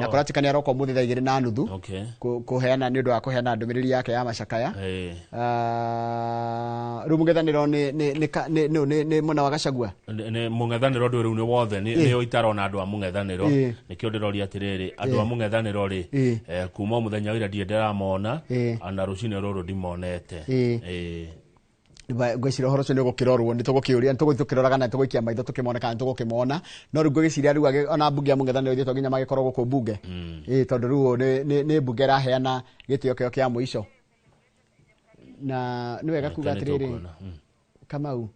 na kuratikania roko muthi thaa 2:30 okay kuheana ni undu wa kuheana ndumiriri yake ya macakaya ru mungethaniro ni muna wa Gachagua ni mungethaniro ndu riu ni wothe ni itarona andu a mungethaniro nikio ndirori atiriri andu a mungethaniro ri kuma muthenya wira die ndiramona ana rucine ruru ndimonete gwicira horo cio ni gukirorwo ni tugukiuria ni tugukirora na tuguikia maitho tukimona kana tugukimona no ru gwiciria ru ona bunge ya mungethaniro thito nginya magikorwo guku bunge tondu ru ni bunge raheana gitio kio kia muico na ni wega kuga atiriri Kamau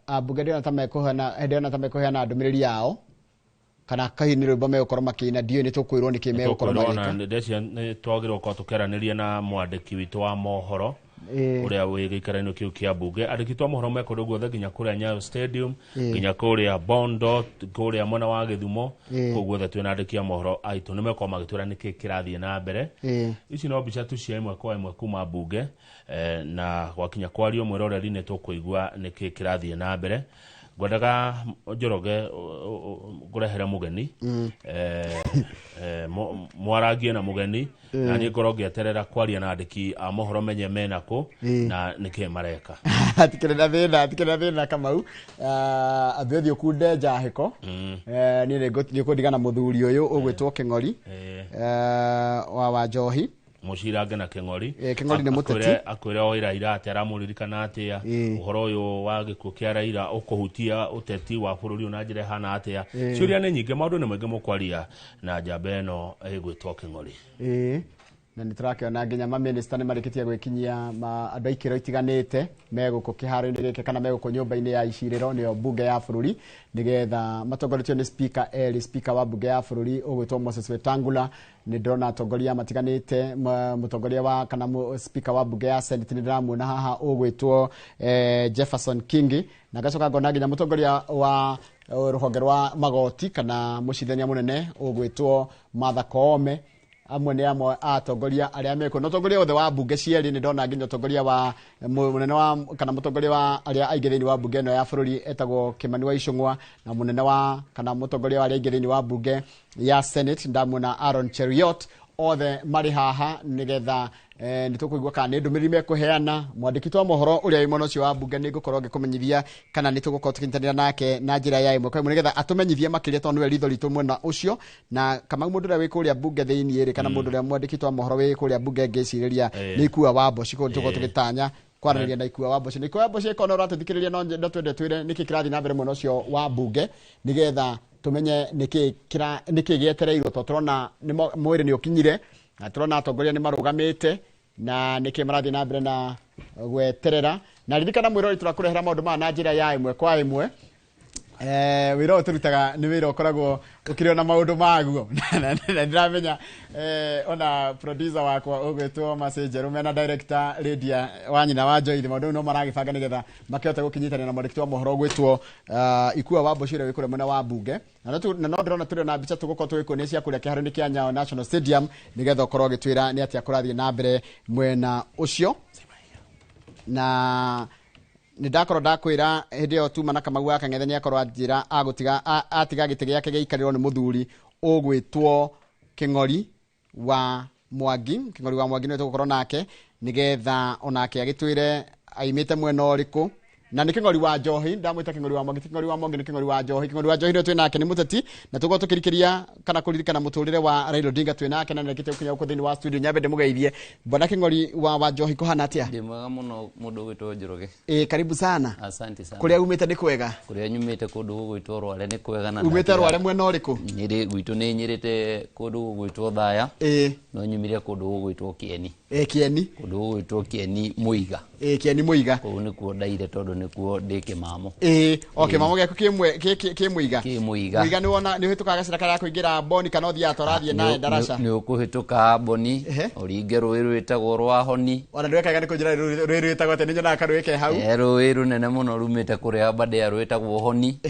abunge ndio natamekuheana ndumiriri yao kana kahini rwimbo megukoro makina dio ni tukwirwo ni kime gukoro magika ndecia ni twagirwo ko tukeraniria na mwandiki witu wa mohoro uria wigikarano kiu kia bunge andiki twa mohoro mekoro guothe nginya kuria Nyayo Stadium nginya kuria Bondo kuria mwana wa Githumo guothe twina andiki a mohoro aitu nimeko magitwira niki kirathie na mbere ici no bica tu cia imwe kwa imwe kuma bunge na gwakinya kwario mwiroreri ni tukuigua niki kirathie na mbere gwendaga Njoroge ngurehere mugeni mwaragie na mugeni na ni ngoroge aterera kwaria na andiki a mohoro menye menako na niki mareka atikire thina Kamau abethi okunde njahiko ni kundigana muthuri uyu ugwitwo King'ori wa Njohi Mucirange na King'ori ni muteti akwire o Raila atera muririkana atia uhoro uyu wa gikuo kia Raila ukuhutia uteti wa bururi una njire hana atia ciuria ni nyinge maundu ni mwege mukwaria na njamba eno igwitwo King'ori na niturakiona nginya ma minister ni marikitie gwikinyia andu aikiro itiganite meguko kiharo-ini gike kana meguko nyumba-ini ya iciriro ni bunge ya bururi nigetha matongoretio ni speaker wa bunge ya bururi ugwitwo Moses Wetangula ni ndona atongoria matiganite mutongoria wa kana speaker wa bunge ya Senate ni ndiramuona haha ugwitwo Jefferson Kingi na gacoka ngona nginya mutongoria wa ruhonge rwa magoti kana mucithania munene ugwitwo Martha Koome amwe ni amwe atongoria aria meko no tongoria othe wa bunge cieri ni ndona nginya tongoria wa munene wa kana mutongoria wa aria aige thiini wa bunge no ya bururi etagwo Kimani wa Icung'wa na munene wa kana mutongoria wa aria aige thiini wa bunge ya Senate ndamuna Aaron Cheruiyot othe mari haha nigetha ni tukuigua kana ni ndumiriri mekuheana mwandiki twa mohoro uria imono cio wa bunge ni ngukorwo ngikumenyithia kana ni tugukorwo tukinyitanira nake na njira ya imwe kwa imwe nigetha atumenyithie makiria tondu we ritho ritu mwena ucio na kama mundu uria wi kuria bunge thiini iri kana mundu uria mwandiki twa mohoro wi kuria bunge ngiciriria ni Ikua wa Mboci ko tuko tukitanya kwaraniria na Ikua wa Mboci ni Ikua wa Mboci ikono ratithikiriria no ndo twende twire niki kirathi na mbere mwena ucio wa bunge nigetha tumenye niki gietereirwo to turona ni mwiri ni ukinyire na turona atongoria ni marugamite na niki marathi na mbere na gweterera na ririkana mwirori turakurehera maundu ma na njira ya imwe kwa imwe wira turutaga ni wira ukoragwo ukiriona na maundu maguo na ndiramenya ona producer wakwa ugwitwo Masenjeru mena director Lydia Wanyina wa Njoithi maundu no maragibanga nigetha makihota gukinyitana na mwandiki wa mohoro ugwitwo Ikua wa Mboci uri wikure mwena wa bunge na no ndrona turi na bica tugukorwo twikunia cia kuria kiharoni kia Nyayo National Stadium nigetha ukorwo gitwira ni atia kurathie na mbere mwena ucio na nidakorwo ndakwira hindi yo tuma na Kamau wa Kang'ethe ni akorwo anjira atiga giti giake giikariro ni muthuri ugwitwo King'ori wa Mwangi ni tugukorwo nake nigetha onake agitwire aimite mwena uriku na ni King'ori wa Njohi ndamwita King'ori wa Mwangi King'ori wa Mwangi ni King'ori wa Njohi ni twinake ni muteti na tugo tukirikiria kana kuririkana muturire wa Raila Odinga twinake na nekite ukinya uko thini wa studio nyabende mugeithie bwana King'ori wa Njohi kuhana atia ndi mwega muno mundu gwitwo Njoroge karibu sana asante sana kuria umite ni kwega kuria nyumite kundu gwitwo Rware ni kwega na umite Rware mwena uriku nyiri gwitu ni nyirite kundu gwitwo Thaya no nyumire kundu gwitwo Kieni Kieni kundu gwitwo Kieni Muiga Kieni Muiga ko ni kuo ndaire tondu ni kuo ndi Kimamo okay mamo gyaku ki Muiga Muiga ni wona ni hituka gacira kara kuingira Boni kana uthia atorathie na Darasha ni ukuhituka Boni uringe rũĩ rwĩtagwo rwa Honi ona ndwekaga ni kunjira rũĩ rwĩtagwo ate ni nyona karwike hau rũĩ runene muno rumite kuria Aberdare rwĩtagwo Honi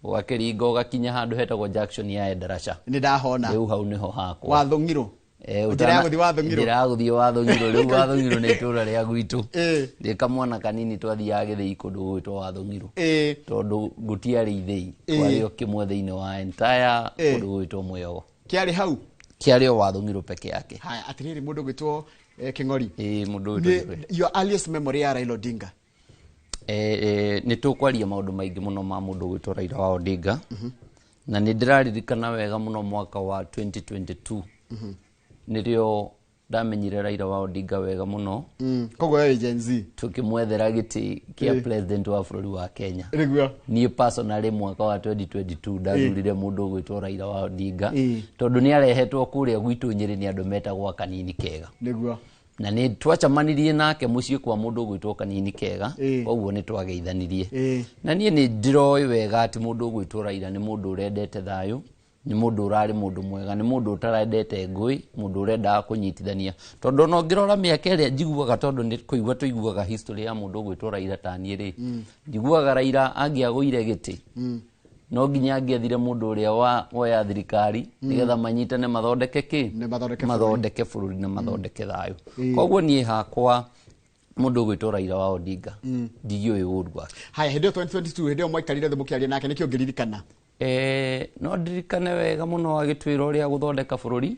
ugakiringa ugakinya handu hetagwo junction ya Darasha ni ndahona riu hau niho hakwa wathungiro Njira guthi wa Thungiro. Njira guthi wa Thungiro. Riu wa Thungiro ni itura ria gwitu. Ndi kamwana kanini twathiaga githii kundu gwitwo wa Thungiro. Tondu gutiari ithii. Kwario kimwe thiini wa entire kundu gwitwo Mweogo. Kiari hau. Kiari wa Thungiro peke yake. Haya atiriri mundu gwitwo King'ori. Mundu gwitwo. Your earliest memory ya Raila Odinga. Ni tukwaria maundu maingi muno ma mundu gwitwo Raila wa Odinga. Na ni ndiraririkana wega muno mwaka wa 2022. Nirio ndamenyire Raila wa Odinga wega muno. Kogo ya Gen Z. Tukimwethera giti kia president wa bũrũri wa Kenya. Niguo. Ni personally mwaka wa 2022 ndarurire mundu gwitwo Raila wa Odinga. Tondu ni arehetwo kuria gwitu Nyeri ni andu metagwo Kanini Kega. Niguo. Na ni twacamanirie nake mucii kwa mundu gwitwo Kanini Kega, koguo ni twageithanirie. Na nie ni ndiroi wega ati mundu gwitwo Raila ni mundu urendete thayu, ni mundu urari mundu mwega, ni mundu utarendete ngui, mundu urenda kunyitithania. Tondu no ngirora miaka iria njiguaga tondu ni kuigua tuiguaga history ya mundu gwitwo Raila tani ri. Njiguaga Raila angiagũire giti. No nginya angiathire mundu uria wa thirikari nigetha manyitane mathondeke ki mathondeke bũrũri na mathondeke thayu. Koguo nie hakwa mundu gwitwo Raila wa Odinga ndigioi ũru wake. Haya hindi 2022 hindi mwaikarire thĩ mũkiaria nake nikio ngiririkana. No ndirikane wega muno agitwira uria guthondeka bũrũri,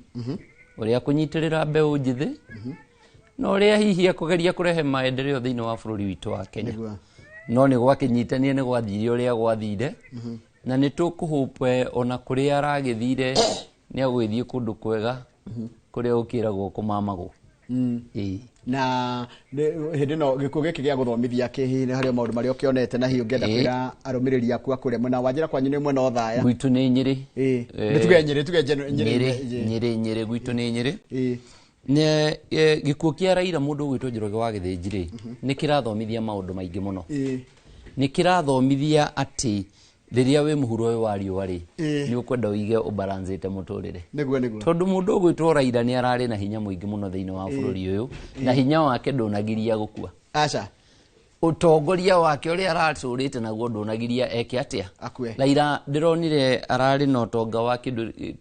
uria kunyitirira mbeũ njithi, no uria hihi akugeria kurehe maendeleo thiini wa bũrũri witu wa Kenya. No ni gwakinyitanie ni gwathire uria gwathire. Na ni tukuhope ona kuria aragithire ni agwithie kundu kwega kuria ukiragwo kumamago. Na hindi no gikuo giki gia guthomithia kihine hari maundu maria ukionete na hiyo ngenda kwira arumiriri yaku akure mwena wanjira kwanyu ni mwena othaya gwitu ni Nyeri. Ni tuge Nyeri gwitu ni Nyeri. Ne gikuo kia Raila mundu gwitwo Njoroge wa Githĩnjĩ ni kirathomithia maundu maingi muno. Ni kirathomithia ati riria we muhuro we wari wari ni ukwenda uige ubalancete muturire. Niguo tondu mundu gwitwo Raila ni arari na hinya muingi muno thiini wa bũrũri uyu na hinya wake ndunagiria gukua. Acha utongoria wake uria araturite naguo ndunagiria eke atia Raila ndironire arari na utonga wake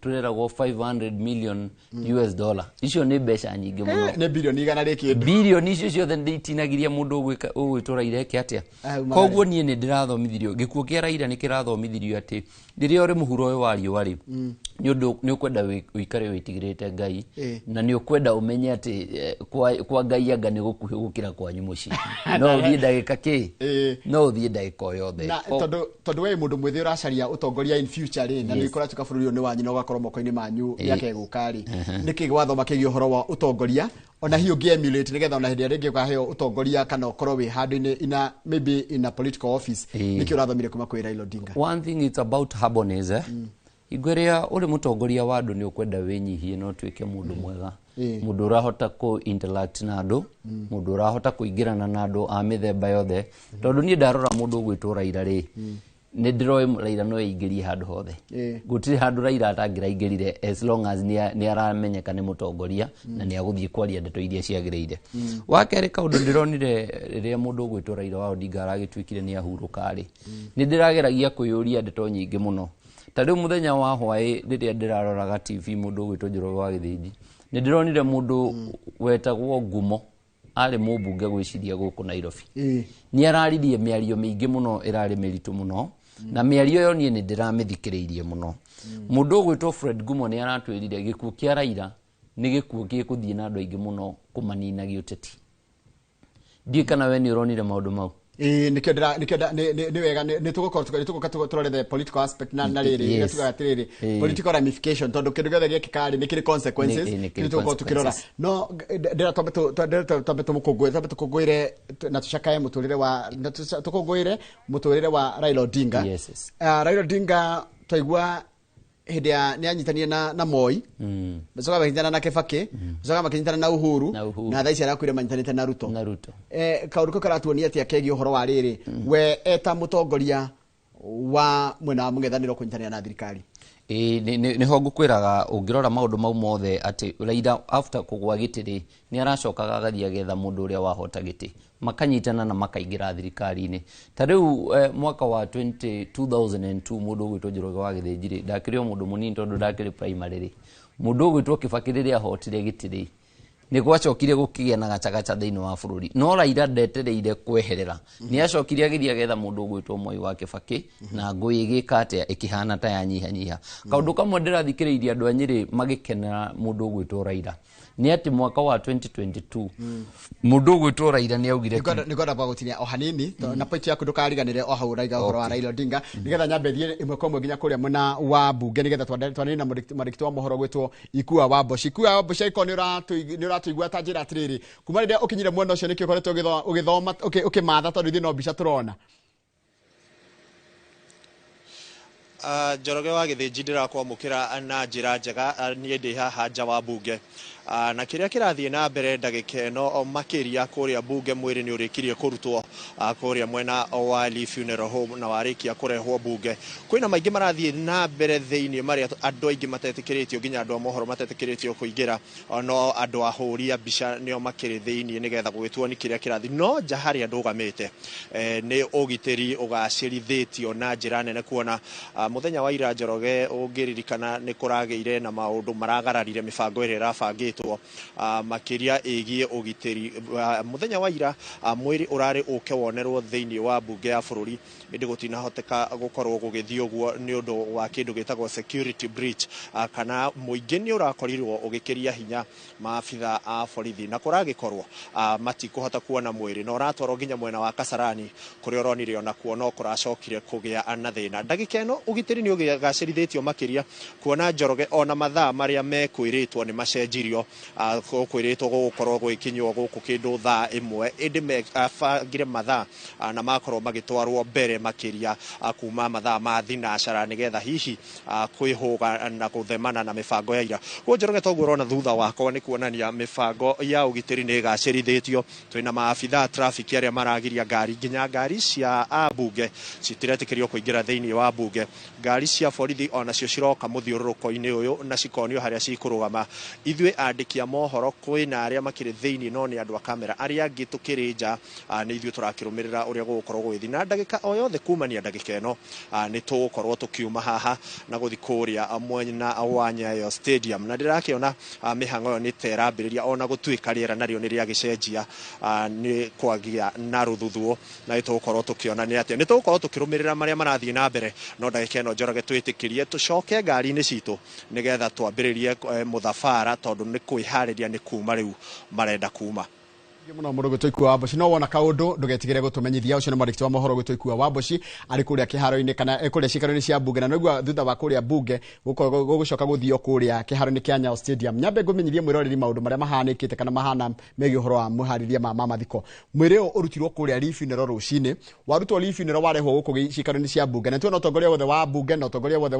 tureragwo 500 million US dollar. Icio ni mbeca nyingi muno. Ni bilioni igana riki bilioni icio ciothe nditinagiria mundu gwitwo Raila eke atia. Koguo nie ni ndirathomithirio gikuo kia Raila ni kirathomithirio ati riria uri muhuro we wari ni ukwenda uikare witigirite Ngai na ni ukwenda umenye ati kwa Ngai anga ni gukuhi gukira kwanyu mucii. No uthie ndagika ki no uthie ndagika yothe. Tondu we mundu mwithi uracaria utongoria in future ri na ni ikora tuka bũrũri ni wanyu no gakorwo moko-ini manyu yake gukari. Niki gwathoma kigi uhoro wa utongoria ona hiyo emulate nigetha ona hindi ringi ukaheo utongoria kana ukorwo wi handu ina maybe in a political office. Niki urathomire kuma kwi Raila Odinga. One thing it's about humbleness. Igweria uri mutongoria wa andu ni ukwenda winyihie no twike mundu mwega. Mundu urahota ku interact na andu, mundu urahota kuingirana na andu a mithemba yothe. Tondu ni ndarora mundu gwitwo Raila ri ni ndiroi Raila no ingirie handu hothe. Gutiri handu Raila atangiraingirire as long as ni aramenyeka ni mutongoria na ni aguthie kwaria ndeto iria ciagiriire. Wakeri kaundu ndironire riria mundu gwitwo Raila wa Odinga aragitwikire ni ahuruka ri ni ndirageragia kuyuria ndeto nyingi muno. Tariu muthenya wa hwai riria ndiraroraga TV mundu gwitwo Njoroge wa Githĩnjĩ ni ndironire mundu wetagwo Ngumo ari mubunge gwiciria guku Nairobi. Ni araririe miario mingi muno irari miritu muno na miario yo nie ni ndiramithikiriirie muno. Mundu gwitwo Fred Ngumo ni aratwirire gikuo kia Raila ni gikuo gikuthie na andu aingi muno kumanina giuteti. Ndikana we ni uronire maundu mau. Nikio ni wega ni tugukorwo turore the political aspect na riri ni tugaga tiriri political ramification tondu kindu gothe gikikari ni kiri consequences ni tugukorwo tukirora no ndira tombe tukungwire na tucakae muturire wa Raila Odinga. Raila Odinga twaigua hindi ni anyitanie na Moi bacoka bakinyitana na Kibaki bacoka bakinyitana na Uhuru na thaisi arakwire manyitanite na Ruto. Kaundu ko karatuonia ati akegi uhoro wa riri we eta mutongoria wa mwena mungethaniro kunyitania na thirikari. Ni ho ngukwiraga ungirora maundu mau mothe ati Raila after kugwa gitiri ni aracokaga agathia getha mundu uria wahota giti makanyitana na makaingira thirikari-ini. Ta riu mwaka wa 2002 mundu gwitwo Njoroge wa Githinji ndakirio mundu munini tondu ndakiri primary ri mundu gwitwo Kibaki riria hotire gitiri ni gwacokire gukigia na gacagaca thiini wa bururi no Raila ndetereire kweherera ni acokire agiria getha mundu gwitwo Moi wa Kibaki na ngui igika atia ikihana ta ya nyiha kaundu kamwe ndirathikiriria andu a Nyeri magikenera mundu gwitwo Raila ni ati mwaka wa 2022 mundu gwitwo Raila ni augire ni goda ba gutinia o hanini na point yaku ndukariganire o hau Raila horo wa Raila Odinga nigetha nyambethie imwe komwe nginya kuria muna wa bunge nigetha twanini na marikito wa mohoro gwitwo Ikua wa Boshi iko ni uratuigua ta njira atiriri kuma rĩrĩa ukinyire mwena ucio nikio koretwo ugithoma ukimatha tondu thino mbica turona Njoroge wa Githinji ndirakwamukira na njira njega nie ndi haha nja wa bunge na kiria kirathie na mbere ndagika ino makiria kuria bunge mwiri ni urikirie kurutwo kuria mwena wa Lee Funeral Home na warikia kurehwo bunge kwina maingi marathie na mbere thiini maria andu aingi matetĩkĩrĩtio nginya andu a mohoro matetĩkĩrĩtio kuingira no andu ahuria mbica nio makiri thiini nigetha gwitwo ni kiria kirathi no nja haria ndugamite ni ugitiri ugacirithĩtio na njira nene kuona muthenya wa ira Njoroge ungiririkana ni kurageire na maundu maragararire mibango ĩrĩa ĩrabangĩtwo makiria ĩgiĩ ugitiri muthenya wa ira mwiri urari uke wonerwo thiini wa bunge ya bururi indi gutinahoteka gukorwo gugithio guo ni undu wa kindu gitagwo security breach kana muingi ni urakorirwo ugikiria hinya maabitha a borithi na kuragikorwo matikuhota kuona mwiri na uratwarwo nginya mwena wa Kasarani kuria uronire ona kuona kuracokire kugia na thina ndagika ino ugitiri ni ugacirithĩtio makiria kuona Njoroge ona mathaa maria mekwiritwo ni macenjirio kwiritwo gukorwo gwikinywo guku kindu thaa imwe indi mebangire mathaa na makorwo magitwarwo mbere makiria kuma mathaa ma thinacara nigetha hihi kwihuga na guthemana na mibango ya ira Njoroge toguo urona thutha wakwa ni kuonania mibango ya ugitiri ni gacirithĩtio twina maabitha traffic aria maragiria ngari nginya ngari cia abunge citiretĩkĩrio kuingira thiini wa bunge ngari cia borithi ona cio ciroka muthiururuko-ini uyu na cikonio haria cikurugama ithwe andiki a mohoro kwina aria makiri thiini no ni andu a kamera aria angi tukiri nja ni ithwe turakirumirira uria gukorwo gwithi na ndagika o yothe kumania ndagika ino ni tugukorwo tukiuma haha na guthi kuria mwena wa Nyayo Stadium na ndirakiona mihango yo ni terambiriria ona gutuika riera nario ni ria gicenjia ni kwagia na ruthuthuo na tugukorwo tukiona ni atia ni tugukorwo tukirumirira maria marathie na mbere no ndagika ino Njoroge twitikirie tucoke ngari-ini citu nigetha twambiririe muthabara tondu ni kwihariria ni kuma riu marenda kuma muno mundu gwitwo Ikua wa Boshi no wona kaundu ndugetigire gutumenyithia ucio ni marikito wa mohoro gwitwo Ikua wa Boshi ari kuria kiharo-ini kana kuria cikaro-ini cia bunge na niguo thutha wa kuria bunge gugucoka guthio kuria kiharo-ini kia Nyayo Stadium nyambe ngumenyithie mwiroreri maundu maria mahanikite kana mahana megie uhoro wa muharithia ma mathiko mwiri urutirwo kuria Lee Funeral rucini warutwo Lee Funeral warehwo guku cikaro-ini cia bunge na tuona utongoria wothe wa bunge na utongoria wothe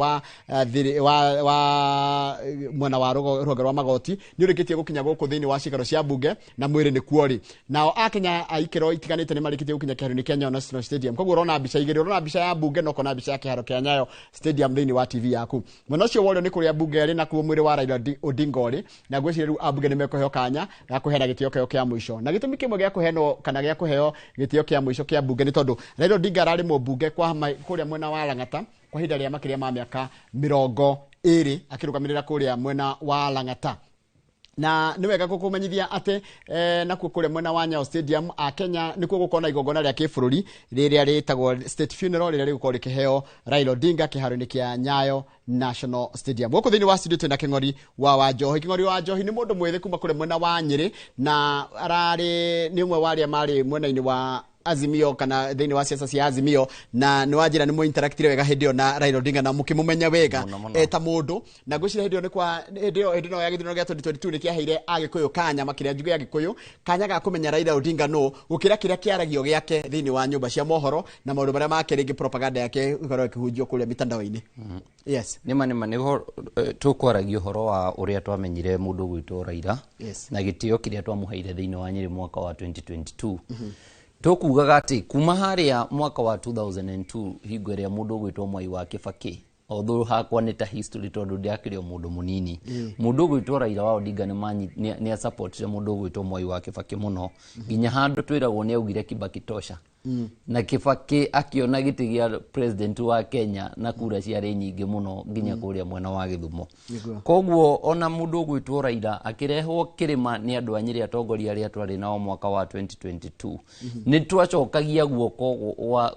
wa mwena wa rũhonge rwa magoti ni urikitie gukinya guku thiini wa cikaro cia bunge na mwiri ni kuori nao akenya aikero itiganite ni marikitie gukinya kiharo-ini kia Nyayo National Stadium koguo urona mbica igiri urona mbica ya bunge no kona mbica ya kiharo kia Nyayo Stadium thiini wa TV yaku mwena ucio worio ni kuria bunge ari na kuo mwiri wa Raila Odinga ori na gwiciria riu abunge ni mekuheo kanya ga kuhena gitio kio kia muico na gitumi kimwe gia kuheno kana gia kuheo gitio kia muico kia bunge ni tondu Raila Odinga arari mubunge kwa kuria mwena wa Lang'ata kwa hinda ria makiria ma miaka 20 akirugamirira kuria mwena wa Lang'ata na ni wega gukumenyithia ate nakuo kuria mwena wa Nyayo Stadium Kenya nikuo gukona igongona ria kibururi riria ritagwo state funeral riria rigukorwo rikiheo Raila Odinga kiharo-ini kia Nyayo National Stadium guku thiini wa studio twina King'ori wa Njohi ni mundu mwithi kuma kuria mwena wa Nyeri na arari ni umwe wa aria mari mwena-ini wa Azimio kana thiini wa siasa cia Azimio na ni wajira ni mu interactire wega hindio na Raila Odinga na mukimumenya wega eta mundu na gwicira hindio ni kwa hindio ya githurano gia 2022 ni kiaheire Agikuyu kanya makiria njugu ya Agikuyu kanya ga kumenya Raila Odinga no gukira kiria kiaragio giake thiini wa nyumba cia mohoro na maundu maria makeringi propaganda yake ikorwo ikihunjio kuria mitandao-ini yes nima niho tukwaragio horo wa uria twamenyire mundu gwitwo Raila na gitio kiria twamuheire thiini wa Nyeri mwaka wa 2022 tukugaga ati kuma haria mwaka wa 2002 hingo iria mundu gwitwo Moi wa Kibaki although hakwa nĩ ta history tondu ndiakĩrĩ mũndũ mũnini mũndũ ũgwĩtwo Raila wa Odinga nĩ a support mũndũ ũgwĩtwo Mwai wa Kibaki mũno nginya handũ twĩragwo nĩ augire Kibaki tosha na Kibaki akĩona gĩtĩ gĩa president wa Kenya na kura ciarĩ nyingĩ mũno nginya kũrĩa mwena wa Gĩthumo koguo ona mũndũ ũgwĩtwo Raila akĩrehwo kĩrĩma nĩ andũ a Nyĩrĩ atongoria arĩa twarĩ nao mwaka wa 2022 nĩ twacokagia guoko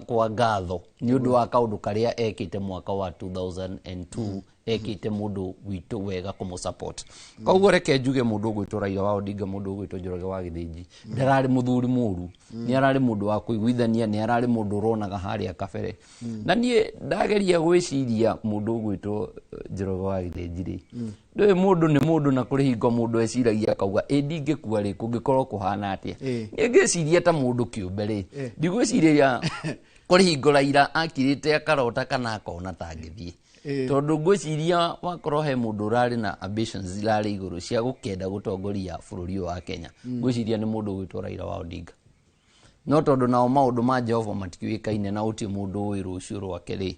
kwa ngatho nĩ ũndũ wa kaũndũ karĩa ekĩte mwaka wa 2002 ekĩte mũndũ witũ wega kũmũsupport koguo reke njuge mũndũ ũgwĩtwo Raila wa Odinga mũndũ ũgwĩtwo Njoroge wa Gĩthĩnji ndararĩ mũthuri mũru nĩ ararĩ mũndũ wa kũiguithania nĩ ararĩ mũndũ ũronaga harĩa kabere na niĩ ndageria gwĩciria mũndũ ũgwĩtwo Njoroge wa Gĩthĩnji rĩ ndũĩ mũndũ nĩ mũndũ na kũrĩ hingo mũndũ eciragia akauga ndingĩkua rĩ kũngĩkorwo kũhana atĩa niĩ ngĩciria ta mũndũ kĩũmbe rĩ ndigwĩciria kũrĩ hingo Raila akirĩte akarota kana akona ta angĩthiĩ tondu ngwĩciria wakorwo he mũndũ ũrarĩ na ambitions zirarĩ igũrũ cia gũkenda gũtongoria bũrũri wa Kenya ngwĩciria nĩ mũndũ ũgwĩtwo Raila wa Odinga no tondu nao maũndũ ma Jehova matikiũĩkaine na ũti mũndũ ũĩ rũciũ rwake rĩ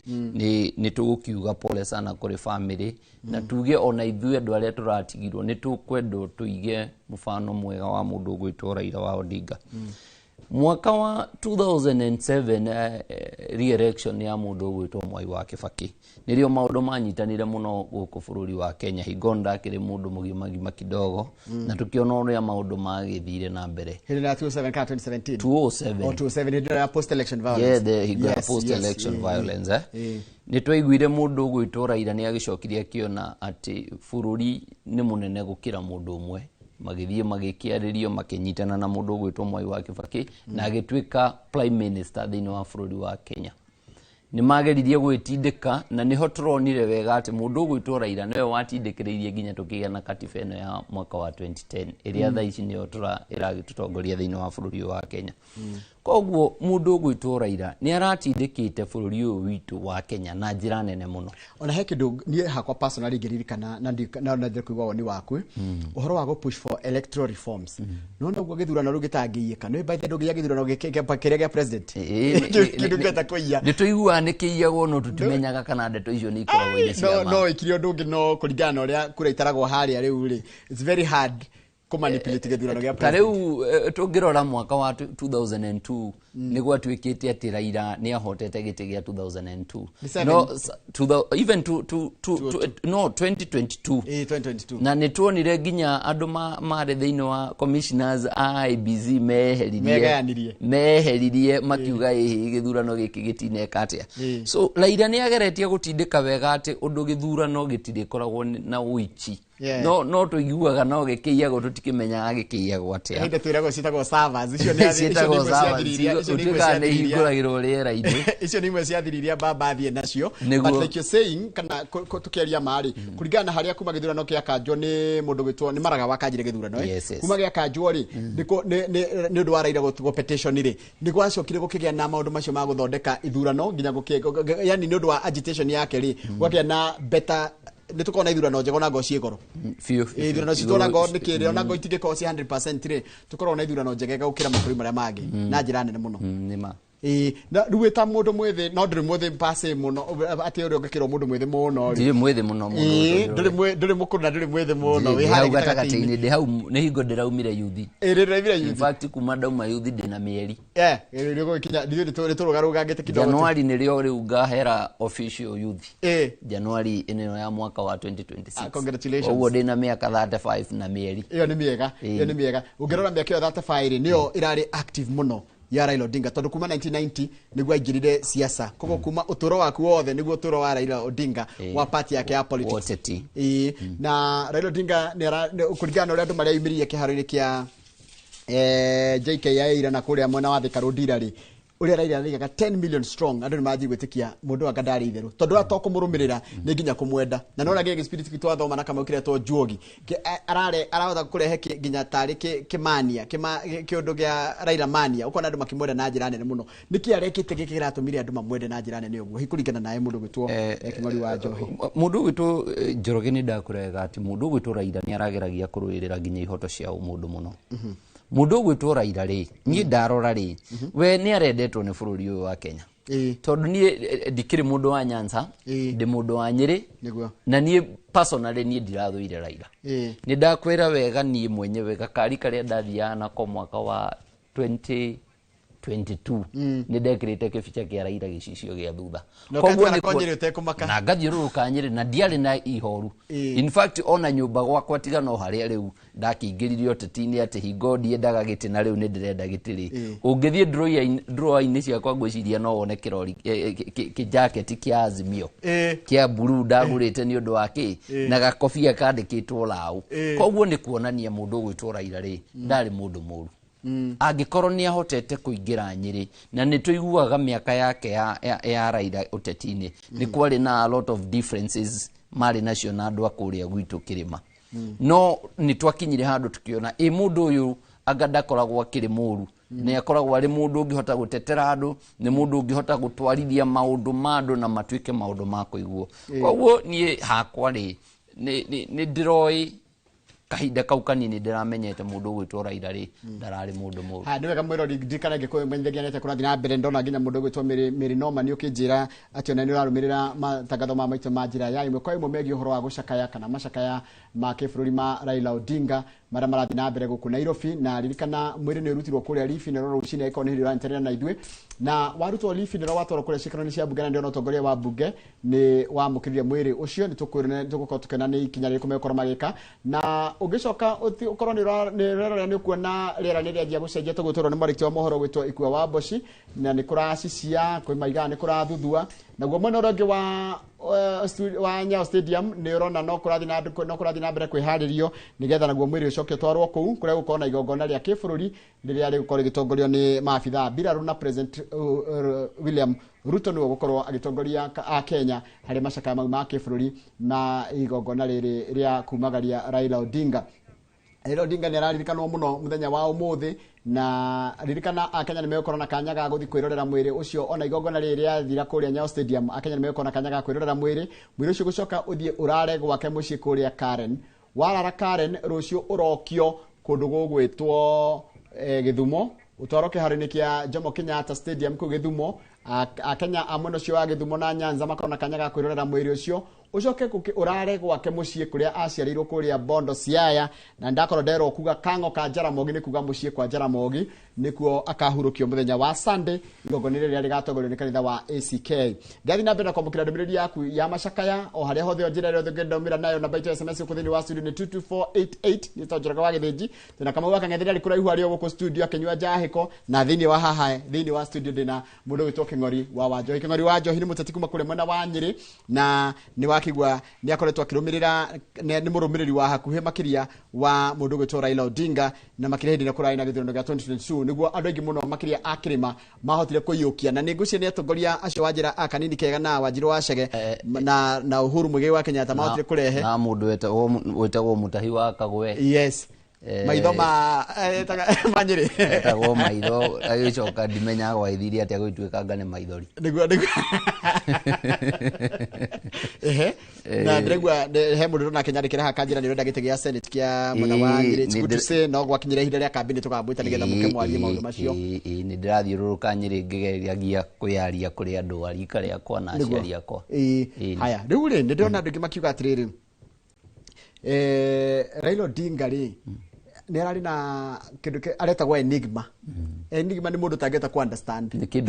nĩ tũgũkiuga pole sana kũrĩ family na tuge ona ithuĩ andũ arĩa tũratigirwo nĩ tũkwendwo tũige mũfano mwega wa mũndũ ũgwĩtwo Raila wa Odinga mwaka wa 2007 re-election ya mũndũ ũgwĩtwo Mwai wa Kibaki nĩrĩo maũndũ manyitanire mũno gũkũ bũrũri wa Kenya hingo ndakĩrĩ mũndũ mũgima kidogo na tukiona ũrĩa maũndũ magĩthire na mbere hĩndĩ ya 2017 2007 hĩndĩ ya post election violence hingo ya post election violence nĩ twaiguire mũndũ ũgwĩtwo Raila nĩ agĩcokirie akĩona atĩ bũrũri nĩ mũnene gũkĩra mũndũ ũmwe magĩthiĩ magĩkĩarĩrio makĩnyitana na mũndũ ũgwĩtwo Mwai wa Kibaki na agĩtuĩka prime minister thĩinĩ wa bũrũri wa Kenya nĩ mageririe gwĩtindĩka na nĩho tũronire wega atĩ mũndũ ũgwĩtwo Raila nĩwe watindĩkĩrĩirie nginya tũkĩgĩa na katiba ĩno ya mwaka wa 2010 ĩrĩa thaa ici nĩyo ĩragĩtũtongoria thĩinĩ wa bũrũri wa Kenya koguo mũndũ ũgwĩtwo Raila nĩ aratindĩkĩte bũrũri ũyũ witũ wa Kenya na njĩra nene mũno ona he kĩndũ niĩ hakwa personally ngĩririkana na ndĩkũigua woni waku ũhoro wa push for electoral reforms no naguo gĩthurano rĩu gĩtangĩiyĩka nĩ by the ndũgĩa gĩthurano kĩrĩa gĩa president kĩndũ gĩta kũiya nĩ tũiguaga nĩ kĩiyagwo no tũtimenyaga kana ndeto icio nĩ ikoragwo irĩ cia no ikiri ũndũ ũngĩ no kũringana na ũrĩa kura itaragwo harĩa rĩu rĩ it's very hard manipulate gĩthurano gĩa president tarĩu tũngĩrora mwaka wa 2002 nĩ gwatuĩkĩte atĩ Raila nĩ ahotete gĩtĩ gĩa 2002 no even 2022 na nĩ tuonire nginya andũ marĩ thĩinĩ wa commissioners a IEBC meheririe makiuga gĩthurano gĩkĩ gĩtineka atĩa so Raila nĩ ageretie gũtindĩka wega atĩ ũndũ gĩthurano gĩtirĩkoragwo na ũici no tũiguaga no gĩkĩiyagwo tũtikĩmenyaga gĩkĩiyagwo atĩa hĩndĩ twĩragwo ciĩtagwo servers icio nĩ tuĩkaga nĩ ihingũragĩrwo rĩera-inĩ icio nĩ imwe ciathiriria Baba athiĩ nacio but like you're saying kana tũkĩaria marĩ kũringana na harĩa kuma gĩthurano kĩa kanjwo nĩ mũndũ gwĩtwo nĩ Maraga wakanjire gĩthurano kuma gĩa kanjwo rĩ nĩ ũndũ wa Raila gũtugwo petition rĩ nĩ gwacokire gũkĩgĩa na maũndũ macio ma gũthondeka ithurano nginya yani nĩ ũndũ wa agitation yake rĩ gwakĩa na better nĩ tũkona ithurano njega na ngo ciĩgoro ithurano citũra ngo nĩ kĩrĩ ona ngo itingĩkorwo ci 100% rĩ tũkorwo na ithurano njega gũkĩra mabũrũri marĩa mangĩ na njĩra nene mũno nĩma na rĩu ta mũndũ mwĩthĩ no ndũrĩ mwĩthĩ pase mũno atĩ ũrĩa ũngĩkĩrwo mũndũ mwĩthĩ mũno ndĩrĩ mwĩthĩ mũno ndũrĩ mũkũrũ na ndũrĩ mwĩthĩ mũno wĩ hau gatagatĩ-inĩ ndĩ hau nĩ hingo ndĩraumire yuthi in fact kuma ndauma yuthi ndĩna mĩeri rĩrĩa gũkinya nĩ tũrũgarũgangĩte kidogo Januari nĩrĩo rĩu ngahera official youth Januari ĩno ya mwaka wa 2026 congratulations ũguo ndĩna mĩaka 35 na mĩeri ĩyo nĩ mĩega ũngĩrora mĩaka ĩyo 35 nĩyo ĩrarĩ active mũno ya Raila Odinga tondu kuma 1990 nĩguo aingĩrire siasa koguo kuma ũtũro waku wothe nĩguo ũtũro wa Raila Odinga wa party yake ya politics na Raila Odinga kũringana na ũrĩa andũ marĩa yumĩririe kĩharo-inĩ kĩa JKIA ira na kũrĩa mwena wa Thika Road rĩ ũrĩa Raila arigaga 10 million strong andũ nĩ maji gwĩtĩkia mũndũ wa Gandari itherũ tondu atokũmũrũmĩrĩra nĩ nginya kũmwenda na nona gĩgĩ spirit kitu athoma na kama ũkiretwo Njuogi arahota kũrehe nginya tarĩ kĩmania kĩũndũ gĩa Raila mania ũkona andũ makĩmwenda na njĩra nene mũno nĩkĩ arekĩte gĩkĩ gĩratũmire andũ mamwende na njĩra nene ũguo hikũringana naye mũndũ gwĩtwo Kĩng'ori wa Njohi mũndũ gwĩtwo Njoroge nĩ ndakũrega atĩ mũndũ gwĩtwo Raila nĩ arageragia kũrũĩrĩra nginya ihoto cia mũndũ mũno mundu gwitwo Raila ri ni ndarora ri we ni arendetwo ni bururi uyu wa Kenya tondu ni ndikiri mundu wa Nyanza ndi mundu wa Nyeri na ni personally ni ndirathuire Raila ni ndakwira wega ni mwenyewe gakari karia ndathia nako mwaka wa 2022 ni ndekirite kibicha kia Raila gicicio gia thutha koguo ni konyere utekumaka na ngathiururuka Nyeri na ndiari na ihoru in fact ona nyumba gwakwa tiga no haria riu ndakingiririo ũteti-inĩ ati hingo ndiendaga giti na riu ni ndirenda gitiri ungithie drawer-inĩ ciakwa ngwiciria no wone kirori ki jacket kia Azimio kia blue ndagurite ni undu wake na gakobia kandikitwo Lau koguo ni kuonania mundu gwitwo Raila ri ndari mundu muru angikorwo ni ahotete kuingira Nyeri na ni tuiguaga miaka yake ya Raila ũteti-inĩ ni kwari na a lot of differences mari nacio na andu akuria gwitu kirima no ni twakinyire handu tukiona mundu uyu agada koragwo akiri muru ni akoragwo ari mundu ungihota gutetera andu ni mundu ungihota gutwarithia maundu mandu na matuike maundu ma kuiguo koguo ni hakwa ri ni ndiroi kahinda kau kanini ndiramenyete mundu gwitwo Raila ri ndarari mundu muru ha niwega mwirori ndikana ngikuye mwendegianete kurathi na mbere ndona nginya mundu gwitwo Merinoma ni ukijira ati ona ni urarumirira matangatho ma maitu ma njira ya imwe kwa imwe megi uhoro wa gucakaya kana macakaya ma kibururi ma Raila Odinga mara marathi na mbere guku Nairobi na ririkana mwiri ni urutirwo kuria Lifi na roro ucine iko ni hiri ranterera na idwe na warutwo Lifi na watoro kuria cikaro ni cia bunge na ndio utongoria wa bunge ni wamukiriria mwiri ucio ni tukwirana tugukorwo tukena ni ikinya riri kumekora magika na ugicoka ukorwo ni rero ni kuona rera ni ria gucenjia tugutoro ni mwariki wa mohoro gwitwo Ikua wa Boshi na ni kuracisia kwi maiga ni kurathuthua naguo mwena urongi wa Nyayo Stadium ni urona no kurathi na mbere kwiharirio nigetha naguo mwiri ucoke twarwo kuu kuria gukorwo na igongona ria kibururi riria rikorwo gitongorio ni maabitha mbiraru na President William Ruto ni gukorwo agitongoria a Kenya hari macakaya mau ma kibururi na igongona riri ria kumagaria Raila Odinga. Raila Odinga ni araririkanwo muno muthenya wa umuthi na ririkana akenya ni megukora na kanya ga guthi kwirorera mwiri ucio ona igongona riri athira kuria Nyayo Stadium akenya ni megukora na kanya ga kwirorera mwiri ucio gucoka uthie urare gwake mucii kuria Karen warara Karen rucio urokio kundu gugwitwo Githumo utoroke harini kia Jomo Kenyatta Stadium ku Githumo akenya amweno cio wa Githumo na Nyanza makona kanya ga kwirorera mwiri ucio ucoke urare gwake mucii kuria aciarirwo kuria Bondo Siaya na ndakoro ndero kuga kango ka Jaramogi ni kuga mucii kwa Jaramogi nikuo akahurukio muthenya wa Sunday igogonire ria rigatongorio ni kanitha wa ACK gathi na mbere kwamukira ndumiriri yaku ya macakaya o haria hothe njira ria ngendomira nayo na baito SMS kuthini wa studio ni 22488 ni tonjora wa githinji tena kama waka ngethira likura ihu ario guko studio akenywa jahiko na thini wa haha thini wa studio dina mundu witwo King'ori wa Wanjohi King'ori wa Wanjohi ni muteti kuma kule mwena wa Nyeri na ni wakigwa ni akoretwo akirumirira ni murumiriri wa hakuhe makiria wa mundu gwitwo Raila Odinga na makiria hindi na kurai na githurano gya 2022 niguo andu aingi muno makiria akirima mahotire kuyukia na ningucie ni atongoria acio wajira akanini kega na Wanjiru wa Chege na Uhuru Muigai wa Kenyatta mahotire kurehe na mundu wetagwo Mutahi wa Kagwe yes maitho ma Nyeri etagwo maitho agicoka ndimenya gwaithiria atia gwituikanga ni maithori niguo na ndregwa he mundu na Kenya rikira hakanjira ni renda gitegia Senate kia mwana wa Nyeri tikutuce no gwakinyira ihinda ria kambini tukambwita nigetha muke mwarie maundu macio ni ndirathiururuka Nyeri ngigeragia kuyaria kuri andu arika riakwa na aciari akwa haya riu ri ndona andu ngimakiuga atiriri Raila Odinga ri ni arari na kindu aretagwo enigma enigma ni mundu tangeta ku understand ni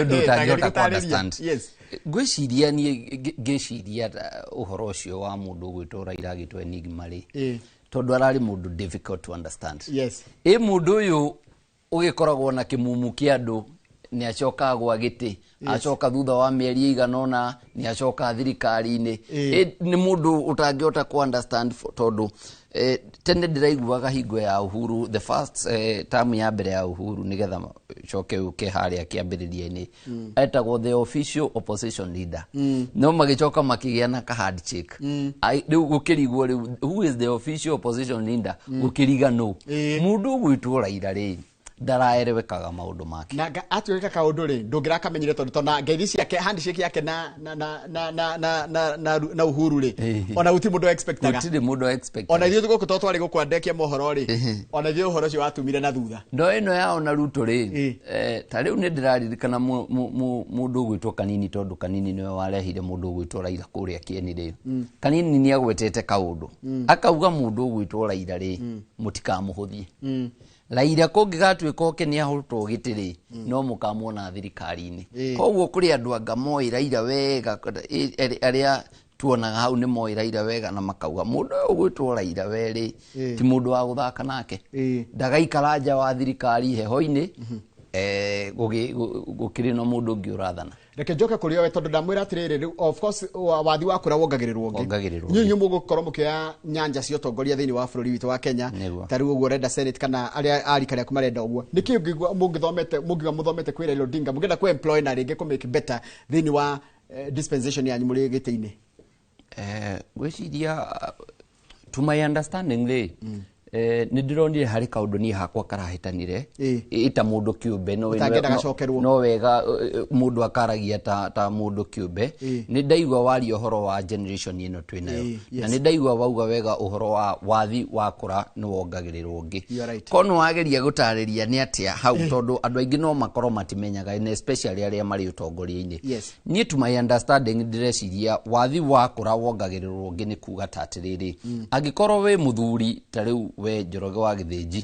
undu tangeta ku understand yes gwiciria ni ngiciria uhoro ucio wa mundu gwitwo Raila agitwo enigma ri tondu arari mundu difficult to understand yes mundu uyu ugikoragwo na kimumu kia andu ni acoka gwa giti acoka thutha wa mieri iganona ni acoka thirikari-ini ni mundu utangiota ku understand tondu tene ndiraiguaga hingo ya Uhuru the first term ya mbere ya Uhuru nigetha coke uke haria kiambiriria-ini etagwo the official opposition leader no magicoka makigia na ka handshake riu gukirigwo riu who is the official opposition leader gukiriga no mundu gwitwo Raila ri ndaraerewekaga maundu make na atuika kaundu ri ndungira kamenyire tondu na ngeithi ciake handshake yake na Uhuru ri ona uti mundu expectaga utire mundu expect ona ithuĩ gũkũ twari gũkwandekia mohoro ri ona ithuĩ ũhoro ũcio watumire na thutha ndo ĩno yao na Ruto ri ta rĩu nĩ ndĩraririkana mũndũ ũgwĩtwo Kanini tondu Kanini nĩwe warehire mũndũ ũgwĩtwo Raila kũrĩa Kieni ri Kanini nĩ agwetete kaundu akauga mũndũ ũgwĩtwo Raila ri mũtikamũhũthie Raila kũngĩgatuĩka oke nĩ ahotwo gĩtĩrĩ no mũkamuona thirikari-inĩ koguo kũrĩ andũ anga moĩ Raila wega arĩa tuonaga hau nĩ moĩ Raila wega na makauga mũndũ ũgwĩtwo Raila werĩ ti mũndũ wa gũthaka nake ndagaikara nja wa thirikari heho-inĩ gũkĩrĩ na mũndũ ũngĩ ũrathana reke njoke kũrĩ we tondu ndamwĩra atĩrĩrĩ of course wathi wa kũra wongagĩrĩrwo ũngĩ nyinyi mũgũkorwo mũkĩoya nyanja cia ũtongoria thĩinĩ wa bũrũri witũ wa Kenya ta rĩu ũguo renda Senate kana arĩa arika rĩaku marenda ũguo nĩkĩ mũngiuga mũthomete kwĩ Raila Odinga mũngĩenda kũ employ na rĩngĩ kũ make better thĩinĩ wa dispensation yanyu mũrĩ gĩtĩ-inĩ gwĩciria to my understanding rĩ nĩ ndĩronire harĩ kaũndũ niĩ hakwa karahĩtanire ita mũndũ kĩũmbe no wega mũndũ akaragia ta mũndũ kĩũmbe nĩ ndaigua waria ũhoro wa generation ĩno twĩnayo na nĩ ndaigua wauga wega ũhoro wa wathi wa kũra nĩ wongagĩrĩrwo ũngĩ kono wageria gũtarĩria nĩ atĩa hau tondũ andũ aingĩ no makorwo matimenyaga especially arĩa marĩ ũtongoria-inĩ niĩ to my understanding ndĩreciria wathi wa kũra wongagĩrĩrwo ũngĩ nĩ kuga ta atĩrĩrĩ angĩkorwo wĩ mũthuri ta rĩu we Njoroge wa Gĩthĩnji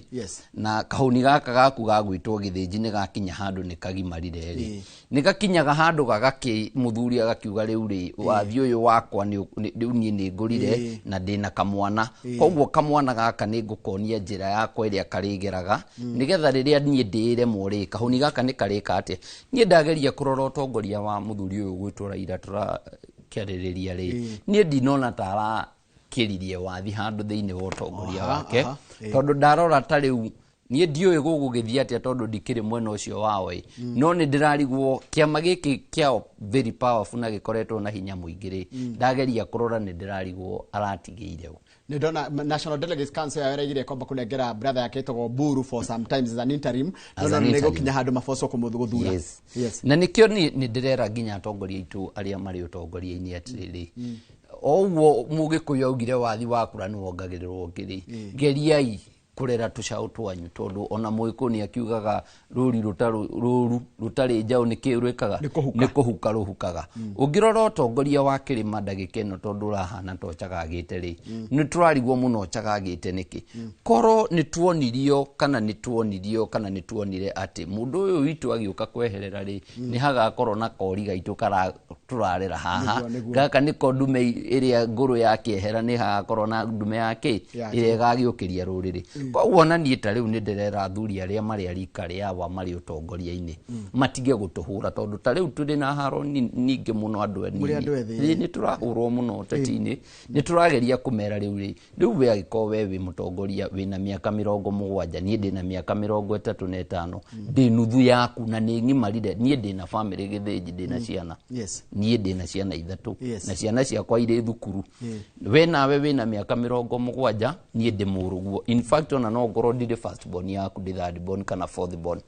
na kahũni gaka gaku gagwĩtwo Gĩthĩnji nĩ gakinya handũ nĩ kagimarire rĩ nĩ gakinyaga handũ gagakĩ mũthuri agakiuga rĩu rĩ wathi ũyũ wakwa rĩu niĩ nĩ ngũrire na ndĩna kamwana koguo kamwana gaka nĩ ngũkonia njĩra yakwa ĩrĩa karĩgeraga nĩgetha rĩrĩa niĩ ndĩremwo rĩ kahũni gaka nĩ karĩka atĩa niĩ ndageria kũrora ũtongoria wa mũthuri ũyũ gwĩtwo Raila tũrakĩarĩrĩria rĩ niĩ ndinona ta kĩririe wathi handũ thĩinĩ wa ũtongoria wake tondũ ndarora ta rĩu niĩ ndiũĩ gũgũgĩthiĩ atĩa tondũ ndikĩrĩ mwena ũcio wao no nĩ ndĩrarigwo kĩama gĩkĩ kĩao very powerful na gĩkoretwo na hinya mũingĩ rĩ ndageria kũrora nĩ ndĩrarigwo aratigĩire nĩ ndona National Delegates Council yaregire kwamba kũnengera brother yake etagwo Buru for sometimes as an interim no nĩ gũkinya handũ maboco kũmũthura na nĩkĩo nĩ ndĩrera nginya atongoria aitũ arĩa marĩ ũtongoria-inĩ atĩrĩrĩ oguo mũgĩkũyũ augire wathi wa kũra nĩ wongagĩrĩrwo ũngĩ geriai kurera tucaũ twanyu tondu ona mũĩkũ nĩ akiugaga rũri rutarĩ njaũ nĩ kĩrwĩkaga nĩ kũhuka rũhukaga ũngĩrora ũtongoria wa kĩrĩma ndagĩka ĩno tondu ũrahana to chagagĩte rĩ nĩ tũrarigwo mũno chagagĩte nĩkĩ korwo nĩ tuonirie atĩ mũndũ ũyũ witũ agĩũka kweherera rĩ nĩ hagakorwo na kori gaitũ turarera haha gaka nĩko ndume ĩrĩa ngũrũ yakĩehera nĩ hagakorwo na ndume yake ĩrĩa ĩgagĩũkĩria rũrĩrĩ koguo na niĩ ta rĩu nĩ ndĩrera athuri arĩa marĩ arika rĩawa marĩ ũtongoria-inĩ matige gũtũhũra tondũ ta rĩu tũrĩ na haro ningĩ mũno andũ ethĩ nĩ tũrahũrwo mũno ũteti-inĩ nĩ tũrageria kũmera rĩu we agĩkorwo we wĩ mũtongoria wĩna mĩaka 70 niĩ ndĩna mĩaka 35 ndĩ nuthu yaku na nĩ ng'imarire niĩ ndĩna family Gĩthĩnji ndĩna ciana niĩ ndĩna ciana 3 na ciana ciakwa irĩ thukuru we nawe wĩna mĩaka 70 niĩ ndĩ mũrũguo in fact ona no ngorwo ndirĩ first born yaku ndĩ third born kana fourth born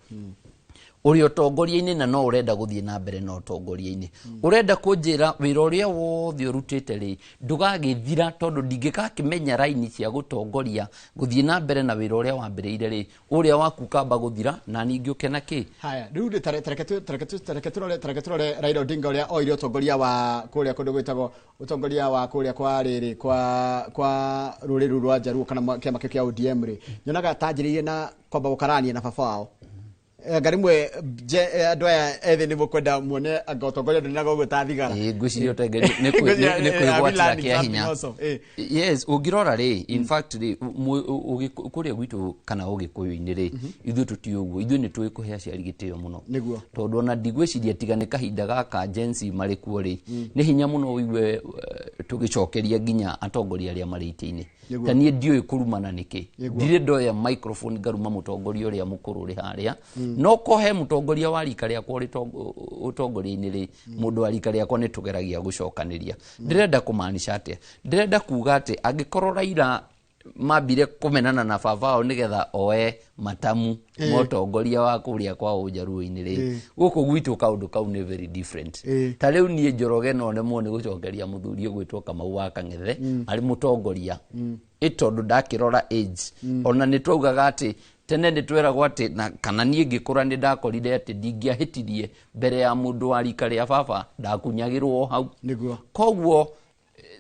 ũrĩa ũtongoria-inĩ na no ũrenda gũthiĩ na mbere na ũtongoria-inĩ ũrenda kũnjĩra wĩra ũrĩa wothe ũrutĩte rĩ ndũgagĩthira tondũ ndingĩgakĩmenya raini cia gũtongoria gũthiĩ na mbere na wĩra ũrĩa wambĩrĩire rĩ ũrĩa waku kamba gũthira na ningĩ ũkena kĩ haya rĩu tareke tũrore Raila Odinga ũrĩa oire ũtongoria wa kũrĩa kũndũ gwĩtagwo ũtongoria wa kũrĩa kwa rĩrĩ kwa rũrĩrĩ rwa Jaruo kana kĩama kĩa ODM rĩ nyonaga tanjĩrĩire na kwamba gũkarania na baba wao ngarimwe andũ aya ethĩ nĩ mũkwenda muone anga ũtongoria ndũrĩ naguo ta thigara ngwĩciria ũtongoria nĩ kwĩgwatĩra kĩa hinya yes ũngĩrora rĩ in fact rĩ kũrĩa gwitũ kana ũgĩkũyũ-inĩ rĩ ithuĩ tũti ũguo ithuĩ nĩ tũĩ kũhe aciari gĩtĩo mũno tondũ ona ndigwĩciria tiga nĩ kahinda gaka jensi marĩ kuo rĩ nĩ hinya mũno ũigue tũgĩcokeria nginya atongoria arĩa marĩ itĩ-inĩ ta niĩ ndiũĩ kũrumana nĩkĩ ndirĩ ndoya microphone ngaruma mũtongoria ũrĩa mũkũrũ rĩ harĩa no kohe mũtongoria wa rika rĩakwa ũtongoria-inĩ rĩ mũndũ wa rika rĩakwa nĩ tũgeragia gũcokanĩria ndĩrenda kũmaanisha atĩa ndĩrenda kuga atĩ angĩkorwo Raila mambire kumenana na babao nigetha oe matamu motongoria wa kuria kwa ujaruo-ini ri guku gwitu kaundu kau ni very different ta riu nie Njoroge no nemo ni gucokeria muthuri gwitwo Kamau wa Kang'ethe ari mutongoria itondu ndakirora age ona ni twaugaga ati tene ni tweragwo ati na kana nie ngikura ni ndakorire ati ndingiahitirie mbere ya mundu wa rika ria baba ndakunyagirwo hau niguo koguo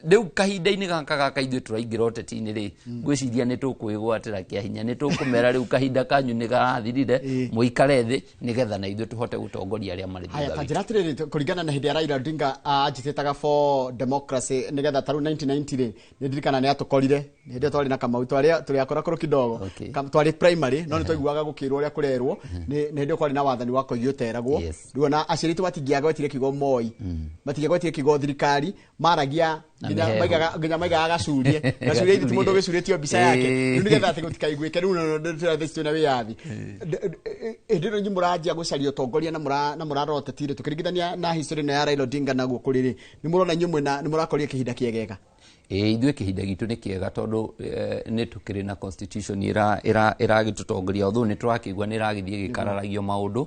riu kahinda-ini gaka ithuĩ tũraingĩra ũteti-inĩ rĩ ngwĩciria nĩ tũkwĩgwatĩra kĩa hinya nĩ tũkũmera rĩu kahinda kanyu nĩ garathirire mũikare thĩ nĩgetha na ithuĩ tũhote gũtongoria arĩa marĩ thutha witũ. Njĩra atĩrĩrĩ kũringana na hĩndĩ ya Raila Odinga anjĩtĩtaga for democracy nĩgetha tarĩu 1990 rĩ nĩ ndirikana nĩ atũkorire hĩndĩ ĩyo twarĩ na Kamau tũrĩakora kũrũ kidogo twarĩ primary no nĩ twaiguaga gũkĩrwo ũrĩa kũrerwo nĩ hĩndĩ ĩyo kwarĩ na wathani wa Koigi ũteragwo rĩu ona aciari tu matingĩagwetire kiugo Moi matingĩagwetire kiugo thirikari maragia nginya maigaga gacurie ithu ti mũndũ gĩcurĩtio mbica yake rĩu nĩgetha atĩ gũtikaiguĩke rĩu tũrathĩcitio na wĩyathi hĩndĩ ĩno nyĩ mũranjia gũcaria ũtongoria na mũrarora ũteti-rĩ tũkĩringithania na history ĩno ya Raila Odinga naguo kũrĩ-rĩ nĩ mũrona inyuĩ nĩ mũrakorire kĩhinda kĩegega ithuĩ kĩhinda gitũ nĩ kĩega tondũ nĩ tũkĩrĩ na constitution ĩragĩtũtongoria although nĩ tũrakĩigua nĩ ĩragĩthiĩ gĩkararagio maũndũ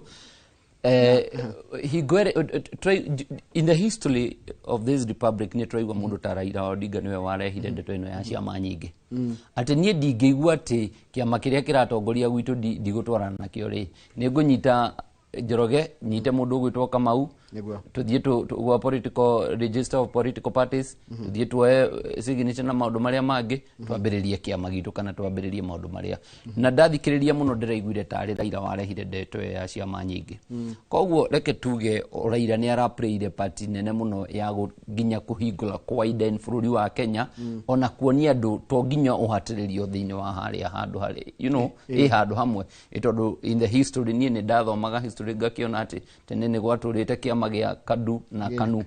in the history of this republic ni twaigua mundu ta Raila Odinga niwe warehire ndeto ino ya ciama nyingi ati nie ndingĩigua ati kiama kiria kiratongoria gwitu ndigutwarana nakio ri ni ngunyita Njoroge nyite mundu gwitwo Kamau tuthie tu political register of political parties tuthie tuoe signature na maundu maria mangi twambiririe kiama gitu kana twambiririe maundu maria na ndathikiriria muno ndiraiguire tari Raila warehire ndeto ya ciama nyingi koguo reke tuge Raila ni arapreire party nene muno ya nginya kuhingula kwa iden bururi wa Kenya ona kuonia andu to nginya uhatiririo thiini wa haria handu hari handu hamwe itondu in the history ni ndathomaga history ngakiona ati tene ni gwaturite kiama gya KADU na KANU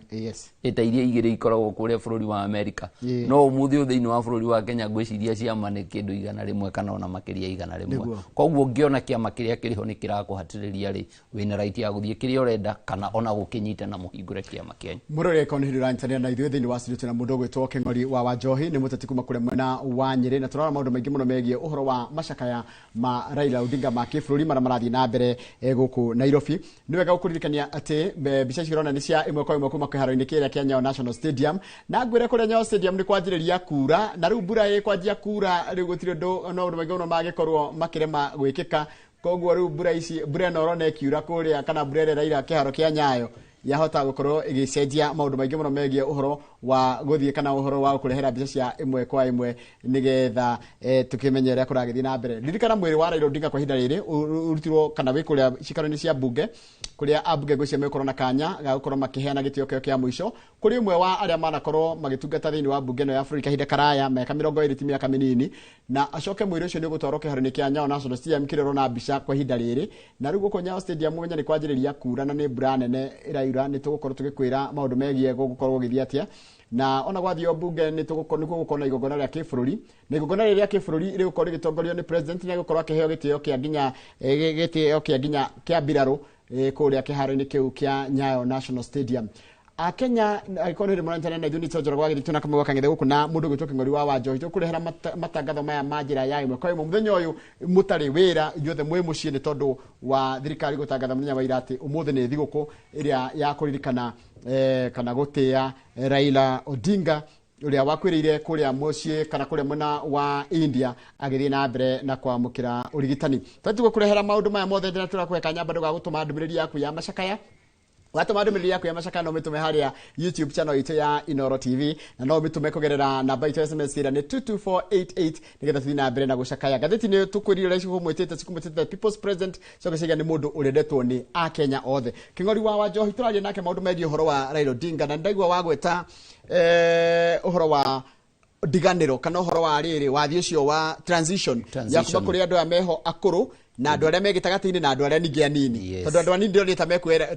ita iria igire ikoragwo kuria bururi wa Amerika no umuthi thiini wa bururi wa Kenya ngwiciria ciama ni kindu 100 kana ona makiria 100 koguo ngiona kiama kiria kiriho ni kirakuhatiriria ri wina right ya guthie kiria urenda kana ona gukinyita na muhingure kiama kenyu murore ko ni rantania na ithuĩ thiini wa studio na mundu gwitwo King'ori wa Wanjohi ni muteti kuma kuria mwena wa Nyeri na turora maundu maingi muno megie uhoro wa macakaya ma Raila Odinga ma kĩbũrũri mara marathii na mbere guku Nairobi ni wega gukuririkania ati mbica cirona ni cia imwe kwa imwe kuma kĩharo-inĩ kĩrĩa kĩa Nyayo National Stadium na ngwĩre kũrĩa Nyayo Stadium ni kwanjĩrĩria kura na rĩu mbura ĩkwanjia kura rĩu gũtirĩ ũndũ no ũndũ maingĩ mũno magĩkorwo makĩrema gwĩkĩka koguo rĩu mbura ĩno ũrona ĩkiura kũrĩa kana mbura ĩrĩa ĩraira kĩharo kĩa Nyayo yahota gukorwo igicenjia maundu maingi muno megie uhoro wa guthie kana uhoro wa kurehera mbica cia imwe kwa imwe nigetha tukimenyera kuragithie na mbere ririkana mwiri wa Raila Odinga kwa hinda riri urutirwo kana wikuria cikaro-ini cia bunge kuria abunge gũcia mekorwo na kanya ga gukorwo makiheana gitio kĩo kĩa mũico kuri imwe wa aria manakorwo magitungata thiini wa bunge no ya Afrika hinda karaya miaka 20 ti miaka minini na acoke mwiri ucio ni gutwarwo kĩharo-ini kĩa Nyayo National Stadium kirero na mbica kwa hinda riri na riu guko Nyayo Stadium mwenya ni kwanjĩrĩria kura na ni mbura nene iraura ni tugukorwo tugikwira maundu megie gukorwo githia atia na ona gwathio bunge ni tugukorwo na igongona ria kĩbũrũri na igongona ria kĩbũrũri ri gukorwo gitongorio ni president ni gukorwo akiheo gitio kĩa nginya kĩa mbirarũ kuria kĩharo-inĩ kĩu kĩa Nyayo National Stadium Kenya aikoni ri mwanjana na ithuĩ nĩtũnjora gwagĩthitũ na Kamau wa Kang'ethe gũkũ na mũndũ gwĩtwo King'ori wa Wanjohi tũkũrehera matangatho maya ma njĩra ya imwe kwa imwe mũthenya ũyũ mũtarĩ wĩra inyuothe mwĩ mũciĩ nĩ tondũ wa thirikari gũtangatha mũthenya wa ira atĩ ũmũthĩ nĩ thigũkũ ĩrĩa ya kũririkana kana gũtĩĩa Raila Odinga uria wakwĩrĩire kuria mũciĩ kana kuria mwena wa India agĩthiĩ na mbere na kwamũkĩra ũrigitani tatugo kũrehera maũndũ maya mothe ndĩna tũrakũhe nyamba ndũga gũtũma ndũmĩrĩri yaku ya macakaya watũma ndũmĩrĩri yaku ya macakaya no mĩtũme harĩa YouTube channel itũ ya Inooro TV na no mĩtũme kũgerera namba itũ SMS ĩrĩa nĩ 22488 nĩgetha tũthiĩ na mbere na gũcakaya gatheti-inĩ tũkwĩrire raici humwĩtĩte cikumĩtĩte People's President cogeciria nĩ mũndũ ũrendetwo nĩ Akenya othe King'ori wa Wanjohi tũraria nake maũndũ megie ũhoro wa Raila Odinga na ndaigua wagweta uhoro wa diganiro kana uhoro wa riri wathi ucio wa transition ya kuma kuri andu ameho akuru na andu aria megitagati-ini na andu aria ningi anini tondu andu anini ndio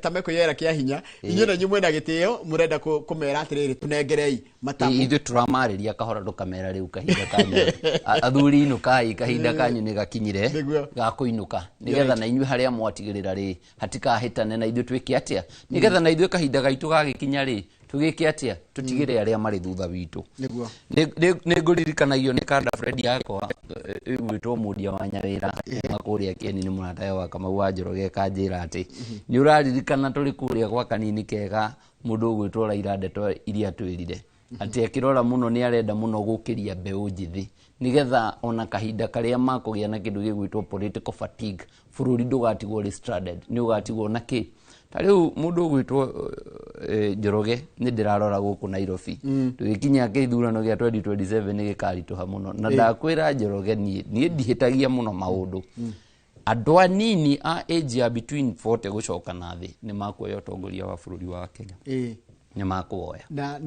tamekwera kia hinya inyu na nyumwe na gitio murenda kumera atiriri tunengerei matamu ithu turamariria kahora ndukamera riu kahinda kanyu athuri inukai kahinda kanyu ni gakinyire ga kuinuka nigetha na inyu haria mwatigirira ri hatikahitane na ithu twike atia nigetha na ithu kahinda gaitu gagikinya ri tugike atia tutigire aria mari thutha witu niguo ne nguririkanagio ni Kada Fred yakwa witwo mundia wa Nyawira makuria Kieni ni muratayo wa Kamau wa Njoroge kanjira ati ni uraririkana tuli kuria kwa kanini kega mundu gwitwo Raila ndeto iria twirire ati akirora muno ni arenda muno gukiria mbeu njithi nigetha ona kahinda karia makugia na kindu gigwitwo political fatigue bururi ndugatigwo stranded ni ugatigwo na ki tariu mundu gwitwo Njoroge ni ndirarora guku Nairobi tugikinya kithurano gia 2027 ni gikarituha muno na ndakwira Njoroge ni ndihitagia muno maundu andu anini a age ya between 40 gucoka na thi ni makuoya utongoria wa bururi wa Kenya ni makuoya na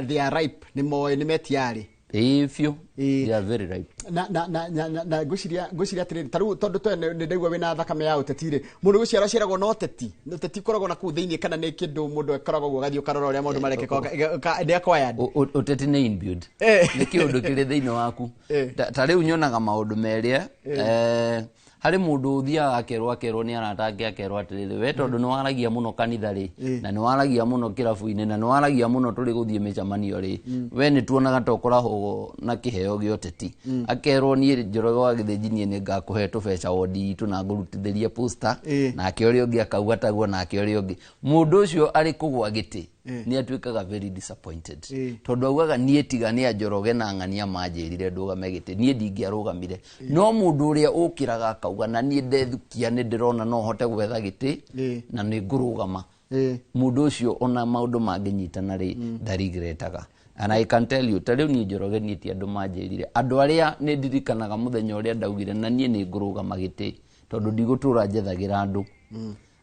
they are ripe ni moe ni metiari ifyo they are very ripe na guciria atiri taru tondu to ni ndaigua wina thakame ya utetire mundu guciara ciragwo no teti koragwo na ku thiini kana ni kindu mundu ekoragwo gugathio karora uria mundu marekeka ndi acquired uteti ni inbuilt ni kiundu kiri thiini waku tariu nyonaga maundu meria hari mundu uthia akerwo ni aratake akerwo atiriri we tondu ni waragia muno kanitha ri na ni waragia muno kirabu-ini na ni waragia muno turi guthie micamanio ri we ni tuonaga tokoragwo na kiheo gioteti akerwo ni Njoroge wa Githinji ni ngakuhe tubeca wodi itu na ngurutithirie poster na akeorio ngi akauga taguo na akeorio ngi mundu ucio ari kugwa giti ni atuikaga very disappointed tondu augaga nie tiga ni Njoroge na ng'ania manjirire ndugame giti nie ndingiarugamire no mundu uria ukiraga akauga na nie ndethukia ni ndirona no hote gwetha giti na ni ngurugama mundu ucio ona maundu manginyitana ri ndarigretaga and I can tell you tariu ni Njoroge ni ti andu manjirire andu aria ni ndirikanaga muthenya uria ndaugire na nie ni ngurugama giti tondu ndigutura njethagira andu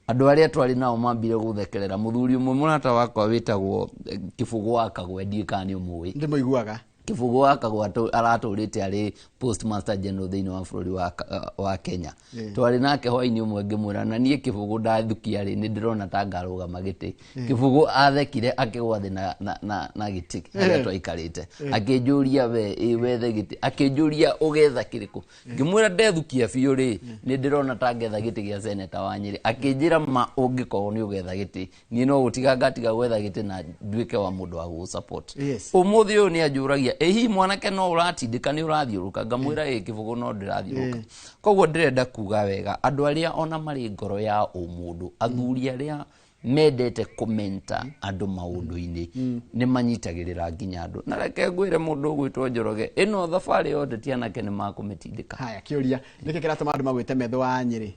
andu aria twari nao mambire guthekerera muthuri umwe murata wakwa witagwo Kibugu wa Kagwe ndikani umui ndimuiguaga Kibugu wa Kagwe araturite ari postmaster general thiini wa bururi wa Kenya twari nake hwaini umwe ngimwira na nie Kibugu ndathukia ri ni ndirona ta ngarugama giti Kibugu athekire akigwa thi na giti aria twaikarite akinjuria we wethe giti akinjuria ugetha kiriku ngimwira ndethukia biu ri ni ndirona ta ngetha giti gia senator wa Nyeri akinjira ma ungikorwo ni ugetha giti ni no gutiga ngatiga gwetha giti na nduike wa mundu wa gu support umuthi uyu ni anjuragia ehi mwanake no uratindika ni urathiuruka ngamwira Kibugu no ndirathiuruka koguo ndirenda kuga wega andu aria ona mari ngoro ya umundu athuri aria mendete komenta andu maundu-ini ni manyitagirira nginya andu na reke ngwire mundu gwitwo Njoroge ino thabari yothe tianake ni makumitindika haya kiuria niki kiratuma andu magwite metho wa Nyeri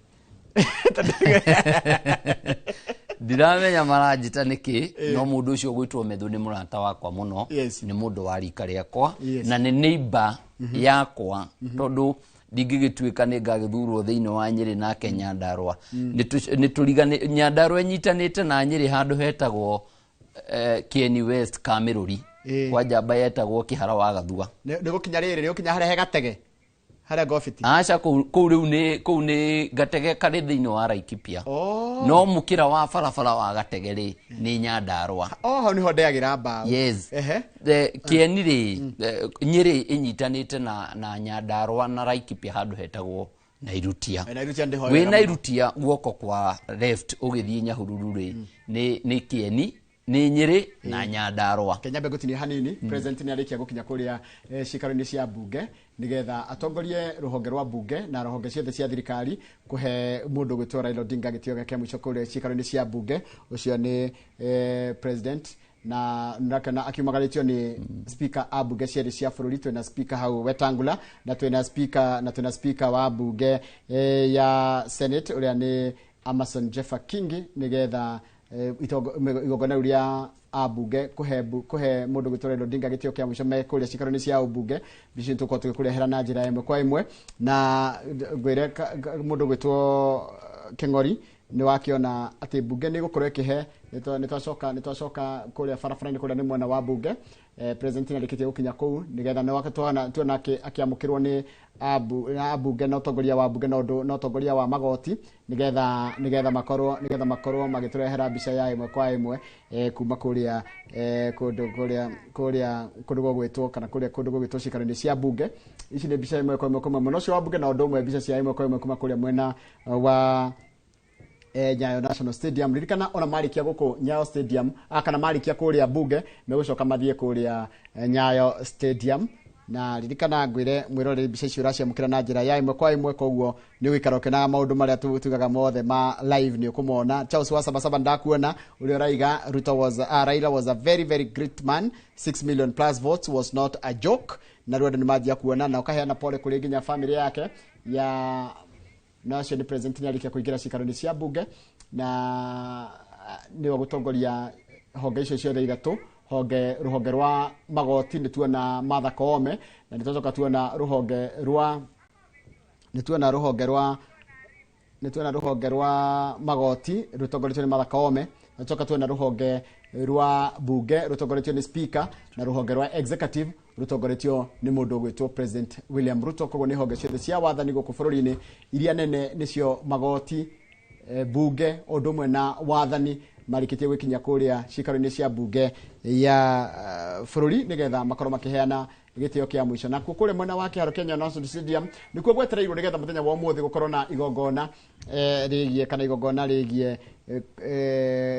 ndiramenya maranjita niki no mundu ucio gwitwo metho ni murata wakwa muno ni mundu wa rika riakwa na ni neighbor yakwa tondu ndingigituika ni ngagithurwo thiini wa Nyeri na Kenya Ndarwa ni turigane Nyandarua nyitanite na Nyeri handu hetagwo Kieni West Kamiruri kwa njamba yetagwo Kihara wa Gathua ni gukinya riri ni gukinya haria gatege haria gofiti acha ku ni gatege kari thiini wa Laikipia no mukira wa barabara wa gatege ri ni Nyandarua hau niho ndeagira mbao yes Kieni ri Nyeri inyitanite na Nyandarua na Laikipia handu hetagwo Nairutia we Nairutia guoko kwa left ugithie Nyahururu ri ni Kieni ni Nyeri na Nyandarua Kenya begutini hanini president ni arikia gukinya kuria cikaro-ini cia bunge nigetha atongorie ruhonge rwa bunge na ruhonge ciothe cia thirikari kuhe mundu gwitwo Raila Odinga gitio gake muico kuria cikaro-ini cia bunge ucio ni president na ndakana akiumagaritio ni speaker a bunge cieri cia bururi twina speaker hau Wetangula na twina speaker wa bunge ya Senate uria ni Amason Jeffa Kingi nigetha igogona uria abunge kuhe mundu gwitwo Raila Odinga gitio kia muico me kuria cikaro-ini cia ubunge bici tuko tukurehera na njira imwe kwa imwe na gwire mundu gwitwo King'ori ni wakiona ati bunge ni gukorwo ikihe nitwacoka kuria barabara-ini kuria ni mwena wa bunge president narikitie gukinya kuu nigetha ni wakatwana tuona akiamukirwo ni abunge na utongoria wa bunge na utongoria wa magoti nigetha makorwo magiturehera mbica ya imwe kwa imwe kuma kuria kundu gwitwo kana kuria kundu gwitwo cikaro-ini cia bunge ici ni mbica imwe kwa imwe kuma mwena ucio wa bunge na undu umwe mbica cia imwe kwa imwe kuma kuria mwena Nyayo National Stadium. Ririkana ona marikia guku Nyayo Stadium kana marikia kuria Bunge megucoka mathie kuria Nyayo Stadium. Na ririkana ngwire mwirore mbica icio uraciamukira na njira ya imwe kwa imwe, koguo ni wikaroke na maundu maria tugaga mothe ma live ni ukumona. Charles wa Sabasaba ndakuona uri raiga Raila was a very very great man. 6 million plus votes was not a joke. Na rwenda ni maji ya kuona na ukaheana pole kuri nginya family yake ya National President nyarike kuigira cikaroni cia Bunge na ni gutongoria honge icio ciothe ithatu. Ruhonge rwa magoti nituona Martha Koome na nitocoka tuona ruhonge rwa magoti rutongoretio ni Martha Koome, nitocoka tuona ruhonge rwa Bunge rutongoretio ni Speaker na ruhonge rwa executive rutongoretio ni mundu gwitwo President William Ruto. Koguo ni honge ciothe cia wathani guku bururi-ini iria nene nicio magoti, Bunge odumwe na wathani marikitie gwikinya kuria cikaro-ini cia Bunge ya bururi nigetha makorwo makiheana gitio kia mwisho. Na kule mwena wa Kiharo Kenya National Stadium nikuo gwetereirwo nigetha muthenya wa umuthi gukorwo na igongona rigie kana igongona rigie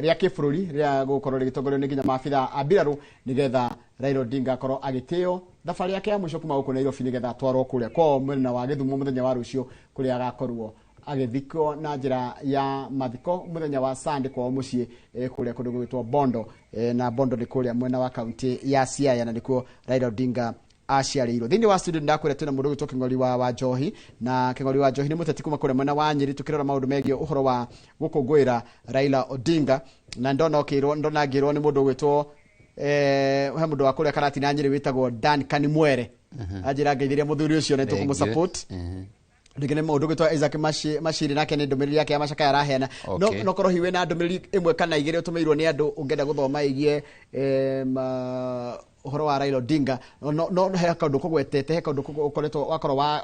ria kibururi ria gukorwo rigitongorio ni nginya maabitha a mbiraru nigetha Raila Odinga akorwo agitio thabari yake ya mwisho kuma guku Nairobi nigetha atwarwo kuria kwa mwena wa Githumo muthenya wa rucio kuria agakorwo agithiko na njira ya mathiko muthenya wa Sunday kwa mucii kuria kundu gwitwo Bondo, na Bondo ni kuria mwena wa county ya Siaya na nikuo Raila Odinga aciarirwo. Thini wa studio ndakwira tuna mundu gwitwo King'ori wa Njohi, na King'ori wa Njohi ni muteti kuma kuria mwena wa Nyeri tukirora maundu megie uhoro wa gukungwira Raila Odinga. Na ndona ngirwo ni mundu gwitwo he mundu wa kuria Karati na Nyeri witagwo Dan Kanimwere ajira ngeithiria muthuri ucio na tukumu support Ndigene mundu gwitwa Isaac Mashiri nake ni ndumiriri yake ya macaka yarahena no korwo hiwe na ndumiriri imwe kana igire utumirwo ni andu ungenda guthoma igie uhoro wa Raila Odinga no he kaundu kugwetete he kaundu ukoretwo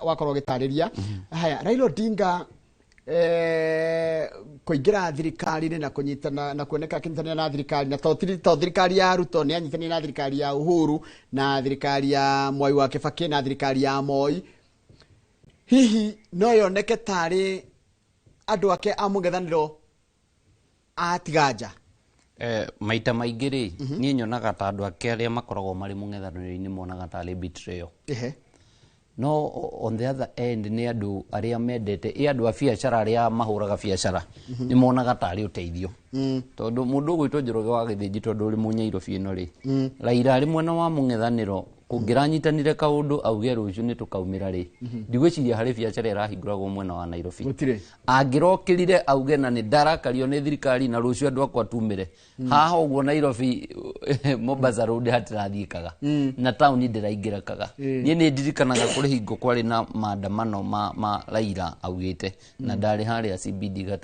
wakorwo gitariria haya Raila Odinga kuingira thirikari na kunyitana na kuoneka kinitania na thirikari na to thirikari ya Ruto ni anyitania na thirikari ya Uhuru na thirikari ya Mwai wa Kibaki na thirikari ya Moi. Hihi no yoneke tari andu ake amung'ethaniro atiganja maita maingĩ rĩ niĩ nyonaga ta andũ ake arĩa makoragwo marĩ mũng'ethanĩro-inĩ monaga tarĩ betrayal. No on the other end nĩ andũ arĩa mendete andũ a biacara arĩa mahũraga biacara nĩ monaga tarĩ ũteithio tondũ mũndũ ũgwĩtwo Njoroge wa Gĩthĩnji tondũ ũrĩ Mũnyairobi ĩno rĩ Raila arĩ mwena wa mũng'ethanĩro kũngĩranyitanire kaundu auge rũciũ nĩ tũkaumĩra rĩ ndigwĩciria harĩ biacara ĩrahingũragwo mwena wa Nairobi angĩrokĩrire auge na nĩ ndarakario nĩ thirikari na rũciũ andũ akwa tumĩre haha ũguo Nairobi Mombasa Road hatirathiĩkaga na taũni ndĩraingĩrĩkaga. Niĩ nĩ ndirikanaga kũrĩ hingo kwarĩ na maandamano ma Raila augĩte na ndarĩ harĩa CBD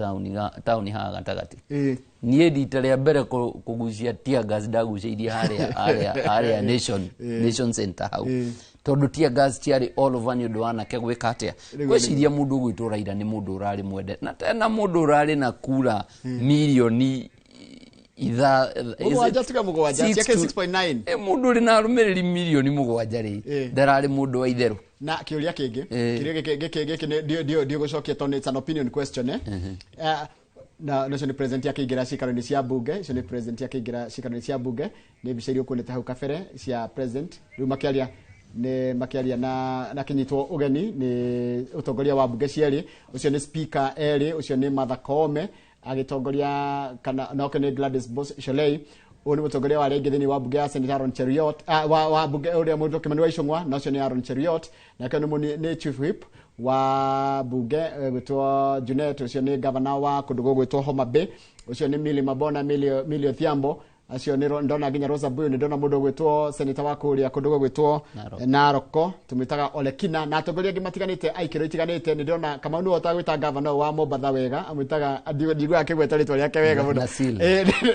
taũni haha gatagatĩ. Niĩ rita rĩa mbere kugucia tear gas ndagucĩirie harĩa Nation Center hau tondu tear gas ciarĩ all over ni ũndũ wa nake gwĩka atĩa gwĩciria mũndũ gwĩtwo Raila nĩ mũndũ ũrarĩ mwende na tena mũndũ ũrarĩ na kura milioni mundu uri na arumiriri milioni 7 ri ndarari mundu wa itheru. Na kiuria kingi ndio gucokia tondũ it's an opinion question na National President yake igira cikaro-ini cia Bunge National President yake igira cikaro-ini cia Bunge ni mbica iria kuonete hau kabere cia President riu makiaria na kinyitwo ugeni ni utongoria wa Bunge cieri ucio ni Speaker eri ucio ni Martha Koome agitongoria kana noke ni Gladys Sholei uyu ni mutongoria wa rege thini wa Bunge ya Senator Aaron Cheriot wa Bunge uria mundu Kimani wa Icũng'wa na ucio ni Aaron Cheriot na kana ni Chief Whip wa Bunge gwitwo Junet ucio ni governor wa kundu gwitwo Homa Bay ucio ni Millie Mabona Millie Odhiambo acio ni ndona nginya Rosa Buyu ni ndona mundu gwitwo senator wa kuria kundu gwitwo Naroko tumitaga Olekina na atongoria angi matiganite aikiro itiganite ni ndona kama nu otagwita governor wa Mombasa wega amwitaga ndigwa akigweta ritwa riake wega muno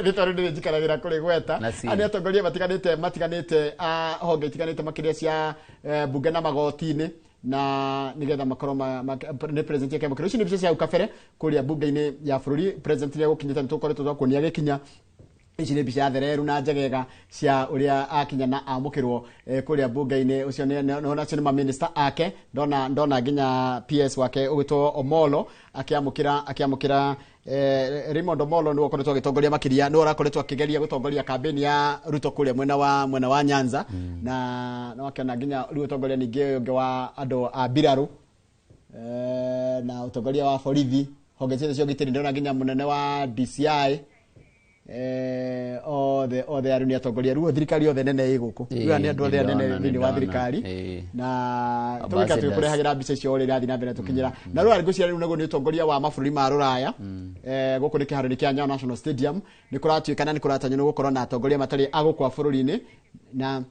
ritwa rindu njikaragira kuri gweta ani atongoria matiganite honge itiganite makiria cia Bunge na magoti-ini na nigetha makorwo ni president yake mukiro ici ni bica cia ukabere kuria Bunge-ini ya bururi president ya gukinyita nitukoretwo twakuonia gikinya ici nĩ mbica thereru na njegega cia uria akinya na amukirwo kuria bunge-ini ucio nacio nĩ ma minister ake ndona nginya PS wake ugitwo Omolo akiamukira Raymond Omolo nĩ ukoretwo agitongoria makiria nĩ urakoretwo akigeria gutongoria kampeni ya Ruto kuria mwena wa Nyanza na wakiona nginya riu utongoria ningi ungi wa andu a Biraru na utongoria wa borithi honge cio gitiri ndona nginya munene wa DCI othe aruni atongoria ruo thirikari othe nene iguku riu ni andu othe nene thini wa thirikari na tuwika tukurehagira mbica icio ri rathi na mbere tukinyira na riu arigucia riu nego ni utongoria wa mabũrũri ma ruraya guku ni kiharu ni kia Nyayo National Stadium ni kuratuikana ni kuratanyo gukorwo na atongoria matari agukwa bũrũri-ini na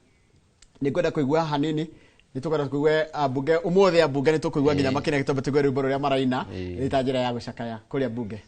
ni kwenda kuigua hanini ni tukara kuigwe abunge umothe abunge ni tukuigwa nginya makine gitombe tigwe rwimbo ruria maraina ni ta njira ya gucakaya kuria bunge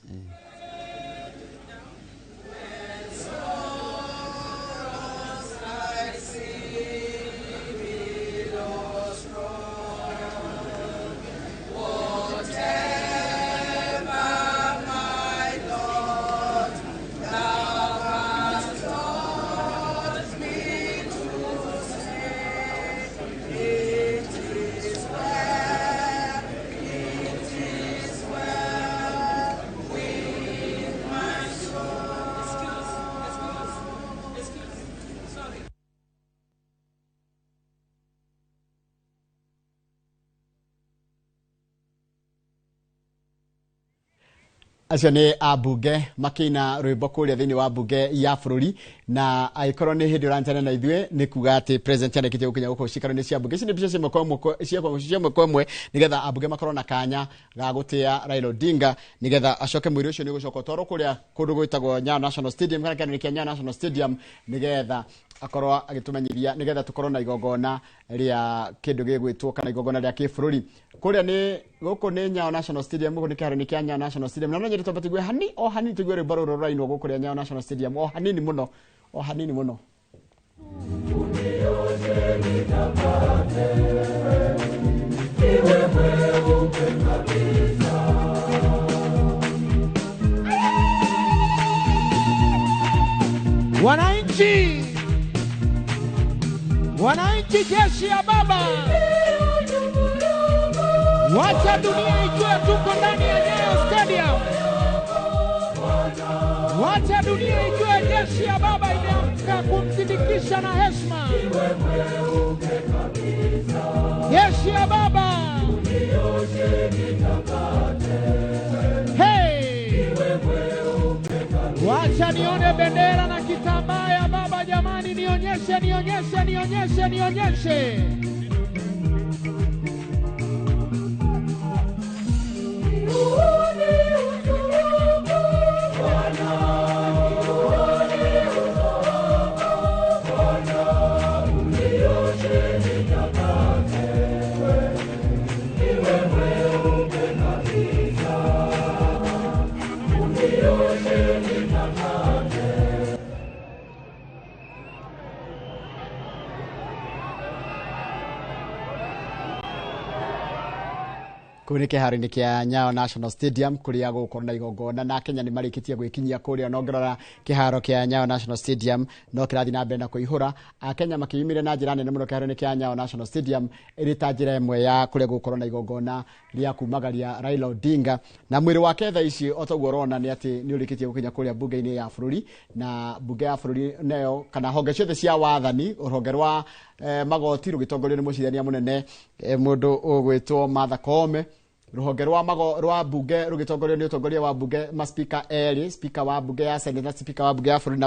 acio ni abunge makina rwimbo kuria thini wa bunge ya bũrũri na aikorwo ni hindi urantana na ithue ni kuga ati president arekitie gukinya guko cikaro ni cia bunge ici ni mbica cia mwemwe nigetha abunge makorwo na kanya ga gutia Raila Odinga nigetha acoke mwiri ucio ni gucoka toro kuria kundu gwitagwo Nyayo National Stadium kana ni kia Nyayo National Stadium nigetha akorwo agitumenyithia nigetha tukorwo na igongona ria kindu gigwitwo kana igongona ria kibũrũri kuria ni guku ni Nyayo National Stadium guku ni kiharu ni kia Nyayo National Stadium na nyeri tombe tigwe hani tigwe ri baro roraino guku ria Nyayo National Stadium hanini muno Wananchi jeshi ya baba, wacha dunia ijue tuko ndani ya Nyayo Stadium. Wacha dunia ijue jeshi ya baba imeamka kumsindikisha na heshima. Jeshi ya baba, hey, wacha nione bendera na kitambaa ya baba jamani, nionyeshe. kuri kiharu-ini kia Nyayo National Stadium kuria gukorwo na igongona na Kenya ni marikitie gwikinyia kuria nongerora kiharo kia Nyayo National Stadium no kirathi na mbere na kuihura Kenya makiyumire na njira nene muno kiharu-ini kia Nyayo National Stadium iri ta njira imwe ya kuria gukorwo na igongona ria kumagaria Raila Odinga na mwiri wake tha ici otoguo rona ni ati ni urikitie gukinya kuria bunge-ini ya bũrũri na bunge ya bũrũri nayo kana honge ciothe cia wathani ruhonge rwa magoti rugitongorio ni mucirania munene mundu ugwitwo Martha Koome ruhonge rwa bunge rugitongorio ni utongoria wa bunge maspika eri speaker wa bunge ya Senate na speaker wa bunge ya bũrũri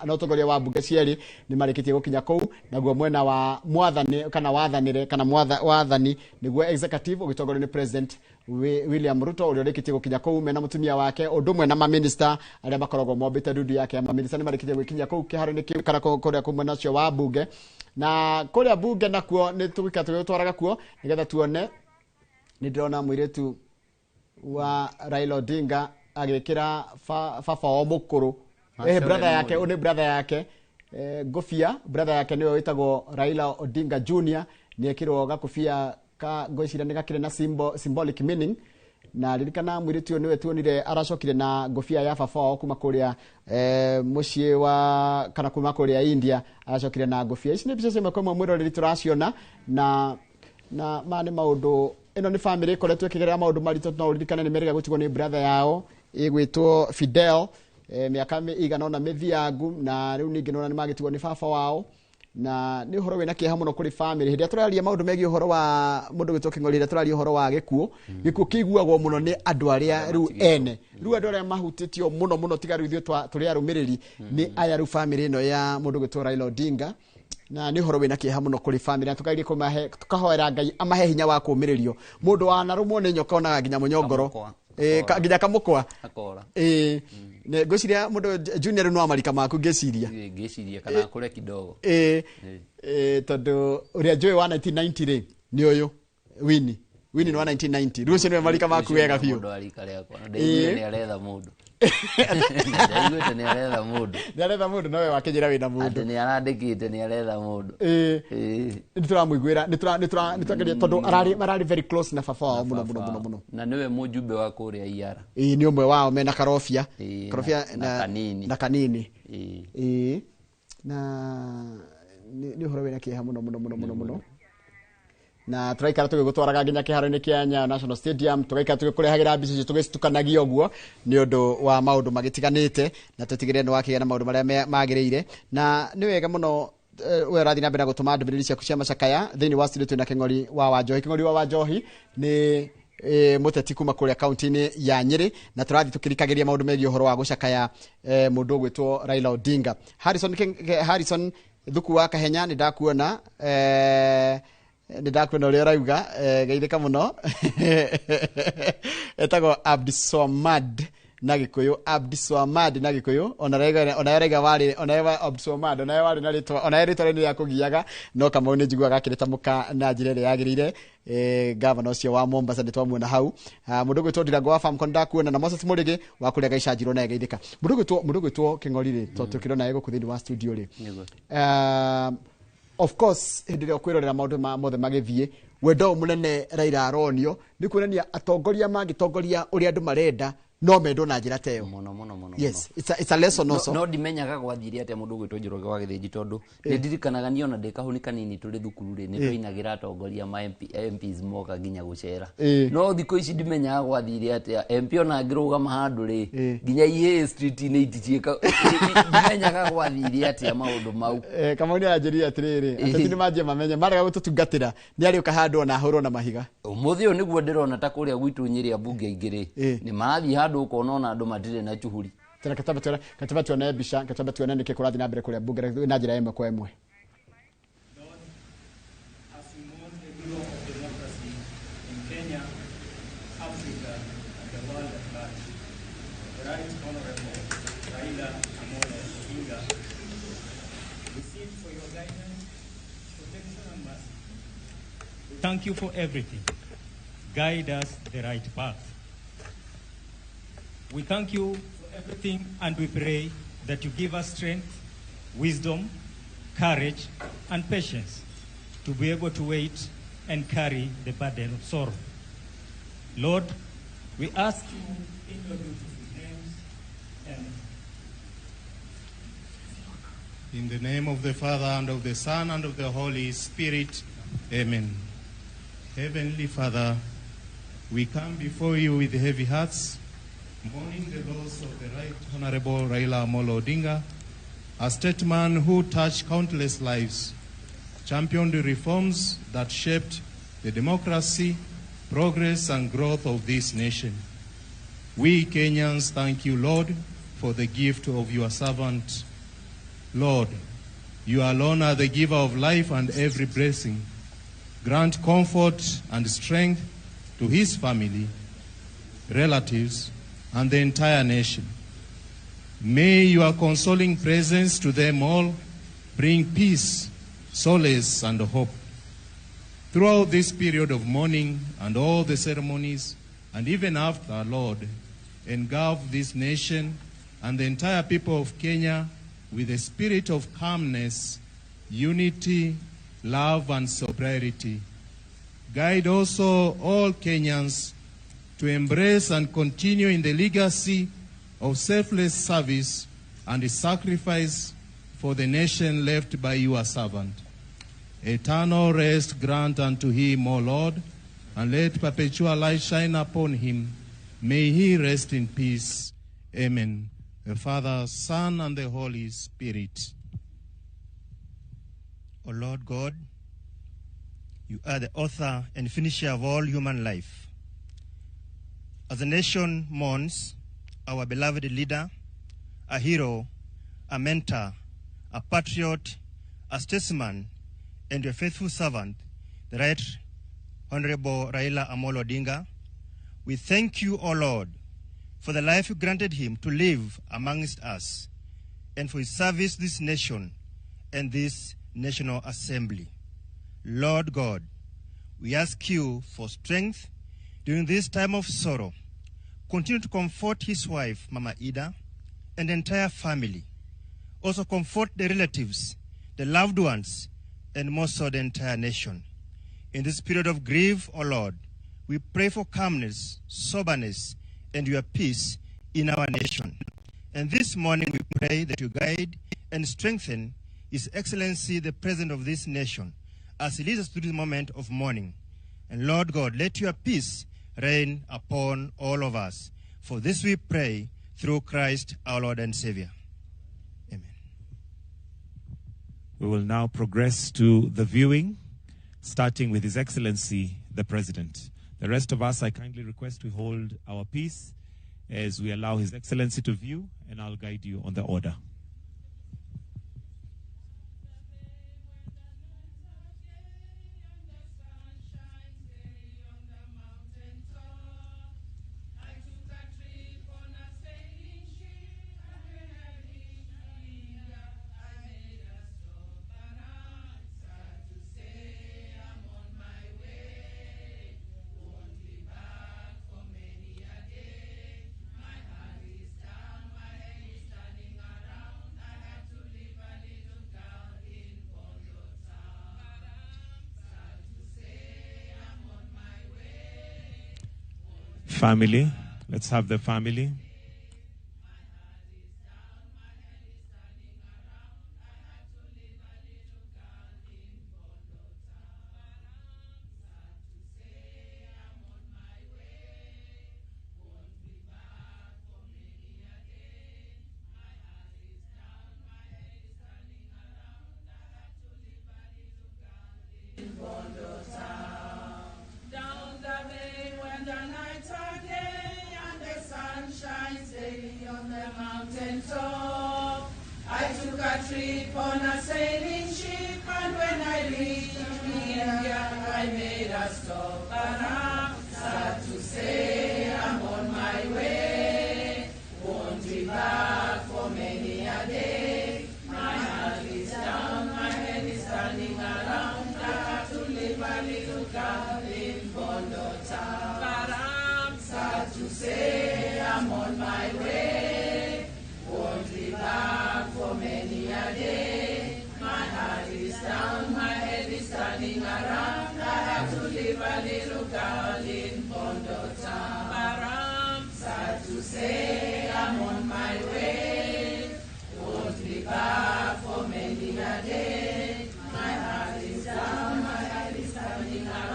na utongoria wa bunge cieri ni marikitie gukinya kou naguo mwena wa mwathani kana wathanire kana wathani niguo executive ugitongorio ni president William Ruto uria rikitie gukinya kou mena mutumia wake undumwe na ma minister aria makoragwo mombite ndudu yake ya minister ni marikitie gukinya kou kiharu-ini kiu kana kuria kumwena ucio wa bunge na kuria bunge nakuo ni twaraga kuo nigetha tuone ni ndona mwiretu wa Raila Odinga agikira baba o mukuru brother yake ngofia brother yake niwe witagwo Raila Odinga Junior ni ekirwo gakofia ka ngocira ni gakire na symbolic meaning na ririkana mwiritu niwe tuonire aracokire na ngofia ya baba kuma kuria mucii wa kana kuma kuria India, aracokire na ngofia ici. Ni mbica cia mweko mwiro riri turaciona na mane maundu. Ino ni family ikoretwo ikigerera maundu maritu, no ririkana ni merega gutigwo ni brother yao igwitwo Fidel, miaka igana na mithiangu, na riu ningi nona ni magitigwo ni baba wao, na ni uhoro wina kieha muno kuri family. Hindia turaria maundu megi uhoro wa mundu gwitwo King'ori, ria turaria uhoro wa gikuo kiguagwo muno ni andu aria riu ene, riu andu aria mahutitio muno tiga riu thio turi arumiriri ni aya riu family ino ya mundu gwitwo Raila Odinga, na ni horo wina kieha muno kuri family, na tukairie kumahe tukahoera Ngai amahe hinya wa kumiririo. Mundu wanarumwo ni nyoka onaga nginya munyongoro nginya kamukwa akora ne gociria mundu junior no amarika maku ngeciria kana kure kidogo tondu uria Joy wa 1990 ri ni uyu Winnie ni wa 1990 rucio ni amarika maku wega biu mundu arika riakwa ndeiguire ni aretha mundu ndeiguire ni aretha mundu nowe wakijira wina mundu ni arandikite ni aretha mundu ni turamuiguira ni turageria tondu marari very close na baba wao muno na niwe mujumbe wa kuria iara ni umwe wao mena karofia na kanini na ni horo wina kieha muno na turaikara tugigutwaraga nginya kiharo-ini kia Nyayo National Stadium, tugaikara tugikurehagira mbica icio tugitukanagia uguo ni undu wa maundu magitiganite, na tutigire ni wakiga na maundu maria magiriire. Na ni wega muno we rathi na mbere gutuma ndumĩrĩri ciaku cia macakaya thiini wa studio na King'ori wa Wanjohi. King'ori wa Wanjohi ni muteti kuma kuria kaunti-ini ya Nyeri, na turathi tukirikagiria maundu megie uhoro wa gucakaya mundu gwitwo Raila Odinga. Harrison thuku wa Kahenya ni ndakuona nidakwena uria rauga geithika muno etago Abdiswamad na Gikuyu onarega wari Abdiswamad wari na ritwa ni ya kugiaga no kama ni njiguaga akireta muka na njira ria yagirire governor cio wa Mombasa ni twamuona hau mundu gwitwo Ndirango wa farm konda kuona na Moses Murigi wa kuria gaicajiro na geithika mundu gwitwo King'ori ri tukirona yego kuthini wa studio ri of course hindirio kwirorera maundu mothe magithie wendo munene Raila aronio ni kuonania atongoria mangitongoria uria andu marenda no mendo na njira teo muno yes it's a lesson also no dimenyaga gwathiria ate mundu gwitwo Njoroge wa Githĩnji tondu ni ndirikanaga niona ndikahuni kanini turi thukuru ri ni twainagira atongoria ma MPs moka nginya gucera no thiko ici dimenyaga gwathiria ate MP ona ngirugama handu ri nginya ihe street ni itichieka dimenyaga gwathiria ate maundu mau kama ni ajiria atiriri atati ni majia mamenye maraga gututungatira ni ari ukahandwo na hurwo na mahiga umuthi uyu niguo ndirona ta kuria gwitu Nyeri abunge ingiri ni marathi handu ukona andu matire na chuhuri tena kataba tuone bisha kataba tuone nike kurathi na mbere kuria bunge na njira ĩmwe kwa ĩmwe. Thank you for everything. Guide us the right path. We thank you for everything, and we pray that you give us strength, wisdom, courage, and patience to be able to wait and carry the burden of sorrow. Lord, we ask you in your beautiful names. Amen. In the name of the Father, and of the Son, and of the Holy Spirit. Amen. Heavenly Father, we come before you with heavy hearts, mourning the loss of the Right Honorable Raila Amolo Odinga, a statesman who touched countless lives, championed the reforms that shaped the democracy, progress, and growth of this nation. We Kenyans thank you, Lord, for the gift of your servant. Lord, you alone are the giver of life and every blessing. Grant comfort and strength to his family, relatives, and the entire nation. May your consoling presence to them all bring peace, solace, and hope. Throughout this period of mourning and all the ceremonies, and even after, Lord, engulf this nation and the entire people of Kenya with a spirit of calmness, unity, love, and sobriety. Guide also all Kenyans to embrace and continue in the legacy of selfless service and sacrifice for the nation left by your servant. Eternal rest grant unto him, O Lord, and let perpetual light shine upon him. May he rest in peace. Amen. The Father, Son, and the Holy Spirit. O Lord God, you are the author and finisher of all human life. As the nation mourns our beloved leader, a hero, a mentor, a patriot, a statesman, and your faithful servant, the Right Honorable Raila Amolo Odinga, we thank you, O Lord, for the life you granted him to live amongst us, and for his service to this nation and this National Assembly. Lord God, we ask you for strength during this time of sorrow. Continue to comfort his wife, Mama Ida, and the entire family. Also comfort the relatives, the loved ones, and most so the entire nation. In this period of grief, O Lord, we pray for calmness, soberness, and your peace in our nation. And this morning we pray that you guide and strengthen His Excellency, the President of this nation, as he leads us through this moment of mourning. And Lord God, let your peace reign upon all of us. For this we pray through Christ our Lord and Savior. Amen. We will now progress to the viewing, starting with His Excellency, the President. The rest of us, I kindly request we hold our peace as we allow His Excellency to view, and I'll guide you on the order. Family, let's have the family.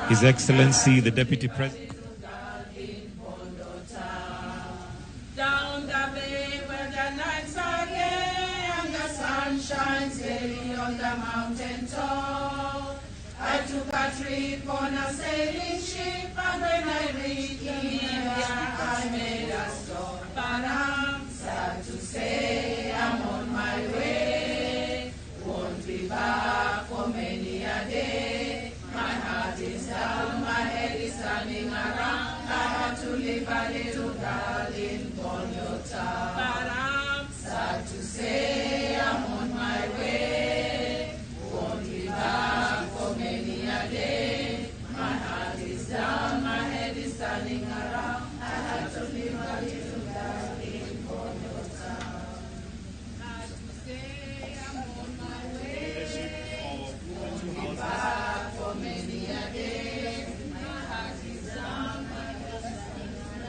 His Excellency, the Deputy President. Down the bay where the nights are gay and the sun shines daily on the mountain top. I took a trip on a sailing ship, and when I reached India, I made a stop. But I'm sad to say I'm on my way. Won't be back for many a day. My heart is down, my head is turning around. I had to leave a little girl in Bondota. But I'm sad to say I'm on my way. Won't be back for many a day. My heart is down, my head is turning around. I had to leave a little girl in Bondota. Sad to say I'm on my way. Won't be back for many a day. My heart is down, my head is turning around.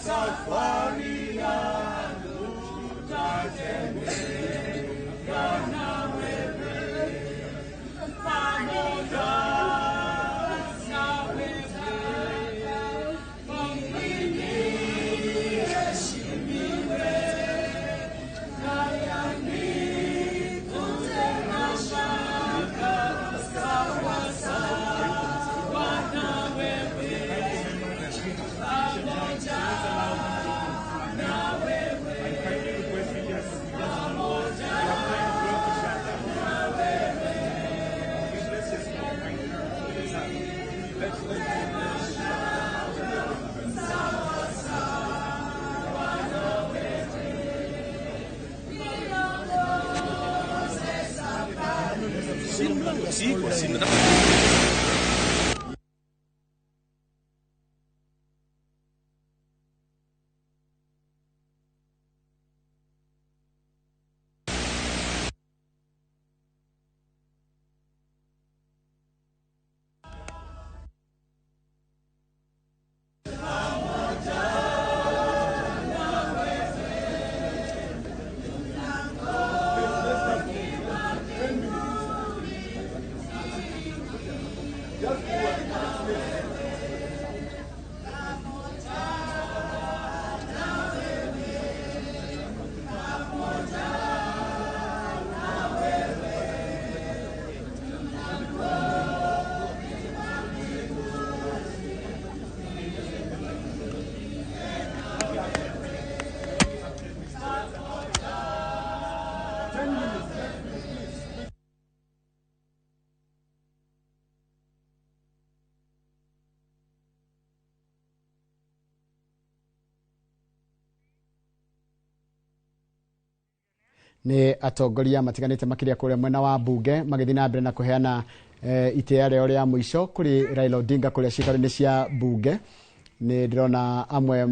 safari yangu tutatembea na wewe pamoja na wewe mbinguni heshimiwe na yani kutenda shaka sawa sawa na wewe pamoja na wewe pamoja na wewe ni atongoria matiganite makiria kuria mwena wa bunge magithii na mbere na kuheana itea rĩo rĩa mũico kuri Raila Odinga kuria cikaro-inĩ cia bunge. Ni ndirona amwe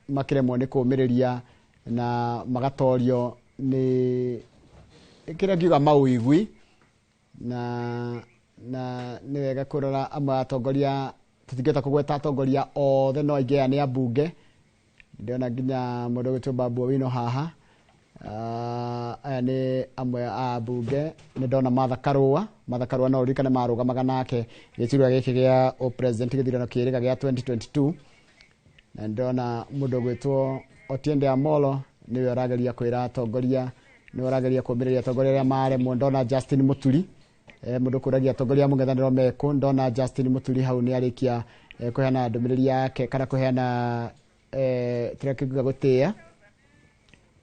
makiremwo ni kumiriria na magatorio ni kira ngiuga mauigwi na ni wega kurora amwe atongoria tutingeta kugweta atongoria othe no aingĩ ni abunge. Ndirona nginya mũndũ gwĩtwo Babu Owino haha. Aya ni amwe a bunge. Ni ndona Martha Karua no ririkane marugamaga nake gĩturwa gĩkĩ gĩa president gĩthurano kĩrĩga gĩa 2022. Na ndona mũndũ gwĩtwo Otiende Amolo niwe ũrageria kwĩra atongoria, niwe ũrageria kũmĩrĩria atongoria arĩa maremwo. Ndona Justin Muturi mũndũ kũragia atongoria mũng'ethanĩro mekũ. Ndona Justin Muturi hau nĩ arĩkia kũheana ndũmĩrĩri yake kana kũheana tũrekiuga gũtĩa.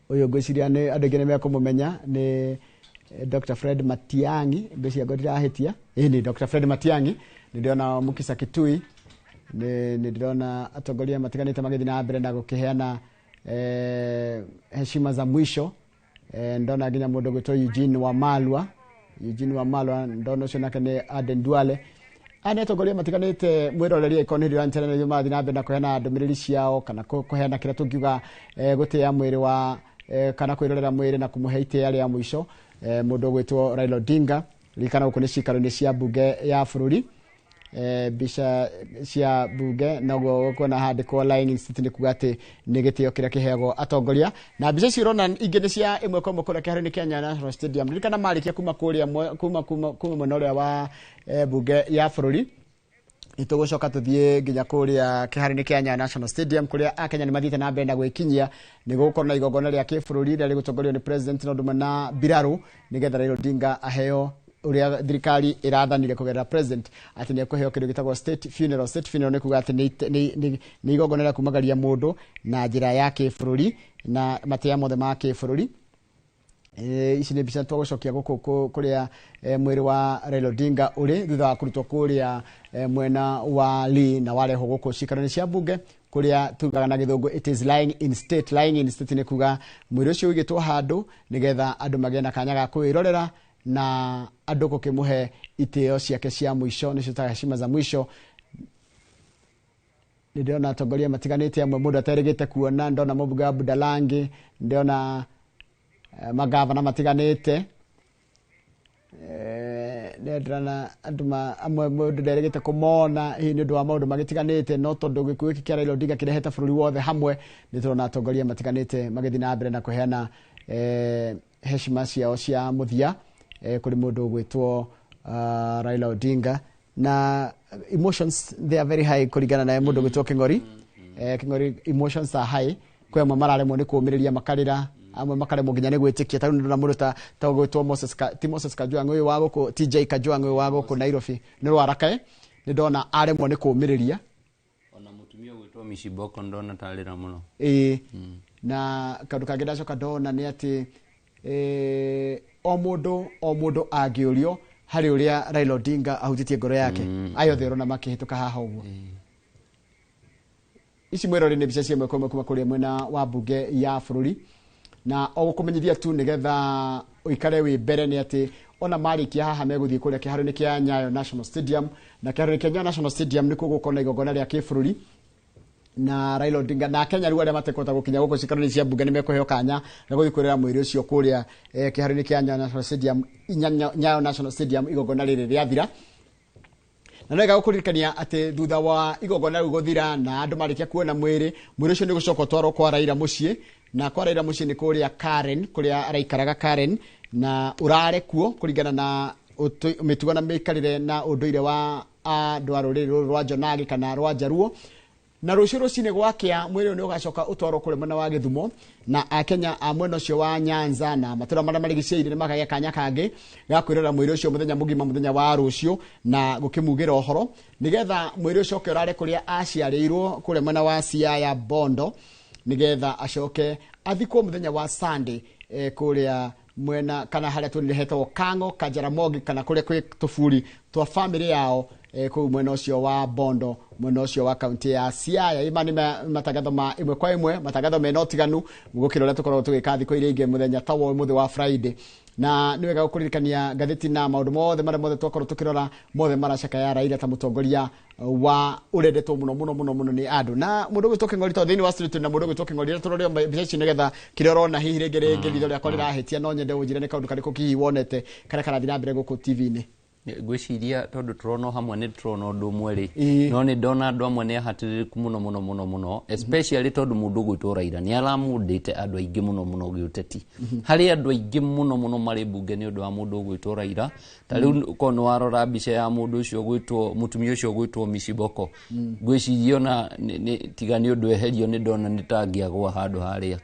Uyu ngwiciria ni andu aingĩ nĩmekũmũmenya ni Dr. Fred Matiang'i. Ngwiciria ndirahĩtia ni Dr. Fred Matiang'i. Nĩndĩrona Mukisa Kitui, nĩndĩrona atongoria matiganĩte magĩthiĩ na mbere na gũkĩheana heshima za mwisho. Ndona nginya mũndũ gwĩtwo Eugene Wamalwa, ndona ũcio nake nĩ Aden Duale. Ani atongoria matiganĩte mwĩroreria ikono rĩa internet mathiĩ na mbere na kũheana ndũmĩrĩri ciao kana kũheana kĩrĩa tũngiuga gũtĩa mwĩrĩ wa kana kwĩrorera mwĩrĩ na kũmũhe itea rĩa mũico mũndũ gwĩtwo Raila Odinga. Ririkana gũkũ nĩ cikaro-inĩ cia bunge ya bũrũri. Mbica cia bunge noguo kuona handĩkwo Lying in State nĩ kuga atĩ nĩ gĩtĩo kĩrĩa kĩheagwo atongoria. Na mbica ici ũrona ingĩ nĩ cia ĩmwe kwa ĩmwe kũrĩa kĩharo-inĩ kĩa Nyayo National Stadium. Ririkana marĩkia kuma kũrĩa kuma mwena ũrĩa wa bunge ya bũrũri. Nĩtũgũcoka tũthiĩ nginya kũrĩa kĩharo-inĩ kĩa Nyayo National Stadium kũrĩa Akenya nĩmathiĩte na mbere na gwĩkinyia. Nĩgũkorwo na igongona rĩa kĩbũrũri rĩrĩa rĩgũtongorio nĩ president na ũndũ ũmwe na mbirarũ nĩgetha Raila Odinga aheo uria thirikari irathanire kugerera president ati ni kuheo kindu gitagwo state funeral. State funeral ni kuga ati ni igongona rĩa kumagaria mundu na njira ya kĩbũrũri na matia mothe ma kĩbũrũri. Ici nĩ mbica twagucokia gũkũ kũrĩa mwĩrĩ wa Raila Odinga uri thutha wa kũrutwo kũrĩa mwena wa Lee na warehwo gũkũ cikaro-inĩ cia bunge kũrĩa tugaga na gĩthũngũ it is lying in state. Lying in state ni kuga mwĩrĩ ũcio ũigĩtwo handũ nĩgetha andũ magĩe na kanya ga kwĩrorera na andũ gũkĩmũhe itĩo ciake cia mũico nĩcio ta heshima za mwisho. Nĩndĩrona atongoria matiganĩte amwe mũndũ aterĩgĩte kuona. Ndona mũmbunge wa Budalangi, ndĩrona magavana matiganĩte, ndrana anduma amwe mundu nderegete kumona hi ni undu wa maundu magitiganite no tondu gikuo iki kia Raila Odinga kireheta bururi wothe hamwe ni turona atongoria matiganite magithi na mbere na kuheana heshima ciao cia muthia kuri mundu gwitwo Raila Odinga na emotions they are very high kuringana na mundu gwitwo King'ori. King'ori emotions are high kwa amwe mararemwo ni kuumiriria makarira amwe makaremwo nginya ni gwitikia ta na mundu ta gwitwo Moses Kajwang' uyu wa guku TJ Kajwang' uyu wa guku Nairobi ni rwarakae ni ndona aremwo ni kuumiriria ona mutumia gwitwo Mishiboko ndona tarira muno na kandu kangĩ ndacoka ndona nĩ atĩ o mũndũ angĩũrio harĩ ũrĩa Raila Odinga ahutĩtie ngoro yake ayothe ũrona makĩhĩtũka haha ũguo. Ici mwĩrori nĩ mbica cia mweko kuma kũrĩa mwena wa mbunge ya bũrũri na o gũkũmenyithia tu nĩgetha ũikare wĩ mbere nĩ atĩ ona marĩkia haha megũthiĩ kũrĩa kĩharo-inĩ kĩa Nyayo National Stadium na kĩharo-inĩ kĩa Nyayo National Stadium nĩkuo gũkorwo na igongona rĩa kĩbũrũri na Raila Odinga na Kenya rĩu arĩa matekũhota gũkinya gũkũ cikaro-inĩ cia mbunge nĩ mekũheo kanya na gũthiĩ kwĩrĩra mwĩrĩ ũcio kũrĩa kĩharo-inĩ kĩa Nyayo National Stadium Nyayo National Stadium igongona rĩrĩ rĩathira. Na nĩga gũkũririkania atĩ thutha wa igongona rĩu gũthira na andũ marĩkia kuona mwĩrĩ ũcio nĩ gũcoka ũtwarwo kwa Raila mũciĩ na kwa Raila mũciĩ nĩ kũrĩa Karen kũrĩa araikaraga Karen na ũrare kuo kũringana na mĩtugo na mĩikarĩre na ũndũire wa andũ a rũrĩrĩ rũrũ rwa Jonagi kana rwa Jaruo na rũciũ rũcinĩ gwakĩa mwĩrĩ nĩ ũgacoka ũtwarwo kũrĩa mwena wa Gĩthumo na Akenya a mwena ũcio wa Nyanza na matũra marĩa marigicĩirie nĩ makagĩa kanya kangĩ ga kwĩrora mwĩrĩ ũcio mũthenya mũgima mũthenya wa rũciũ na gũkĩmugĩra ũhoro nĩgetha mwĩrĩ ũcio ũrare kũrĩa aciarĩirwo kũrĩa mwena wa Siaya Bondo nĩgetha acoke athikwo mũthenya wa Sunday kũrĩa mwena kana harĩa tũrehetwo Kang'o Kajaramogi kana kũrĩa kwĩ tũburi twa family yao kũu mwena ũcio wa Bondo mwena ũcio wa kaunti ya Siaya. Imani matangatho ma imwe kwa imwe matangatho mena ũtiganu gũkĩra ũrĩa tũkoragwo tũgĩka thikũ iria ingĩ mũthenya ta wa mũthĩ wa Friday na nĩ wega gũkũririkania ngathĩti na maũndũ mothe marĩa mothe twakorwo tũkĩrora mothe maracakaya Raila ta mũtongoria wa ũrendetwo mũno nĩ andũ na mũndũ gwĩtwo King'ori to thĩinĩ wa street na mũndũ gwĩtwo King'ori tũrore mbica ici nĩgetha kĩrĩa ũrona hihi rĩngĩ ritho rĩakwa rĩrahĩtia no nyende ũnjĩre nĩ kaũndũ karĩkũ hihi wonete karĩa karathiĩ na mbere gũkũ TV-inĩ. Gwĩciria tondũ tũrona hamwe nĩ tũrona ũndũ ũmwe rĩ no nĩ ndona andũ amwe nĩ ahatĩrĩrĩku mũno especially tondũ mũndũ gwĩtwo Raila nĩ aramũndĩte andũ aingĩ mũno gĩũteti harĩ andũ aingĩ mũno marĩ mbunge nĩ ũndũ wa mũndũ gwĩtwo Raila ta rĩu ko nĩ warora mbica ya mũndũ ũcio gwĩtwo mũtumia ũcio gwĩtwo Mishiboko gwĩciria ona tiga nĩ ũndũ eherio nĩ ndona nĩ tangĩagwa handũ harĩa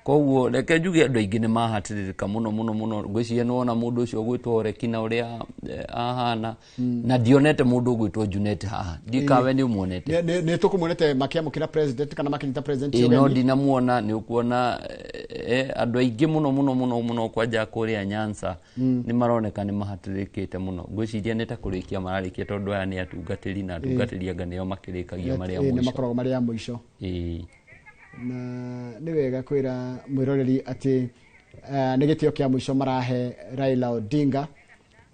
koguo reke njuge andũ aingĩ nĩ mahatĩrĩrĩka mũno gwĩciria nĩ wona mũndũ ũcio gwĩtwo Rekina ũrĩa ahana na ndionete mũndũ gwĩtwo Junet haha ndikawe nĩ umuonete nĩ tũkũmuonete makĩamũkĩra president kana makĩnyita president ũgeni no ndinamuona nĩ ũkuona andũ aingĩ mũno kwanja kũrĩa Nyanza nĩ maroneka nĩ mahatĩrĩrĩkĩte mũno gwĩciria nĩ ta kũrĩkia mararĩkia tondũ aya nĩ atungatĩri na atungatĩri anga nĩo makĩrĩkagia marĩa mũico nĩ makoragwo marĩa mũico na nĩ wega kwĩra mwĩroreri atĩ nĩ gĩtĩo kĩa mũico marahe Raila Odinga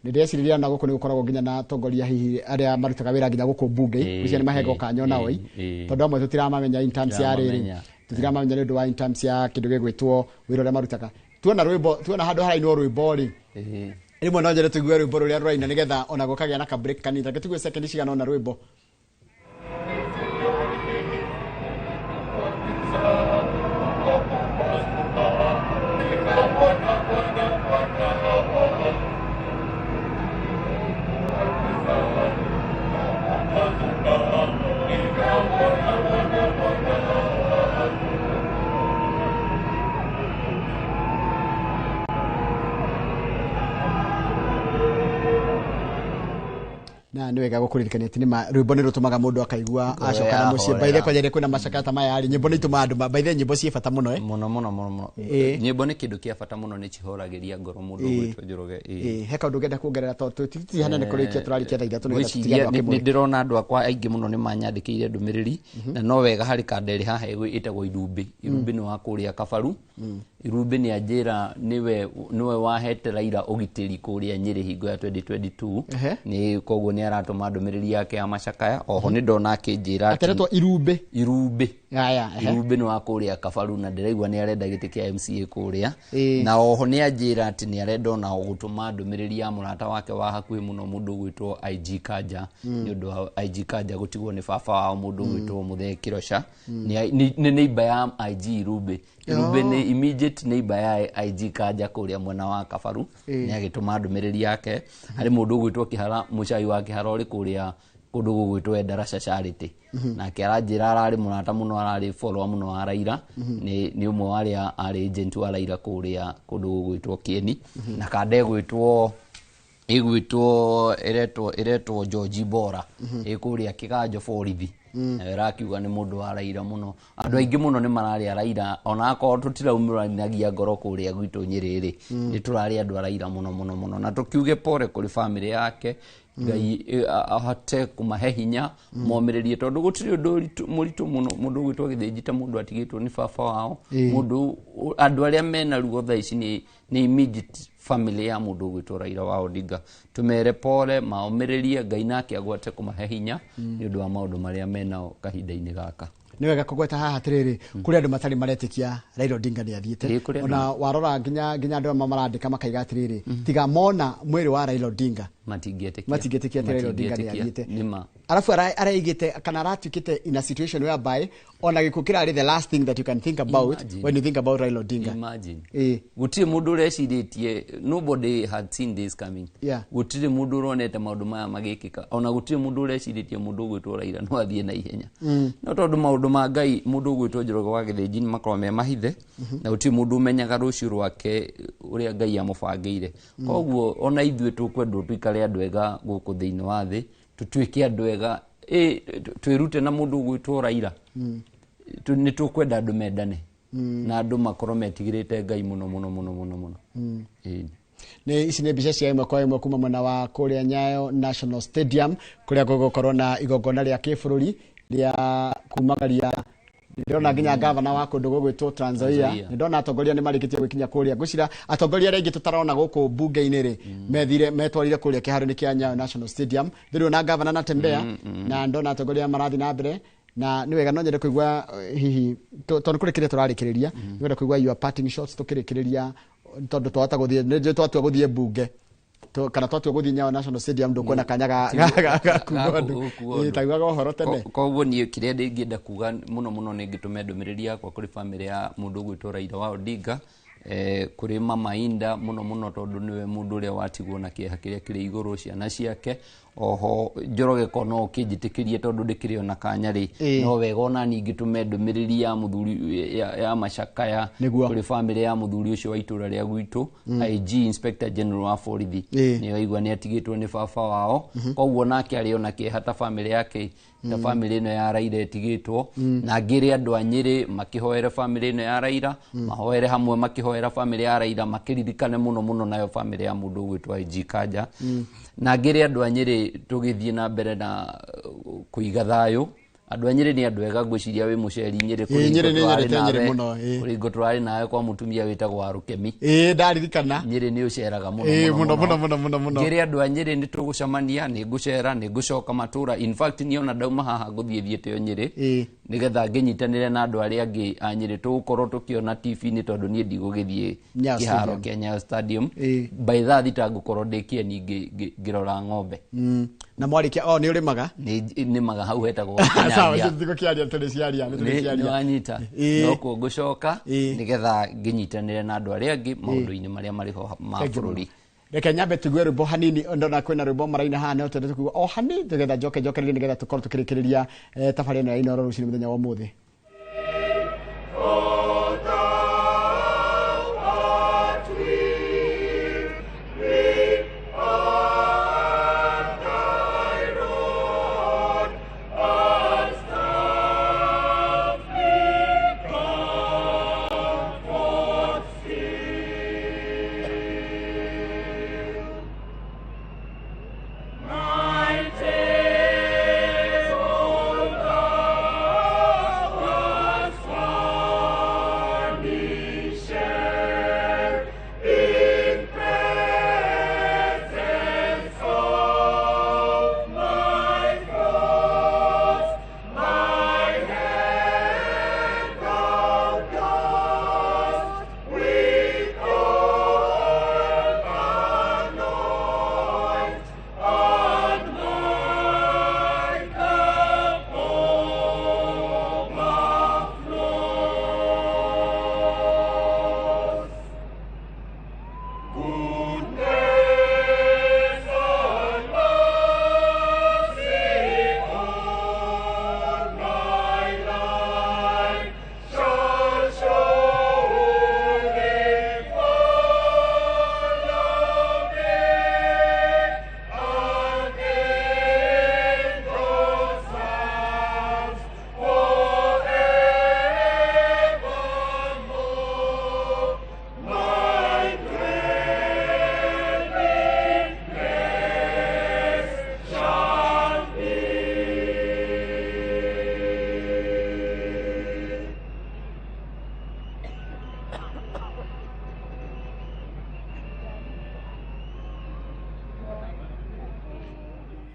nĩ ndĩreciria na gũkũ nĩ gũkoragwo nginya na atongoria hihi arĩa marutaga wĩra nginya gũkũ mbunge gũcia nĩ mahego kanyo naoi tondũ amwe tũtiramamenya in terms ya rĩrĩ tũtiramamenya nĩ ũndũ wa in terms ya kĩndũ gĩgwĩtwo wĩra ũrĩa marutaga tuona handũ harainwo rwĩmbo rĩ rĩmwe no njĩre tũigue rwĩmbo rũrĩa rũraina nĩgetha ona gũkagĩa na ka break kanini reke tũigue sekendi cigana ona rwĩmbo. Na nĩ wega gũkũririkania atĩ rwĩmbo nĩ rũtũmaga mũndũ akaigua acoka na mũciĩ baithe kwanja kwĩna macakata maya rĩ nyĩmbo nĩ itũmaga andũ baithe nyĩmbo ciĩ bata mũno mũno nyĩmbo nĩ kĩndũ kĩa bata mũno nĩ cihoragĩria ngoro mũndũ gwĩtwo Njoroge he kaũndũ ũngĩenda kuongerera tondũ tũtihana nĩ kũrĩkia tũrarĩkia thaa ithatũ nĩ ndĩrona andũ akwa aingĩ mũno nĩ manyandĩkĩire ndũmĩrĩri na no wega harĩ kanderi haha ĩtagwo Irumbi nĩ wa kũrĩa Kabaru Irumbi nĩ anjĩra nĩwe wahete Raila ũgitĩri kũrĩa Nyĩrĩ hingo ya 2022 nĩ koguo nĩ aratuma ndumiriri yake ya macakaya oho ni ndona akĩnjĩra ateretwo Irumbe Irumbe ni wa kuria Kabaru na ndĩraigua ni arenda gĩtĩ kĩa MCA kuria na oho ni anjĩra atĩ ni arenda ona gũtũma ndumiriri ya mũrata wake wa hakuhĩ mũno mũndũ gwĩtwo IG Kanja ni ũndũ wa IG Kanja gũtigwo ni baba wao mũndũ gwĩtwo Muthee Kirosha ni neighbor ya IG Irumbe ni immediate neighbor ya IG Kanja kuria mwena wa Kabaru ni agĩtũma ndumiriri yake harĩ mũndũ gwĩtwo Kĩhara mũcai wa Kĩhara ũrĩ kuria kundu gwĩtwo Endarasha Charity na kĩaranjĩra ararĩ mũrata mũno ararĩ follower mũno wa Raila ni ũmwe warĩa arĩ agent wa Raila kuria kundu gwĩtwo Kieni na kande gwĩtwo iretwo George Bora ikuria Kĩganjo borithi rakiuga ni mũndũ wa Raila mũno andũ aingĩ mũno ni mararĩa Raila ona akorwo tutiraumĩranagia ngoro kuria gwitũ Nyĩrĩ ni turarĩ andũ a Raila mũno na tukiuge pore kuri family yake Ngai ahote kumahe hinya momĩrĩrie tondu gutiri undu mũritũ mũno mundu gwitwo Gĩthĩnji ta mundu atigĩtwo ni baba wao mundu andu arĩa mena ruo thaa ici ni immediate family ya mundu gwitwo Raila wa Odinga tumere pole maomĩrĩrie Ngai nake agwate kumahe hinya ni undu wa maundu marĩa menao kahinda-inĩ gaka ni wega kugweta haha atiriri kuri andu matari maretĩkia Raila Odinga ni athiĩte ona warora nginya andu marandĩka makaiga atiriri tiga mona mwĩrĩ wa Raila Odinga matingĩtĩkia Raila Odinga ni athiĩte arafu araigĩte kana aratuĩkĩte in a situation whereby ona gĩkuũ kĩrarĩ the last thing that you can think about when you think about Raila Odinga. Imagine gutire mundu recirĩtie, nobody had seen this coming. Gutire mundu ronete maundu maya magĩkĩka, ona gutire mundu recirĩtie mundu gwĩtwo Raila no athiĩ na ihenya no tondu maundu ma Ngai mundu gwĩtwo Njoroge wa Gĩthĩnji makorwo me mahithe na gutire mundu umenyaga rũciũ rwake ũrĩa Ngai amũbangĩire. Koguo ona ithuĩ tũkwendwo tuikare andũ ega gũkũ thĩinĩ wa thĩ, tutuĩke andũ ega twĩrute na mundu gwĩtwo Raila ni tukwenda andu mendane na andu makorwo metigĩrĩte Ngai mũno ni ici nĩ mbica cia imwe kwa imwe kuma mwena wa kũrĩa Nyayo National Stadium kũrĩa gũgũkorwo na igongona rĩa kĩbũrũri rĩa kumagaria ndona nginya gavana wa kũndũ gũgwĩtwo Trans Nzoia ndona atongoria nĩ marĩkĩtie gwĩkinya kũrĩa ngũcira atongoria arĩa aingĩ tũtarona gũkũ bunge-inĩ rĩ metwarire kũrĩa kĩharo-inĩ kĩa Nyayo National Stadium thĩrĩ na gavana na tembea na ndona atongoria marathi na mbere na ni wega no nyende kuigua hihi tondu kuri kire turarikiriria ni wega kuigua your parting shots tukirikiriria tondu twata guthie nje twatwa guthie bunge kana twatwa guthie Nyayo National Stadium ndukwona kanyaga kugondu taiguaga uhoro tene koguo ni kire ndingĩenda kuga muno ni ngitume ndũmĩrĩri yakwa kuri family ya mundu gwĩtwo Raila wa Odinga kuri Mama Inda muno tondu niwe mundu ũrĩa watigwo na kĩeha kĩrĩa kĩrĩ igũrũ ciana ciake oho Njoroge kono ũkĩnjĩtĩkĩrie tondu ndĩkĩrĩ ona kanya rĩ no wega ona ningĩ tume ndũmĩrĩri ya muthuri ya macakaya kuri family ya muthuri ũcio wa itũra rĩa gwitũ IG Inspector General wa borithi nĩ waigua nĩ atigĩtwo nĩ baba wao koguo nake arĩ ona kĩeha ta family yake ta family ĩno ya Raila ĩtigĩtwo na ngĩrĩ andũ a Nyĩrĩ makĩhoere family ĩno ya Raila mahoere hamwe makĩhoera family ya Raila makĩririkane muno nayo family ya mundu gwĩtwo IG Kanja na ngĩrĩ andũ a Nyĩrĩ tũgĩthiĩ na mbere na kũiga thayũ andu a Nyĩrĩ ni andu ega ngwiciria wi muceri Nyĩrĩ kuri ngotwari nawe kwa mutumia witagwo wa Rukemi ndaririkana Nyĩrĩ ni uceraga muno ngĩrĩ andu a Nyĩrĩ ni tugucamania ni ngucera ni ngucoka matura in fact ni ona ndauma haha nguthie thiete o Nyĩrĩ nigetha nginyitanire na andu aria angi a Nyĩrĩ tugukorwo tukiona TV ni tondu ni ndigugithie kiharo kia Nyayo Stadium by that tangukorwo ndikieni ngirora ng'ombe na mwarikia ni urimaga ni maga hau hetagwo sawa citiko kiaria tuli ciaria ni wanyita no ku ngucoka nigetha nginyitanire na andu aria angi maundu-ini maria mariho ma bururi reke nyambe tugue rwimbo hanini ndona kwina rwimbo maraina haha no twende tukuga o hanini tugetha njokererie nigetha tukorwo tukirikiriria tafari ino ya Inooro rucini muthenya wa umuthi My tale, oh God.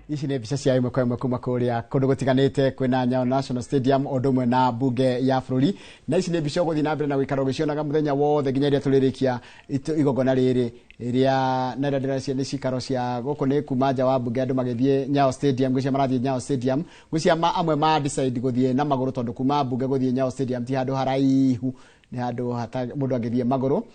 ici nä mbica cia imwe kwa imwe kuma kuria kundu gutiganite kwina Nyayo National Stadium odumwe na bunge ya bururi na ici nä mbica guthi na mbere na gwikara gicionaga muthenya wothe nginya ria turirikia igongona riri ria na ndara cia nä cikaro cia guku nä kuma nja wa bunge andu magithie Nyayo Stadium gwicia marathie Nyayo Stadium gwicia amwe ma decide guthie na maguru tondu kuma bunge guthie Nyayo Stadium ti handu haraihu ni handu hata mundu agithie maguru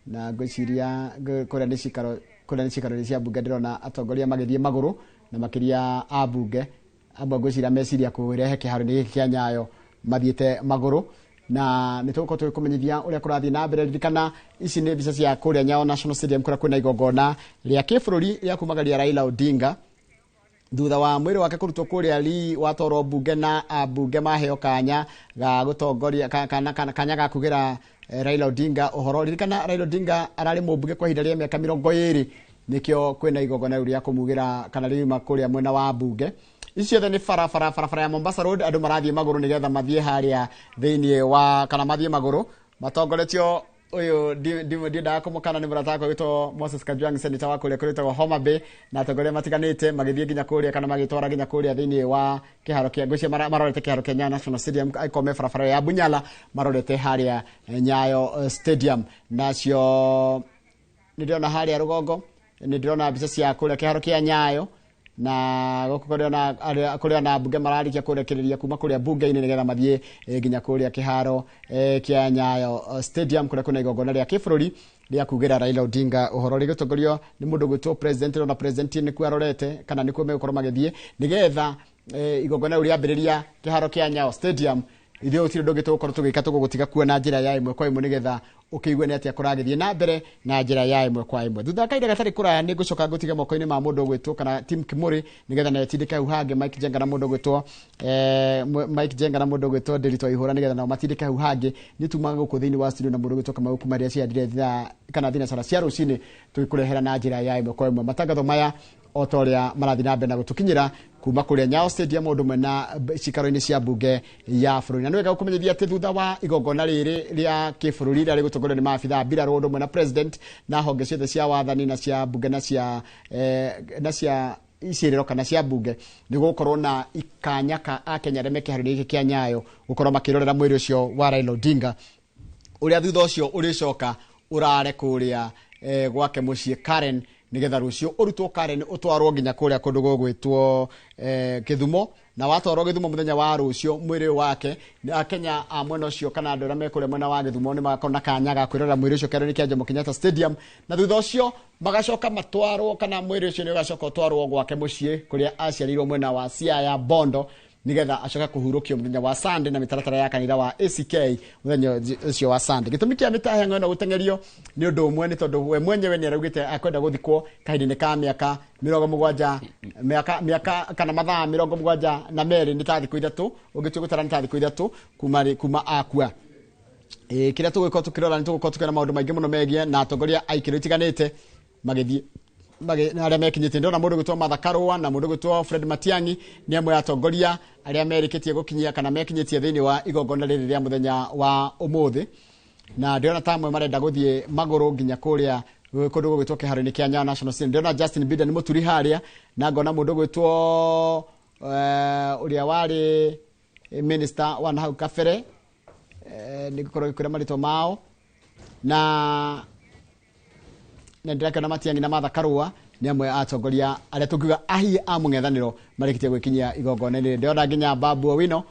na gwiciria kuria nä cikaro cia bunge ndirona atongoria magithie maguru na makiria abunge amwe gwiciria meciria kurehe kiharo-ini giki kia Nyayo mathiete maguru na nituko tukumenyithia uria kurathie na mbere ririkana ici nä mbica cia kuria Nyayo National Stadium kuria kwina igongona ria kibururi ria kumagaria Raila Odinga thutha wa mwiri wake kurutwo kuria li watoro bunge na abunge maheo kanya ga gutongoria kanya ga kugira Raila Odinga uhoro ririkana Raila Odinga arari mubunge kwa ihinda ria miaka 20 nikio kwina igongona ria kumugira kana rima kuria mwena wa bunge icio the ni farafara ya Mombasa Road andu marathie maguru nigetha mathie haria thiini wa kana mathie maguru matongoretio uyu ndiendaga kumukana ni muratako witwo Moses Kajwang senator wa kuria kuritagwo Homa Bay na atongoria matiganite magithie nginya kuria kana magitwara nginya kuria thiini wa kiharo kia gwicia marorete kiharo kia Nyayo National Stadium aikome farafara ya Bunyala marorete haria Nyayo Stadium nacio ndirona haria rugongo ndirona mbica cia kuria kiharo kia Nyayo na kuria na bunge mararikia kurekereria kuma kuria bunge-ini nigetha mathie nginya kuria kiharo kia Nyayo Stadium kuria kuna igongona ria kibururi ria kugira Raila Odinga uhoro rigitongorio ni mundu gwitwo president na president ni kwarorete kana ni kume gukorwo magithie nigetha igongona ria ambiriria kiharo kia Nyayo Stadium ithio utire ndogito gukorwo tugika tugutiga kuona njira ya imwe kwa imwe nigetha ukiigwe ni atia kuragithie na mbere na njira ya imwe kwa imwe thutha kaida gatari kuraya ni gucoka gutiga moko-ini ma mundu gwitwo kana Tim Kimuri nigetha na tindike huhange Mike Jenga na mundu gwitwo Ndirito ihura nigetha na matindike huhange ni tumaga guku thiini wa studio na mundu gwitwo kama ukumaria cia ndire kana thina cara cia rucini tuikurehera na njira ya imwe kwa imwe matangatho maya otoria marathi na mbere na gutukinyira kuma kuria Nyayo Stadium odumwe na cikaro-ini cia bunge ya bururi na niwega gukumenyithia ati thutha wa igongona riri ria kibururi ria gutongorio ni maabitha mbirarũ odumwe na president na honge ciothe cia wathani na cia bunge na cia iciriro kana cia bunge ni gukorwo na ikanyaka a Kenya reme kiharo-ini giki kia Nyayo gukorwo makirorera mwiri ucio wa Raila Odinga uria thutha ucio uricoka urare kuria gwake mucii Karen nigetha rucio urutwo Karen utwarwo nginya kuria kundu gugwitwo Kithumo na watwarwo Kithumo muthenya wa rucio mwiri wake Kenya mwena ucio kana andu aria mekuria mwena wa Kithumo ni makona kanya ga kwirora mwiri ucio kero ni kia Jomo Kenyatta Stadium na thutha ucio magacoka matwarwo kana mwiri ucio ni ugacoka utwarwo gwake mucii kuria aciarirwo mwena wa Siaya Bondo nigetha acoka kuhurukio muthenya wa Sunday na mitaratara ya kanitha wa ACK muthenya ucio wa Sunday gitumi kia mitahengo ino gutengerio ni undu umwe ni tondu we mwenyewe ni araugite akwenda guthikwo kahindi ka miaka 70 miaka kana mathaa 70 na meri ni ta thikũ 3 ungitio gutara ni ta thikũ 3 kuma akua kiria tugwiko tukirora ni tugwiko tukira maundu maingi muno megie na atongoria aikiro itiganite magithie na aria mekinyite ndona mundu gwitwo Martha Karua na mundu gwitwo Fred Matiang'i ni amwe atongoria aria merikitie gukinyia kana mekinyitie thiini wa igongona riri ria muthenya wa umuthi na ndona tamwe marenda guthie maguru nginya kuria kundu gwitwo kiharo-ini kia Nyayo National Stadium ndona Justin Bieber ni muturi haria na ngona mundu gwitwo uria wari minister wa Nahau Kabere ni gukorwo kuria marito mao na ndirakana Matiang'i na Martha Karua ni amwe atongoria aria tungiuga ahie a mung'ethaniro marikitie gwikinyia igongona riri ndona nginya Babu Owino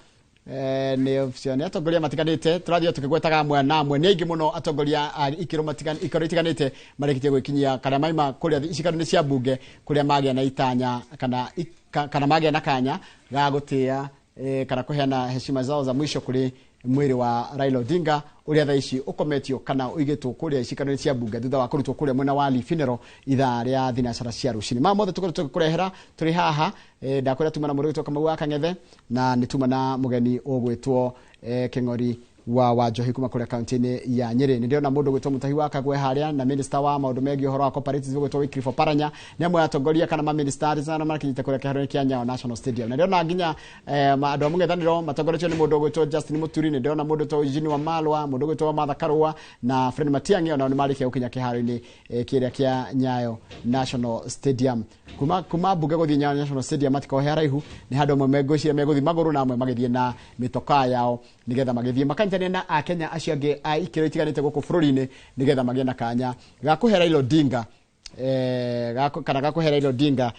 ni option atongoria matiganite turathio tukigwetaga amwe na amwe ni aingi muno atongoria ikiro itiganite marikitie gwikinyia kana maima kuria icikaro-ini cia bunge kuria magia na itanya kana magia na kanya ga gutia kana kuheana heshima zao za mwisho kuri mwiri wa Raila Odinga uria tha ici ukometio kana uigitwo kuria icikaro-ini cia bunge thutha wa kurutwo kuria mwena wa funeral ithaa ria thinacara cia rucini mothe tukurehera turi haha ndakwira tuma na mundu witwo Kamau wa Kang'ethe na ni tuma na mugeni ugwitwo King'ori wa Wanjohi kuma kule kaunti ya Nyeri. Ndio na mundu gwitwo Mutahi wa Kagwe haria na minister wa maundu megi horo wa cooperatives gwitwo Wycliffe Oparanya ni amwe atongoria kana ma ministers na makinyite kule kiharo kia Nyayo National Stadium. Ndio na nginya andu amung'ethaniro matongoretio ni mundu gwitwo Justin Muturi, ndio na mundu to Eugene wa Malwa, mundu gwitwo Martha Karua na Fred Matiang'i ona ni marikia ukinya kiharo-ini kiria kia Nyayo National Stadium. Kuma Buge guthi Nyayo National Stadium matikohe haraihu ni handu amwe megwicira meguthi maguru na amwe magithie na mitoka yao nigetha magithie makanyitania na Akenya acio angi a ikiro itiganite guku bururi-ini nigetha magie na kanya gakuhera Raila Odinga kana gakuhera Raila Odinga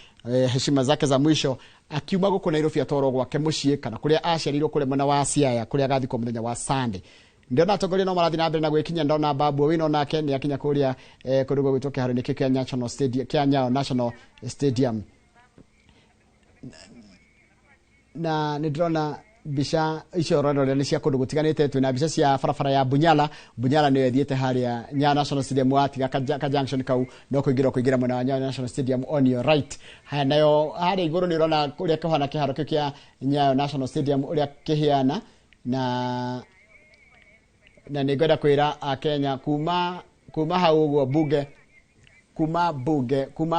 heshima zake za mwisho akiuma guku Nairobi atoro gwake mucii kana kuria aciarirwo kule mwena wa Siaya kuria gathi kwa muthenya wa Sunday. Ndio na atongoria no marathi na mbere na gwikinya ndona Babu Owino nake ni akinya kuria kundugo gwitwo kiharo-ini kia National Stadium kia Nyayo National Stadium. Na nidrona bisha icio rorero ni cia kundu gutiganite twina bisha cia farafara ya Bunyala ni ethiete haria Nyayo National Stadium atiga ka junction kau no kuingira mwena wa Nyayo National Stadium on your right. Haya nayo haria iguru ni rona kuria kahana kiharo kia Nyayo National Stadium uria kihiana na nigwenda kwira Akenya kuma hau gwo Buge kuma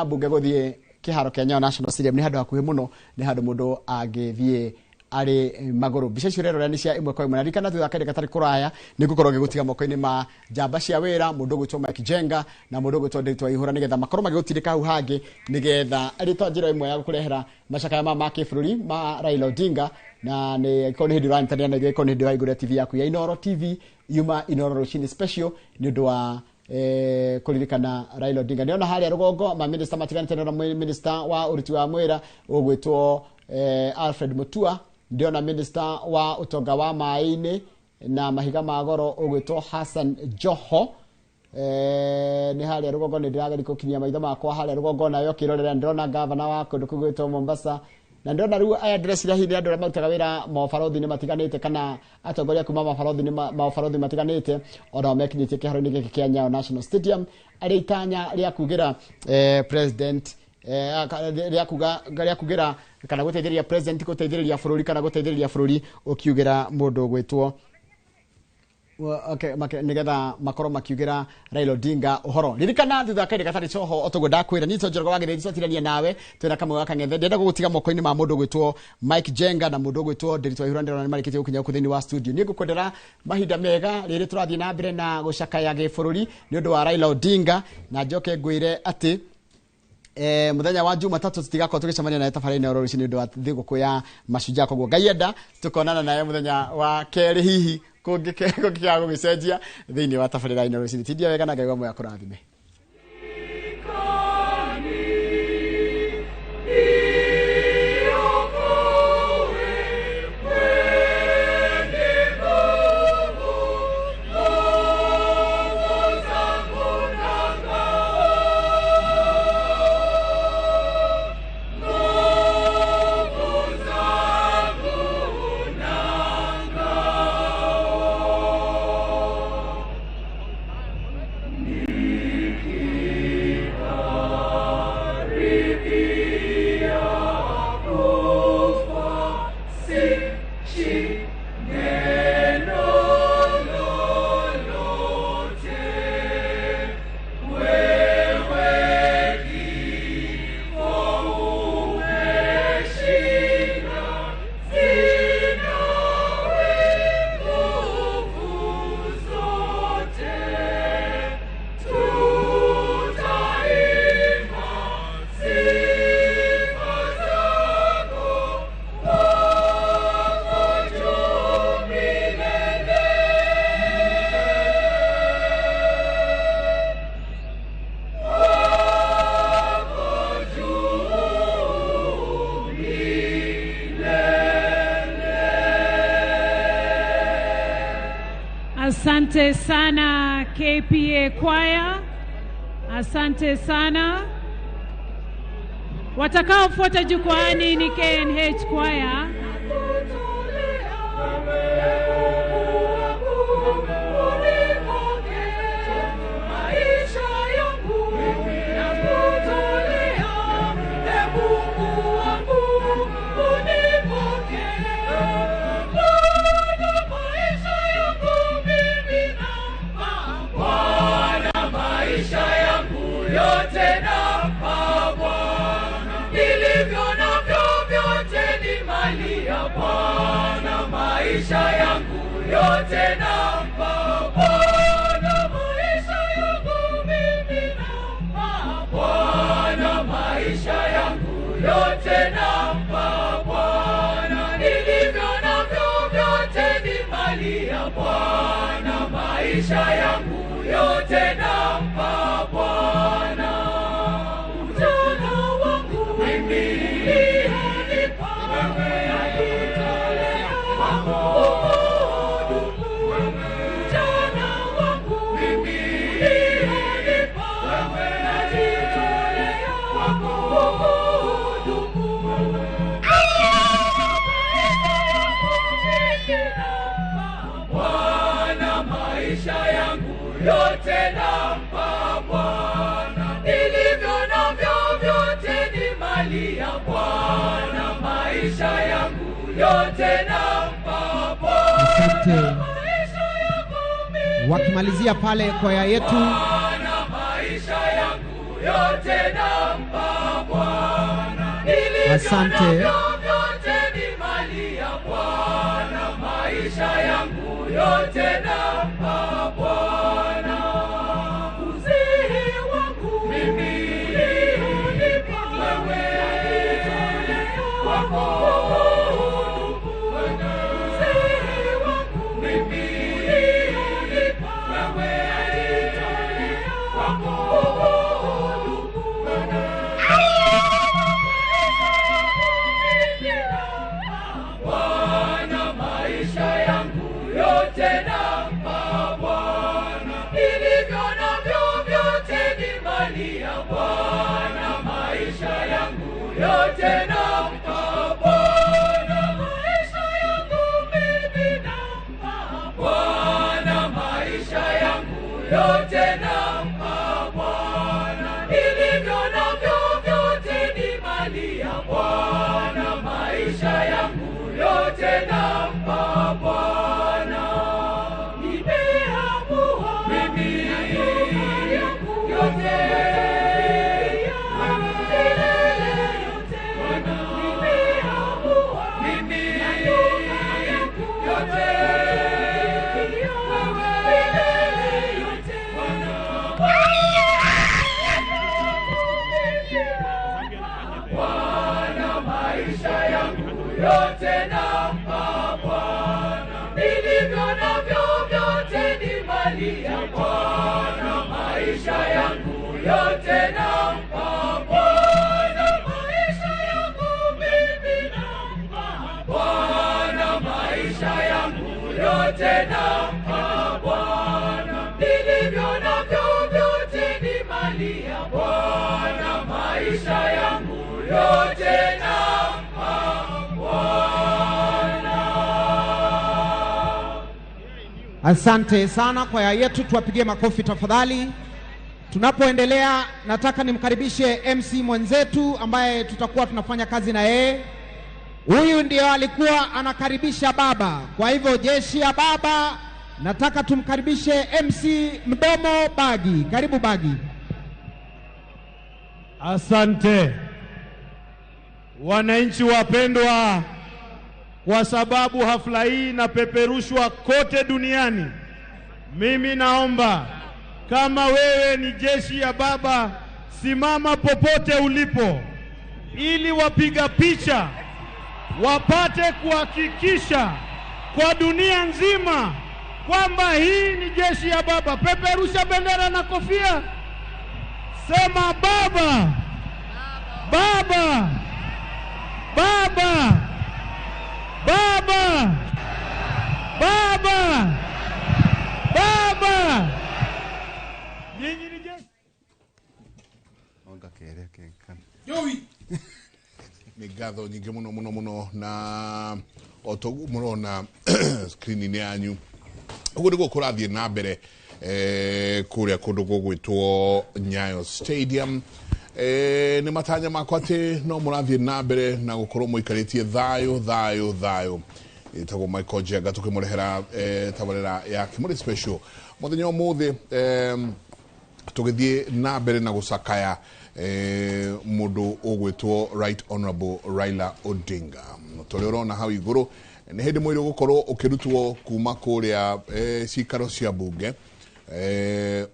Buge guthie kiharo kia Nyayo National Stadium ni handu hakuhi muno, ni handu mundu agithie ari maguru. Bica icio rero ni cia imwe kwa imwe na rikana tuthakire gatari kuraya ni gukorwo gigutiga moko-ini ma njamba cia wira mundu gwitwo Mike Jenga na mundu gwitwo Nderitu Ihura nigetha makorwo magigutirika hau hangi nigetha arito njira imwe ya gukurehera macakaya ma kibururi ma Raila Odinga na ni ikoni hindi rantania na ikoni hindi waigure TV yaku ya Inoro TV yuma Inoro Rushini Special ni undu wa kuririkana Raila Odinga. Niona haria rugongo ma minister matiganite na minister wa uruti wa mwira ugwitwo Alfred Mutua, ndio na minister wa utonga wa maini na mahiga magoro ugwitwo Hassan Joho. Ni haria rugongo ni ndirageri kukinyia maitho makwa haria rugongo nayo kirorera ndona governor wa kundu kugwitwo Mombasa na ndona riu aya address ya hindi andu marutaga wira mabarothi ni matiganite kana atongoria kuma mabarothi matiganite ona mekinyitie kiharo-ini giki kia Nyayo National Stadium ari itanya ria kugira president ria kugira kana guteithĩrĩria president guteithĩrĩria bururi kana guteithĩrĩria bururi ukiugira mundu gwitwo nigetha makorwo makiugira Raila Odinga uhoro. Ririkana thutha kaire gatari coho otogo ndakwira ni tonjorgo wagire ciatirania nawe twina kamwe gaka ngethe ndenda gugutiga moko-ini ma mundu gwitwo Mike Jenga na mundu gwitwo Nderitu Ihura ndero ni marikitie gukinya kuthini wa studio. Ni ngukundira mahinda mega riri turathie na mbere na gucakaya gibururi ni undu wa Raila Odinga na njoke ngwire ati muthenya wa Jumatatu tutigako tugicemania na tabarĩra-inĩ ya Rũrũci nĩ ũndũ wa thigũkũ ya Mashujaa, koguo Ngai enda tukonana naye muthenya wa kerĩ hihi kũngĩkĩaga gũgĩcenjia thĩinĩ wa tabarĩra-inĩ ya Rũrũci. Tindia wega na Ngai wa muoyo akũrathime. Asante sana KPA Choir. Asante sana. Watakaofuata jukwani ni KNH Choir. Maisha yangu maisha yangu yote nampa Bwana, maisha yangu mimi nampa Bwana, maisha yangu yote nampa Bwana, nilivyo navyo vyote ni mali ya Bwana, maisha yangu yote nampa Bwana. Ujana wangu mimi nilipa wewe, alitolea kwako hudumu. Ujana wangu mimi nilipa wewe, alitolea kwako hudumu. Bwana, maisha yangu yote nampa Bwana, nilivyo navyo vyote ni mali ya Bwana, maisha yangu yote nampa Bwana. Asante. Wakimalizia pale kwaya yetu, Bwana, maisha yangu yote nampa Bwana, nilivyo navyo vyote ni mali ya Bwana, maisha yangu yote nampa Bwana. Uzee wangu mimi nilipa wewe, alitolea kwako hudumu. Uzee wangu mimi nilipa wewe, alitolea kwako hudumu. Bwana, maisha yangu yote nampa Bwana, nilivyo navyo vyote ni mali ya Bwana, maisha yangu yote nampa Bwana, maisha yangu mimi nampa Bwana, maisha yangu yote nampa Bwana, nilivyo navyo vyote ni mali ya Bwana, maisha yangu yote nampa Bwana. Nimeamua mimi yangu yote Bwana, maisha yangu yote nampa Bwana, nilivyo navyo vyote ni mali ya Bwana, maisha yangu yote nampa Bwana, maisha yangu mimi nampa Bwana, maisha yangu yote nampa Bwana, nilivyo navyo vyote ni mali ya Bwana, maisha yangu yote nampa Bwana. asante sana kwaya yetu, tuwapigie makofi tafadhali. Tunapoendelea, nataka nimkaribishe MC mwenzetu ambaye tutakuwa tunafanya kazi na yeye. Huyu ndio alikuwa anakaribisha baba, kwa hivyo jeshi ya baba, nataka tumkaribishe MC Mdomo Bagi. Karibu Bagi. Asante wananchi wapendwa, kwa sababu hafla hii inapeperushwa kote duniani, mimi naomba kama wewe ni jeshi ya baba, simama popote ulipo, ili wapiga picha wapate kuhakikisha kwa dunia nzima kwamba hii ni jeshi ya baba. Peperusha bendera na kofia, sema baba, baba, baba, baba, baba, baba. Nyinyi ni jeshi. Joey. Migatho nyingi muno na otogu murona screen yanyu. Ugu niguo kurathie na mbere kuria kundu gugwitwo Nyayo Stadium. Ni matanya makwa ati no murathie na mbere na gukorwo muikaritie thayo. Itago Michael Jenga tukimurehera tabarera ya kimuri special muthenya umuthi tugithie na mbere na gucakaya mundu ugwitwo Right Honorable Raila Odinga. Tole urona hau iguru nä hä ndä mwä rä gå korwo å kä rutwo kuma kå rä a cikaro cia mbunge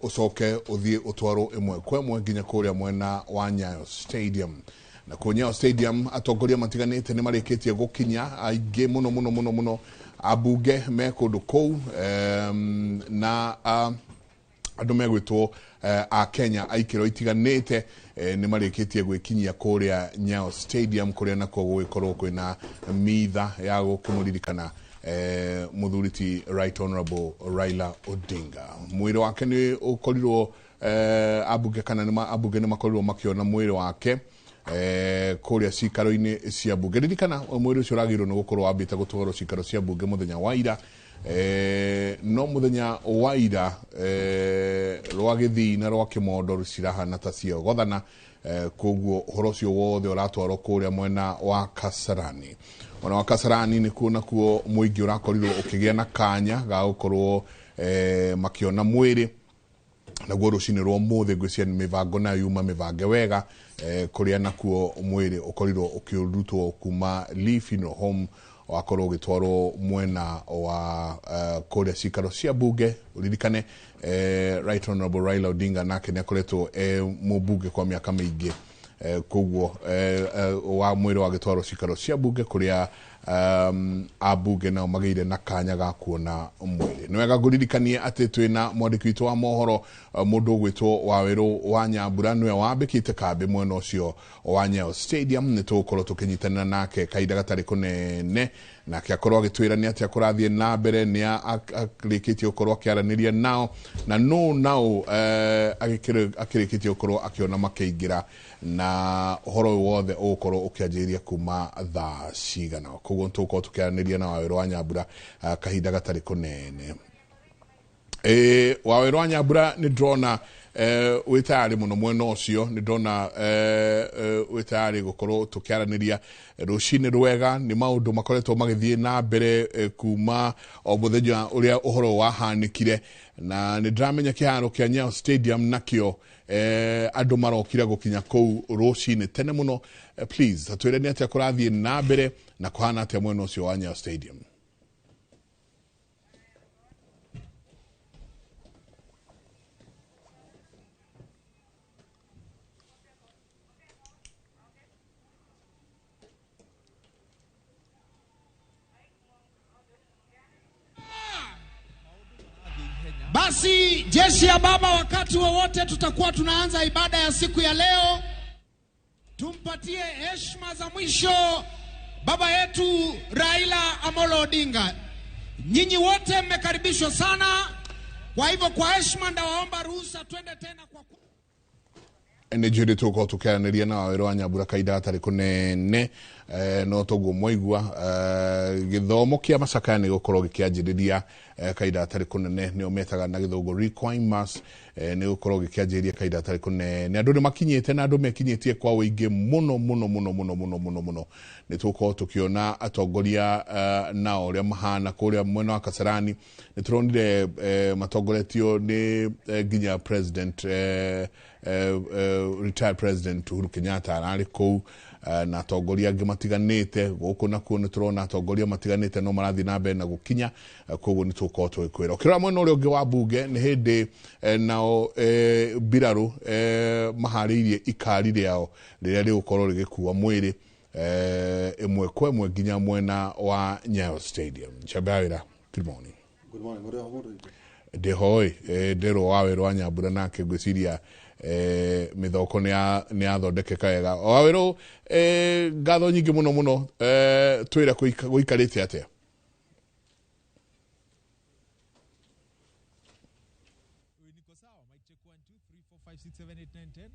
å coke å thiä å twarwo ä mwe kwa ĩmwe nginya kå rä a mwena wa Nyayo Stadium. Na kå Nyayo Stadium atongoria matiganä te nä marä kä tie gå kinya aingä må no må no må no må no ambunge me kå ndå kå u na andå megwätwo a Kenya aikä ro itiganä te nä marä kä tie gwä kinyia kå rä a Nyayo Stadium kå rä a nakuo gå gä korwo kwä na mitha ya gå kä må ririkana muthuriti Right Honorable Raila Odinga. Mwiri wake ni ukorirwo abunge kana nima abunge ni makorirwo makiona mwiri wake kuria cikaro-ini cia bunge. Ririkana mwiri ucio uragirwo ni gukorwo wambite gutwarwo cikaro cia bunge muthenya wa ira no muthenya wa ira rwa Githii na rwa Kimondo rucirahana ta cio gothana koguo horo cio wothe uratwarwo kuria mwena wa Kasarani. Ona wa Kasarani ni kuona kuo muingi urakorirwo ukigia na kanya ga gukorwo makiona mwiri na guo rucini rwa muthe ngwiciria ni mivango na yuma mivange wega kuria nakuo mwiri ukorirwo ukirutwo kuma Lee Funeral Home wakorwo ugitwarwo mwena wa kuria cikaro cia bunge. Uririkane Right Honorable Raila Odinga nake ni akoretwo mubunge kwa miaka mingi koguo wa mwiri wa gitwaro cikaro cia bunge kuria abunge nao magire na kanya ga kuona mwiri. Ni wega nguririkanie ati twina mwandiki witu wa mohoro mundu gwitwo Waweru wa Nyambura niwe wambikite kambi mwena ucio wa Nyayo Stadium. Ni tukorwo tukinyitanira nake kaida gatari kunene nake akorwo agitwira ni ati akurathie na mbere ni akirikitie ukorwo akiaraniria nao na no nao akirikitie ukorwo akiona makiingira na horo wothe ukorwo ukianjiria kuma thaa cigana. Koguo tukorwo tukiaraniria na Waweru wa Nyambura kahinda gatari kunene. Waweru wa Nyambura ni drona witari muno mwena ucio ni ndona witari gukorwo tukiaraniria rucini rwega. Ni maundu makoretwo magithie na mbere kuma o muthenya uria uhoro wahanikire na ni ndramenya kiharo kia Nyayo Stadium nakio andu marokira gukinya kou rucini tene muno. Please atwire ni atia kurathie na mbere na kuhana atia mwena ucio wa Nyayo Stadium. Basi jeshi ya baba, wakati wowote tutakuwa tunaanza ibada ya siku ya leo, tumpatie heshima za mwisho baba yetu Raila Amolo Odinga. Nyinyi wote mmekaribishwa sana. Kwa hivyo kwa heshima ndawaomba ruhusa twende tena kwa ene jiri tuko tukiaraniria na Waweru wa Nyambura kaida atari kunene no toguo moigua githomo kia macakaya gukorwo gikianjiriria kaida atari kunene ni ometaga na githogo requirements ni gukorwo gikianjiriria kaida atari kunene. Andu ni makinyite na andu mekinyitie kwa wingi muno muno muno muno muno muno muno. Ni tuko tukiona atongoria nao ria mahana kuria mwena wa Kasarani. Ni turonire matongoretio ni nginya president retired president Uhuru Kenyatta arari kou na atongoria angi matiganite guku nakuo ni turona atongoria matiganite no marathi na mbere na gukinya koguo ni tuko twikwira. Ukira mwena uria ungi wa bunge ni hindi nao biraru mahariirie ikari riao riria rigukorwo rigikuwa mwiri imwe kwa imwe nginya mwena wa Nyayo Stadium. Chabawira, good morning. Good morning. Ndihoi ndero Waweru wa Nyambura nake gwiciria mithoko ni athondekeka wega. Waweru ngatho nyingi muno muno twira guikarite atia? Niko sawa. Mic check 1 2 3 4 5 6 7 8 9 10.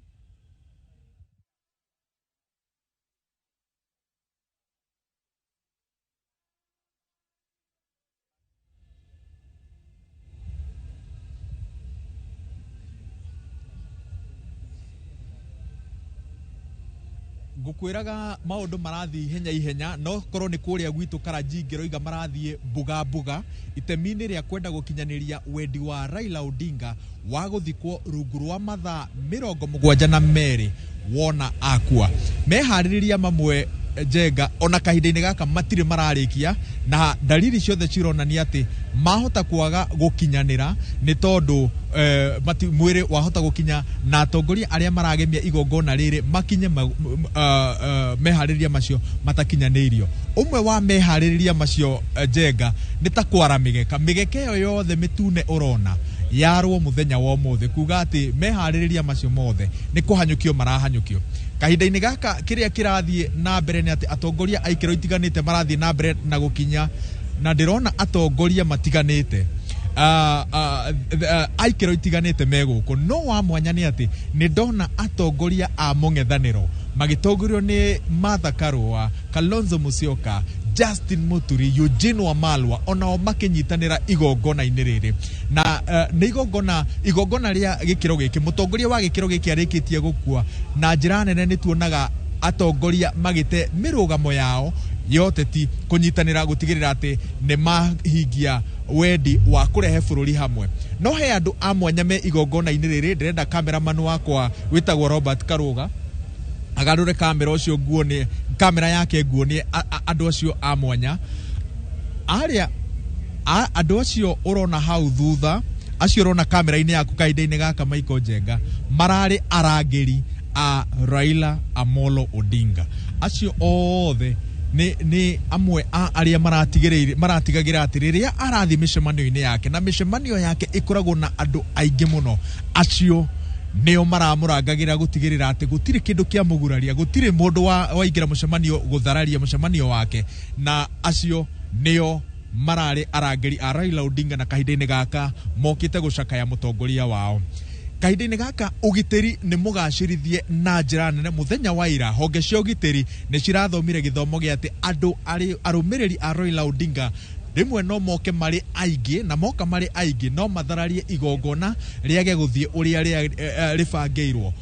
Ngukwiraga maundu marathi ihenya no korwo ni kuria gwitu Karanji ngiroiga marathie mbuga itemini ria kwenda gukinyaniria wendi wa Raila Odinga wa guthikwo rungu rwa mathaa 72 wona akua. Mehaririria mamwe Jenga ona kahinda-inĩ gaka matire mararĩkia na dalili ciothe cironania atĩ mahota kwaga gũkinyanĩra nĩ tondũ mwĩrĩ wahota gũkinya na atongoria arĩa maragemia igongona rĩrĩ makinye meharĩrĩria macio matakinyanĩirio. Umwe wa meharĩrĩria macio Jenga nĩ ta kwara mĩgeka ĩyo yothe mĩtune ũrona yarwo muthenya wa ũmũthĩ kuga atĩ meharĩrĩria macio mothe nĩ kũhanyũkio marahanyũkio. Kahinda-inĩ gaka kĩrĩa kĩrathiĩ na mbere nĩ atĩ atongoria a ikĩro itiganĩte marathiĩ na mbere na gũkinya na ndĩrona atongoria matiganĩte aikĩro itiganĩte megũkũ. No wa mwanya nĩ atĩ nĩ ndona atongoria a mũng'ethanĩro magĩtongorio nĩ Martha Karua, Kalonzo Musyoka, Justin Muturi, Eugene Wamalwa onao makinyitanĩra igongona-inĩ rĩrĩ na nĩ igongona rĩa gĩkĩro gĩkĩ. Mũtongoria wa gĩkĩro gĩkĩ arĩkĩtie gũkua na njĩra nene nĩ tuonaga atongoria magĩte mĩrũgamo yao yoteti kunyitanĩra gũtigĩrĩra atĩ nĩ mahingia wendi wa kũrehe bũrũri hamwe. No he andũ a mwanya me igongona-inĩ rĩrĩ, ndĩrenda cameraman wakwa wĩtagwo Robert Karuga agarũre kamera ũcio nguonie kamera yake nguonie andũ acio a mwanya arĩa andũ acio ũrona hau thutha acio ũrona kamera-inĩ yaku kahinda-inĩ gaka Michael Jenga mararĩ arangĩri a Raila Amolo Odinga. Acio othe ni amwe a arĩa maratigagĩra atĩ rĩrĩa arathi mĩcemanio-inĩ yake na mĩcemanio yake ĩkoragwo na andũ aingĩ mũno, acio nĩo maramũrangagĩra gũtigĩrĩra atĩ gũtirĩ kĩndũ kĩa mũguraria, gũtirĩ mũndũ waingĩra mũcemanio gũthararia mũcemanio wake, na acio nĩo mararĩ arangĩri a Raila Odinga na kahinda-inĩ gaka mokĩte gũcakaya mũtongoria wao. Kahinda-inĩ gaka ũgitĩri nĩ mũgacĩrithie na njĩra nene. Mũthenya wa ira honge cia ũgitĩri nĩ cirathomire gĩthomo gĩa atĩ andũ arũmĩrĩri a Raila Odinga rĩmwe no moke marĩ aingĩ, na moka marĩ aingĩ no mathararie igongona rĩage gũthiĩ ũrĩa rĩbangĩirwo.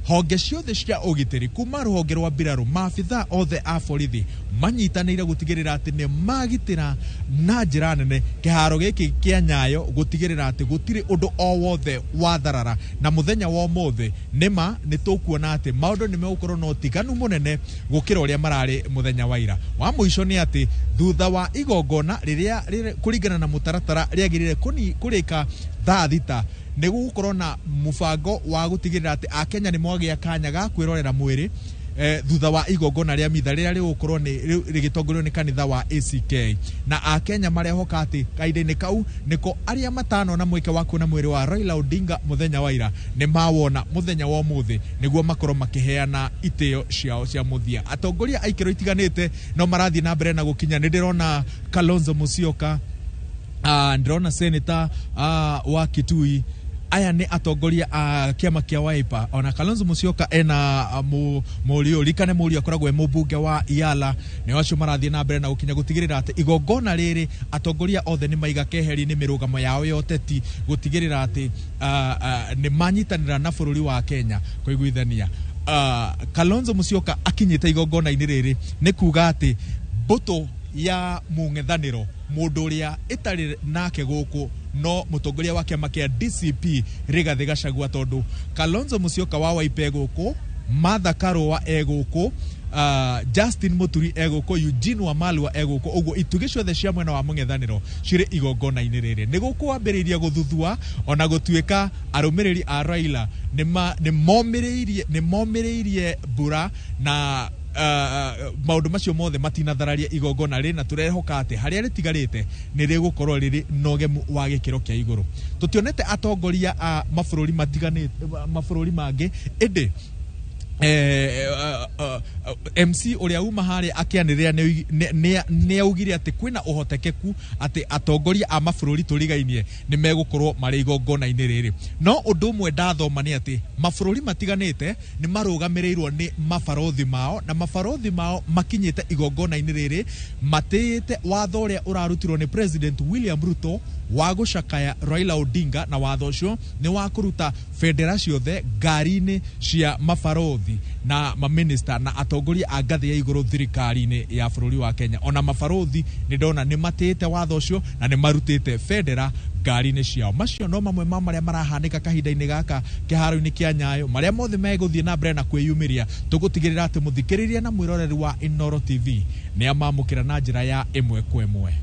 Honge ciothe cia ũgitĩri kuma rũhonge rwa mbirarũ, maabitha othe a borithi manyitanĩire gũtigĩrĩra atĩ nĩ magitĩra na njĩra nene kĩharo gĩkĩ kĩa Nyayo, gũtigĩrĩra atĩ gũtirĩ ũndũ o wothe wa tharara. Na mũthenya wa ũmũthĩ nĩma nĩ tũkuona atĩ maũndũ nĩ megũkorwo na ũtiganu mũnene gũkĩra ũrĩa mararĩ mũthenya wa ira. Wa mũico nĩ atĩ thutha wa igongona rĩrĩa kũringana na mũtaratara rĩagĩrĩire kũrĩka thaa thita, nĩ gũkorwo na mũbango wa gũtigĩrĩra atĩ Akenya nĩ mwagĩa kanya ga kwĩrorera mwĩrĩ thutha wa igongona rĩa mitha rĩrĩa rĩgũkorwo rĩgĩtongorio nĩ kanitha wa ACK. Na Akenya marehoka atĩ kahinda-inĩ kau nĩko arĩa matanona mweke wa kuona mwĩrĩ wa Raila Odinga mũthenya wa ira nĩ mawona mũthenya wa ũmũthĩ nĩguo makorwo makĩheana itĩo ciao cia mũthia. Atongoria a ikĩro itiganĩte no marathiĩ na mbere na gũkinya. Nĩ ndĩrona Kalonzo Musyoka, ndĩrona Senator wa Kitui, aya nĩ atongoria a kĩama kĩa Wiper. Ona Kalonzo Musyoka ena mũriũ rikane mũriũ akoragwo mũmbunge wa Iala, nĩ acio marathiĩ na mbere na gũkinya gũtigĩrĩra atĩ igongona rĩrĩ atongoria othe nĩ maiga keheri nĩ mĩrũgamo yao yoteti gũtigĩrĩra atĩ nĩ manyitanĩra na bũrũri wa Kenya kũiguithania. Kalonzo Musyoka akinyĩte igongona-inĩ rĩrĩ nĩ kuga atĩ mbũtũ ya mũng'ethanĩro, mũndũ ũrĩa ĩtarĩ nake gũkũ no mũtongoria wa kĩama kĩa DCP Rigathĩ Gachagua, tondũ Kalonzo Musyoka wa Wiper egũkũ, Martha Karua egũkũ, Justin Muturi egũkũ, Eugene Wamalwa egũkũ. Ũguo itugĩ ciothe cia mwena wa mũng'ethanĩro cirĩ igongona-inĩ rĩrĩ. Nĩ gũkwambĩrĩria gũthuthua ona gũtuĩka arũmĩrĩri a Raila nĩ momĩrĩirie mbura na maũndũ macio mothe matinathararia igongona rĩ, na tũrehoka atĩ harĩa rĩtigarĩte nĩ rĩgũkorwo rĩrĩ nogemu wa gĩkĩro kĩa igũrũ. Tũtionete atongoria a mabũrũri matiganĩte, mabũrũri mangĩ, ĩndĩ MC ũrĩa uma harĩa akĩanĩrĩra nĩ augire atĩ kwĩna ũhotekeku atĩ atongoria a mabũrũri tũrigainie nĩ megũkorwo marĩ igongona-inĩ rĩrĩ. No ũndũ ũmwe ndathoma nĩ atĩ mabũrũri matiganĩte nĩ marũgamĩrĩirwo nĩ mabarothi mao, na mabarothi mao makinyĩte igongona-inĩ rĩrĩ matĩĩte watho ũrĩa ũrarutirwo nĩ President William Ruto wa gucakaya Raila Odinga na watho ucio ni wa kuruta federa ciothe ngari-ini cia mabarothi na maminista na atongoria a ngathi ya iguru thirikari-ini ya bururi wa Kenya. Ona mabarothi ni ndona ni matite watho ucio na ni marutite federa ngari-ini ciao. Macio no mamwe ma maria marahanika kahinda-ini gaka kiharo-ini kia Nyayo maria mothe meguthie na mbere na kwiyumiria. Tugutigirira ati muthikiriria na mwiroreri wa Inooro TV ni amamukira na njira ya imwe kwa imwe.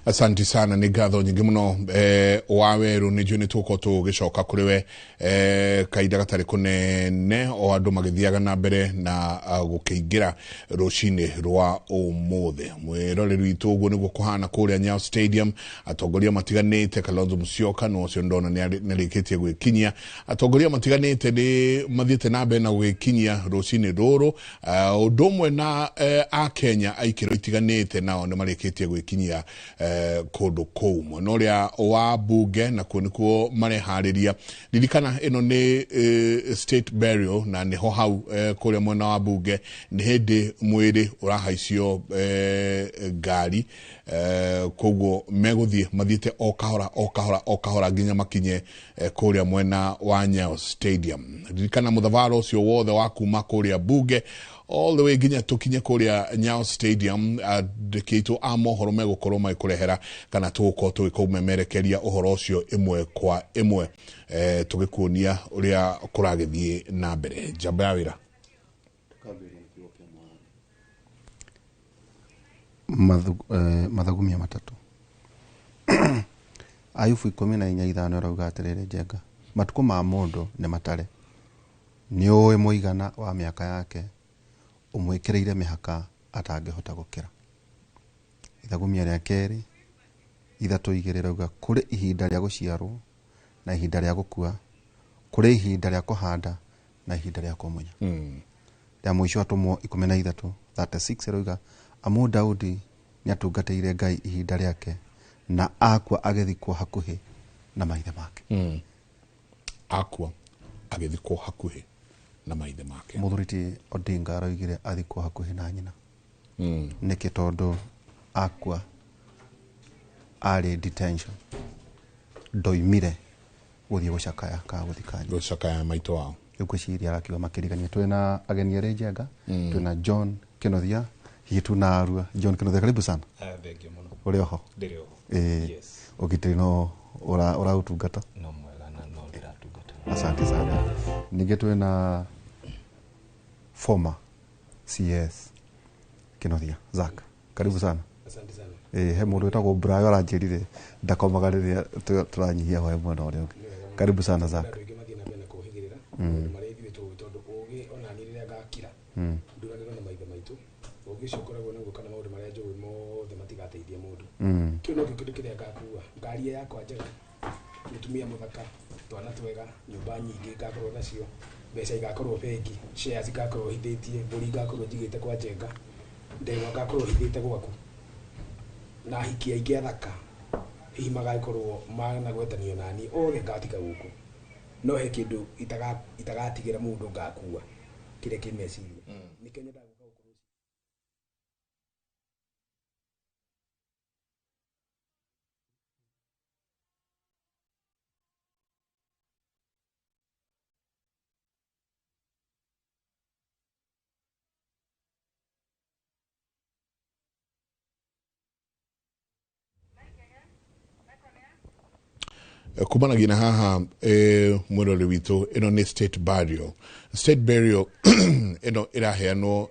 Asante sana ni gatho nyingi muno waweru ni juni tuko tugicoka kuri we kaida gatari kunene o andu magithiaga na mbere na gukiingira rucini rwa umuthe mwiroreri witu uguo niguo kuhana kuria Nyayo Stadium. Atongoria matiganite Kalonzo Musyoka no cio ndona narikitie gwikinyia atongoria matiganite ni mathiete na mbere na gwikinyia rucini ruru undu na a Kenya aikiro itiganite nao ni marikitie gwikinyia kodo kouma noria wa bunge na kunikuo marehariria ririkana ino ni state burial na niho hau kuria mwena wa bunge ni hindi mwiri urahaicio ngari koguo meguthie mathiete o kahora nginya makinye kuria mwena wa Nyayo Stadium. Ririkana muthavaro ucio wothe wa kuma kuria bunge all the way nginya tukinye kuria Nyayo Stadium ndikito amohoro megukorwo maikurehera kana tuko tukumemerekeria uhoro ucio imwe kwa imwe tugikuonia uria kuragithie na mbere. Jabawira mathagumia matatu Ayubu 14:5 rauga atiriri Njenga matuko ma mundu ni matare ni uwe muigana wa miaka yake umwikireire mihaka atangihota gukira. Ithagumia ria keri 3:2 rauga kuri ihinda ria guciarwo na ihinda ria gukua, kuri ihinda ria kuhanda na ihinda ria kumunya. Ria mwisho atumwo 13:36 rauga amu Daudi ni atungateire Ngai ihinda riake na akwa agithikwo hakuhi na maithe make. Akwa agithikwo hakuhi na maithe make. Muthuriti Odinga araugire athikwo hakuhi na nyina. Niki tondu akwa ari detention ndoimire guthie gucakaya ka guthikanya gucakaya maito wao. Ngwiciria arakiwa makirigania twina ageni eri Njenga twina John Kinothia hitu na Arua. John Kinothia karibu sana. Thank you muno. Uri oho? Ndiri oho. Yes. Ugitiri no ora utungata? No mwega na no ndiratungata. Asante sana. Ninge twina former CS Kinothia Zak. Karibu sana. Asante sana. He mundu wetagwo Brayo aranjirire ndakomaga riria turanyihia hoya mwana uri ungi. Karibu sana Zak. Ugicokoragwo na gukana maundu maria njui mothe matigateithia mundu kiu no kindu kiria ngakua ngari yakwa njega mutumia muthaka twana twega nyumba nyingi ngakorwo nacio mbeca igakorwo bengi shares igakorwo hithitie mburi ngakorwo njigite kwa Njenga ndegwa ngakorwo hithite gwaku na hiki aingi athaka hihi magakorwo magana gwetanio nani othe ngatika guku no he kindu itagatigira mundu ngakua kire kimeciria ni Kenya kumanagia na haha mwirori witu ino ni state burial. State burial ino iraheanwo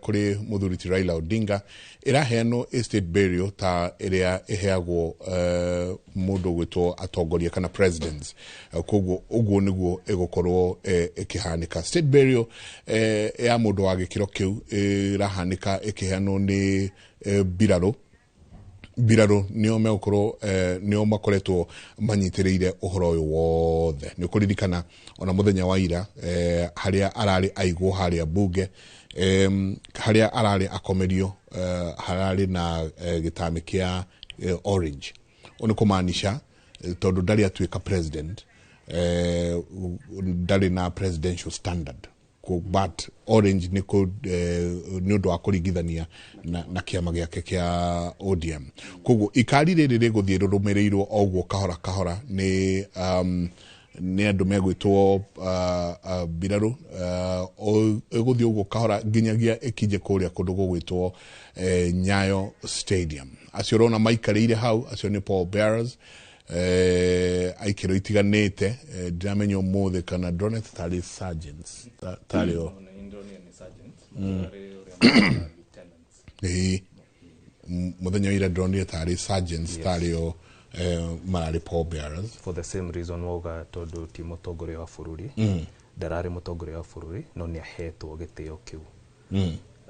kuri muthuriti Raila Odinga, iraheanwo state burial ta iria iheagwo mundu gwitwo atongoria kana presidents. Koguo uguo niguo igukorwo ikihanika. State burial ya mundu wa gikiro kiu irahanika ikiheanwo ni Biraro nio megukorwo nio makoretwo manyitireire uhoro uyu wothe. Ni kuririkana ona muthenya wa ira haria arari aigwo haria bunge haria arari akomerio harari na gitami kia Orange. Oni kumaanisha tondu ndari atuika president ndari na presidential standard but orange ni undu wa kuringithania na kiama giake kia ODM. Koguo ikari riri riguthie rurumirirwo oguo kahora ni andu megwitwo biraru eguthie uguo kahora nginyagia ikinye kuria kundu gugwitwo Nyayo Stadium. Acio rona maikarire hau acio ni Paul Bearers aikiro itiganite ndamenya muthe kana Doneth tari sergeants tari o muthenya ira Doneth tari sergeants tari o marari Paul Bearers for the same reason woga tondu ti mutongoria wa bururi ndarari mutongoria wa bururi no ni ahetwo gitio kiu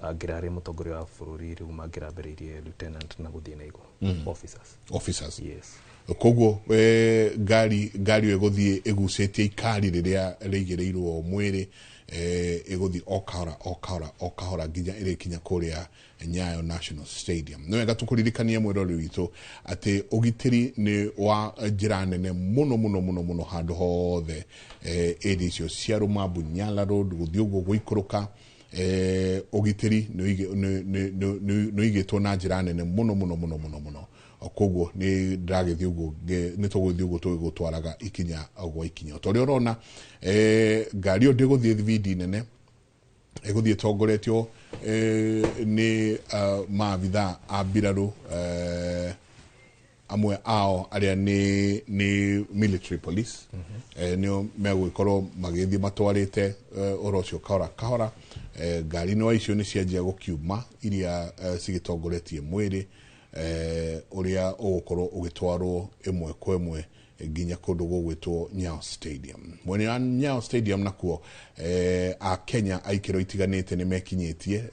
angirari mutongoria wa bururi riu mangirambiririe lieutenant na guthie na iguru officers yes. Koguo gari eguthie egucetie ikari riria rigireirwo mwiri eguthie okahora nginya irikinya kuria Nyayo National Stadium. No wega tukuririkania mwirori witu ati ugitiri ni wa njira nene muno handu hothe edicio cia Rumabu Nyala Road guthie uguo gwikuruka ugitiri no igitwo na njira nene muno. Koguo ni ndagithie uguo ni tuguthie uguo tugutwaraga ikinya gwa ikinya tori urona ngari odi guthie thibidi nene eguthie tongoretio ni maabitha a biraru amwe ao aria ni military police ni megwikorwo magithie matwarite orocio kahora ngari no icio ni cianjia gukiuma iria cigitongoretie mwiri uria ugukorwo ugitwarwo imwe kwa imwe nginya kundu gugwitwo Nyayo Stadium. Mwene wa Nyayo Stadium nakuo a Kenya aikiro itiganite ni mekinyitie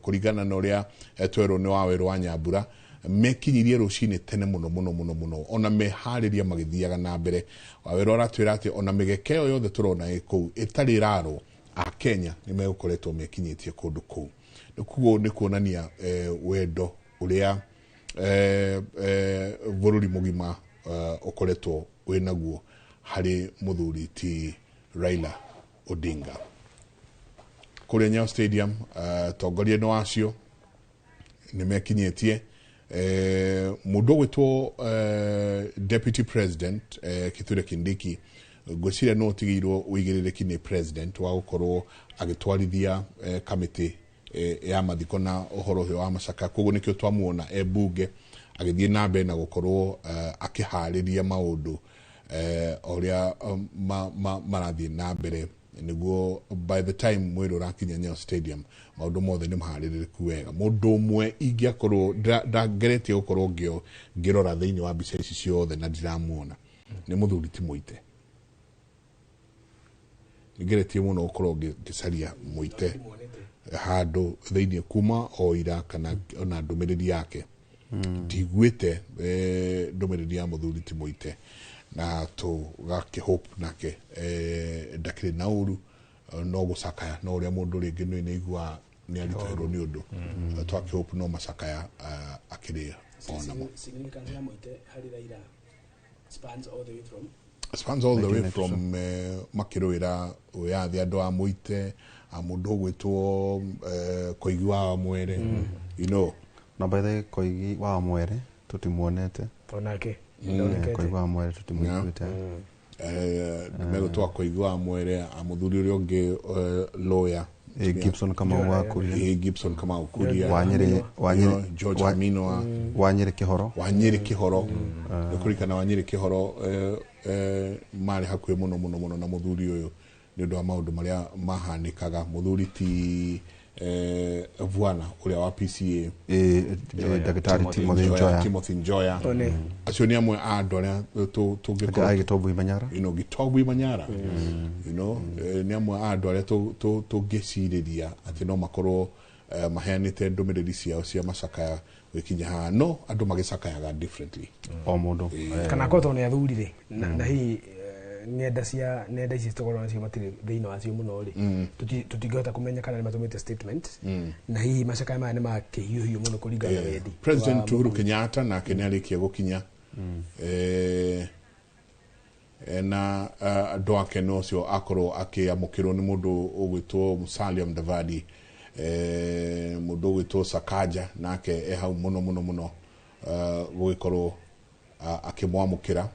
kurigana na uria twero ni waweru wa Nyambura mekinyirie rucini tene muno ona mehariria magithiaga na mbere waweru aratwira ati ona migekeo yothe turona iku itari raro a Kenya ni megukoretwo mekinyitie kundu kuu nikuo ni kuonania wendo uria bururi mugima ukoretwo winaguo hari muthuri ti Raila Odinga kule Nyayo Stadium. Tongoria no acio ni mekinyetie mundu gwitwo deputy president Kithure Kindiki gwicira no tigirwo uigiririki ni president wa gukorwo agitwarithia committee ya mathiko na uhoro wa macaka. Koguo nikio twamuona bunge agithie na mbere na gukorwo akihariria maundu oria marathie na mbere niguo by the time mwiro urakinya Nyayo Stadium maundu mothe ni mahariririku wega. Mundu umwe ingiakorwo ndageretie gukorwo ngirora thiini wa mbica ici ciothe na ndiramuona ni muthuri ti Muite. Ngeretie muno gukorwo ngicaria Muite handu thiini kuma oira kana ona ndumiriri yake ndigwite ndumiriri ya muthuri ti Muite na tugake hope nake ndakire nauru no gucakaya no uria mundu ringi ni igua ni ariterwo ni undu twake hope no macakaya akiria ona mo significance ya Muite hari Raila spans all the way from makirwira uyathi andu a Muite a mundu gwitwo Koigi wa Mwere you know na by the Koigi wa Mwere tutimuonete onake Koigi wa Mwere tutimuonete megutwa Koigi wa Mwere a muthuri uria ungi lawyer Gibson Kamau wa Kuria Gibson Kamau Kuria Wanyere George Amino Wanyere Kihoro kurikana Wanyere Kihoro mari hakwe muno na muthuri uyu ni ndo maundu maria mahanikaga muthuri ti Vuana uria wa PCA Daktari Timothy Njoya acio ni amwe a andu aria tungikora Gitobu Imanyara Gitobu Imanyara you know ni amwe a andu aria tungiciriria ati no makorwo maheanite ndumiriri ciao cia macakaya wikinya ha no andu magicakayaga differently o mundu kana koto ni athurire na hi nenda ici tugorwo nacio matire thiini wacio muno ri tutingihota kumenya kana ni matumite statement na hihi macakaya maya ni makihiuhiu muno kuringana na wendi President Uhuru Kenyatta na kenarikia gukinya na andå ake no cio akorwo akiamukirwo ni mundu ugwitwo Musalia Mudavadi mundu ugwitwo Sakaja nake hau muno gugikorwo akimwamukira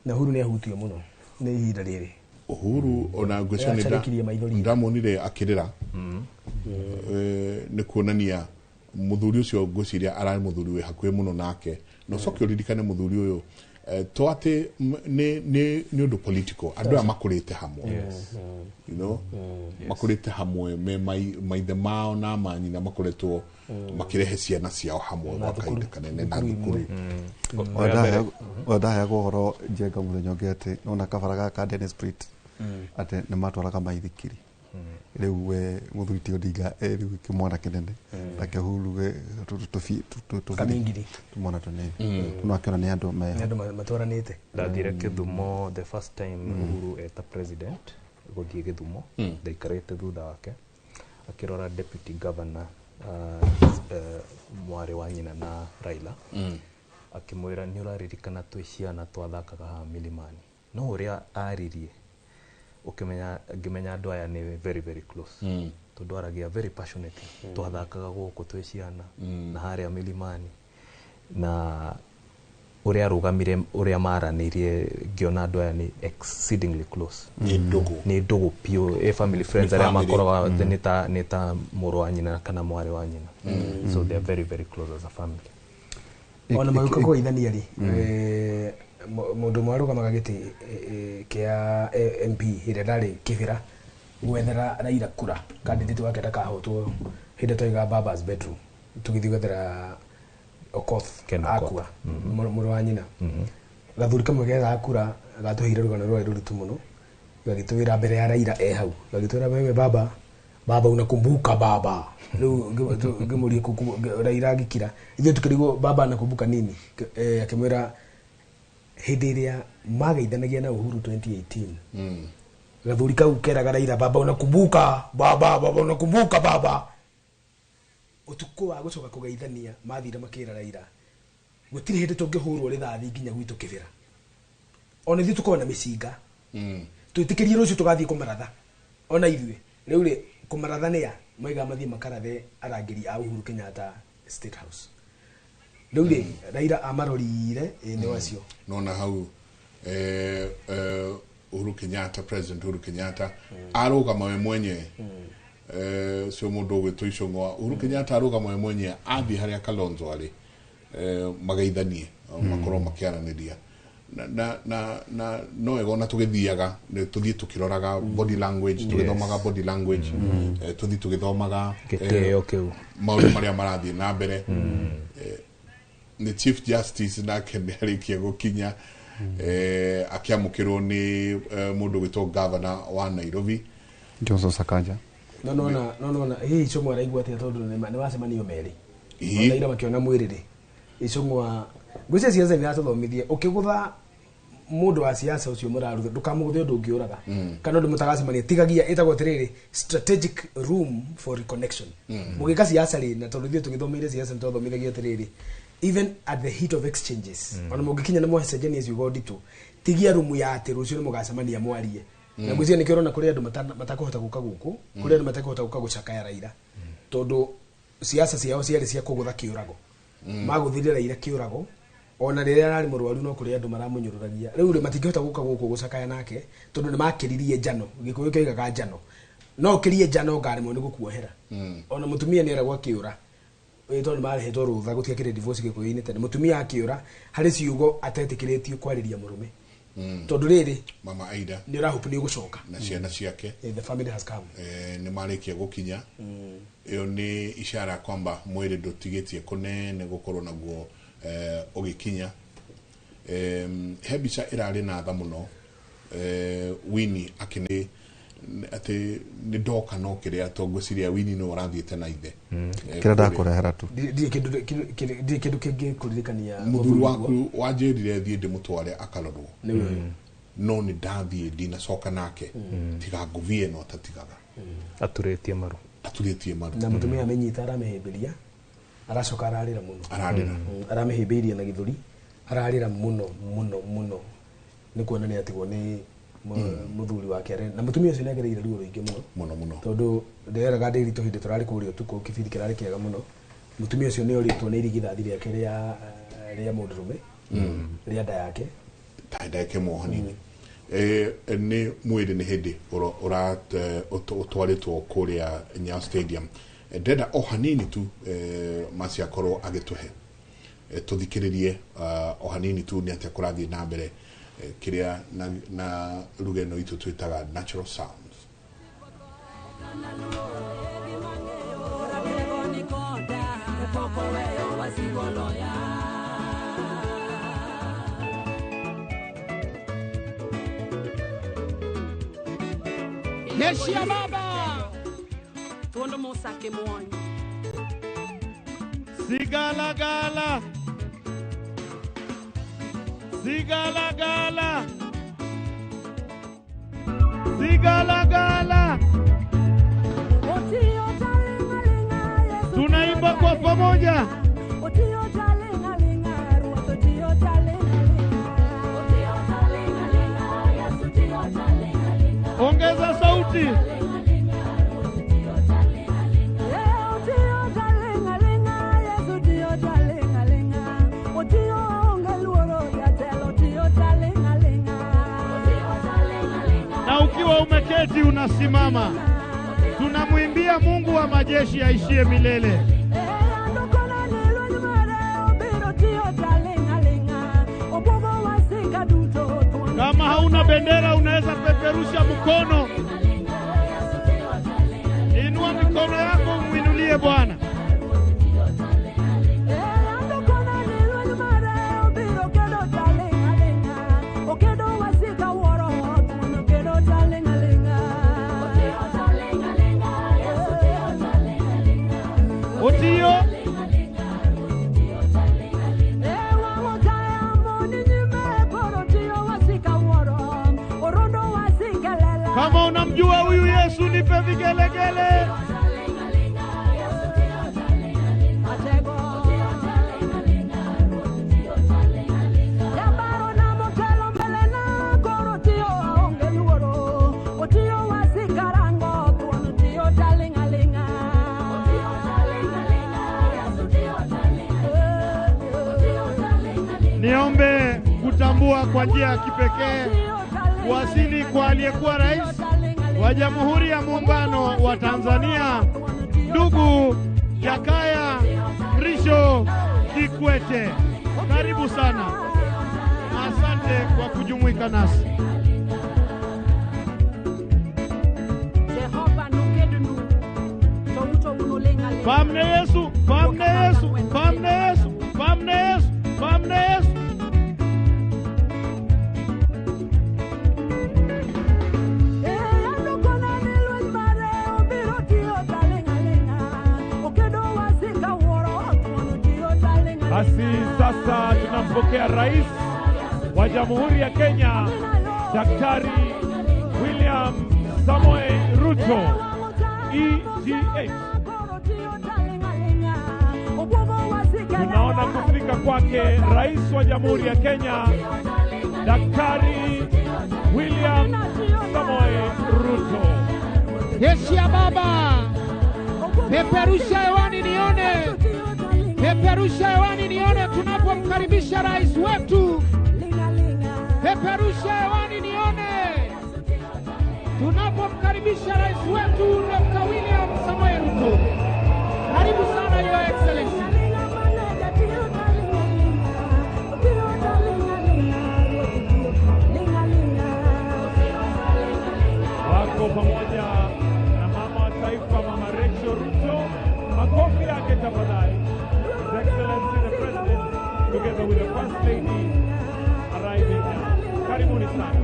na Uhuru ni ahutio muno ni ihinda riri. Uhuru ona ngwicana ndamonire akirira ni kuonania muthuri ucio ngwiciria arari muthuri we hakuhe muno nake no coke uririkane muthuri uyu to ati ni undu political andu amakurite hamwe you know makurite hamwe me maithe mao na manyina makuretwo makirehe ciana ciao hamwe makaida kanene na thukuru wadaha guhoro Njenga muthenya ngete nona kabaraga ka Dennis Pritt ate ni matwaraga maithikiri riu we muthuiti Odinga riu kimwana kinene take hulu kamingiri tumona tone tunakiona ni andu matwaranite ndathire Githumo the first time Uhuru eta president guthie Githumo ndaikarite thutha wake akirora deputy governor mwari wa nyina na Raila akimwira ni uraririkana twi ciana twathakaga ha milimani no uria aririe ukimenya andu aya ni very very close tondu aragia very passionate twathakaga guku twi ciana na haria milimani na uria arugamire uria maranirie ngiona andu aya ni exceedingly close ni ndugu pio family friends aria makorwa ni ta muru wa nyina kana mwari wa nyina so they are very very close as a family. Ona magiko kwa ithania ri mundu mwarugamaga giti kia MP ire ndari kibira gwethera Raila kura candidate wake ndakahotwo hinde toiga Baba's bedroom tugithi gwethera Okoth akua muru wa nyina gathuri kamwe getha akura gatuhire rugano rwa ruritu muno gagitwira mbere ya Raila hau gagitwira wewe baba unakumbuka baba leo ngemurie Raila agikira ithu tukirigo baba anakumbuka nini akimwira hindi iria magaithanagia na Uhuru 2018 gathuri kau keraga Raila baba unakumbuka baba utuko wa gucoka kugeithania mathira makira Raila gutiri hindi tungihurwo rithathi nginya gwitu kibira ona ithu tukona micinga twitikirie rucio tugathie kumaratha ona ithue riu ri kumaratha nia maiga mathie makarathe arangiri a Uhuru Kenyatta State House riu ri Raila amarorire ni wacio nona hau Uhuru Kenyatta president Uhuru Kenyatta arugama we mwenye sio mundu gwitwo Icung'wa Uhuru Kenyatta arugama we mwenye athi haria Kalonzo ari magaithanie makorwo makiaraniria na no ego na tugithiaga tuthie tukiroraga body language tugithomaga body language tuthie tugithomaga giteo kiu maundu maria marathie na mbere ni Chief Justice na kenerikia gukinya akiamukirwo ni mundu gwitwo governor wa Nairobi Johnson Sakaja no hii Icung'wa araigua atia tondu ni wacemanio meri ona ira makiona mwiriri Icung'wa ngwiciria ciaca ni rathothomithie ukigutha mundu wa siasa ucio muraruga ndukamuguthe undu ungiuraga kana undu mutagacemania tigagia itagwo tiriri strategic room for reconnection mugika siasa ri na tondu thie tugithomeire siasa ntothomithagia tiriri even at the heat of exchanges ona mugikinya na mwacenjania ciugo nditu tigia room ya ati rucio ni mugacemania mwarie na ngwiciria ni kirona kuri andu matakuhota guka guku kuri andu matakuhota guka gucakaya Raila tondu siasa ciao ciari cia kugutha kiurago maguthirira Raila kiurago ona riria arari murwaru no kuri andu maramunyururagia riu ri matingihota guka guku gucakaya nake tondu ni makiririe njano gikuyu kigaga njano no kirie njano ngarimo ni gukuohera ona mutumia ni eragwa kiura tondu marehetwo rutha gutiakire divorce gikuyu-ini tene mutumia akiura hari ciugo atetikiritio kwariria murume tondu riri mama Aida ni rahupu ni gucoka na ciana ciake the family has come ni marikia gukinya iyo ni ishara kwamba mwiri ndutigitie kunene gukorwo naguo ugikinya hebica irari na tha muno Winnie akini ati ni ndoka no kiria tongwiciria Winnie no rathiete na ithe kira ndakurehera tu ndi kindu kingi kuririkania muthuri waku wanjirire thie ndimutware akarorwo no ni ndathie ndina coka nake tiga nguvie no tatigaga aturitie maru na mutumia amenyita aramehimbiria aracoka ararira muno aramehimbiria na githuri ararira muno ni kuonania ati ni muthuri wake na mutumia ucio negereire ruo ruingi muno tondu nderaga ndiri tuhinde turari kuria tuko kibindi kirari kiega muno mutumia ucio ni oritwo ni irigithathi riake ria mundurume ria nda yake nda yake mohanini ni mwiri ni hindi utwaritwo kuria Nyayo Stadium ndenda o hanini tu masi akorwo agituhe tuthikiririe o hanini tu ni atia kurathie na mbere kiria na rugeno itu twitaga natural sounds. Yeshia baba tuondo musake mwonyi Sigala gala Sigala gala Sigala gala tunaimba kwa pamoja ongeza sauti na ukiwa umeketi unasimama tunamwimbia Mungu wa majeshi aishie milele. Kama hauna bendera unaweza peperusha mkono. Inua mikono yako muinulie Bwana. Otio kama unamjua huyu Yesu nipe vigelegele. Niombe kutambua kwa njia ya kipekee kuwasili kwa aliyekuwa rais wa Jamhuri ya Muungano wa Tanzania, ndugu Jakaya Mrisho Kikwete. Karibu sana. Asante kwa kujumuika nasi. Pamne Yesu, pamne Yesu, pamne Yesu, pamne Yesu, pamne Yesu. Basi sasa tunampokea Rais wa Jamhuri ya Kenya, Daktari William Samoei Ruto, EGH. Tunaona kufika kwake Rais wa Jamhuri ya Kenya, Daktari William Samoei Ruto. Yeshia baba, peperusha hewani nione. Peperusha hewani nione tunapomkaribisha rais wetu. Peperusha hewani nione tunapomkaribisha rais wetu Dr. William Samoei Ruto. Karibu sana Your Excellency. Wako pamoja na mama wa taifa, Mama Rachel Ruto. Makofi yake tafadhali. His Excellency the President, together with the First Lady, arriving now. Karibuni sana.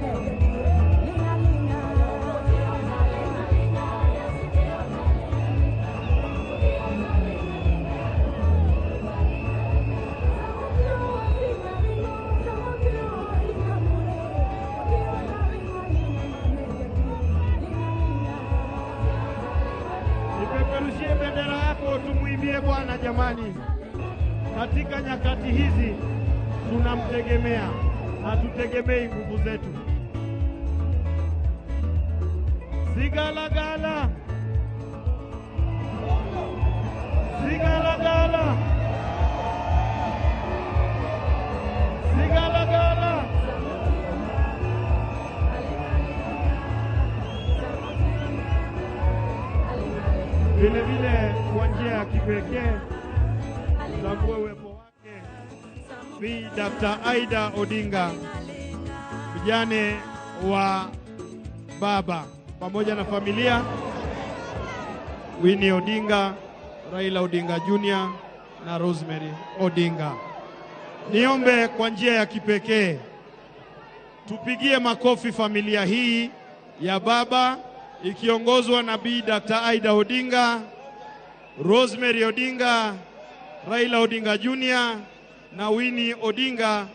Nipeperushie bendera yako tumuimbie Bwana jamani. Katika nyakati hizi tunamtegemea. hatutegemei nguvu zetu. Sigalagala, sigalagala, sigalagala. Vile vile kwa njia ya kipekee tutambue uwepo wake Bi Dr. Aida Odinga, mjane wa baba, pamoja na familia Winnie Odinga, Raila Odinga Jr. na Rosemary Odinga. Niombe kwa njia ya kipekee tupigie makofi familia hii ya baba ikiongozwa na Bi Dr. Aida Odinga, Rosemary Odinga, Raila Odinga Jr. na Winnie Odinga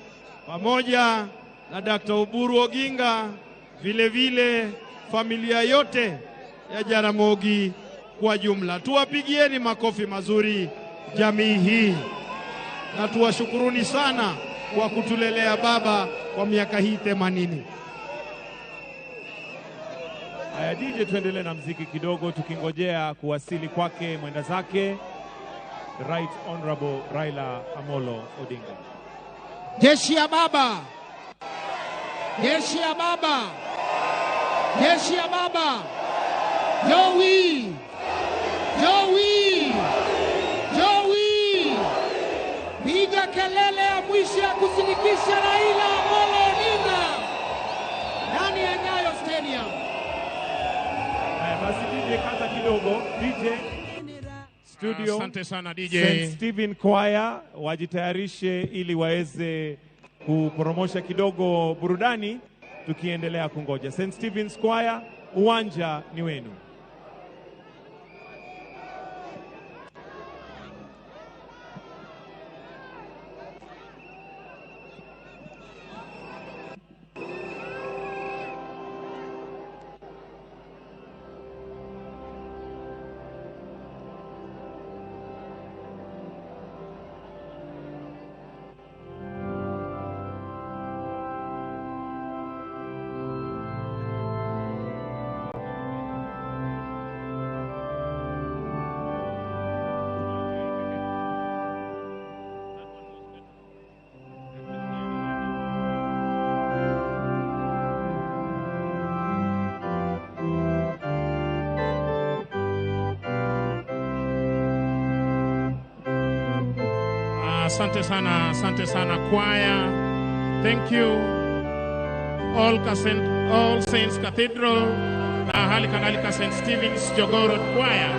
pamoja na Dr. Oburu Oginga, vile vile familia yote ya Jaramogi kwa jumla. Tuwapigieni makofi mazuri jamii hii na tuwashukuruni sana kwa kutulelea baba kwa miaka hii 80. Haya DJ, tuendelee na mziki kidogo tukingojea kuwasili kwake mwenda zake Right Honorable Raila Amolo Odinga. Jeshi ya baba, jeshi ya baba, jeshi ya baba. Joey, Joey, Joey, piga kelele ya mwisho ya kusinikisha Raila Amolo Odinga ndani ya Nyayo Stadium. Basi DJ kata kidogo. DJ studio. Asante sana DJ. St. Stephen Choir wajitayarishe ili waweze kupromosha kidogo burudani tukiendelea kungoja. St. Stephen's Choir, uwanja ni wenu. Asante sana choir. Thank you all Saints Cathedral na hali kadhalika St. Stephen's Jogoo Road Choir.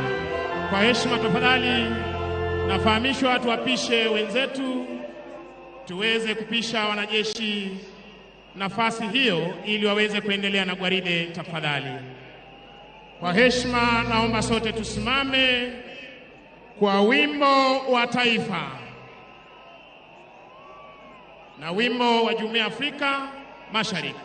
Kwa heshima tafadhali nafahamishwa tuwapishe wenzetu tuweze kupisha wanajeshi nafasi hiyo ili waweze kuendelea na gwaride tafadhali. Kwa heshima naomba sote tusimame kwa wimbo wa taifa na wimbo wa Jumuiya ya Afrika Mashariki.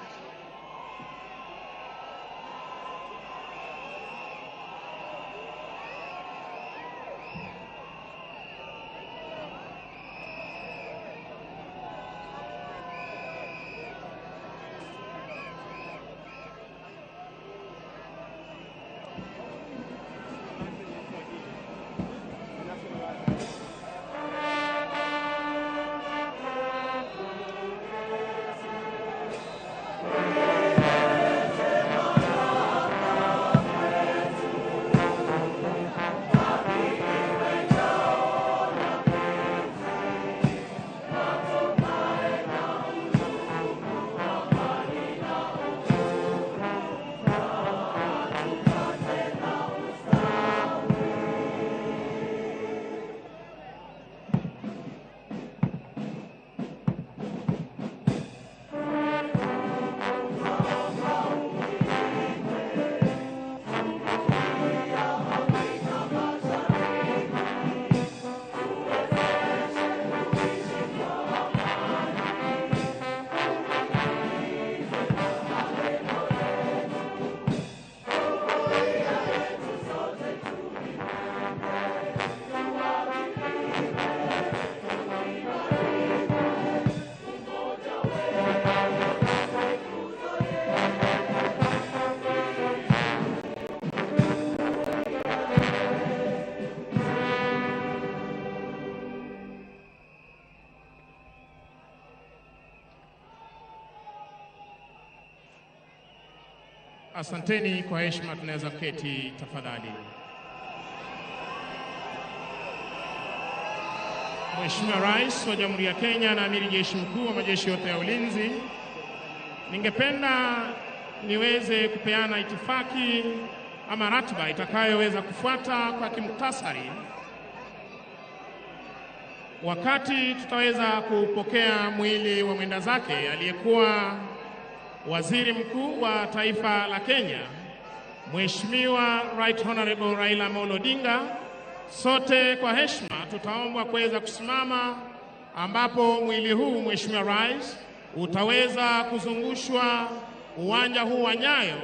Asanteni kwa heshima, tunaweza keti tafadhali. Mheshimiwa Rais wa Jamhuri ya Kenya na Amiri Jeshi Mkuu wa majeshi yote ya ulinzi, ningependa niweze kupeana itifaki ama ratiba itakayoweza kufuata kwa kimuktasari. Wakati tutaweza kupokea mwili wa mwenda zake aliyekuwa Waziri Mkuu wa taifa la Kenya, Mheshimiwa Right Honorable Raila Amolo Odinga, sote kwa heshima tutaombwa kuweza kusimama, ambapo mwili huu Mheshimiwa Rais utaweza kuzungushwa uwanja huu wa Nyayo,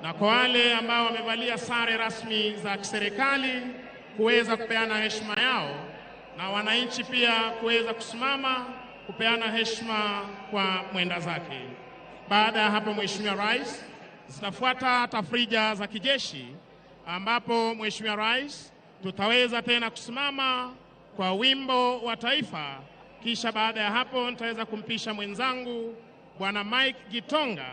na kwa wale ambao wamevalia sare rasmi za kiserikali kuweza kupeana heshima yao, na wananchi pia kuweza kusimama kupeana heshima kwa mwenda zake. Baada ya hapo, Mheshimiwa Rais, zitafuata tafrija za kijeshi, ambapo Mheshimiwa Rais tutaweza tena kusimama kwa wimbo wa taifa, kisha baada ya hapo nitaweza kumpisha mwenzangu Bwana Mike Gitonga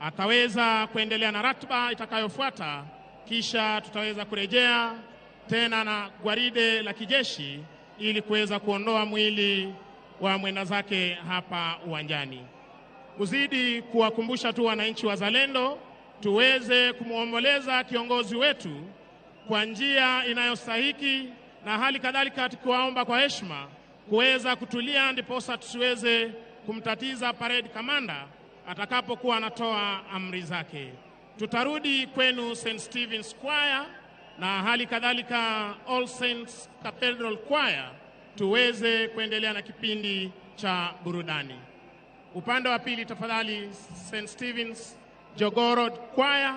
ataweza kuendelea na ratiba itakayofuata, kisha tutaweza kurejea tena na gwaride la kijeshi ili kuweza kuondoa mwili wa mwenda zake hapa uwanjani. Kuzidi kuwakumbusha tu wananchi wazalendo tuweze kumuomboleza kiongozi wetu kwa njia inayostahiki, na hali kadhalika tukiwaomba kwa heshima kuweza kutulia, ndiposa tusiweze kumtatiza parade commander atakapokuwa anatoa amri zake. Tutarudi kwenu St. Stephen's Choir na hali kadhalika All Saints Cathedral Choir tuweze kuendelea na kipindi cha burudani. Upande wa pili tafadhali St. Stephen's Jogoo Road Choir,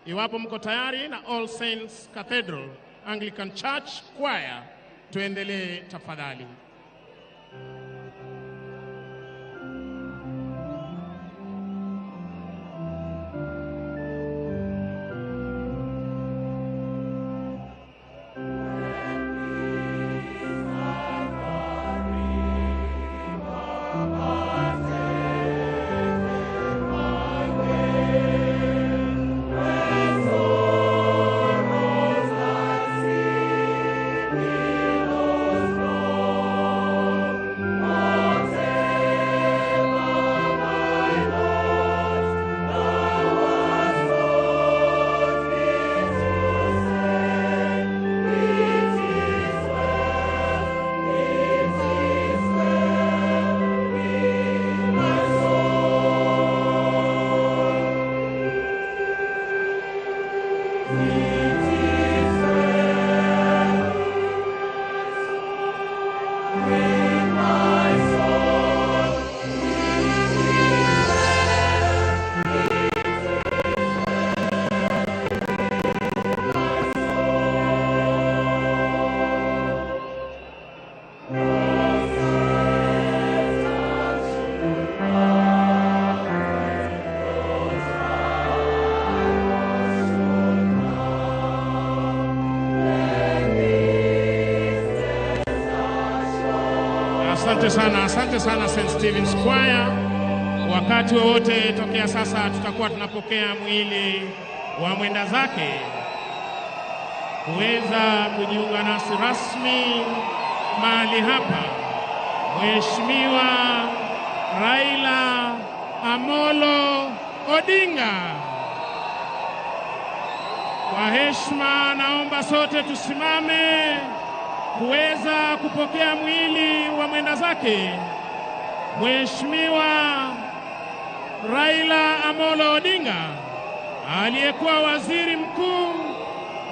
iwapo mko tayari, na All Saints Cathedral Anglican Church Choir tuendelee tafadhali. Asante sana St. Stephen's Choir. Wakati wowote tokea sasa tutakuwa tunapokea mwili wa mwenda zake kuweza kujiunga nasi rasmi mahali hapa. Mheshimiwa Raila Amolo Odinga. Kwa heshima naomba sote tusimame kuweza kupokea mwili wa mwenda zake Mheshimiwa Raila Amolo Odinga, aliyekuwa waziri mkuu,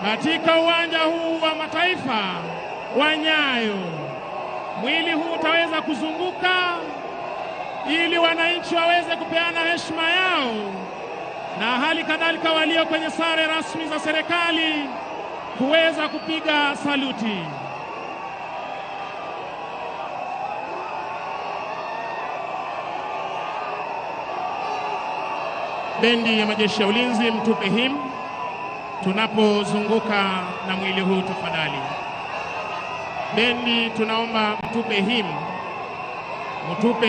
katika uwanja huu wa mataifa wa Nyayo. Mwili huu utaweza kuzunguka ili wananchi waweze kupeana heshima yao, na hali kadhalika walio kwenye sare rasmi za serikali kuweza kupiga saluti. Bendi ya majeshi ya ulinzi mtupe him tunapozunguka na mwili huu tafadhali. Bendi tunaomba mtupe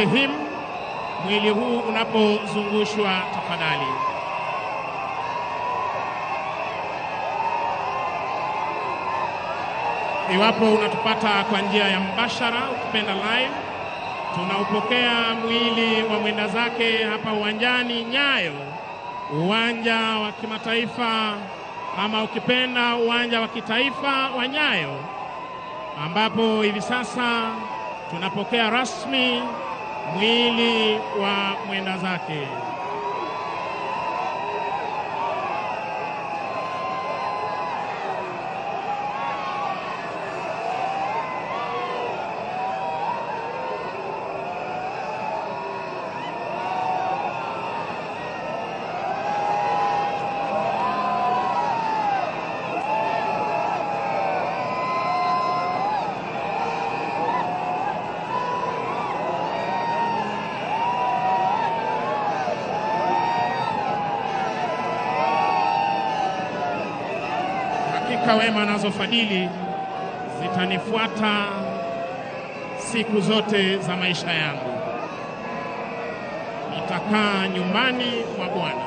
him mwili huu unapozungushwa tafadhali. iwapo unatupata kwa njia ya mbashara, ukipenda live, tunaupokea mwili wa mwenda zake hapa uwanjani Nyayo, uwanja wa kimataifa ama ukipenda uwanja wa kitaifa wa Nyayo, ambapo hivi sasa tunapokea rasmi mwili wa mwenda zake. Wema nazo fadhili zitanifuata siku zote za maisha yangu. Nitakaa nyumbani mwa Bwana.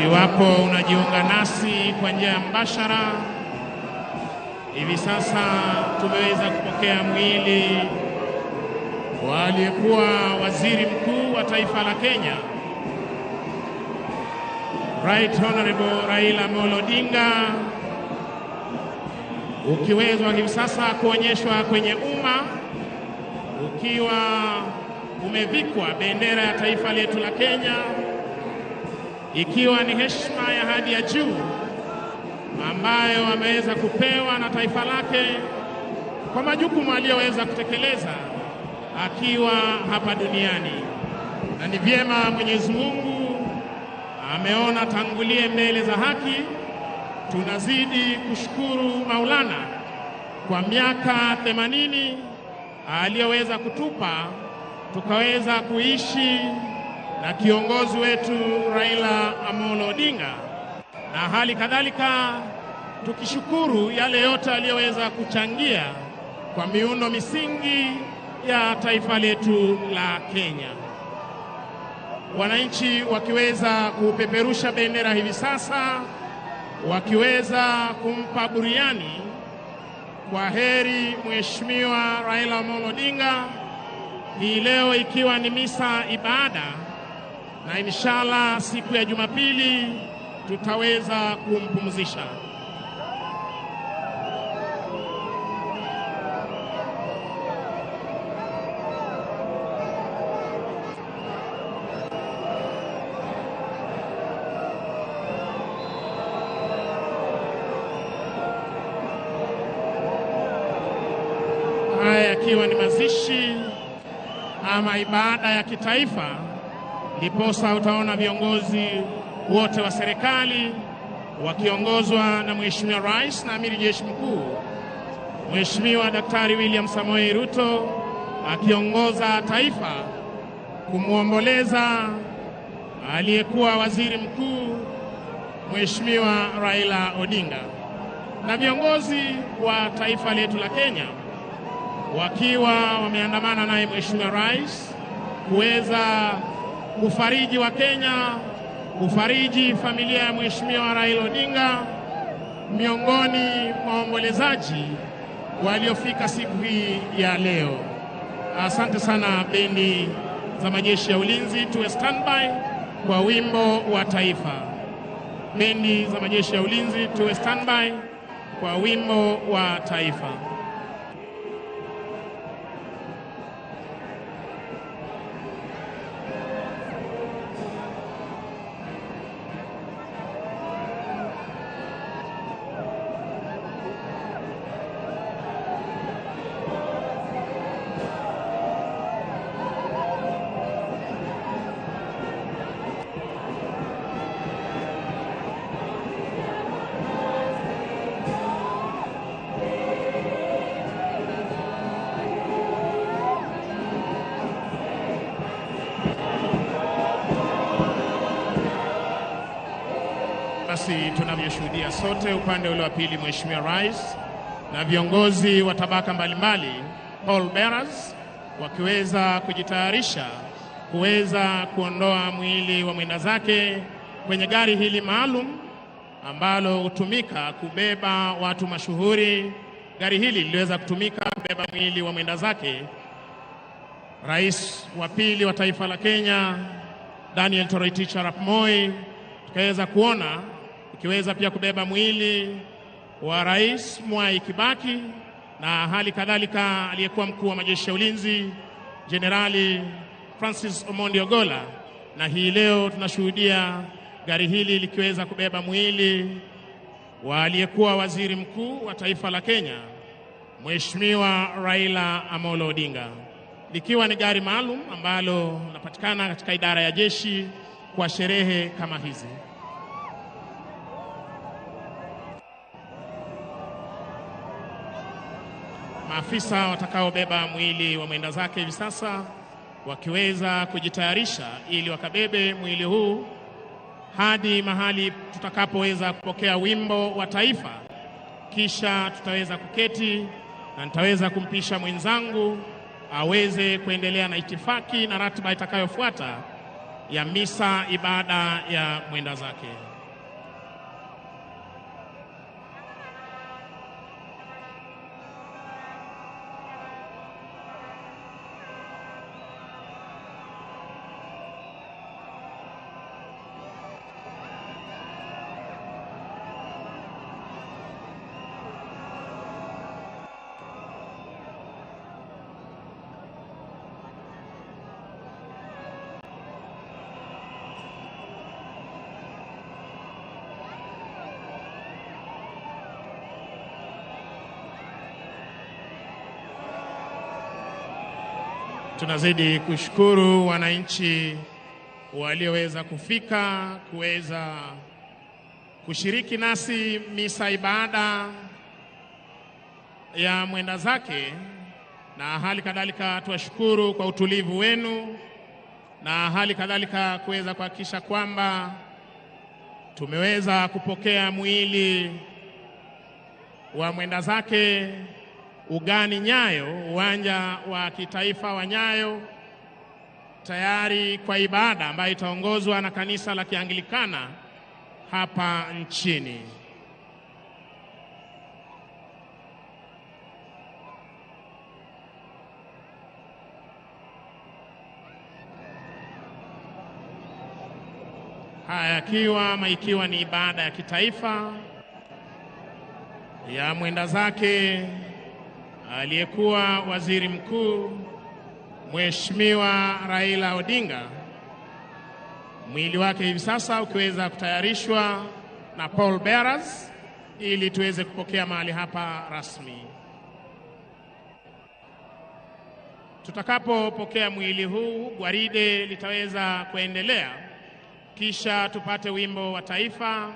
Iwapo unajiunga nasi kwa njia ya mbashara, hivi sasa tumeweza kupokea mwili wa aliyekuwa waziri mkuu wa taifa la Kenya, Right Honorable Raila Amolo Odinga, ukiwezwa hivi sasa kuonyeshwa kwenye umma ukiwa umevikwa bendera ya taifa letu la Kenya, ikiwa ni heshima ya hadi ya juu ambayo ameweza kupewa na taifa lake kwa majukumu aliyoweza kutekeleza akiwa hapa duniani. Na ni vyema Mwenyezi Mungu ameona tangulie mbele za haki. Tunazidi kushukuru Maulana kwa miaka 80 aliyoweza kutupa tukaweza kuishi na kiongozi wetu Raila Amolo Odinga, na hali kadhalika tukishukuru yale yote aliyoweza kuchangia kwa miundo misingi ya taifa letu la Kenya. Wananchi wakiweza kupeperusha bendera hivi sasa, wakiweza kumpa buriani kwa heri Mheshimiwa Raila Amolo Odinga, hii leo ikiwa ni misa ibada, na inshallah siku ya Jumapili tutaweza kumpumzisha. Haya yakiwa ni mazishi ama ibada ya kitaifa, ndiposa utaona viongozi wote wa serikali wakiongozwa na Mheshimiwa Rais na Amiri Jeshi Mkuu Mheshimiwa Daktari William Samoei Ruto akiongoza taifa kumwomboleza aliyekuwa waziri mkuu Mheshimiwa Raila Odinga, na viongozi wa taifa letu la Kenya wakiwa wameandamana naye Mheshimiwa Rais kuweza kufariji wa Kenya, kufariji familia ya Mheshimiwa Raila Odinga, miongoni mwa waombolezaji waliofika siku hii ya leo. Asante sana bendi za majeshi ya ulinzi, tuwe standby kwa wimbo wa taifa. Bendi za majeshi ya ulinzi, tuwe standby kwa wimbo wa taifa. jinsi tunavyoshuhudia sote, upande ule wa pili Mheshimiwa Rais na viongozi wa tabaka mbalimbali pall bearers wakiweza kujitayarisha kuweza kuondoa mwili wa mwenda zake kwenye gari hili maalum ambalo hutumika kubeba watu mashuhuri. Gari hili liliweza kutumika kubeba mwili wa mwenda zake Rais wa pili wa taifa la Kenya Daniel Toroitich arap Moi, tukaweza kuona ikiweza pia kubeba mwili wa Rais Mwai Kibaki na hali kadhalika aliyekuwa mkuu wa majeshi ya ulinzi Generali Francis Omondi Ogola, na hii leo tunashuhudia gari hili likiweza kubeba mwili wa aliyekuwa waziri mkuu wa taifa la Kenya Mheshimiwa Raila Amolo Odinga, likiwa ni gari maalum ambalo linapatikana katika idara ya jeshi kwa sherehe kama hizi. Maafisa watakaobeba mwili wa mwenda zake hivi sasa wakiweza kujitayarisha ili wakabebe mwili huu hadi mahali tutakapoweza kupokea wimbo wa taifa, kisha tutaweza kuketi na nitaweza kumpisha mwenzangu aweze kuendelea na itifaki na ratiba itakayofuata ya misa ibada ya mwenda zake. Tunazidi kushukuru wananchi walioweza kufika kuweza kushiriki nasi misa ibada ya mwenda zake, na hali kadhalika tuwashukuru kwa utulivu wenu, na hali kadhalika kuweza kuhakikisha kwamba tumeweza kupokea mwili wa mwenda zake ugani Nyayo, uwanja wa kitaifa wa Nyayo, tayari kwa ibada ambayo itaongozwa na kanisa la Kianglikana hapa nchini. Haya ikiwa ni ibada ya kitaifa ya mwenda zake aliyekuwa waziri mkuu Mheshimiwa Raila Odinga, mwili wake hivi sasa ukiweza kutayarishwa na pall bearers ili tuweze kupokea mahali hapa rasmi. Tutakapopokea mwili huu, gwaride litaweza kuendelea, kisha tupate wimbo wa taifa,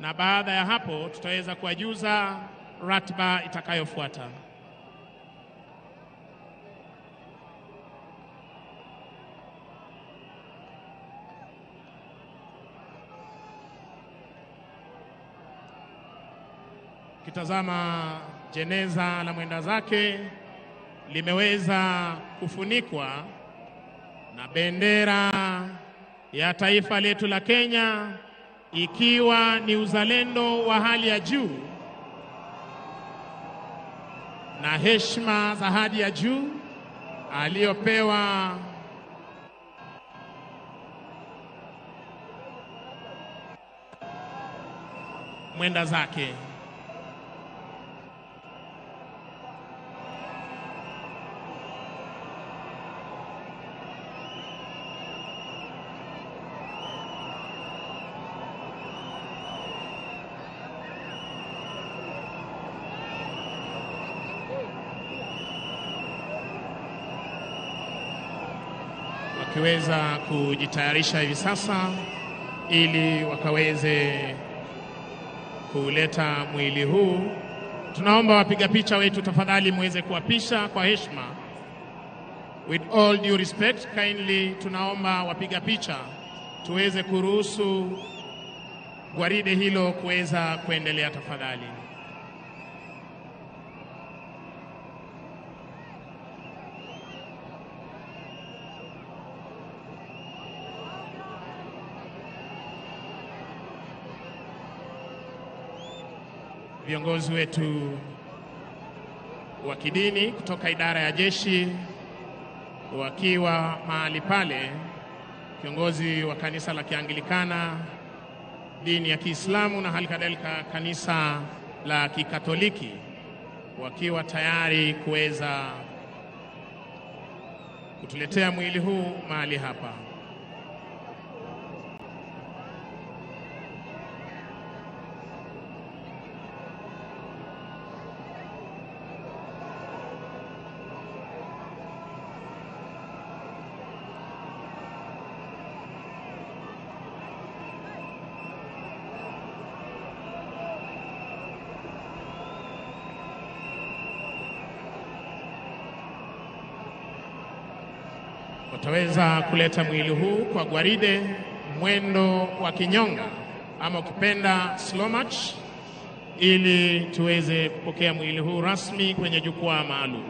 na baada ya hapo tutaweza kuwajuza ratiba itakayofuata. Kitazama jeneza la mwenda zake limeweza kufunikwa na bendera ya taifa letu la Kenya, ikiwa ni uzalendo wa hali ya juu na heshima za hadi ya juu aliyopewa mwenda zake. Wakiweza kujitayarisha hivi sasa ili wakaweze kuleta mwili huu, tunaomba wapiga picha wetu tafadhali muweze kuwapisha kwa heshima. With all due respect, kindly tunaomba wapiga picha tuweze kuruhusu gwaride hilo kuweza kuendelea tafadhali. Viongozi wetu wa kidini kutoka idara ya jeshi wakiwa mahali pale, kiongozi wa kanisa la Kianglikana, dini ya Kiislamu na hali kadhalika kanisa la Kikatoliki wakiwa tayari kuweza kutuletea mwili huu mahali hapa. Wataweza kuleta mwili huu kwa gwaride mwendo wa kinyonga ama ukipenda slow march, ili tuweze kupokea mwili huu rasmi kwenye jukwaa maalum.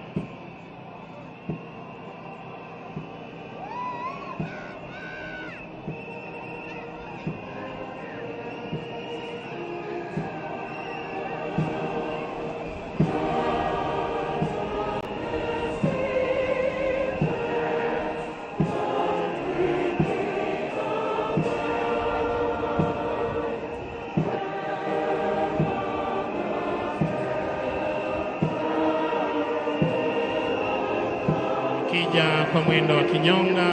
Kwa mwendo wa kinyonga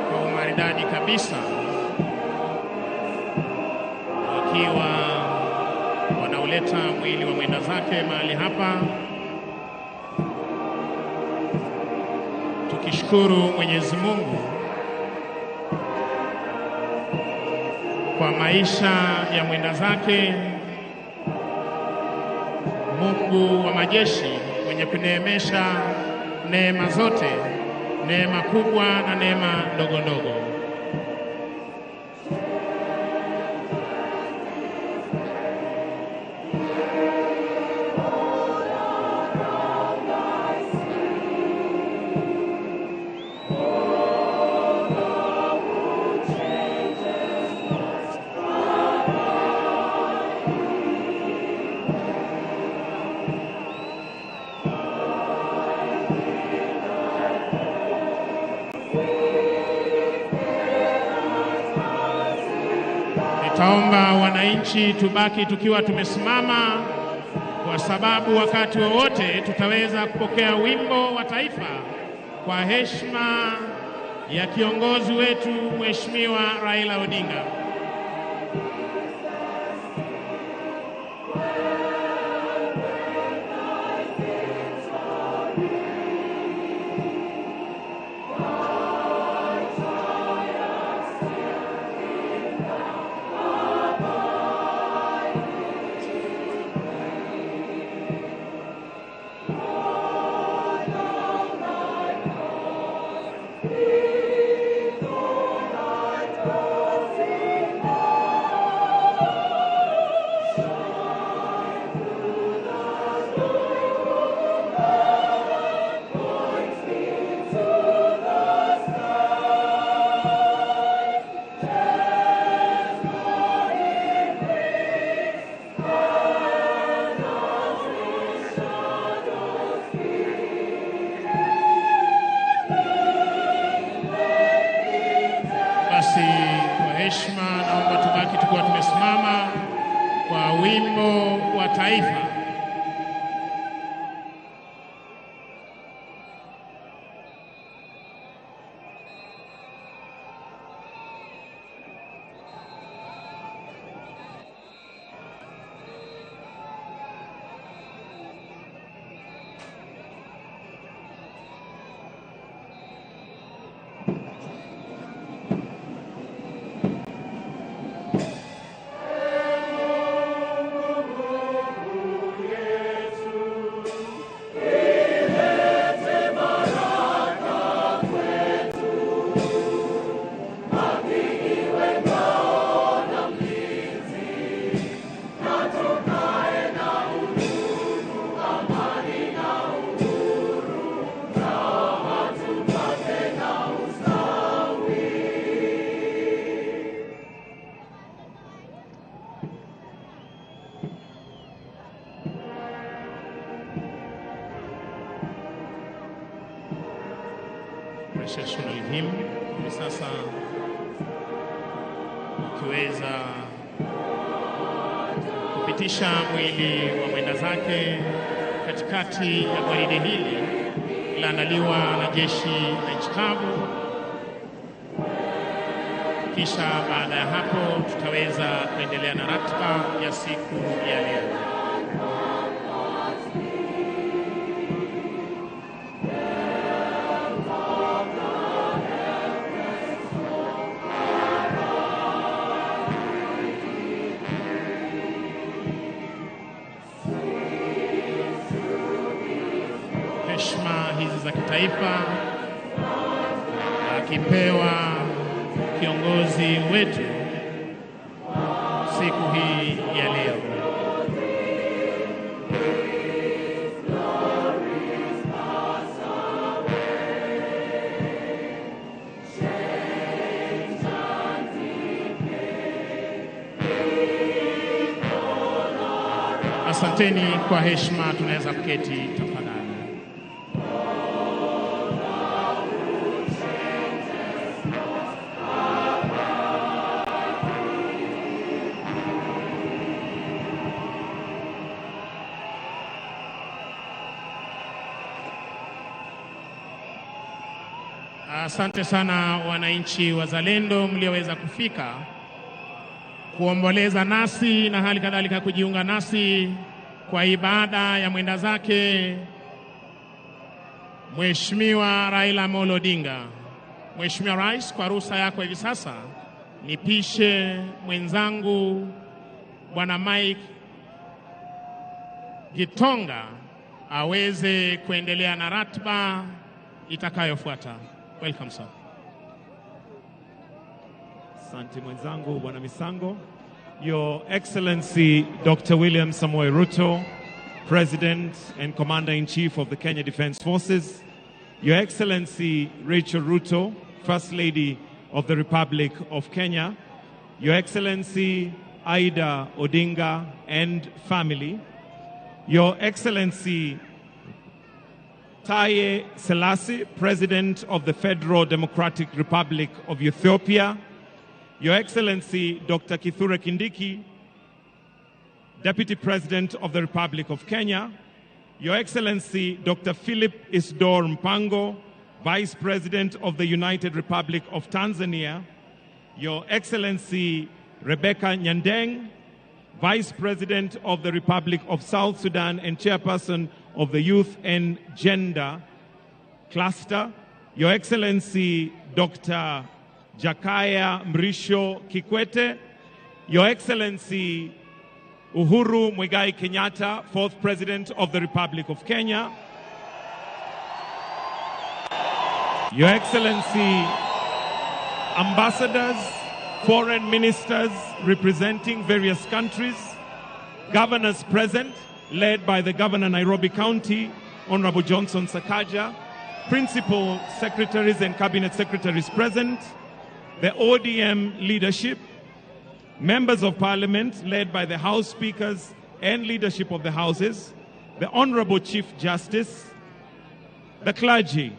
kwa umaridadi kabisa, wakiwa wanauleta mwili wa mwenda zake mahali hapa, tukishukuru Mwenyezi Mungu kwa maisha ya mwenda zake, Mungu wa majeshi mwenye kuneemesha neema zote, neema kubwa na neema ndogo ndogo. Nitaomba wananchi tubaki tukiwa tumesimama, kwa sababu wakati wowote tutaweza kupokea wimbo wa taifa kwa heshima ya kiongozi wetu Mheshimiwa Raila Odinga. Kwa heshima naomba tubaki tukiwa tumesimama kwa wimbo wa taifa. processional hymn. Hivi sasa ukiweza kupitisha mwili wa mwenda zake katikati ya gwaride hili laandaliwa na jeshi la nchi kavu. Kisha baada ya hapo tutaweza kuendelea na ratiba ya siku ya leo. Heshima hizi za kitaifa akipewa kiongozi wetu siku hii ya leo. Asanteni kwa heshima, tunaweza kuketi tafadhali. Asante sana wananchi wazalendo mlioweza kufika kuomboleza nasi na hali kadhalika kujiunga nasi kwa ibada ya mwenda zake Mheshimiwa Raila Amolo Odinga. Mheshimiwa Rais, kwa ruhusa yako hivi sasa nipishe mwenzangu Bwana Mike Gitonga aweze kuendelea na ratiba itakayofuata. Welcome, sir. Asante mwenzangu Bwana Misango. Your Excellency Dr. William Samoei Ruto, President and Commander-in-Chief of the Kenya Defence Forces. Your Excellency Rachel Ruto, First Lady of the Republic of Kenya. Your Excellency Aida Odinga and family. Your Excellency Taye Selassie, President of the Federal Democratic Republic of Ethiopia. Your Excellency Dr. Kithure Kindiki, Deputy President of the Republic of Kenya. Your Excellency Dr. Philip Isdor Mpango, Vice President of the United Republic of Tanzania. Your Excellency Rebecca Nyandeng, Vice President of the Republic of South Sudan and Chairperson of the Youth and Gender Cluster. Your Excellency Dr. Jakaya Mrisho Kikwete. Your Excellency Uhuru Muigai Kenyatta, Fourth President of the Republic of Kenya. Your Excellency, ambassadors, foreign ministers representing various countries, governors present, led by the Governor Nairobi County, Honorable Johnson Sakaja, principal secretaries and cabinet secretaries present, the ODM leadership, members of parliament led by the House speakers and leadership of the houses, the Honorable Chief Justice, the clergy,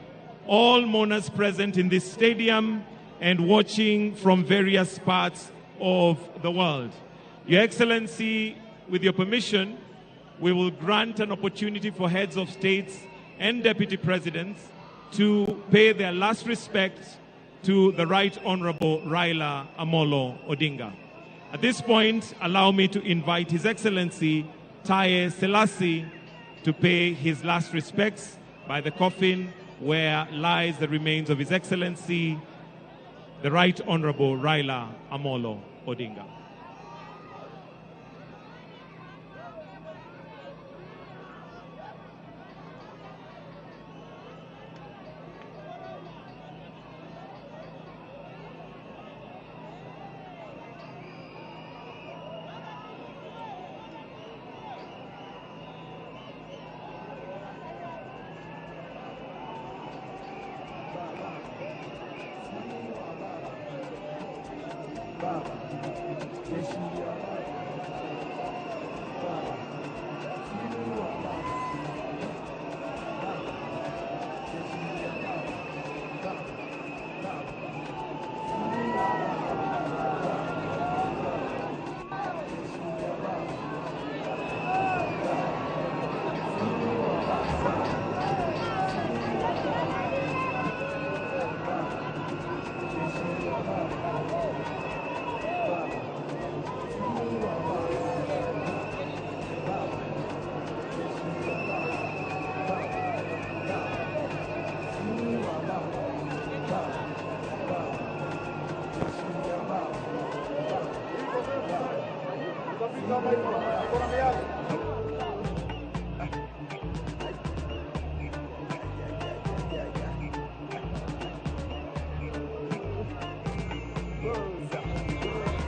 all mourners present in this stadium and watching from various parts of the world. Your Excellency, with your permission, we will grant an opportunity for heads of states and deputy presidents to pay their last respects to the Right Honorable Raila Amolo Odinga. At this point, allow me to invite His Excellency Taye Selassie to pay his last respects by the coffin where lies the remains of His Excellency, the Right Honorable Raila Amolo Odinga. Baba.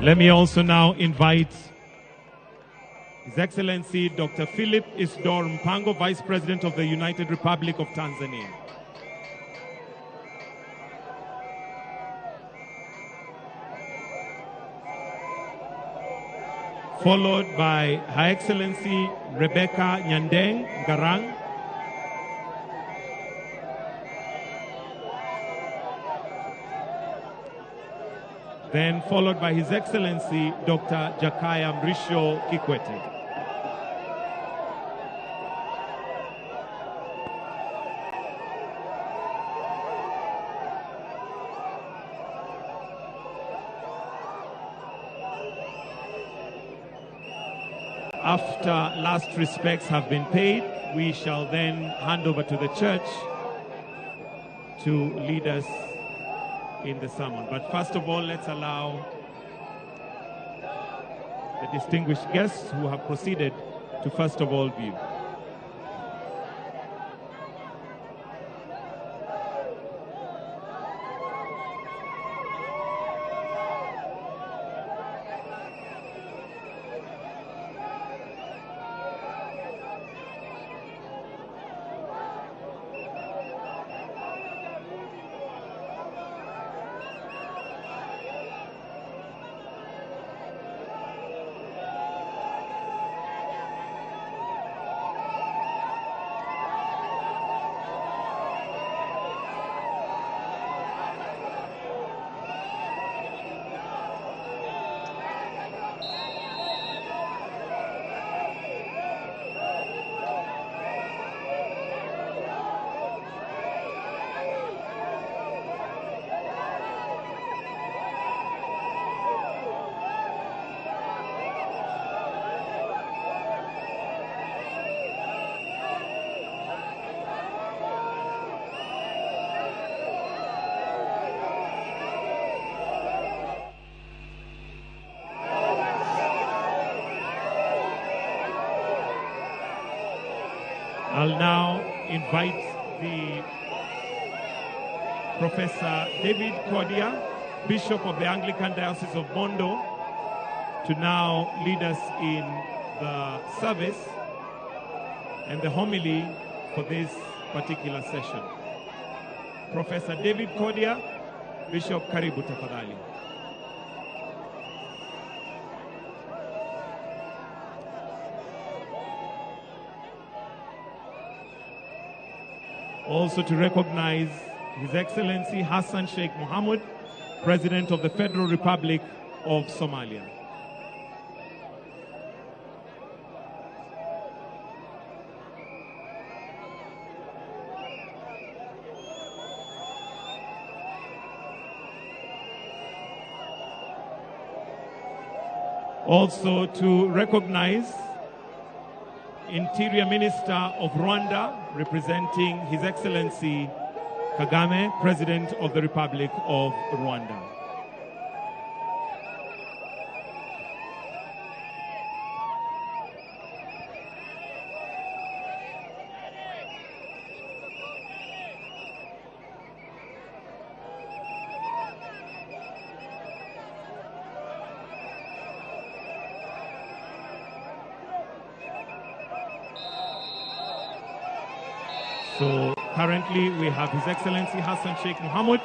Let me also now invite His Excellency Dr. Philip Isdor Mpango, Vice President of the United Republic of Tanzania. Followed by Her Excellency Rebecca Nyandeng Garang, then followed by His Excellency Dr. Jakaya Mrisho Kikwete. After last respects have been paid, we shall then hand over to the church to lead us in the sermon. But first of all, let's allow the distinguished guests who have proceeded to first of all view. I'll now invite the Professor David Cordia, Bishop of the Anglican Diocese of Bondo, to now lead us in the service and the homily for this particular session. Professor David Cordia, Bishop, karibu tafadhali. Also to recognize His Excellency Hassan Sheikh Mohamud, President of the Federal Republic of Somalia. Also to recognize Interior Minister of Rwanda, representing His Excellency Kagame, President of the Republic of Rwanda. So currently we have His Excellency Hassan Sheikh Mohamud,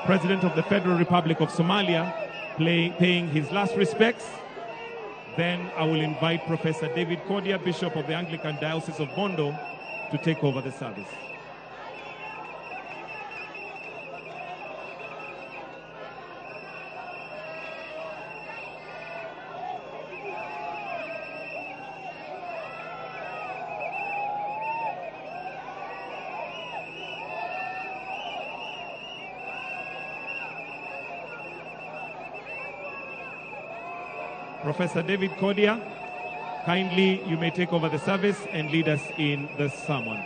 President of the Federal Republic of Somalia, paying his last respects. Then I will invite Professor David Cordia, Bishop of the Anglican Diocese of Bondo, to take over the service. Professor David Cordia, kindly you may take over the service and lead us in the sermon.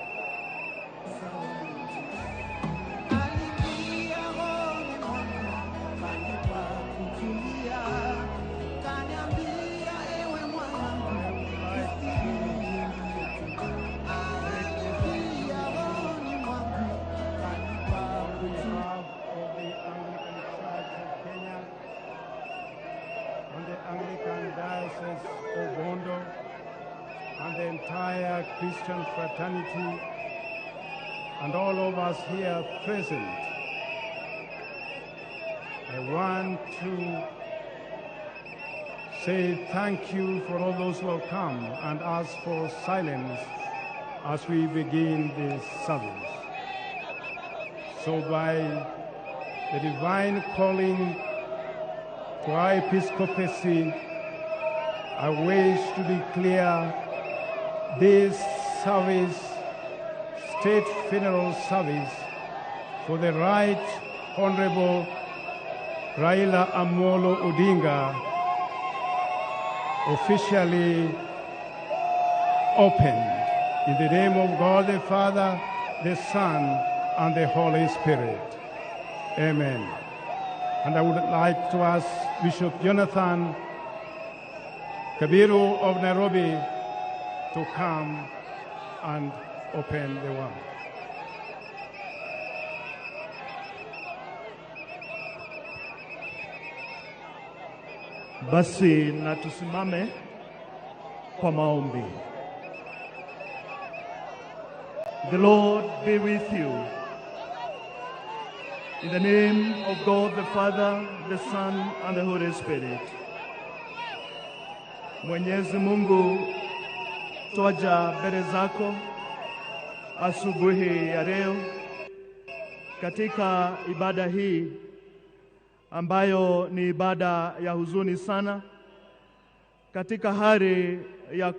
entire Christian fraternity, and all of us here present, I want to say thank you for all those who have come and ask for silence as we begin this service. So by the divine calling to our episcopacy, I wish to declare this service, state funeral service, for the Right Honorable Raila Amolo Odinga officially opened. In the name of God the Father, the Son, and the Holy Spirit. Amen. And I would like to ask Bishop Jonathan Kabiru of Nairobi to come and open the one. Basi na tusimame kwa maombi. The Lord be with you. In the name of God the Father, the Son, and the Holy Spirit. Mwenyezi Mungu, twaja mbele zako asubuhi ya leo katika ibada hii ambayo ni ibada ya huzuni sana, katika hali ya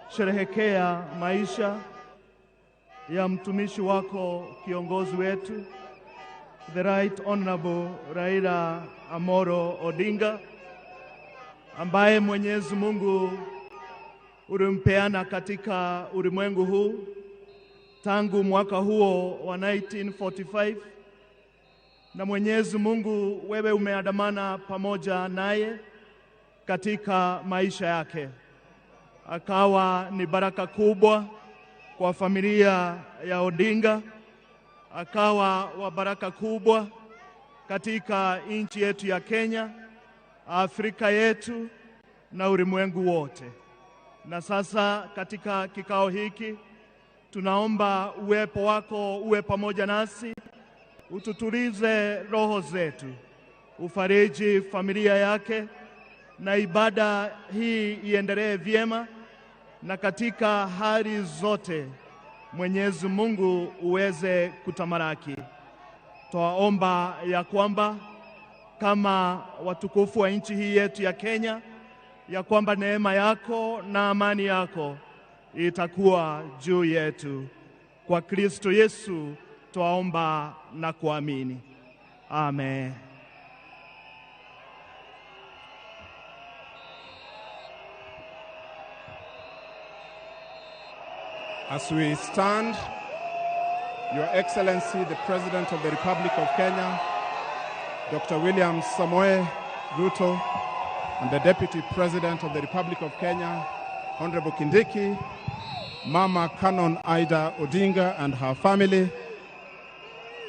kusherehekea maisha ya mtumishi wako, kiongozi wetu, the Right Honorable Raila Amolo Odinga, ambaye Mwenyezi Mungu ulimpeana katika ulimwengu huu tangu mwaka huo wa 1945, na Mwenyezi Mungu wewe umeandamana pamoja naye katika maisha yake, akawa ni baraka kubwa kwa familia ya Odinga, akawa wa baraka kubwa katika nchi yetu ya Kenya, Afrika yetu na ulimwengu wote. Na sasa katika kikao hiki tunaomba uwepo wako uwe pamoja nasi, ututulize roho zetu, ufariji familia yake, na ibada hii iendelee vyema, na katika hali zote Mwenyezi Mungu uweze kutamaraki. Twaomba ya kwamba kama watukufu wa nchi hii yetu ya Kenya, ya kwamba neema yako na amani yako itakuwa juu yetu. Kwa Kristo Yesu twaomba na kuamini. Amen. As we stand, Your Excellency, the President of the Republic of Kenya, Dr. William Samoei Ruto, and the Deputy President of the Republic of Kenya, Honorable Kindiki, Mama Canon Ida Odinga and her family,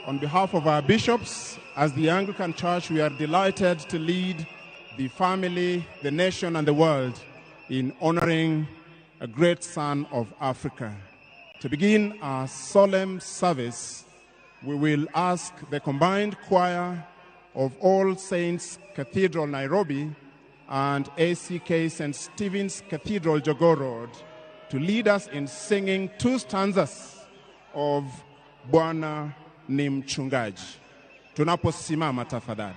on behalf of our bishops, as the Anglican Church, we are delighted to lead the family, the nation, and the world in honoring a great son of Africa. To begin our solemn service, we will ask the combined choir of All Saints Cathedral, Nairobi, and ACK St. Stephen's Cathedral, Jogoo Road, to lead us in singing two stanzas of Bwana ni Mchungaji. Tunaposimama tafadhali.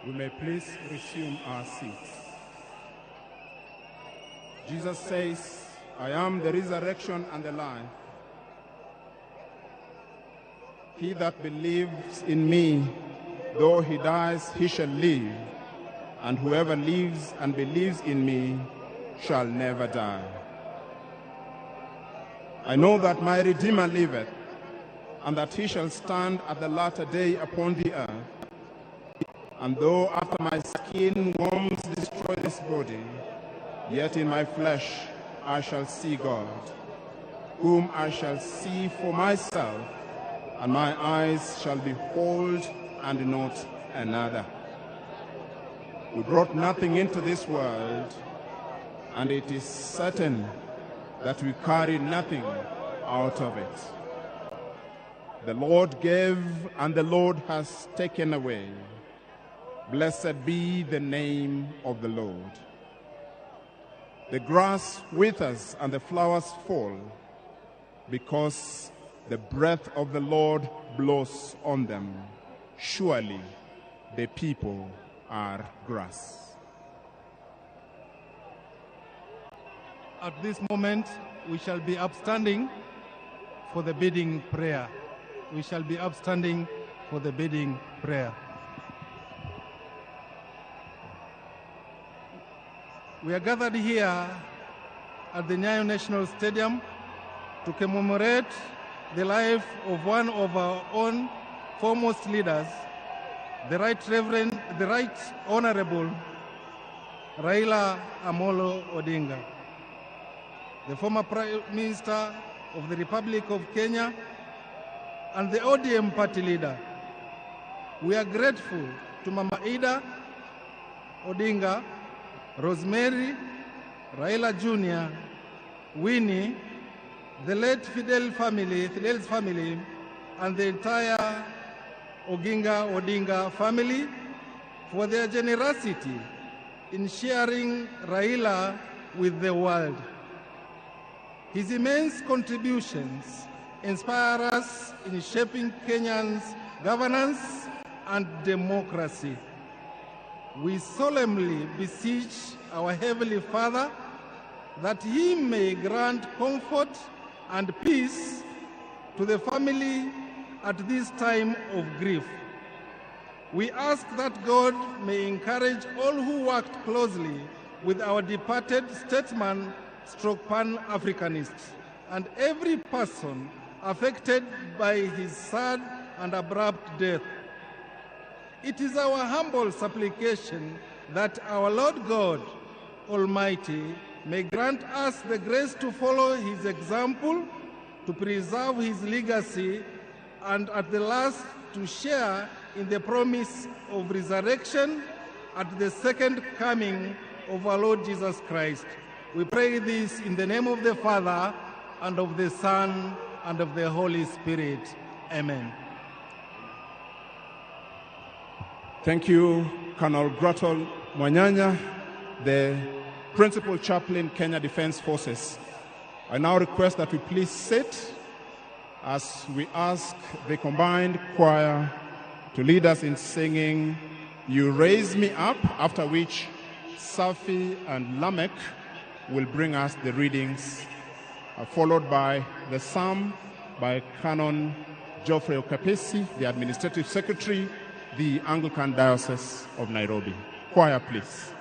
we may please resume our seats. Jesus says, I am the resurrection and the life. He that believes in me, though he dies, he shall live. And whoever lives and believes in me shall never die. I know that my Redeemer liveth, and that he shall stand at the latter day upon the earth. And though after my skin worms destroy this body, yet in my flesh I shall see God, whom I shall see for myself, and my eyes shall behold and not another. We brought nothing into this world, and it is certain that we carry nothing out of it. The Lord gave, and the Lord has taken away. Blessed be the name of the Lord. The grass withers and the flowers fall, because the breath of the Lord blows on them. Surely the people are grass. At this moment, we shall be upstanding for the bidding prayer. We shall be upstanding for the bidding prayer. We are gathered here at the Nyayo National Stadium to commemorate the life of one of our own foremost leaders, the Right Honorable Raila Amolo Odinga, the former Prime Minister of the Republic of Kenya and the ODM party leader. We are grateful to Mama Ida Odinga, Rosemary, Raila Jr., Winnie, the late Fidel's family, and the entire Odinga family for their generosity in sharing Raila with the world. His immense contributions inspire us in shaping Kenya's governance and democracy. We solemnly beseech our Heavenly Father that He may grant comfort and peace to the family at this time of grief. We ask that God may encourage all who worked closely with our departed statesman stroke Pan-Africanist and every person affected by his sad and abrupt death. It is our humble supplication that our Lord God Almighty may grant us the grace to follow his example, to preserve his legacy, and at the last to share in the promise of resurrection at the second coming of our Lord Jesus Christ. We pray this in the name of the Father, and of the Son, and of the Holy Spirit. Amen. Thank you, Colonel Gratol Mwanyanya, the Principal Chaplain, Kenya Defense Forces. I now request that we please sit as we ask the combined choir to lead us in singing You Raise Me Up, after which Safi and Lamech will bring us the readings, followed by the psalm by Canon Geoffrey Okapesi, the Administrative Secretary, the Anglican Diocese of Nairobi. Choir, please.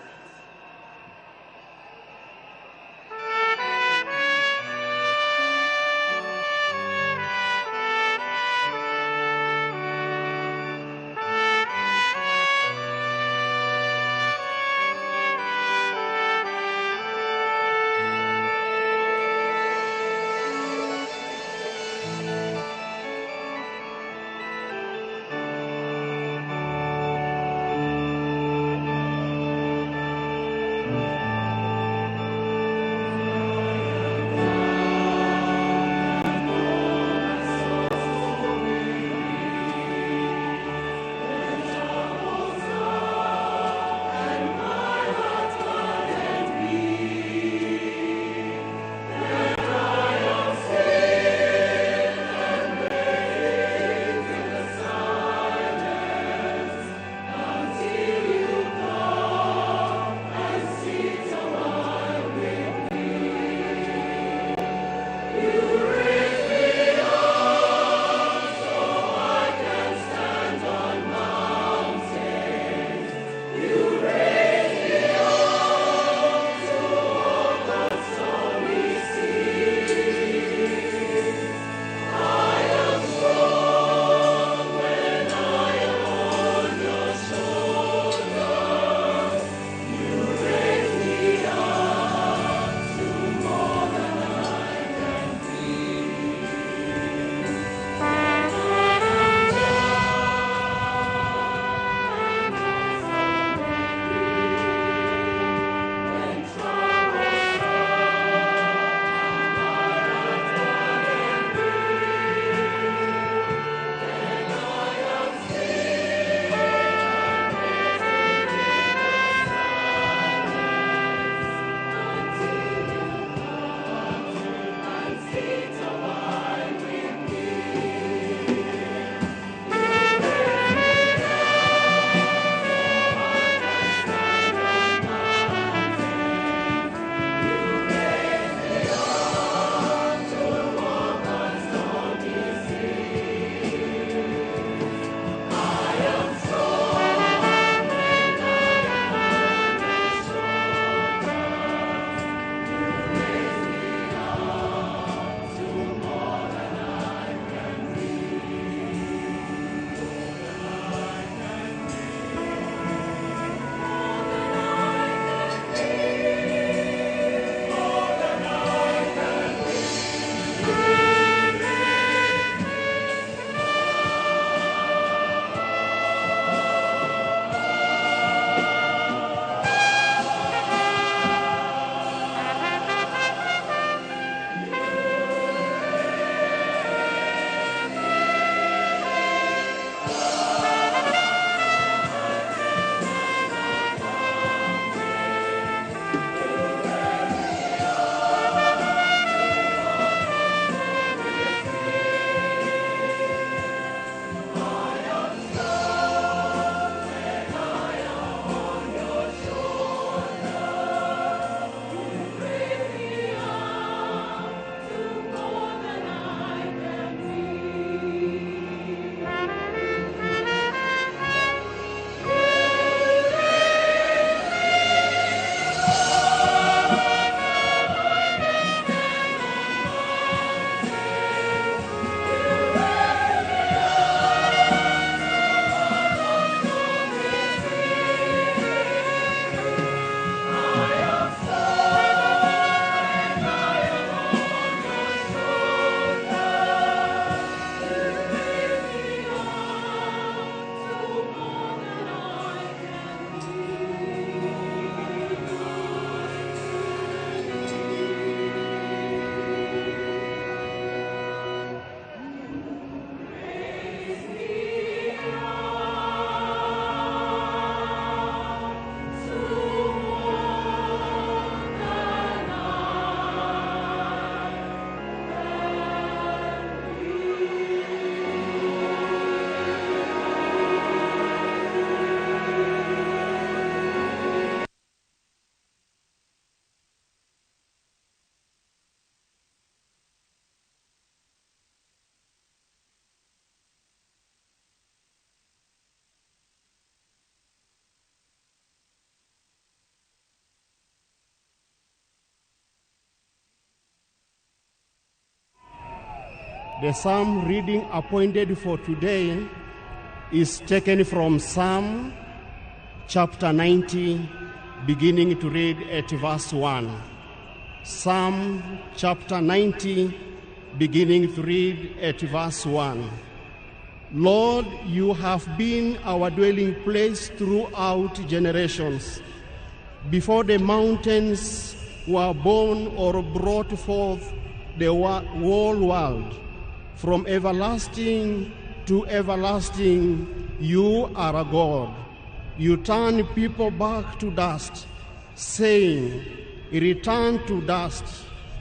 The psalm reading appointed for today is taken from Psalm chapter 90, beginning to read at verse 1. Psalm chapter 90, beginning to read at verse 1. Lord, you have been our dwelling place throughout generations. Before the mountains were born or brought forth the whole world, from everlasting to everlasting, you are a God. You turn people back to dust, saying, return to dust,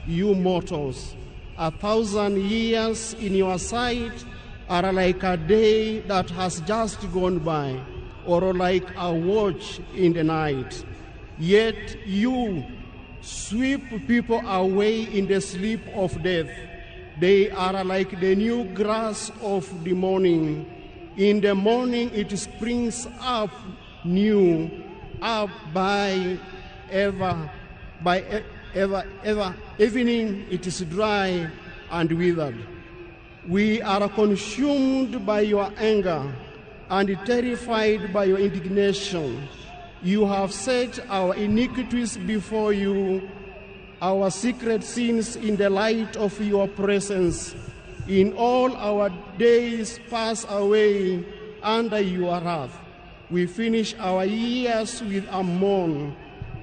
you mortals. 1,000 years in your sight are like a day that has just gone by, or like a watch in the night. Yet you sweep people away in the sleep of death. They are like the new grass of the morning. In the morning it springs up new, up by ever, evening it is dry and withered. We are consumed by your anger and terrified by your indignation. You have set our iniquities before you, our secret sins in the light of your presence. In all our days pass away under your wrath. We finish our years with a mourn.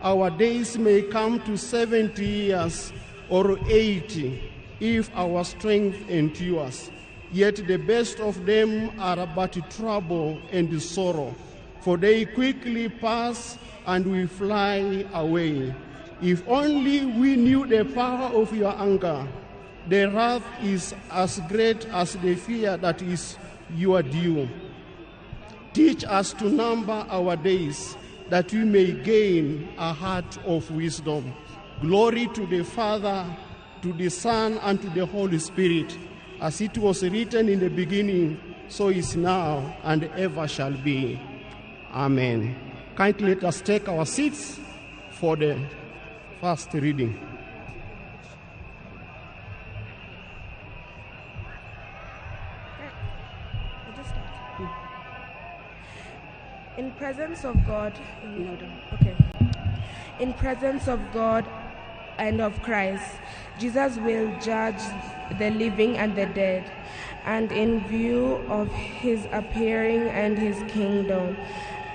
Our days may come to 70 years or 80 if our strength endures. Yet the best of them are but trouble and sorrow, for they quickly pass and we fly away. If only we knew the power of your anger. The wrath is as great as the fear that is your due. Teach us to number our days, that we may gain a heart of wisdom. Glory to the Father, to the Son, and to the Holy Spirit, as it was written in the beginning, so is now, and ever shall be. Amen. Kindly let us take our seats for the first reading. In presence of God, in presence of God and of Christ, Jesus will judge the living and the dead, and in view of his appearing and his kingdom,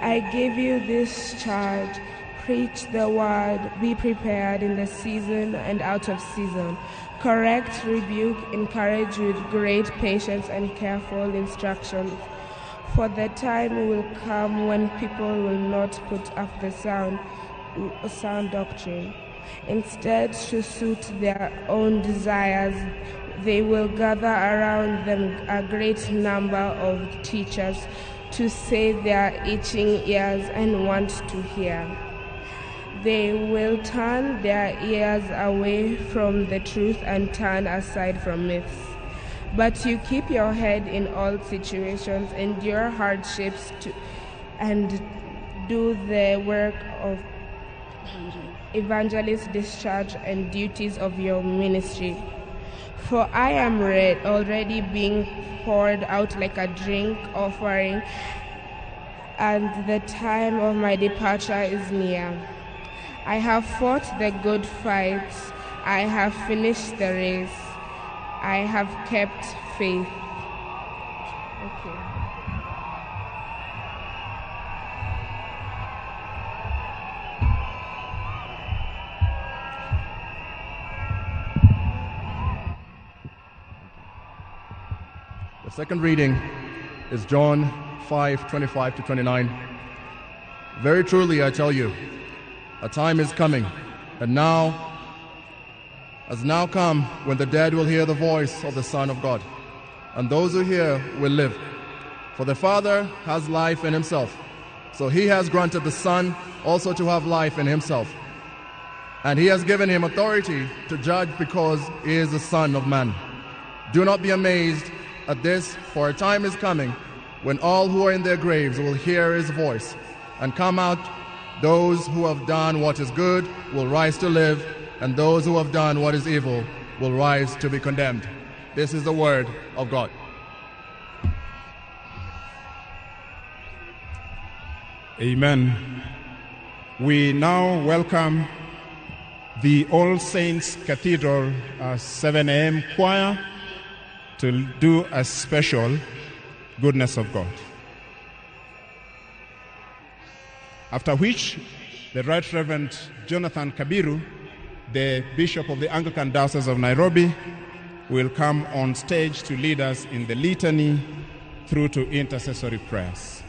I give you this charge: preach the word, be prepared in the season and out of season. Correct, rebuke, encourage with great patience and careful instruction. For the time will come when people will not put up the sound doctrine. Instead, to suit their own desires, they will gather around them a great number of teachers to save their itching ears and want to hear. They will turn their ears away from the truth and turn aside from myths. But you keep your head in all situations, endure hardships, and do the work of evangelist, discharge and duties of your ministry. For I am already being poured out like a drink offering, and the time of my departure is near. I have fought the good fight, I have finished the race, I have kept faith. Okay. The second reading is John 5:25 to 29. Very truly I tell you, a time is coming, and has now come when the dead will hear the voice of the Son of God, and those who hear will live. For the Father has life in himself, so he has granted the Son also to have life in himself. And he has given him authority to judge because he is the Son of Man. Do not be amazed at this, for a time is coming when all who are in their graves will hear his voice and come out. Those who have done what is good will rise to live, and those who have done what is evil will rise to be condemned. This is the word of God. Amen. We now welcome the All Saints Cathedral 7 a.m. choir to do a special Goodness of God. After which, the Right Reverend Jonathan Kabiru, the Bishop of the Anglican Diocese of Nairobi, will come on stage to lead us in the litany through to intercessory prayers.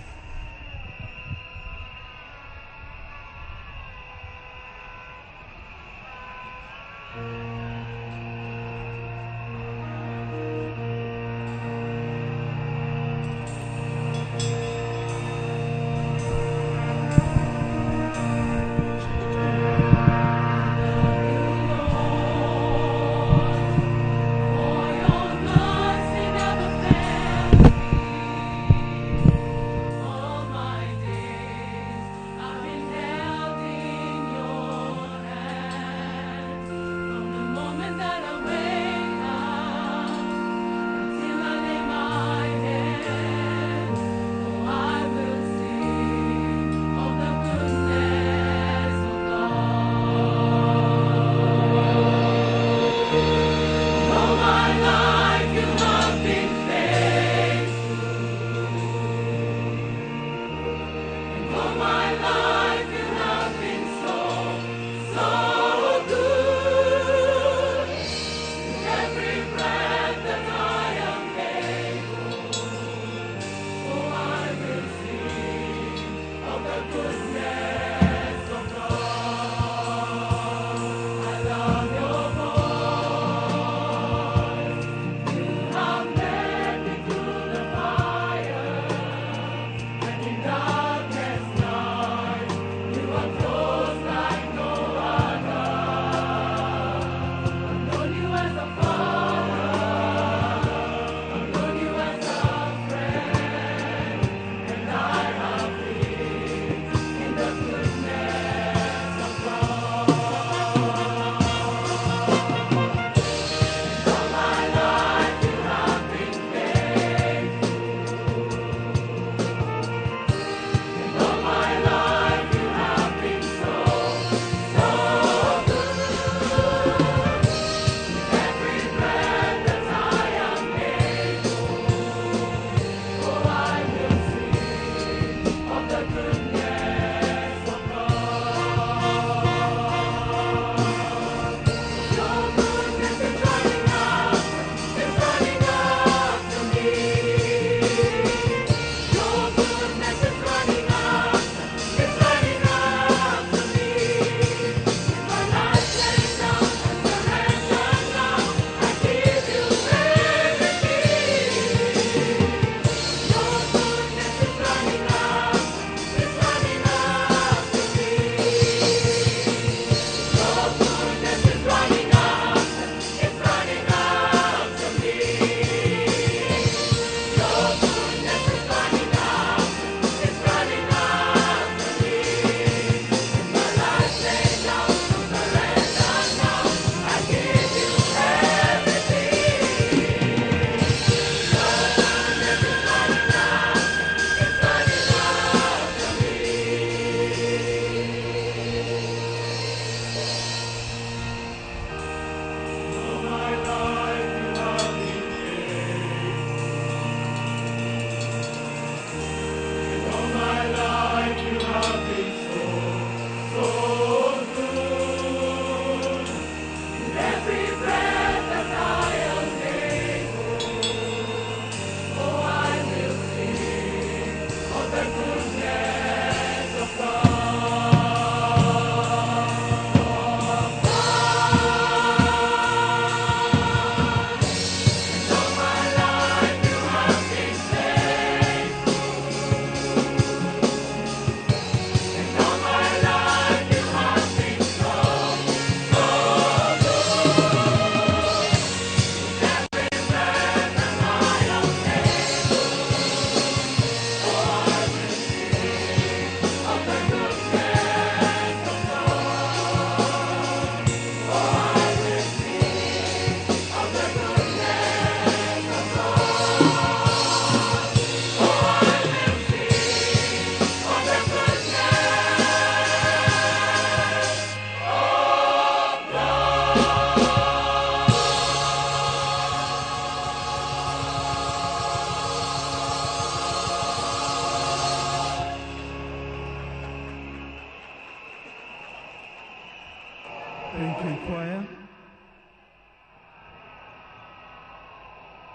Okay, choir.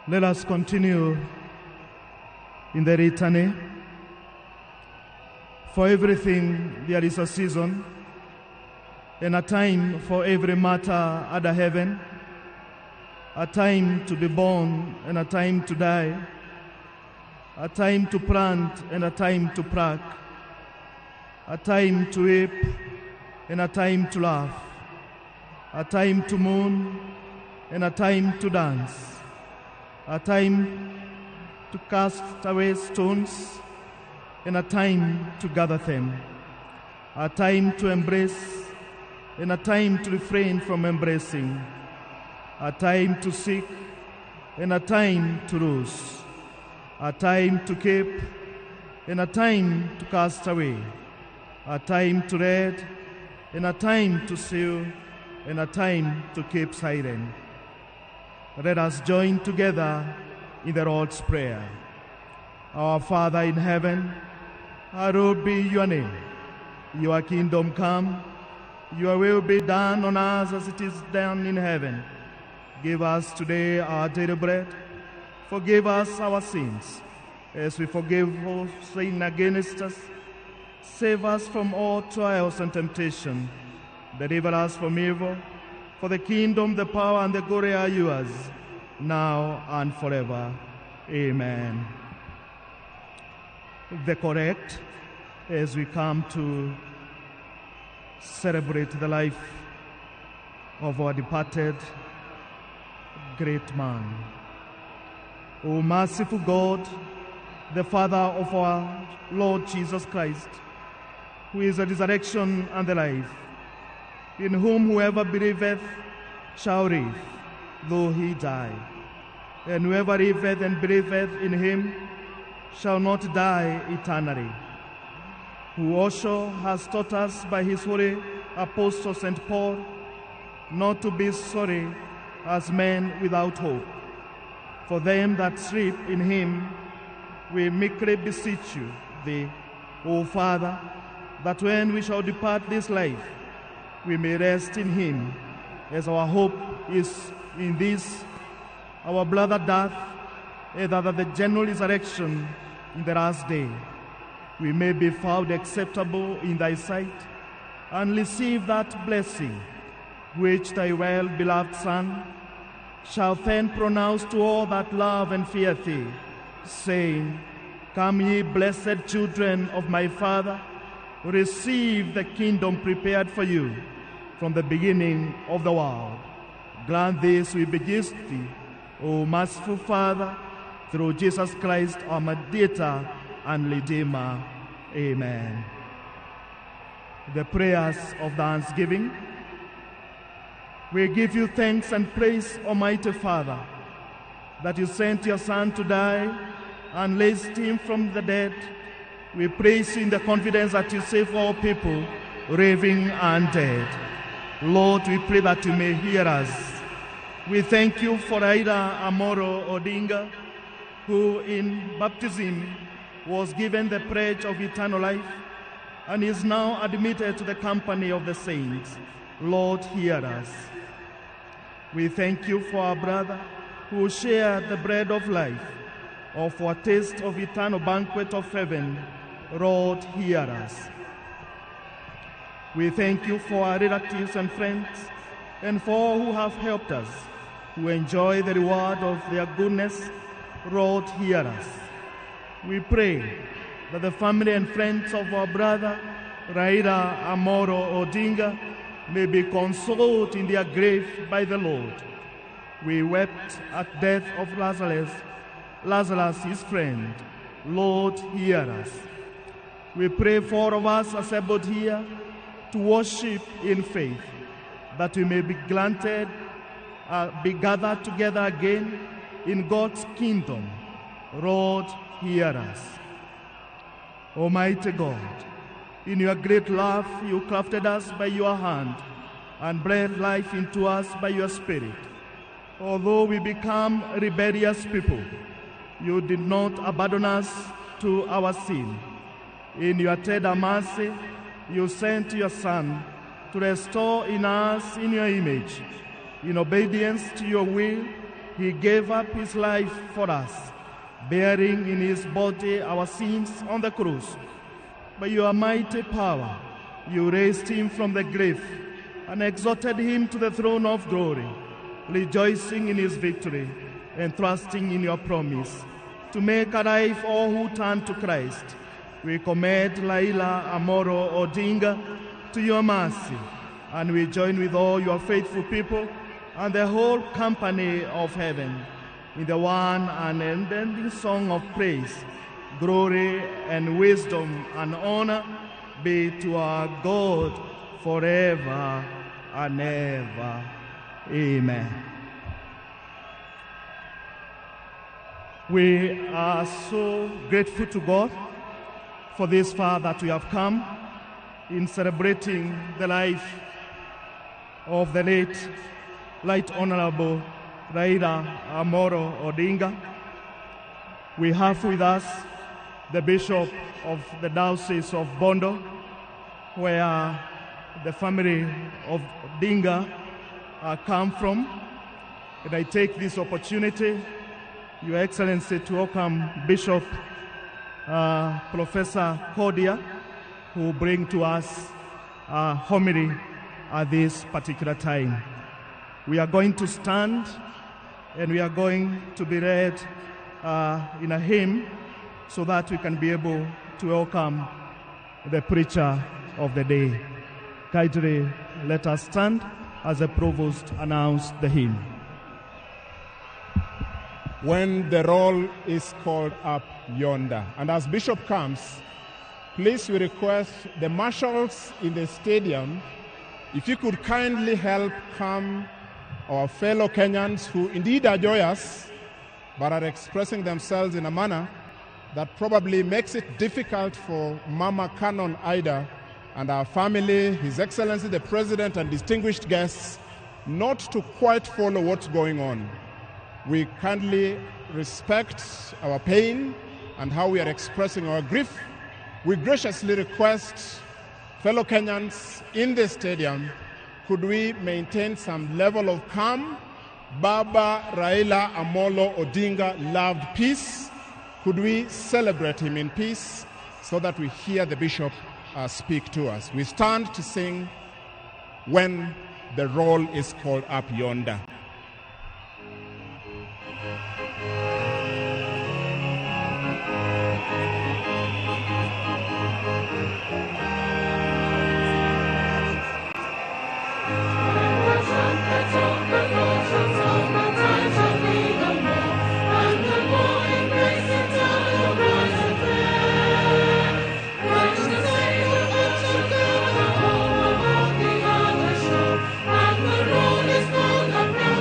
Let us continue in the litany. For everything there is a season, and a time for every matter under heaven, a time to be born and a time to die, a time to plant and a time to pluck, a time to weep and a time to laugh, a time to mourn and a time to dance, a time to cast away stones and a time to gather them, a time to embrace and a time to refrain from embracing, a time to seek and a time to lose, a time to keep and a time to cast away, a time to read and a time to seal and a time to keep silent. Let us join together in the Lord's Prayer. Our Father in heaven, hallowed be your name. Your kingdom come, your will be done on earth as it is done in heaven. Give us today our daily bread. Forgive us our sins, as we forgive who sin against us. Save us from all trials and temptation. Deliver us from evil. For the kingdom, the power, and the glory are yours, now and forever. Amen. The correct, as we come to celebrate the life of our departed great man. O merciful God, the Father of our Lord Jesus Christ, who is the resurrection and the life, in whom whoever believeth shall live, though he die. And whoever liveth and believeth in him shall not die eternally. Who also has taught us by his holy apostle St. Paul not to be sorry as men without hope. For them that sleep in him, we meekly beseech you, thee, O Father, that when we shall depart this life, we may rest in him, as our hope is in this, our brother death, and that the general resurrection in the last day, we may be found acceptable in thy sight, and receive that blessing which thy well-beloved Son shall then pronounce to all that love and fear thee, saying, Come ye blessed children of my Father, receive the kingdom prepared for you from the beginning of the world. Grant this, we beseech thee, O merciful Father, through Jesus Christ, our mediator and Redeemer. Amen. The prayers of thanksgiving. We give you thanks and praise, Almighty Father, that you sent your Son to die and raised him from the dead. We praise you in the confidence that you save all people, living and dead. Lord, we pray that you may hear us. We thank you for Aida Amoro Odinga, who in baptism was given the pledge of eternal life and is now admitted to the company of the saints. Lord, hear us. We thank you for our brother who shared the bread of life, or for a taste of eternal banquet of heaven. Lord, hear us. We thank you for our relatives and friends, and for all who have helped us, who enjoy the reward of their goodness. Lord, hear us. We pray that the family and friends of our brother Raila Amoro Odinga may be consoled in their grief by the Lord. We wept at death of Lazarus, his friend. Lord, hear us. We pray for all of us assembled here to worship in faith, that we may be granted, be gathered together again in God's kingdom. Lord, hear us. Almighty God, in your great love, you crafted us by your hand and breathed life into us by your Spirit. Although we become rebellious people, you did not abandon us to our sin. In your tender mercy, you sent your Son to restore in us in your image. In obedience to your will, he gave up his life for us, bearing in his body our sins on the cross. By your mighty power, you raised him from the grave and exalted him to the throne of glory, rejoicing in his victory and trusting in your promise to make alive all who turn to Christ. We commend Laila Amoro Odinga to your mercy, and we join with all your faithful people and the whole company of heaven in the one and unending song of praise. Glory and wisdom and honor be to our God forever and ever. Amen. We are so grateful to God for this far that we have come in celebrating the life of the late Right Honorable Raila Amoro Odinga. We have with us the Bishop of the Diocese of Bondo, where the family of Odinga come from. And I take this opportunity, Your Excellency, to welcome Bishop Professor Cordia, who will bring to us a homily at this particular time. We are going to stand and we are going to be led in a hymn so that we can be able to welcome the preacher of the day. Kindly let us stand as the provost announced the hymn. When the roll is called up yonder. And as Bishop comes, please we request the marshals in the stadium, if you could kindly help calm our fellow Kenyans who indeed are joyous, but are expressing themselves in a manner that probably makes it difficult for Mama Canon Ida and our family, His Excellency the President and distinguished guests, not to quite follow what's going on. We kindly respect our pain and how we are expressing our grief. We graciously request fellow Kenyans in the stadium, could we maintain some level of calm? Baba Raila Amolo Odinga loved peace. Could we celebrate him in peace so that we hear the bishop speak to us? We stand to sing When the Roll is Called Up Yonder. And the roll is called up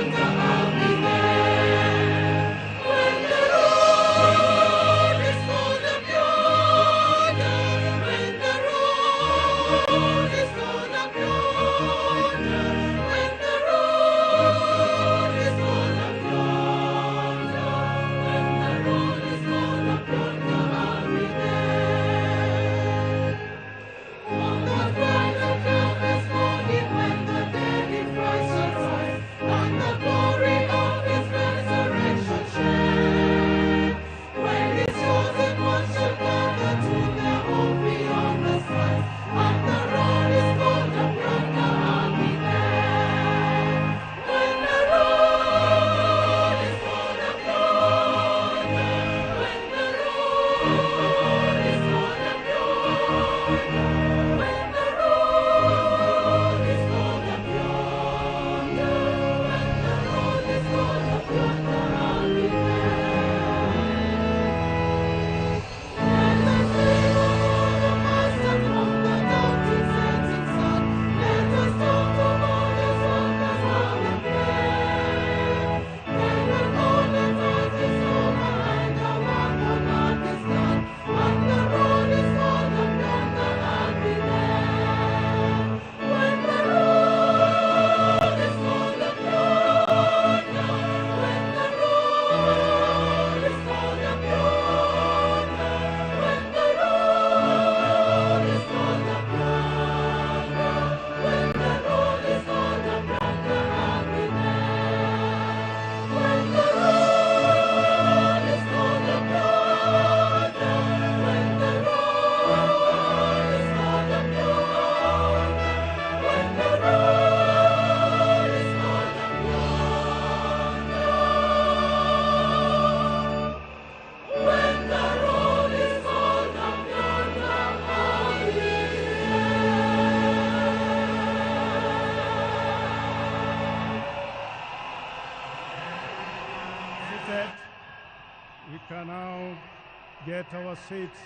get our seats.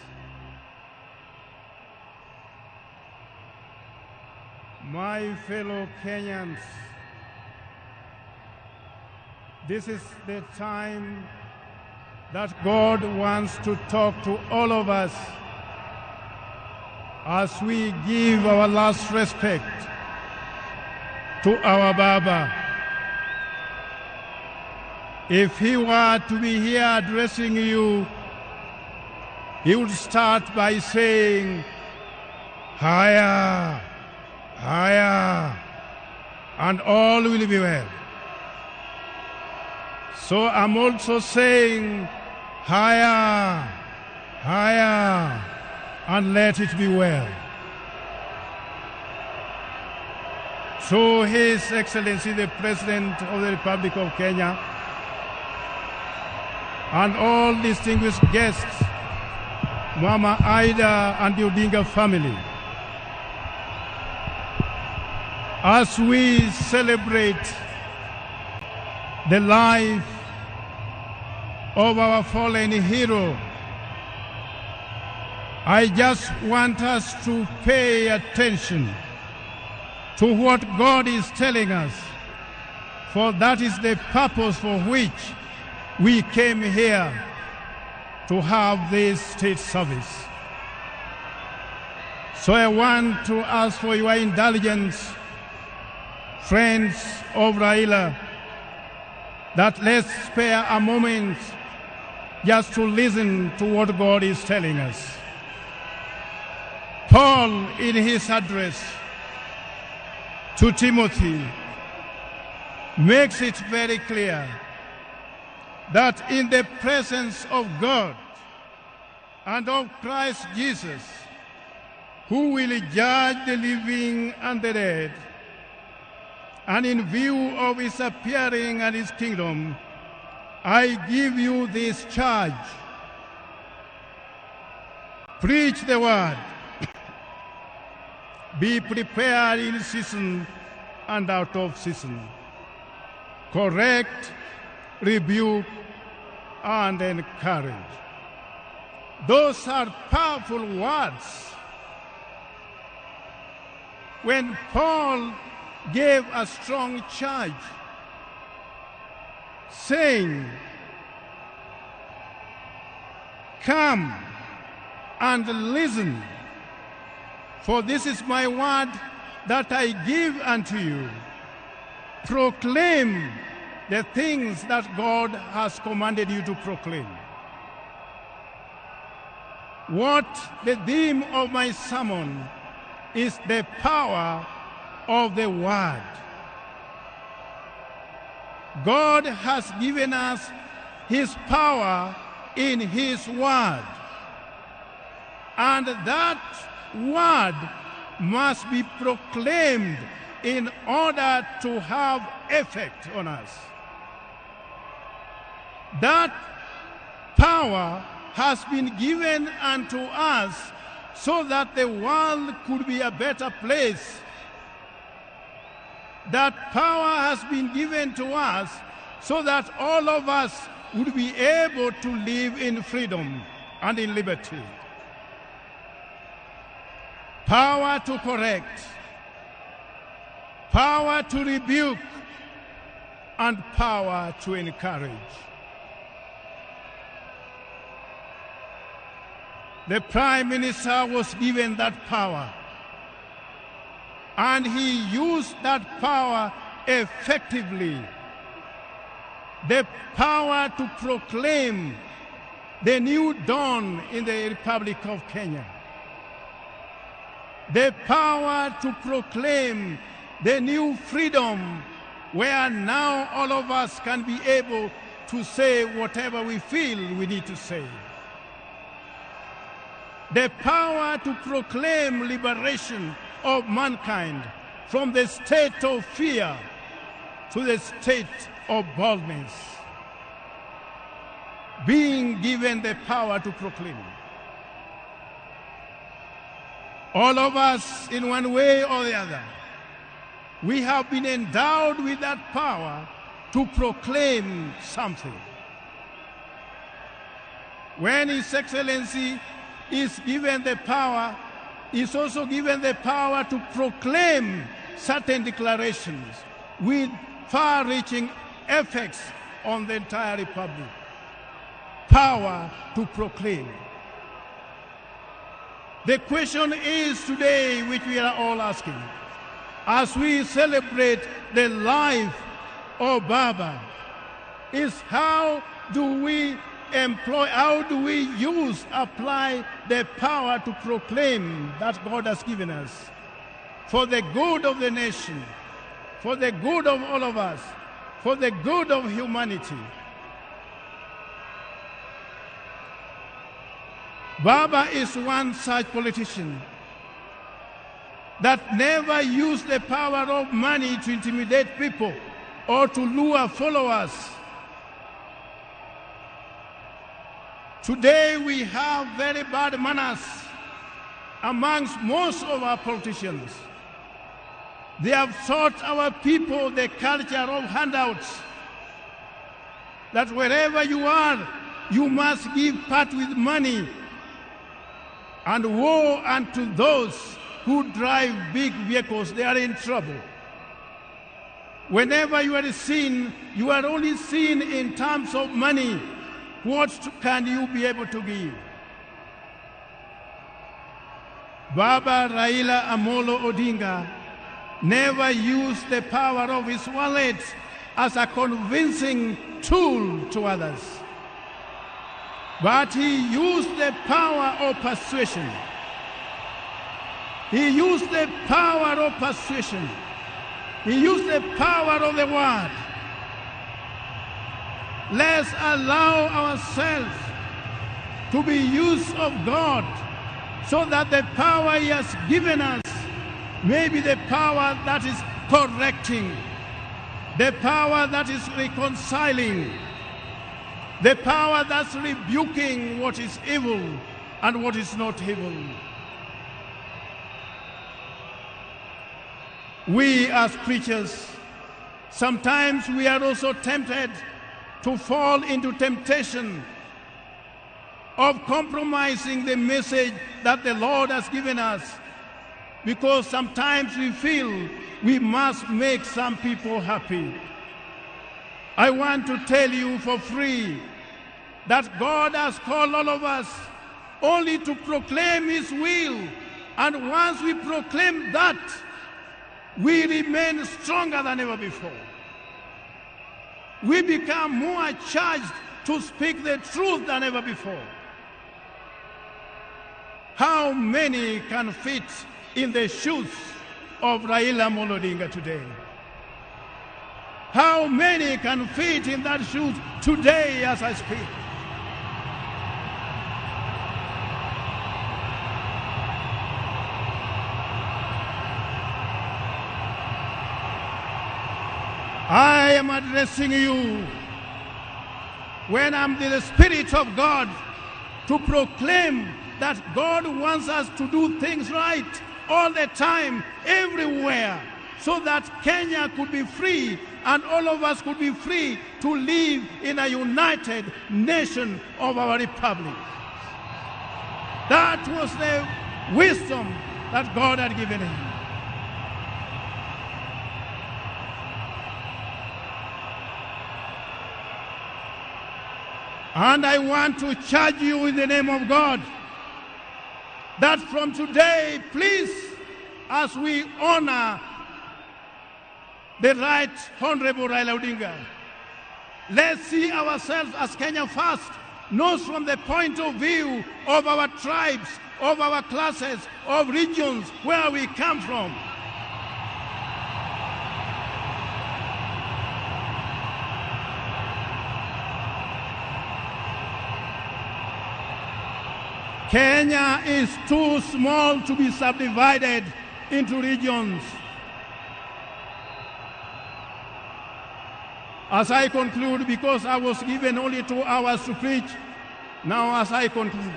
My fellow Kenyans, this is the time that God wants to talk to all of us as we give our last respect to our Baba. If he were to be here addressing you, he would start by saying, higher, higher, and all will be well. So I'm also saying, higher, higher, and let it be well. To His Excellency the President of the Republic of Kenya and all distinguished guests, Mama Ida and the Odinga family, as we celebrate the life of our fallen hero, I just want us to pay attention to what God is telling us, for that is the purpose for which we came here to have this state service. So I want to ask for your indulgence, friends of Raila, that let's spare a moment just to listen to what God is telling us. Paul, in his address to Timothy, makes it very clear that in the presence of God and of Christ Jesus, who will judge the living and the dead, and in view of his appearing and his kingdom, I give you this charge. Preach the word. Be prepared in season and out of season. Correct, rebuke, and encourage. Those are powerful words. When Paul gave a strong charge, saying, come and listen, for this is my word that I give unto you. Proclaim the things that God has commanded you to proclaim. What the theme of my sermon is the power of the word. God has given us his power in his word. And that word must be proclaimed in order to have effect on us. That power has been given unto us so that the world could be a better place. That power has been given to us so that all of us would be able to live in freedom and in liberty. Power to correct, power to rebuke, and power to encourage. The Prime Minister was given that power, and he used that power effectively. The power to proclaim the new dawn in the Republic of Kenya. The power to proclaim the new freedom where now all of us can be able to say whatever we feel we need to say. The power to proclaim liberation of mankind from the state of fear to the state of boldness. Being given the power to proclaim. All of us, in one way or the other, we have been endowed with that power to proclaim something. when His Excellency is given the power, is also given the power to proclaim certain declarations with far-reaching effects on the entire Republic. Power to proclaim. The question is today, which we are all asking, as we celebrate the life of Baba, is how do we apply the power to proclaim that God has given us for the good of the nation, for the good of all of us, for the good of humanity. Baba is one such politician that never used the power of money to intimidate people or to lure followers. Today we have very bad manners amongst most of our politicians. They have taught our people the culture of handouts, that wherever you are, you must give part with money. And woe unto those who drive big vehicles, they are in trouble. Whenever you are seen, you are only seen in terms of money. What can you be able to give? Baba Raila Amolo Odinga never used the power of his wallet as a convincing tool to others, but he used the power of persuasion. He used the power of persuasion. He used the power of the word. Let's allow ourselves to be used of God so that the power He has given us may be the power that is correcting, the power that is reconciling, the power that's rebuking what is evil and what is not evil. We as preachers, sometimes we are also tempted to fall into temptation of compromising the message that the Lord has given us, because sometimes we feel we must make some people happy. I want to tell you for free that God has called all of us only to proclaim His will, and once we proclaim that, we remain stronger than ever before. We become more charged to speak the truth than ever before. How many can fit in the shoes of Raila Amolo Odinga today? How many can fit in that shoes today as I speak? I am addressing you when I'm in the Spirit of God to proclaim that God wants us to do things right all the time, everywhere, so that Kenya could be free and all of us could be free to live in a united nation of our republic. That was the wisdom that God had given him. And I want to charge you in the name of God that from today, please, as we honor the Right Honorable Raila Odinga, let's see ourselves as Kenya First, not from the point of view of our tribes, of our classes, of regions, where we come from. Kenya is too small to be subdivided into regions. As I conclude, because I was given only 2 hours to preach, now as I conclude,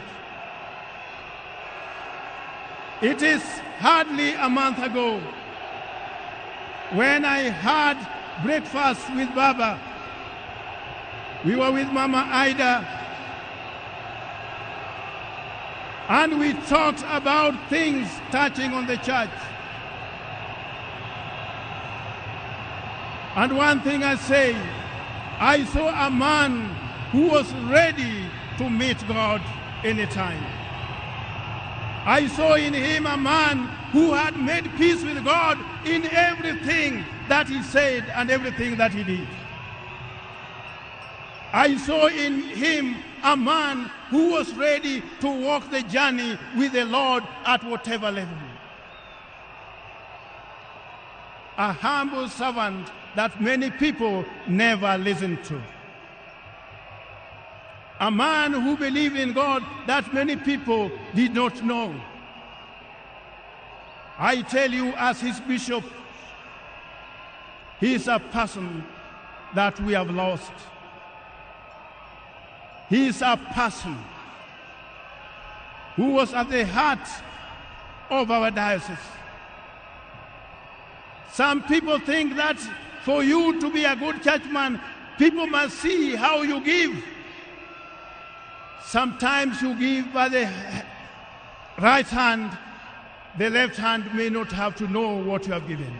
it is hardly a month ago when I had breakfast with Baba. We were with Mama Ida, and we talked about things touching on the church. And one thing I say, I saw a man who was ready to meet God anytime. I saw in him a man who had made peace with God in everything that he said and everything that he did. I saw in him a man who was ready to walk the journey with the Lord at whatever level. A humble servant that many people never listened to. A man who believed in God that many people did not know. I tell you, as his bishop, he is a person that we have lost. He is a person who was at the heart of our diocese. Some people think that for you to be a good churchman, people must see how you give. Sometimes you give by the right hand, the left hand may not have to know what you have given.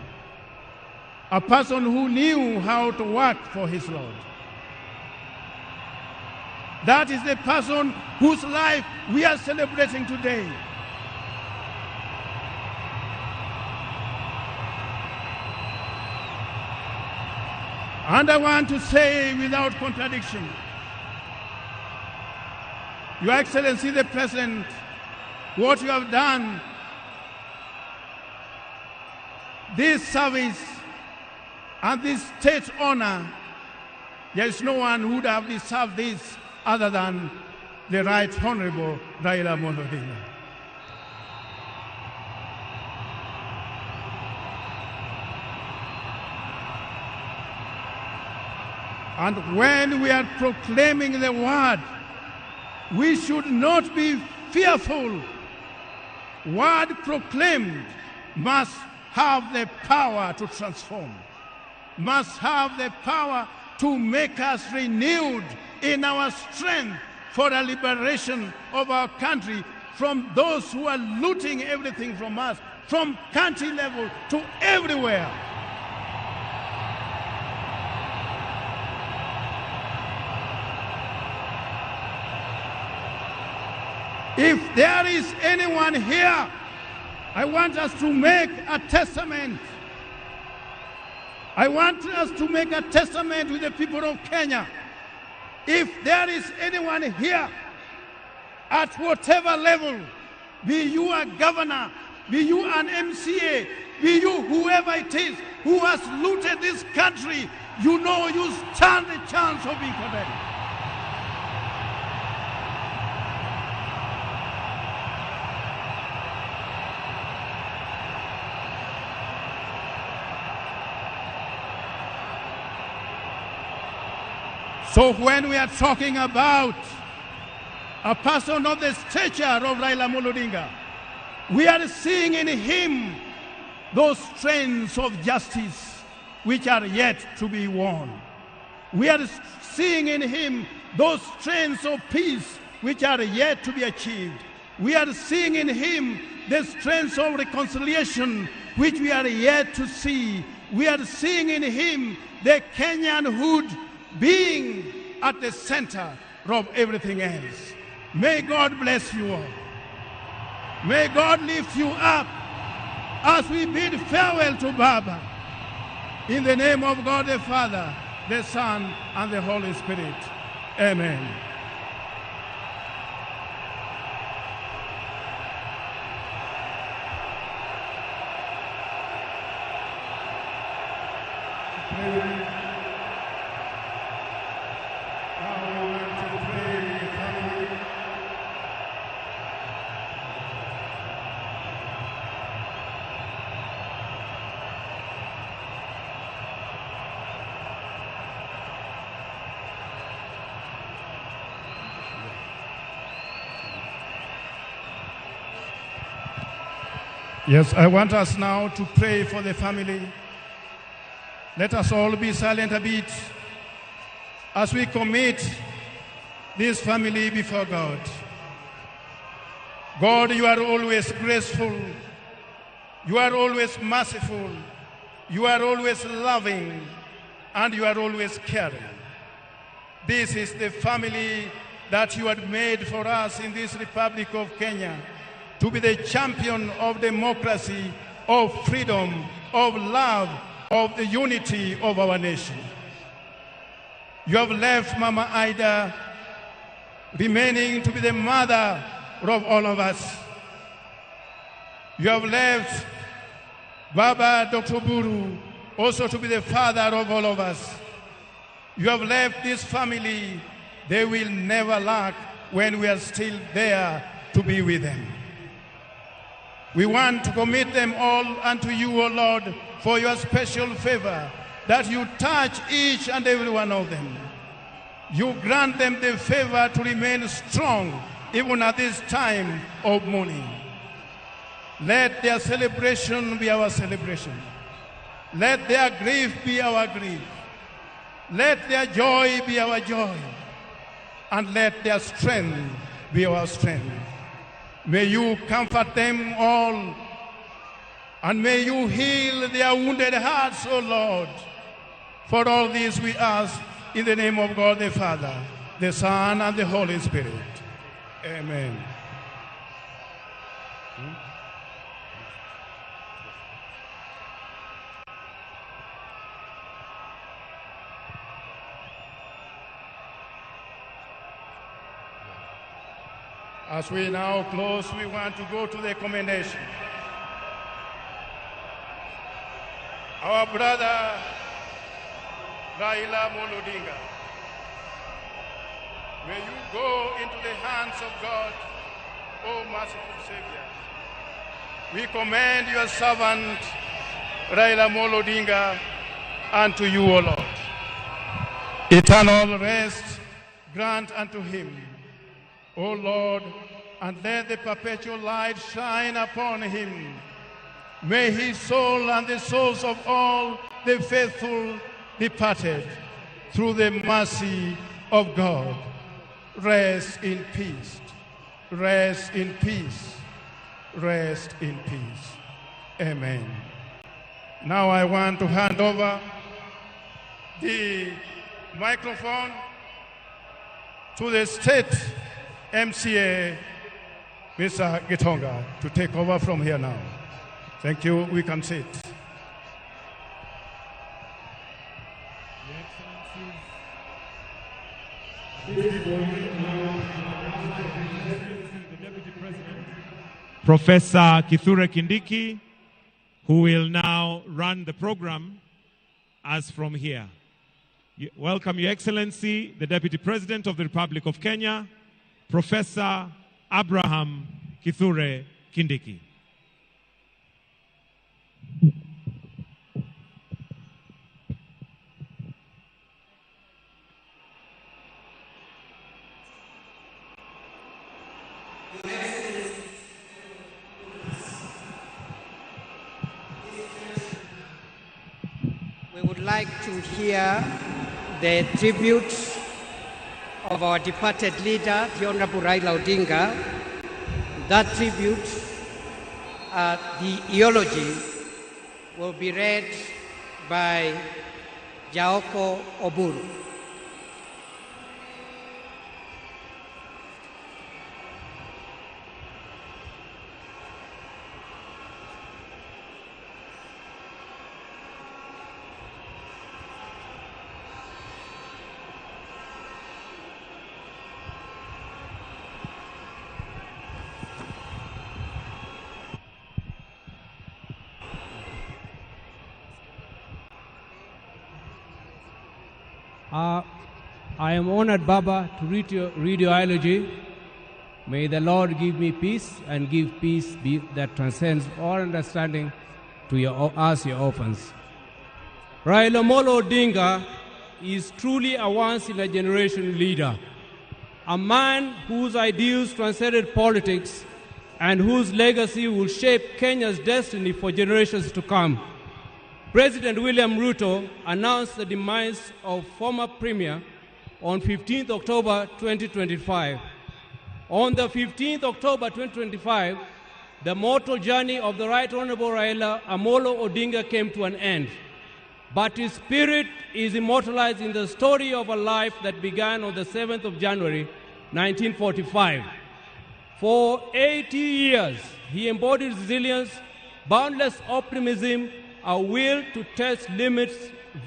A person who knew how to work for his Lord. That is the person whose life we are celebrating today. And I want to say without contradiction, Your Excellency the President, what you have done, this service and this state honor, there is no one who would have deserved this other than the Right Honorable Raila Amolo Odinga. And when we are proclaiming the word, we should not be fearful. Word proclaimed must have the power to transform, must have the power to make us renewed in our strength for the liberation of our country from those who are looting everything from us, from country level to everywhere. If there is anyone here, I want us to make a testament. I want us to make a testament with the people of Kenya. If there is anyone here, at whatever level, be you a governor, be you an MCA, be you whoever it is who has looted this country, you know you stand a chance of being condemned. So when we are talking about a person of the stature of Raila Amolo Odinga, we are seeing in him those strands of justice which are yet to be won. We are seeing in him those strands of peace which are yet to be achieved. We are seeing in him the strands of reconciliation which we are yet to see. We are seeing in him the Kenyanhood being at the center of everything else. May God bless you all. May God lift you up as we bid farewell to Baba. In the name of God the Father, the Son, and the Holy Spirit. Amen. Yes, I want us now to pray for the family. Let us all be silent a bit as we commit this family before God. God, you are always graceful. You are always merciful. You are always loving. And you are always caring. This is the family that you had made for us in this Republic of Kenya, to be the champion of democracy, of freedom, of love, of the unity of our nation. You have left Mama Ida remaining to be the mother of all of us. You have left Baba Dr. Buru also to be the father of all of us. You have left this family. They will never lack when we are still there to be with them. We want to commit them all unto you, O Lord, for your special favor, that you touch each and every one of them. You grant them the favor to remain strong even at this time of mourning. Let their celebration be our celebration. Let their grief be our grief. Let their joy be our joy. And let their strength be our strength. May you comfort them all. And may you heal their wounded hearts, O Lord. For all this we ask in the name of God the Father, the Son, and the Holy Spirit. Amen. As we now close, we want to go to the commendation. Our brother, Raila Amolo Odinga, may you go into the hands of God, O merciful Savior. We commend your servant, Raila Amolo Odinga, unto you, O Lord. Eternal rest grant unto him, O Lord, and let the perpetual light shine upon him. May his soul and the souls of all the faithful departed through the mercy of God rest in peace, rest in peace, rest in peace. Amen. Now I want to hand over the microphone to the state MCA, Mr. Gitonga, to take over from here now. Thank you. We can sit. Professor Kithure Kindiki, who will now run the program as from here. Welcome, Your Excellency, the Deputy President of the Republic of Kenya, Professor Abraham Kithure Kindiki. We would like to hear the tribute of our departed leader, the Honorable Raila Odinga. That tribute, the eulogy, will be read by Jaoko Oburu. I am honored, Baba, to read your eulogy. May the Lord give me peace and give peace that transcends all understanding to us, your orphans. Raila Amolo Odinga is truly a once-in-a-generation leader, a man whose ideals transcended politics and whose legacy will shape Kenya's destiny for generations to come. President William Ruto announced the demise of former Premier on 15th October 2025. On the 15th October 2025, the mortal journey of the Right Honorable Raila Amolo Odinga came to an end. But his spirit is immortalized in the story of a life that began on the 7th of January, 1945. For 80 years, he embodied resilience, boundless optimism, a will to test limits,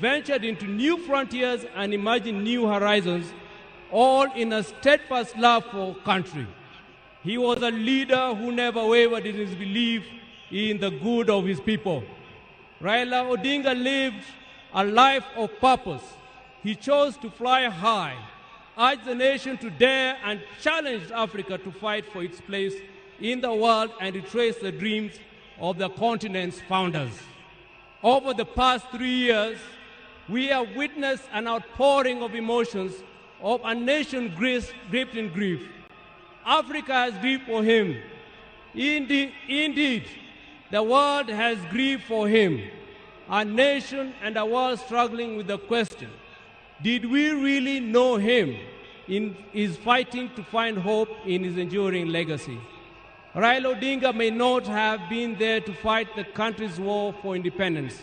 ventured into new frontiers and imagined new horizons, all in a steadfast love for country. He was a leader who never wavered in his belief in the good of his people. Raila Odinga lived a life of purpose. He chose to fly high, urged the nation to dare, and challenged Africa to fight for its place in the world and retrace the dreams of the continent's founders. Over the past 3 years, we have witnessed an outpouring of emotions of a nation gripped in grief. Africa has grieved for him. Indeed, the world has grieved for him. Our nation and the world struggling with the question, did we really know him in his fighting to find hope in his enduring legacy? Raila Odinga may not have been there to fight the country's war for independence,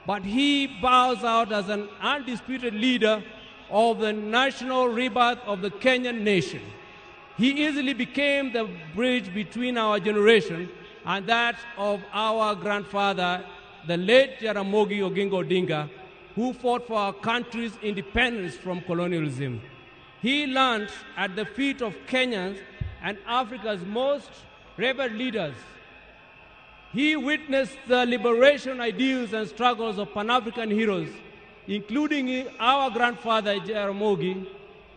but he bows out as an undisputed leader of the national rebirth of the Kenyan nation. He easily became the bridge between our generation and that of our grandfather, the late Jaramogi Oginga Odinga, who fought for our country's independence from colonialism. He learned at the feet of Kenyans and Africa's most revered leaders. He witnessed the liberation ideals and struggles of Pan-African heroes, including our grandfather Jaramogi,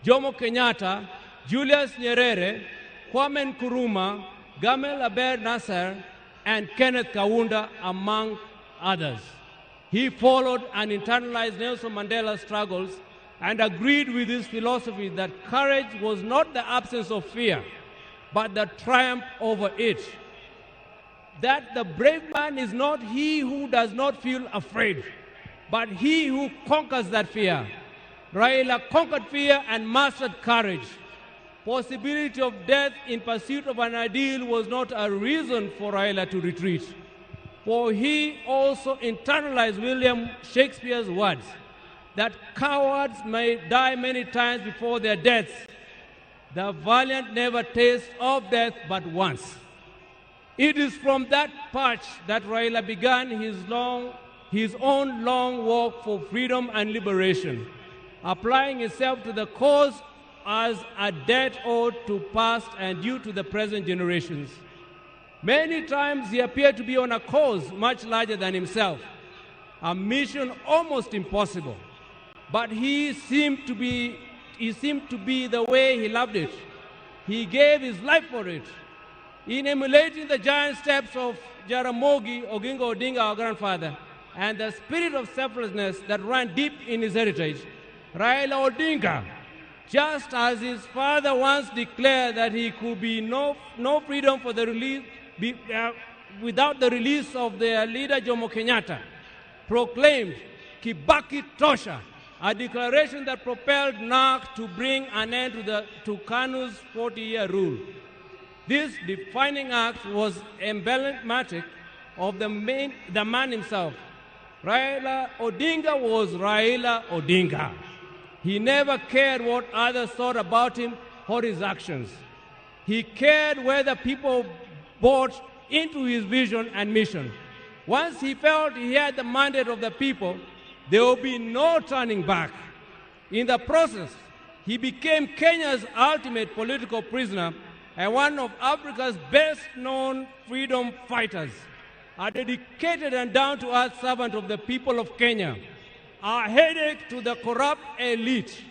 Jomo Kenyatta, Julius Nyerere, Kwame Nkrumah, Gamal Abdel Nasser, and Kenneth Kaunda, among others. He followed and internalized Nelson Mandela's struggles and agreed with his philosophy that courage was not the absence of fear, but the triumph over it. That the brave man is not he who does not feel afraid, but he who conquers that fear. Raila conquered fear and mastered courage. Possibility of death in pursuit of an ideal was not a reason for Raila to retreat, for he also internalized William Shakespeare's words that cowards may die many times before their deaths. The valiant never taste of death but once. It is from that perch that Raila began his own long walk for freedom and liberation, applying himself to the cause as a debt owed to past and due to the present generations. Many times he appeared to be on a cause much larger than himself, a mission almost impossible, but he seemed to be the way he loved it. He gave his life for it. In emulating the giant steps of Jaramogi Oginga Odinga, our grandfather, and the spirit of selflessness that ran deep in his heritage, Raila Odinga, just as his father once declared that he could be no freedom for the release without the release of their leader Jomo Kenyatta, proclaimed Kibaki Tosha, a declaration that propelled NARC to bring an end to KANU's 40-year rule. This defining act was emblematic of the man himself. Raila Odinga was Raila Odinga. He never cared what others thought about him or his actions. He cared whether people bought into his vision and mission. Once he felt he had the mandate of the people, there will be no turning back. In the process, he became Kenya's ultimate political prisoner and one of Africa's best-known freedom fighters, a dedicated and down-to-earth servant of the people of Kenya, a headache to the corrupt elite,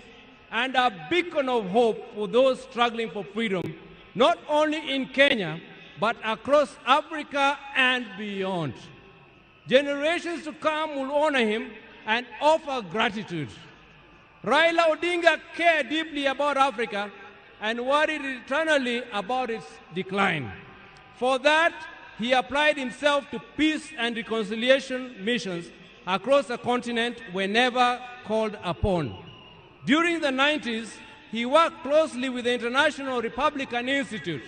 and a beacon of hope for those struggling for freedom, not only in Kenya, but across Africa and beyond. Generations to come will honor him and offer gratitude. Raila Odinga cared deeply about Africa and worried eternally about its decline. For that, he applied himself to peace and reconciliation missions across the continent whenever called upon. During the 90s, he worked closely with the International Republican Institute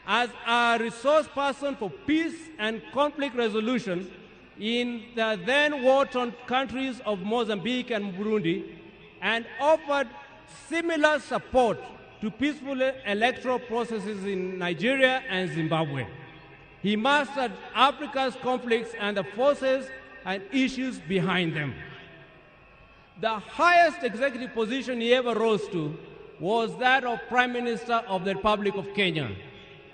as a resource person for peace and conflict resolution in the then war-torn countries of Mozambique and Burundi, and offered similar support to peaceful electoral processes in Nigeria and Zimbabwe. He mastered Africa's conflicts and the forces and issues behind them. The highest executive position he ever rose to was that of Prime Minister of the Republic of Kenya,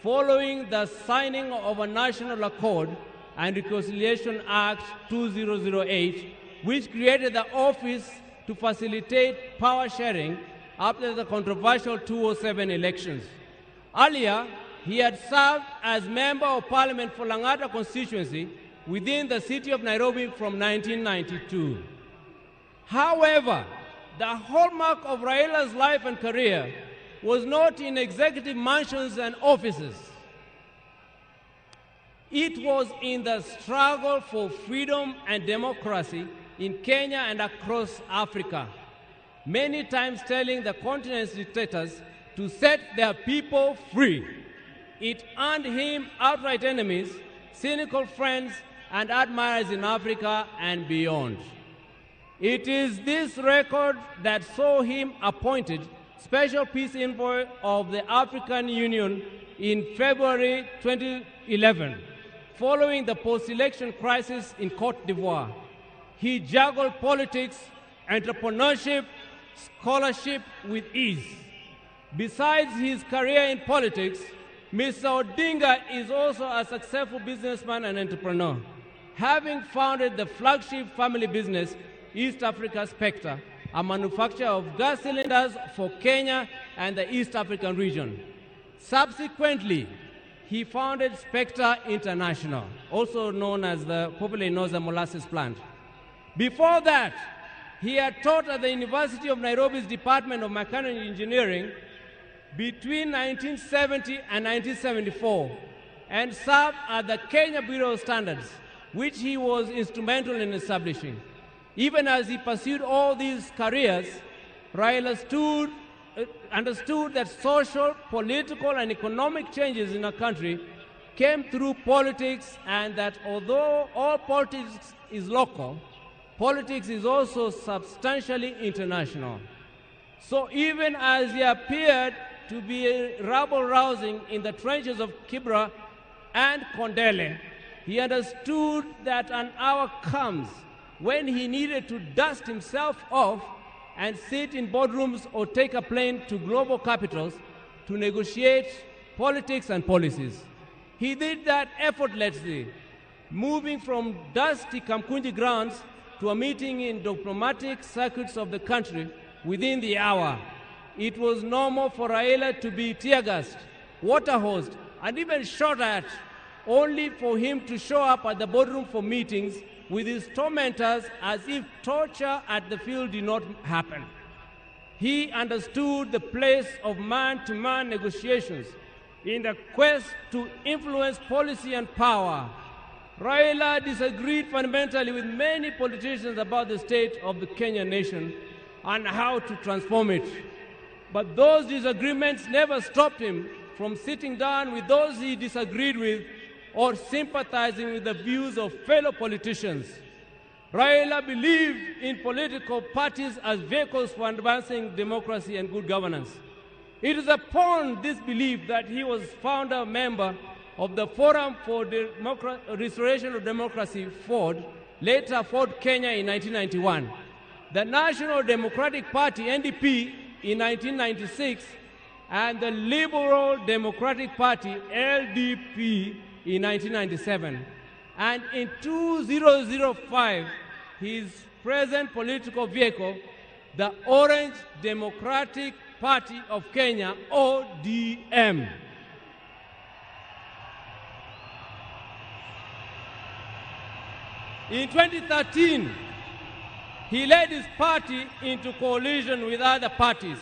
following the signing of a National Accord and Reconciliation Act 2008, which created the office to facilitate power sharing after the controversial 2007 elections. Earlier, he had served as Member of Parliament for Lang'ata constituency within the city of Nairobi from 1992. However, the hallmark of Raila's life and career was not in executive mansions and offices. It was in the struggle for freedom and democracy in Kenya and across Africa, many times telling the continent's dictators to set their people free. It earned him outright enemies, cynical friends, and admirers in Africa and beyond. It is this record that saw him appointed Special Peace Envoy of the African Union in February 2011, following the post-election crisis in Cote d'Ivoire. He juggled politics, entrepreneurship, scholarship with ease. Besides his career in politics, Mr. Odinga is also a successful businessman and entrepreneur, having founded the flagship family business, East Africa Spectre, a manufacturer of gas cylinders for Kenya and the East African region. Subsequently, he founded Spectre International, also known as the popularly known as the molasses plant. Before that, he had taught at the University of Nairobi's Department of Mechanical Engineering between 1970 and 1974, and served at the Kenya Bureau of Standards, which he was instrumental in establishing. Even as he pursued all these careers, Raila understood that social, political, and economic changes in our country came through politics, and that although all politics is local, politics is also substantially international. So even as he appeared to be rabble-rousing in the trenches of Kibra and Kondele, he understood that an hour comes when he needed to dust himself off and sit in boardrooms or take a plane to global capitals to negotiate politics and policies. He did that effortlessly, moving from dusty Kamkunji grounds to a meeting in diplomatic circuits of the country within the hour. It was normal for Raila to be tear-gassed, water-hosed, and even shot at, only for him to show up at the boardroom for meetings with his tormentors as if torture at the field did not happen. He understood the place of man-to-man negotiations in the quest to influence policy and power. Raila disagreed fundamentally with many politicians about the state of the Kenyan nation and how to transform it. But those disagreements never stopped him from sitting down with those he disagreed with or sympathizing with the views of fellow politicians. Raila believed in political parties as vehicles for advancing democracy and good governance. It is upon this belief that he was founder member of the Forum for Restoration of Democracy, FORD, later FORD Kenya in 1991, the National Democratic Party, NDP, in 1996, and the Liberal Democratic Party, LDP, in 1997. And in 2005, his present political vehicle, the Orange Democratic Party of Kenya, ODM. In 2013, he led his party into coalition with other parties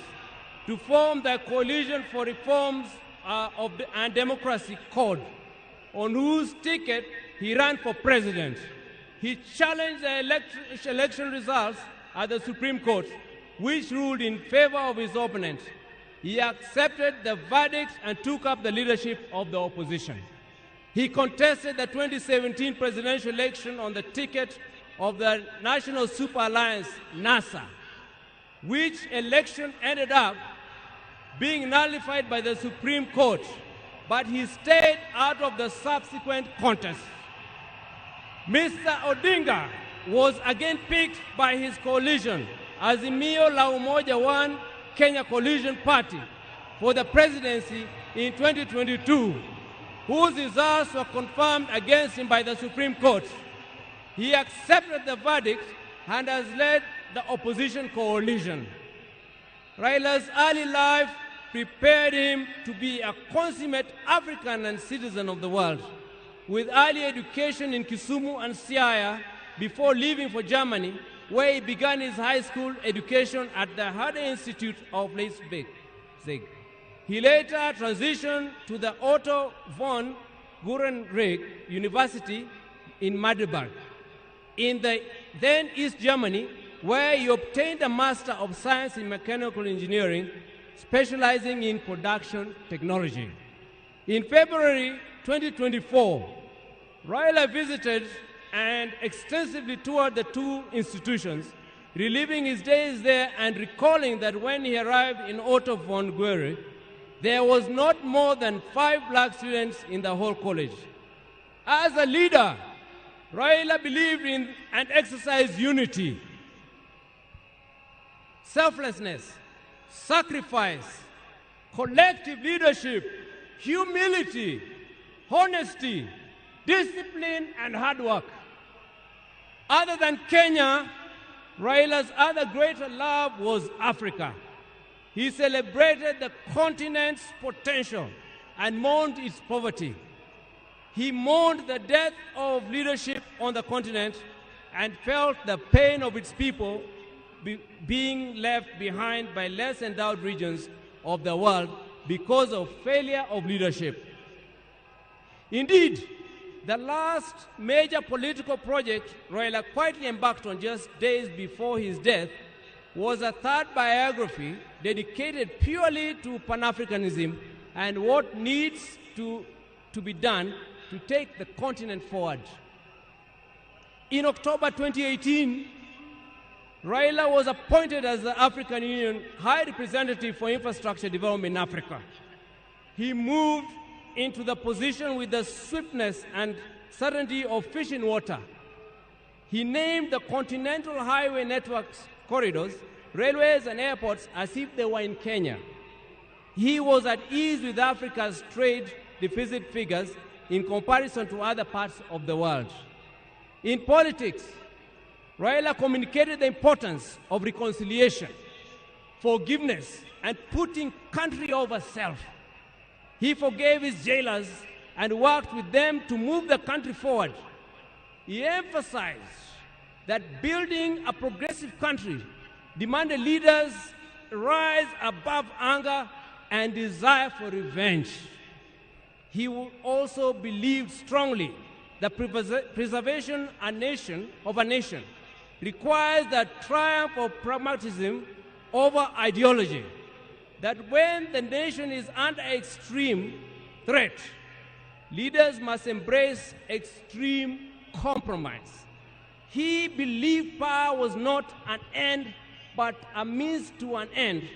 to form the Coalition for Reforms and Democracy Code, on whose ticket he ran for president. He challenged the election results at the Supreme Court, which ruled in favor of his opponent, he accepted the verdict and took up the leadership of the opposition. He contested the 2017 presidential election on the ticket of the National Super Alliance, NASA, which election ended up being nullified by the Supreme Court, but he stayed out of the subsequent contest. Mr. Odinga was again picked by his coalition, Azimio la Umoja One Kenya Coalition Party, for the presidency in 2022, whose results were confirmed against him by the Supreme Court. He accepted the verdict and has led the opposition coalition. Raila's early life prepared him to be a consummate African and citizen of the world, with early education in Kisumu and Siaya before leaving for Germany, where he began his high school education at the Herder Institute of Leipzig. He later transitioned to the Otto von Gutenberg University in Magdeburg, in the then East Germany, where he obtained a Master of Science in Mechanical Engineering, specializing in production technology. In February 2024, Raila visited and extensively toured the two institutions, reliving his days there and recalling that when he arrived in Otto von Guerre, there was not more than 5 black students in the whole college. As a leader, Raila believed in and exercised unity, selflessness, sacrifice, collective leadership, humility, honesty, discipline, and hard work. Other than Kenya, Raila's other greater love was Africa. He celebrated the continent's potential and mourned its poverty. He mourned the death of leadership on the continent and felt the pain of its people being left behind by less endowed regions of the world because of failure of leadership. Indeed, the last major political project Raila quietly embarked on just days before his death was a third biography dedicated purely to Pan-Africanism and what needs to be done to take the continent forward. In October 2018, Raila was appointed as the African Union High Representative for Infrastructure Development in Africa. He moved into the position with the swiftness and certainty of fish in water. He named the continental highway networks corridors, railways, and airports as if they were in Kenya. He was at ease with Africa's trade deficit figures in comparison to other parts of the world. In politics, Raila communicated the importance of reconciliation, forgiveness, and putting country over self. He forgave his jailers and worked with them to move the country forward. He emphasized that building a progressive country demanded leaders rise above anger and desire for revenge. He also believed strongly that preservation of a nation requires the triumph of pragmatism over ideology, that when the nation is under extreme threat, leaders must embrace extreme compromise. He believed power was not an end, but a means to an end.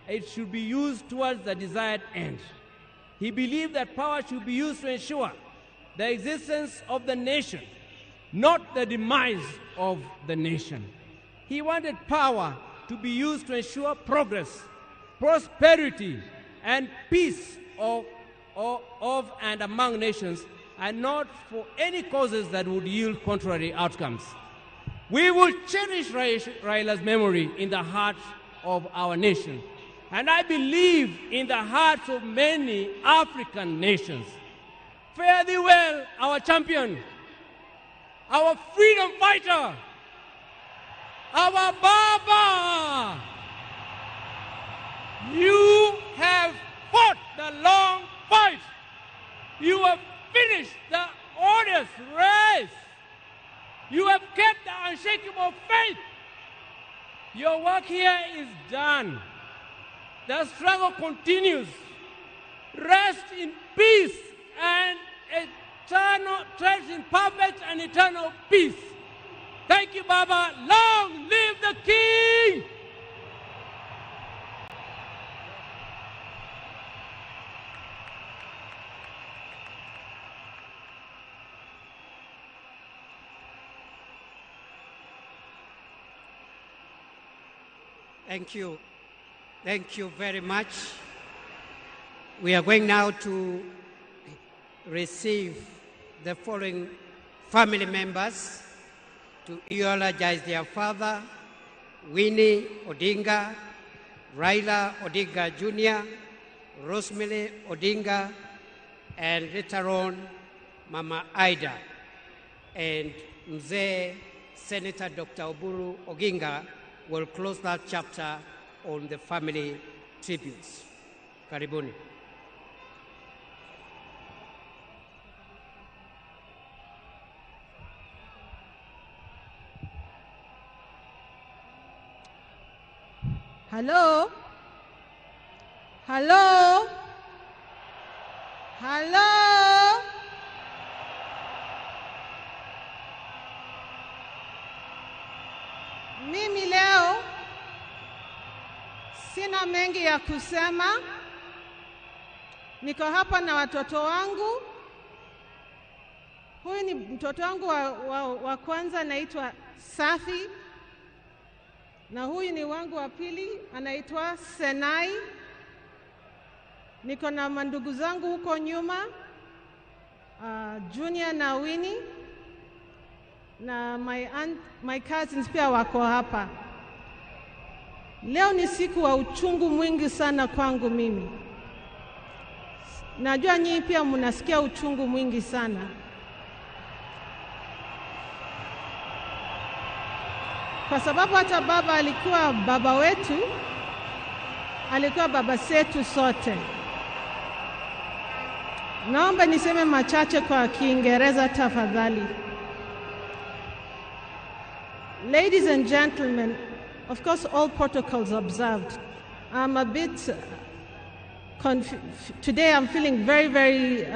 It should be used towards the desired end. He believed that power should be used to ensure the existence of the nation, not the demise of the nation. He wanted power to be used to ensure progress, prosperity, and peace of and among nations, and not for any causes that would yield contrary outcomes. We will cherish Raila's memory in the heart of our nation, and I believe in the hearts of many African nations. Fare thee well, our champion, our freedom fighter, our Baba. You have fought the long fight. You have finished the odious race. You have kept the unshakable faith. Your work here is done. The struggle continues. Rest in peace and eternal, rest in perfect and eternal peace. Thank you, Baba. Long live the King! Thank you. Thank you very much. We are going now to receive the following family members to eulogize their father, Winnie Odinga, Raila Odinga Jr., Rosemary Odinga, and later on, Mama Ida, and Mzee Senator Dr. Oburu Oginga will close that chapter on the family tributes. Karibuni. Hello? Hello? Hello? Mimi leo sina mengi ya kusema. Niko hapa na watoto wangu. Huyu ni mtoto wangu wa kwanza, anaitwa Safi. Na huyu ni wangu wa pili, anaitwa Senai. Niko na mandugu zangu huko nyuma, Junior na Winnie, na my cousins pia wako hapa. Leo ni siku wa uchungu mwingi sana kwangu mimi. Najua nyinyi pia mnasikia uchungu mwingi sana. Kwa sababu hata baba alikuwa baba wetu, alikuwa baba zetu sote. Naomba niseme machache kwa Kiingereza tafadhali. Ladies and gentlemen, of course all protocols observed. I'm a bit today I'm feeling very, very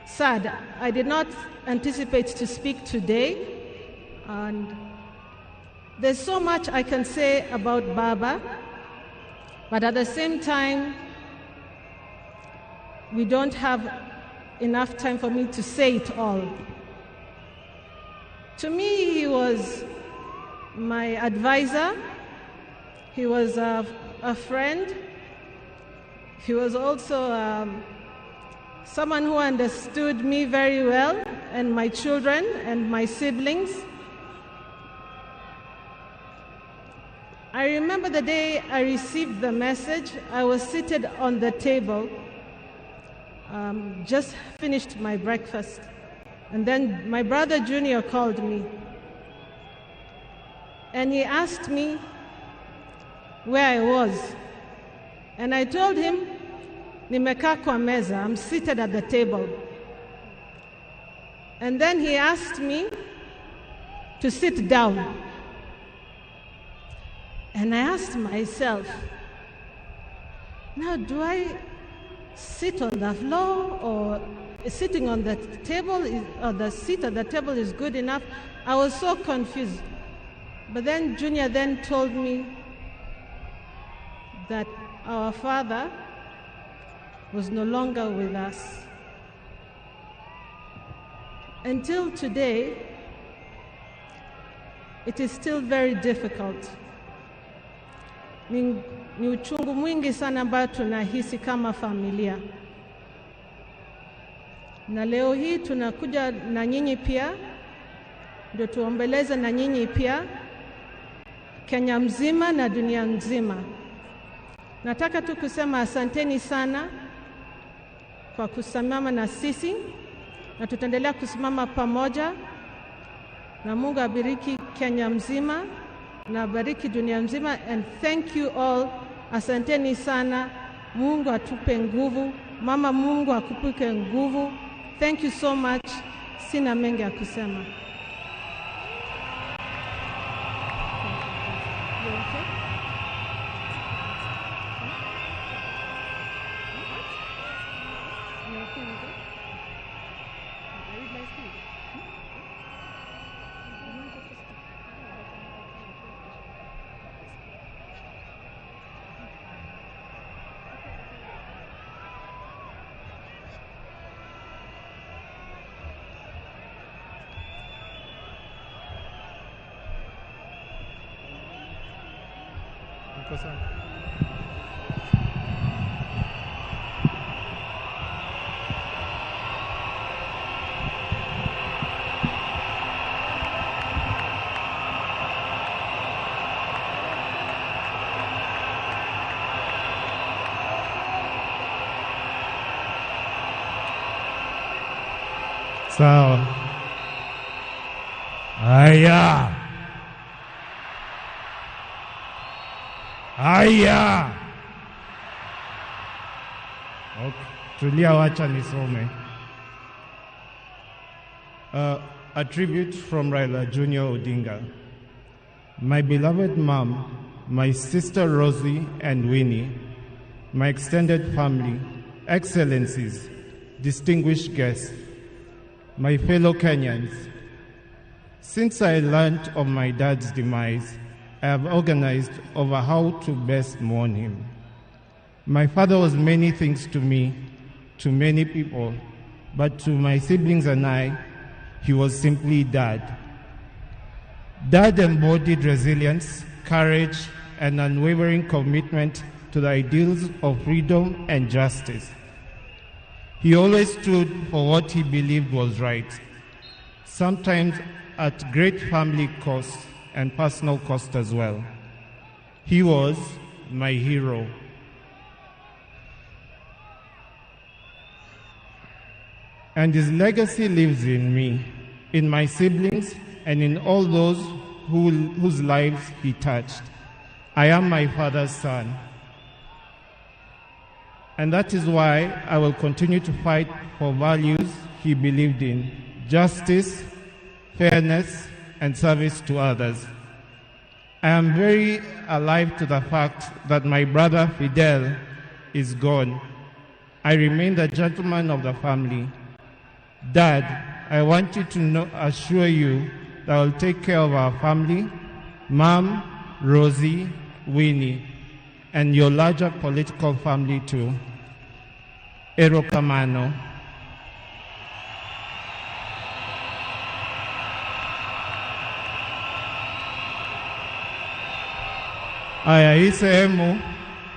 sad. I did not anticipate to speak today, and there's so much I can say about Baba, but at the same time, we don't have enough time for me to say it all. To me, he was my advisor. He was a friend. He was also someone who understood me very well, and my children and my siblings. I remember the day I received the message. I was seated on the table, just finished my breakfast. And then my brother Junior called me. And he asked me where I was. And I told him, nimekaa kwa meza, I'm seated at the table. And then he asked me to sit down. And I asked myself, now do I sit on the floor, or sitting on the table, or the seat at the table is good enough? I was so confused. But then Junior then told me that our father was no longer with us. Until today, it is still very difficult. Ni uchungu mwingi sana ambao tunahisi kama familia. Na leo hii tunakuja na nyinyi pia, ndio tuombeleze na nyinyi pia, Kenya mzima na dunia nzima. Nataka tu kusema asanteni sana kwa kusimama na sisi, na tutaendelea kusimama pamoja, na Mungu abariki Kenya mzima na bariki dunia mzima. And thank you all. Asanteni sana. Mungu atupe nguvu. Mama, Mungu akupe nguvu. Thank you so much. Sina mengi ya kusema. Sawa. Haya. Haya. Okay. Tulia, wacha nisome. A tribute from Raila Junior Odinga. My beloved mom, my sister Rosie and Winnie, my extended family, excellencies, distinguished guests, my fellow Kenyans, since I learned of my dad's demise, I have organized over how to best mourn him. My father was many things to me, to many people, but to my siblings and I, he was simply Dad. Dad embodied resilience, courage, and unwavering commitment to the ideals of freedom and justice. He always stood for what he believed was right, sometimes at great family cost and personal cost as well. He was my hero. And his legacy lives in me, in my siblings, and in all those whose lives he touched. I am my father's son. And that is why I will continue to fight for values he believed in: justice, fairness, and service to others. I am very alive to the fact that my brother Fidel is gone. I remain the gentleman of the family. Dad, I want you to assure you that I will take care of our family, Mom, Rosie, Winnie, and your larger political family too. Erokamano. Aya, hii sehemu,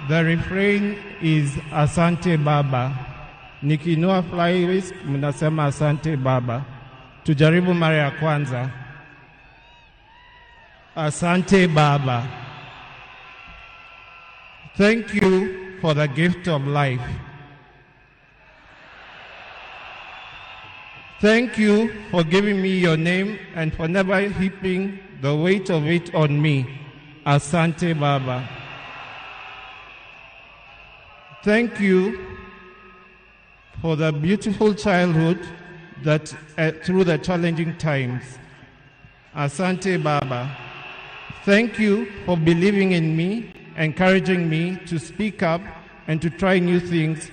the refrain is Asante Baba. Nikinua fly risk, mnasema Asante Baba. Tujaribu mara ya kwanza. Asante Baba. Thank you for the gift of life. Thank you for giving me your name and for never heaping the weight of it on me. Asante Baba. Thank you for the beautiful childhood that through the challenging times. Asante Baba. Thank you for believing in me, encouraging me to speak up and to try new things,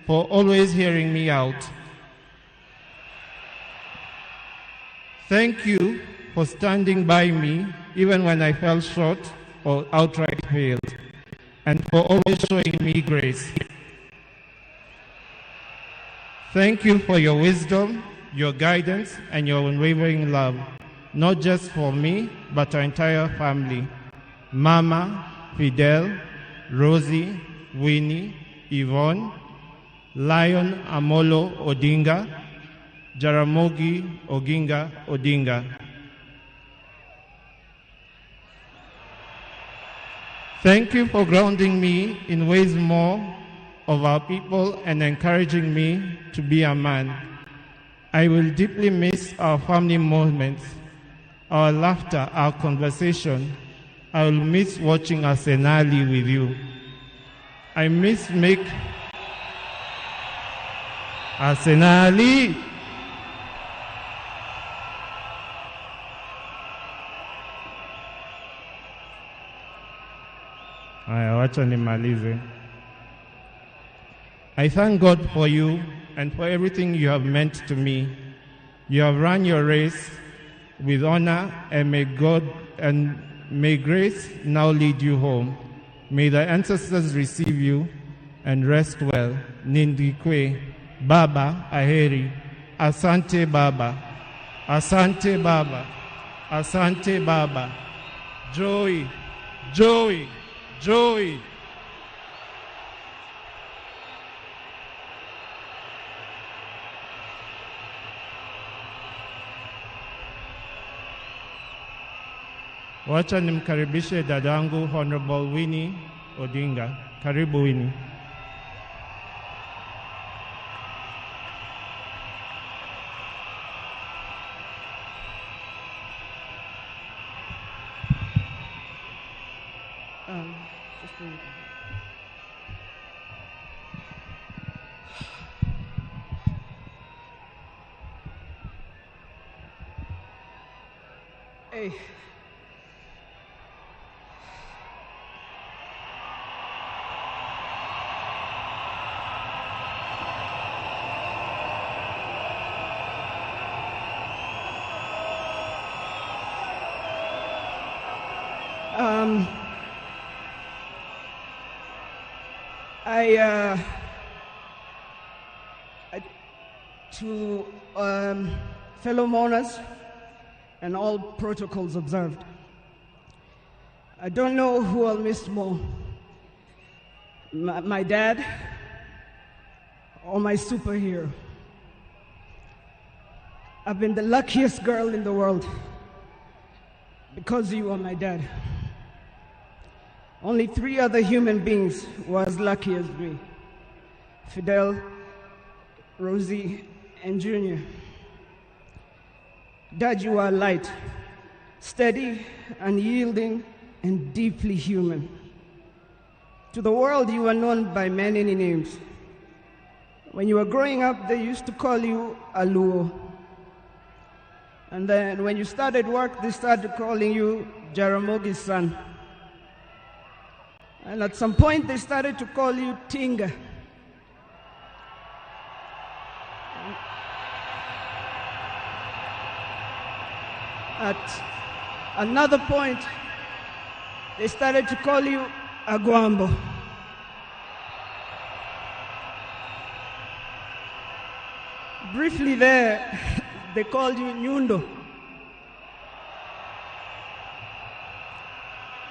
for always hearing me out. Thank you for standing by me even when I fell short or outright failed, and for always showing me grace. Thank you for your wisdom, your guidance, and your unwavering love, not just for me, but our entire family. Mama, Fidel, Rosie, Winnie, Yvonne, Lion Amolo Odinga, Jaramogi Oginga Odinga. Thank you for grounding me in ways more of our people and encouraging me to be a man. I will deeply miss our family moments, our laughter, our conversation. I will miss watching Arsenali with you. I miss Arsenali. Haya, wacha nimalize. I thank God for you and for everything you have meant to me. You have run your race with honor, and may grace now lead you home. May the ancestors receive you and rest well. Nindikwe, Baba, Aheri, Asante Baba, Asante Baba, Asante Baba, Joey, Joey, Joey. Wacha nimkaribishe dadangu Honorable Winnie Odinga. Karibu Winnie. Hey. To fellow mourners and all protocols observed, I don't know who I'll miss more, my dad or my superhero. I've been the luckiest girl in the world because you are my dad. Only 3 other human beings were as lucky as me: Fidel, Rosie, and Junior. Dad, you are light, steady, unyielding, and deeply human. To the world, you are known by many names. When you were growing up, they used to call you Aluo. And then when you started work, they started calling you Jaramogi's son. And at some point, they started to call you Tinga. At another point, they started to call you Aguambo. Briefly there, they called you Nyundo.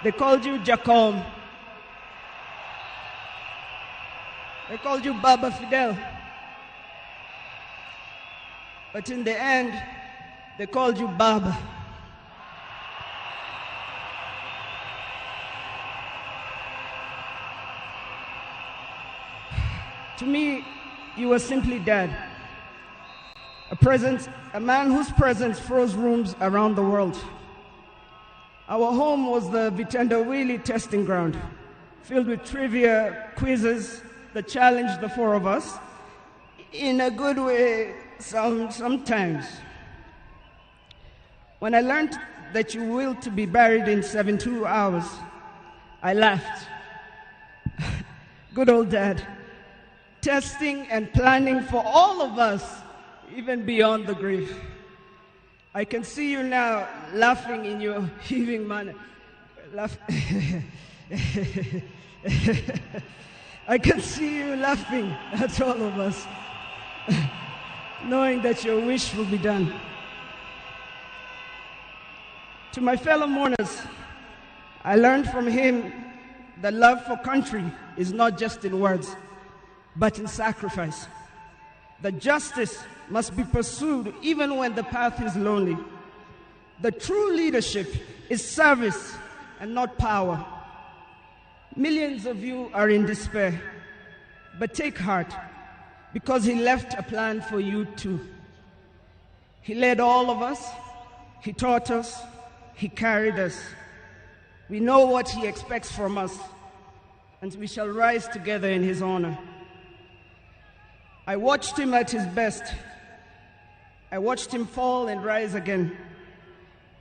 They called you Jacom. They called you Baba Fidel. But in the end, they called you Baba. To me, you were simply Dad. A man whose presence froze rooms around the world. Our home was the Vitendawili testing ground, filled with trivia, quizzes that challenged the 4 of us, in a good way sometimes. When I learned that you willed to be buried in 72 hours, I laughed. Good old Dad. Testing and planning for all of us, even beyond the grave. I can see you now laughing in your heaving manner. I can see you laughing at all of us, knowing that your wish will be done. To my fellow mourners, I learned from him that love for country is not just in words, but in sacrifice. That justice must be pursued even when the path is lonely. The true leadership is service and not power. Millions of you are in despair, but take heart, because he left a plan for you too. He led all of us, he taught us, he carried us. We know what he expects from us, and we shall rise together in his honor. I watched him at his best. I watched him fall and rise again,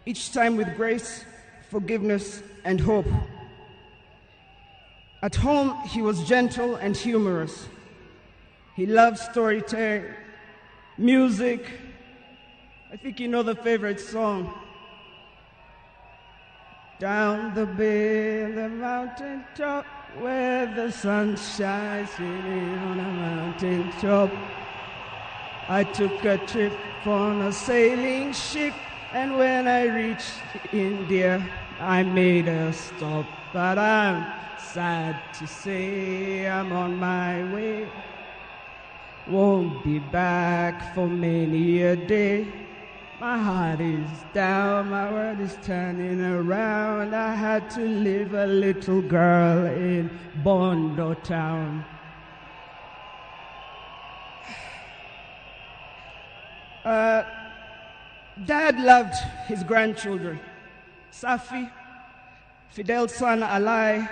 each time with grace, forgiveness, and hope. At home, he was gentle and humorous. He loved storytelling, music. I think you know the favorite song. Down the bay, the mountain top, where the sun shines on a mountain top. I took a trip on a sailing ship, and when I reached India, I made a stop. But I'm sad to say I'm on my way. Won't be back for many a day. My heart is down, my world is turning around. I had to leave a little girl in Bondo town. Dad loved his grandchildren. Safi, Fidel's son Alai,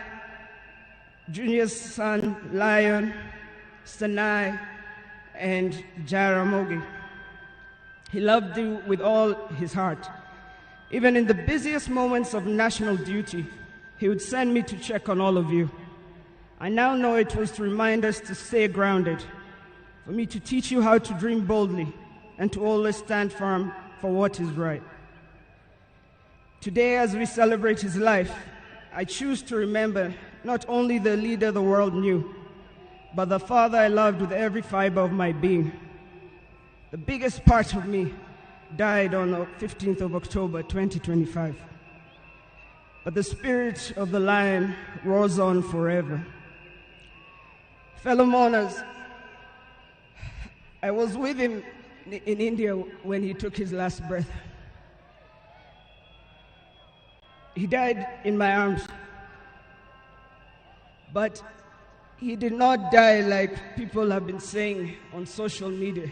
Junior's son Lion, Sanai, and Jaramogi. He loved you with all his heart. Even in the busiest moments of national duty, he would send me to check on all of you. I now know it was to remind us to stay grounded, for me to teach you how to dream boldly, and to always stand firm for what is right. Today, as we celebrate his life, I choose to remember not only the leader the world knew, but the father I loved with every fiber of my being. The biggest part of me died on the 15th of October, 2025. But the spirit of the lion roars on forever. Fellow mourners, I was with him in India when he took his last breath. He died in my arms. But he did not die like people have been saying on social media.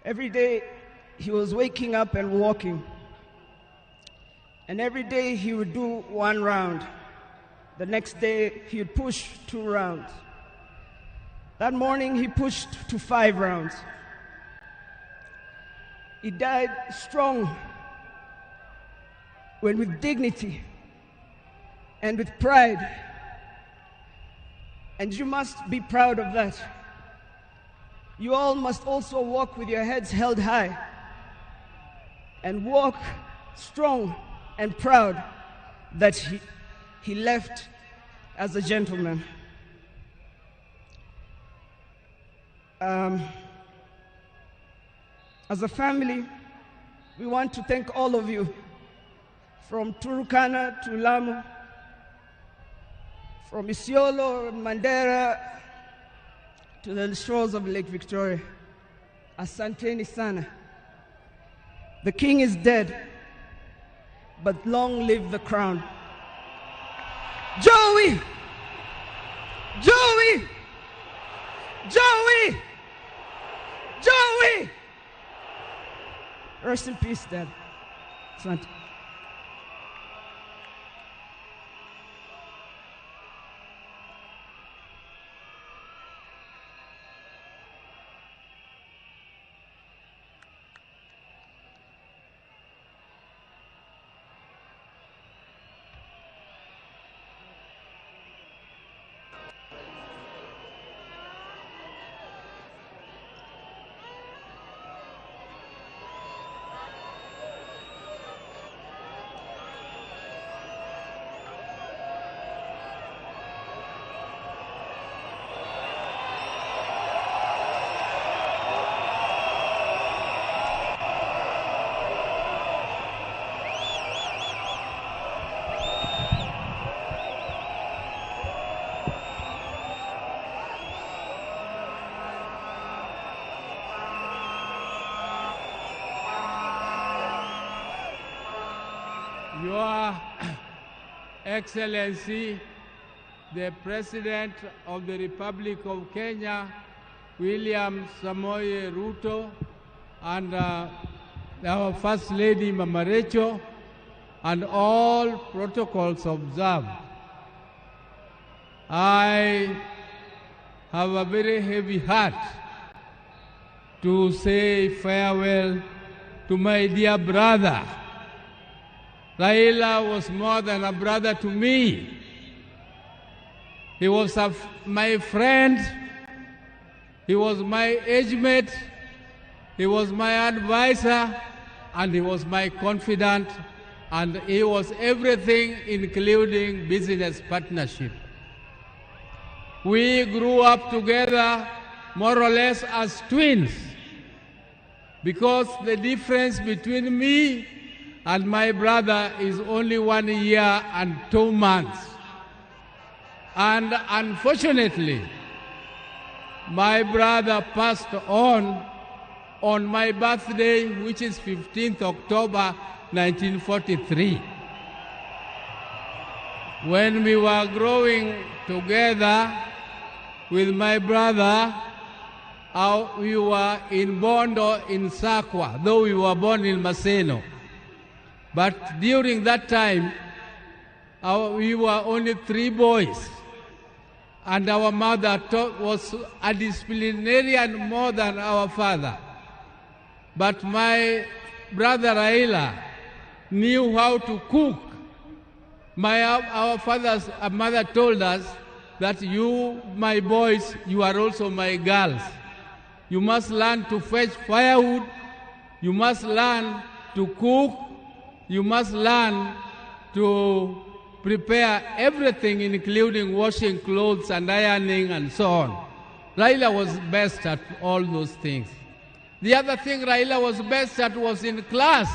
Every day he was waking up and walking. And every day he would do 1 round. The next day he would push 2 rounds. That morning he pushed to 5 rounds. He died strong, when with dignity and with pride. And you must be proud of that. You all must also walk with your heads held high and walk strong and proud that he left as a gentleman. As a family, we want to thank all of you, from Turkana to Lamu, from Isiolo and Mandera to the shores of Lake Victoria. Asanteni sana. The king is dead, but long live the crown. Joey! Joey! Joey! Joey! Rest in peace, Dad. Asante. Your Excellency, the President of the Republic of Kenya, William Samoei Ruto, and our First Lady Mama Rachel, and all protocols observed. I have a very heavy heart to say farewell to my dear brother. Raila was more than a brother to me. He was my friend. He was my age mate. He was my advisor, and he was my confidant, and he was everything, including business partnership. We grew up together more or less as twins, because the difference between me and my brother is only 1 year and 2 months. And unfortunately, my brother passed on my birthday, which is 15th October 1943. When we were growing together with my brother, we were in Bondo in Sakwa, though we were born in Maseno. But during that time, we were only 3 boys. And our mother was a disciplinarian more than our father. But my brother Raila knew how to cook. Our father's mother told us that you, my boys, you are also my girls. You must learn to fetch firewood. You must learn to cook. You must learn to prepare everything, including washing clothes and ironing and so on. Raila was best at all those things. The other thing Raila was best at was in class.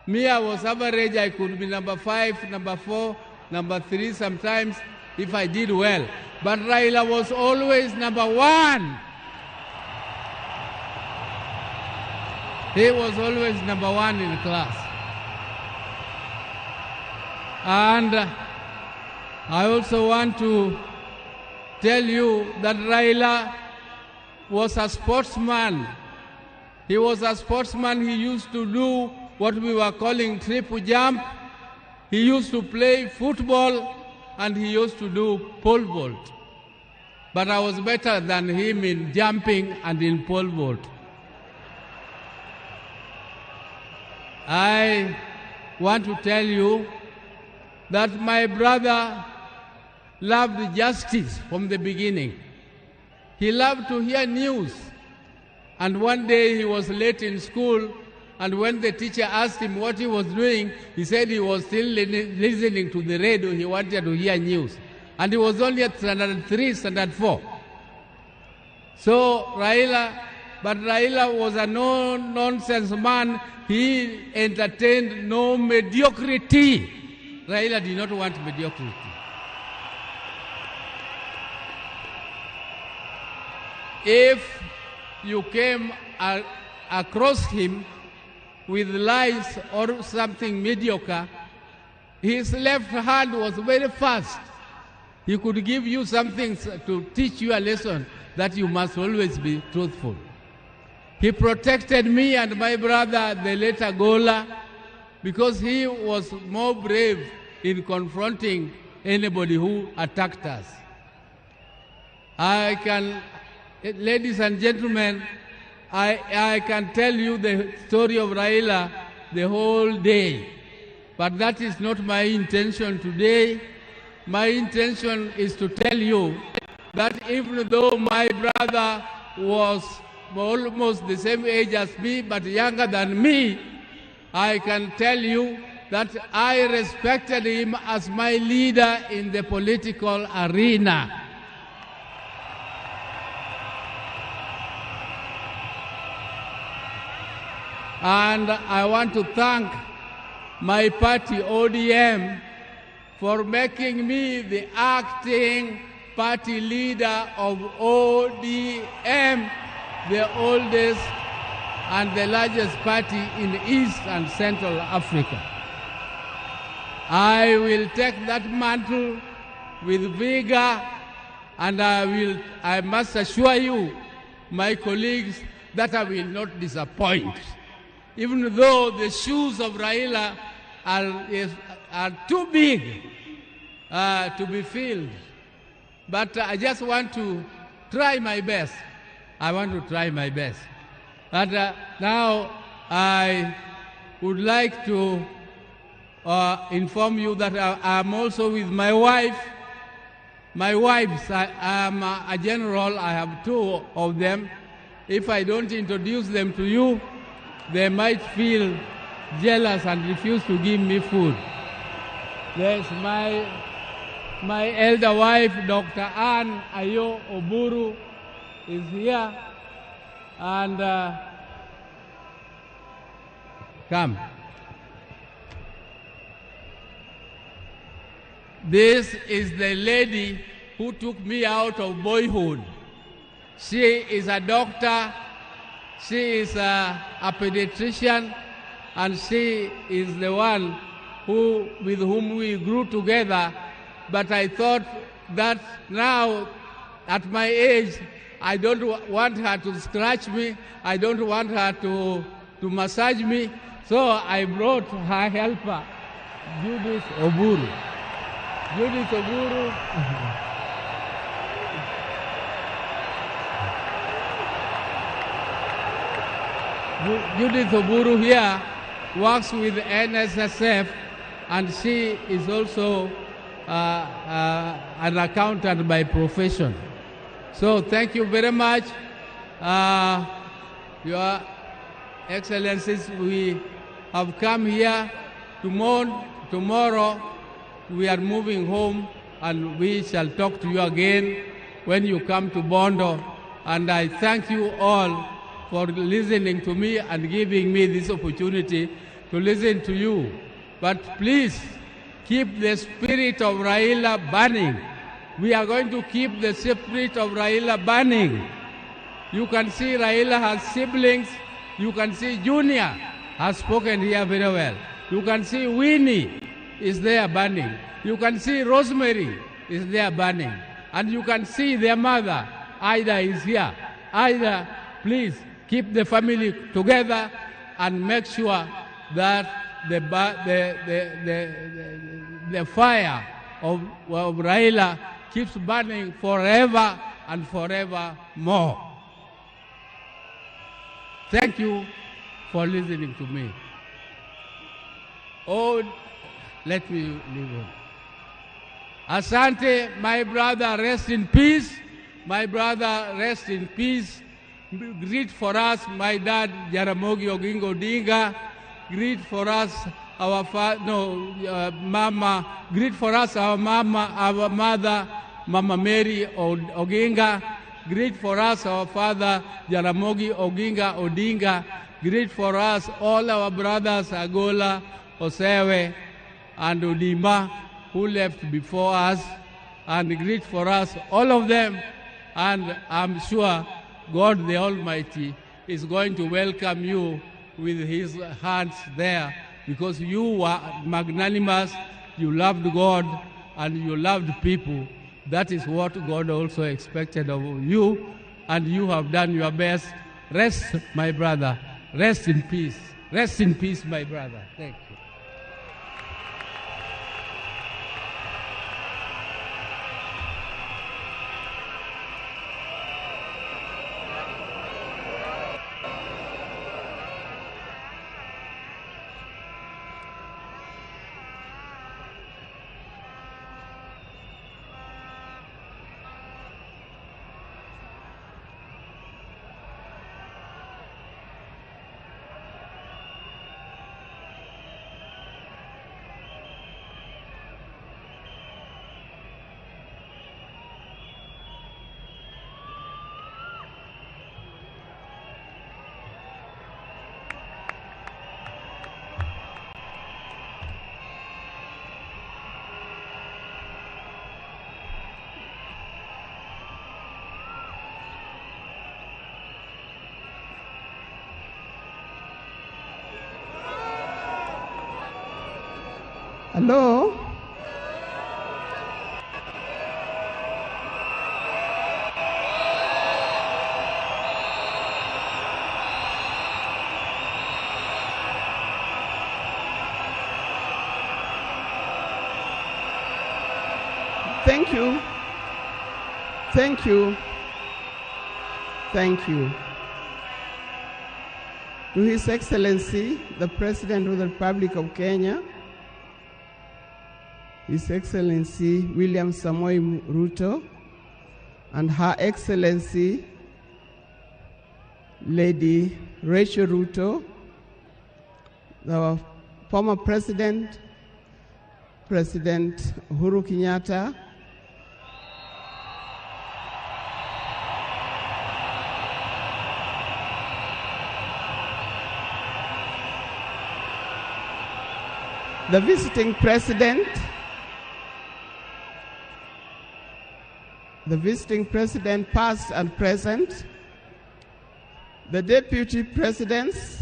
Me, I was average. I could be number 5, number 4, number 3 sometimes if I did well. But Raila was always number 1. He was always number 1 in class. And I also want to tell you that Raila was a sportsman. He was a sportsman. He used to do what we were calling triple jump. He used to play football, and he used to do pole vault. But I was better than him in jumping and in pole vault. I want to tell you that my brother loved justice from the beginning. He loved to hear news. And one day he was late in school, and when the teacher asked him what he was doing, he said he was still listening to the radio. He wanted to hear news. And he was only at standard 3, standard 4. So Raila was a no-nonsense man. He entertained no mediocrity. Raila did not want mediocrity. If you came across him with lies or something mediocre, his left hand was very fast. He could give you something to teach you a lesson that you must always be truthful. He protected me and my brother, the later Gola, because he was more brave in confronting anybody who attacked us. Ladies and gentlemen, I can tell you the story of Raila the whole day, but that is not my intention today. My intention is to tell you that even though my brother was almost the same age as me, but younger than me, I can tell you that I respected him as my leader in the political arena. And I want to thank my party, ODM, for making me the acting party leader of ODM, the oldest and the largest party in East and Central Africa. I will take that mantle with vigor, and I must assure you, my colleagues, that I will not disappoint. Even though the shoes of Raila are too big to be filled. But I just want to try my best. I want to try my best. But now I would like to inform you that I'm also with my wife, My wives, I am a general, I have 2 of them. If I don't introduce them to you, they might feel jealous and refuse to give me food. There's my elder wife, Dr. Ann Ayo Oburu, is here. And come. This is the lady who took me out of boyhood. She is a doctor, she is a pediatrician, and she is the one with whom we grew together. But I thought that now, at my age, I don't want her to scratch me, I don't want her to massage me, so I brought her helper, Judith Oburu. Judith Oburu. Judith Oburu here works with NSSF, and she is also an accountant by profession. So thank you very much, Your Excellencies. We have come here tomorrow. We are moving home, and we shall talk to you again when you come to Bondo. And I thank you all for listening to me and giving me this opportunity to listen to you. But please keep the spirit of Raila burning. We are going to keep the spirit of Raila burning. You can see Raila has siblings. You can see Junior has spoken here very well. You can see Winnie is there burning. You can see Rosemary is there burning. And you can see their mother, Ida, is here. Ida, please keep the family together and make sure that the fire of Raila keeps burning forever and forever more. Thank you for listening to me. Oh, let me leave on. Asante, my brother, rest in peace. My brother, rest in peace. Greet for us, my dad, Jaramogi Oginga Odinga. Greet for us, Mama. Greet for us, our mother, Mama Mary Oginga. Greet for us, our father, Jaramogi Oginga Odinga. Greet for us, all our brothers, Agola, Osewe, and Odima, who left before us. And greet for us, all of them. And I'm sure God the Almighty is going to welcome you with his hands there, because you were magnanimous, you loved God, and you loved people. That is what God also expected of you, and you have done your best. Rest, my brother. Rest in peace. Rest in peace, my brother. Thank you. Hello? Thank you. Thank you. Thank you. To His Excellency, the President of the Republic of Kenya, His Excellency William Samoei Ruto, and Her Excellency Lady Rachel Ruto, the former President Uhuru Kenyatta, the visiting president, past and present, the deputy presidents,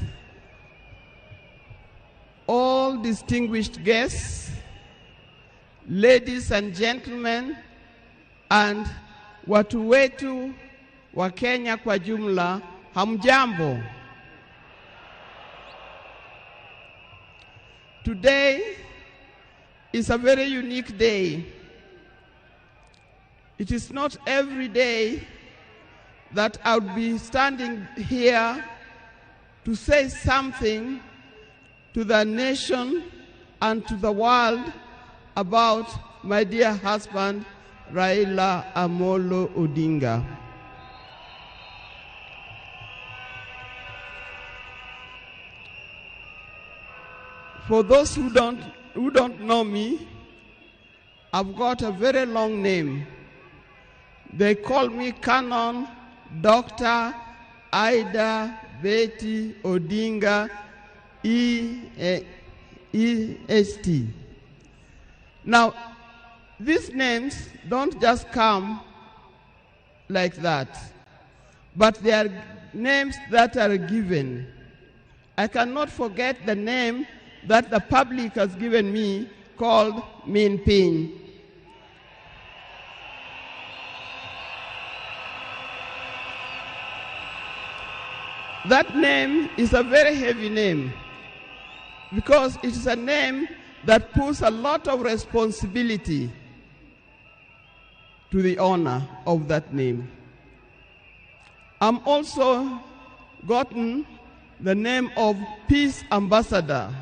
all distinguished guests, ladies and gentlemen, and watu wetu wa Kenya kwa jumla, hamjambo. Today is a very unique day. It is not every day that I would be standing here to say something to the nation and to the world about my dear husband, Raila Amolo Odinga. For those who don't know me, I've got a very long name. They call me Canon Dr. Ida Betty Odinga EST. Now, these names don't just come like that, but they are names that are given. I cannot forget the name that the public has given me, called Min Pin. That name is a very heavy name because it is a name that puts a lot of responsibility to the owner of that name. I'm also gotten the name of Peace Ambassador.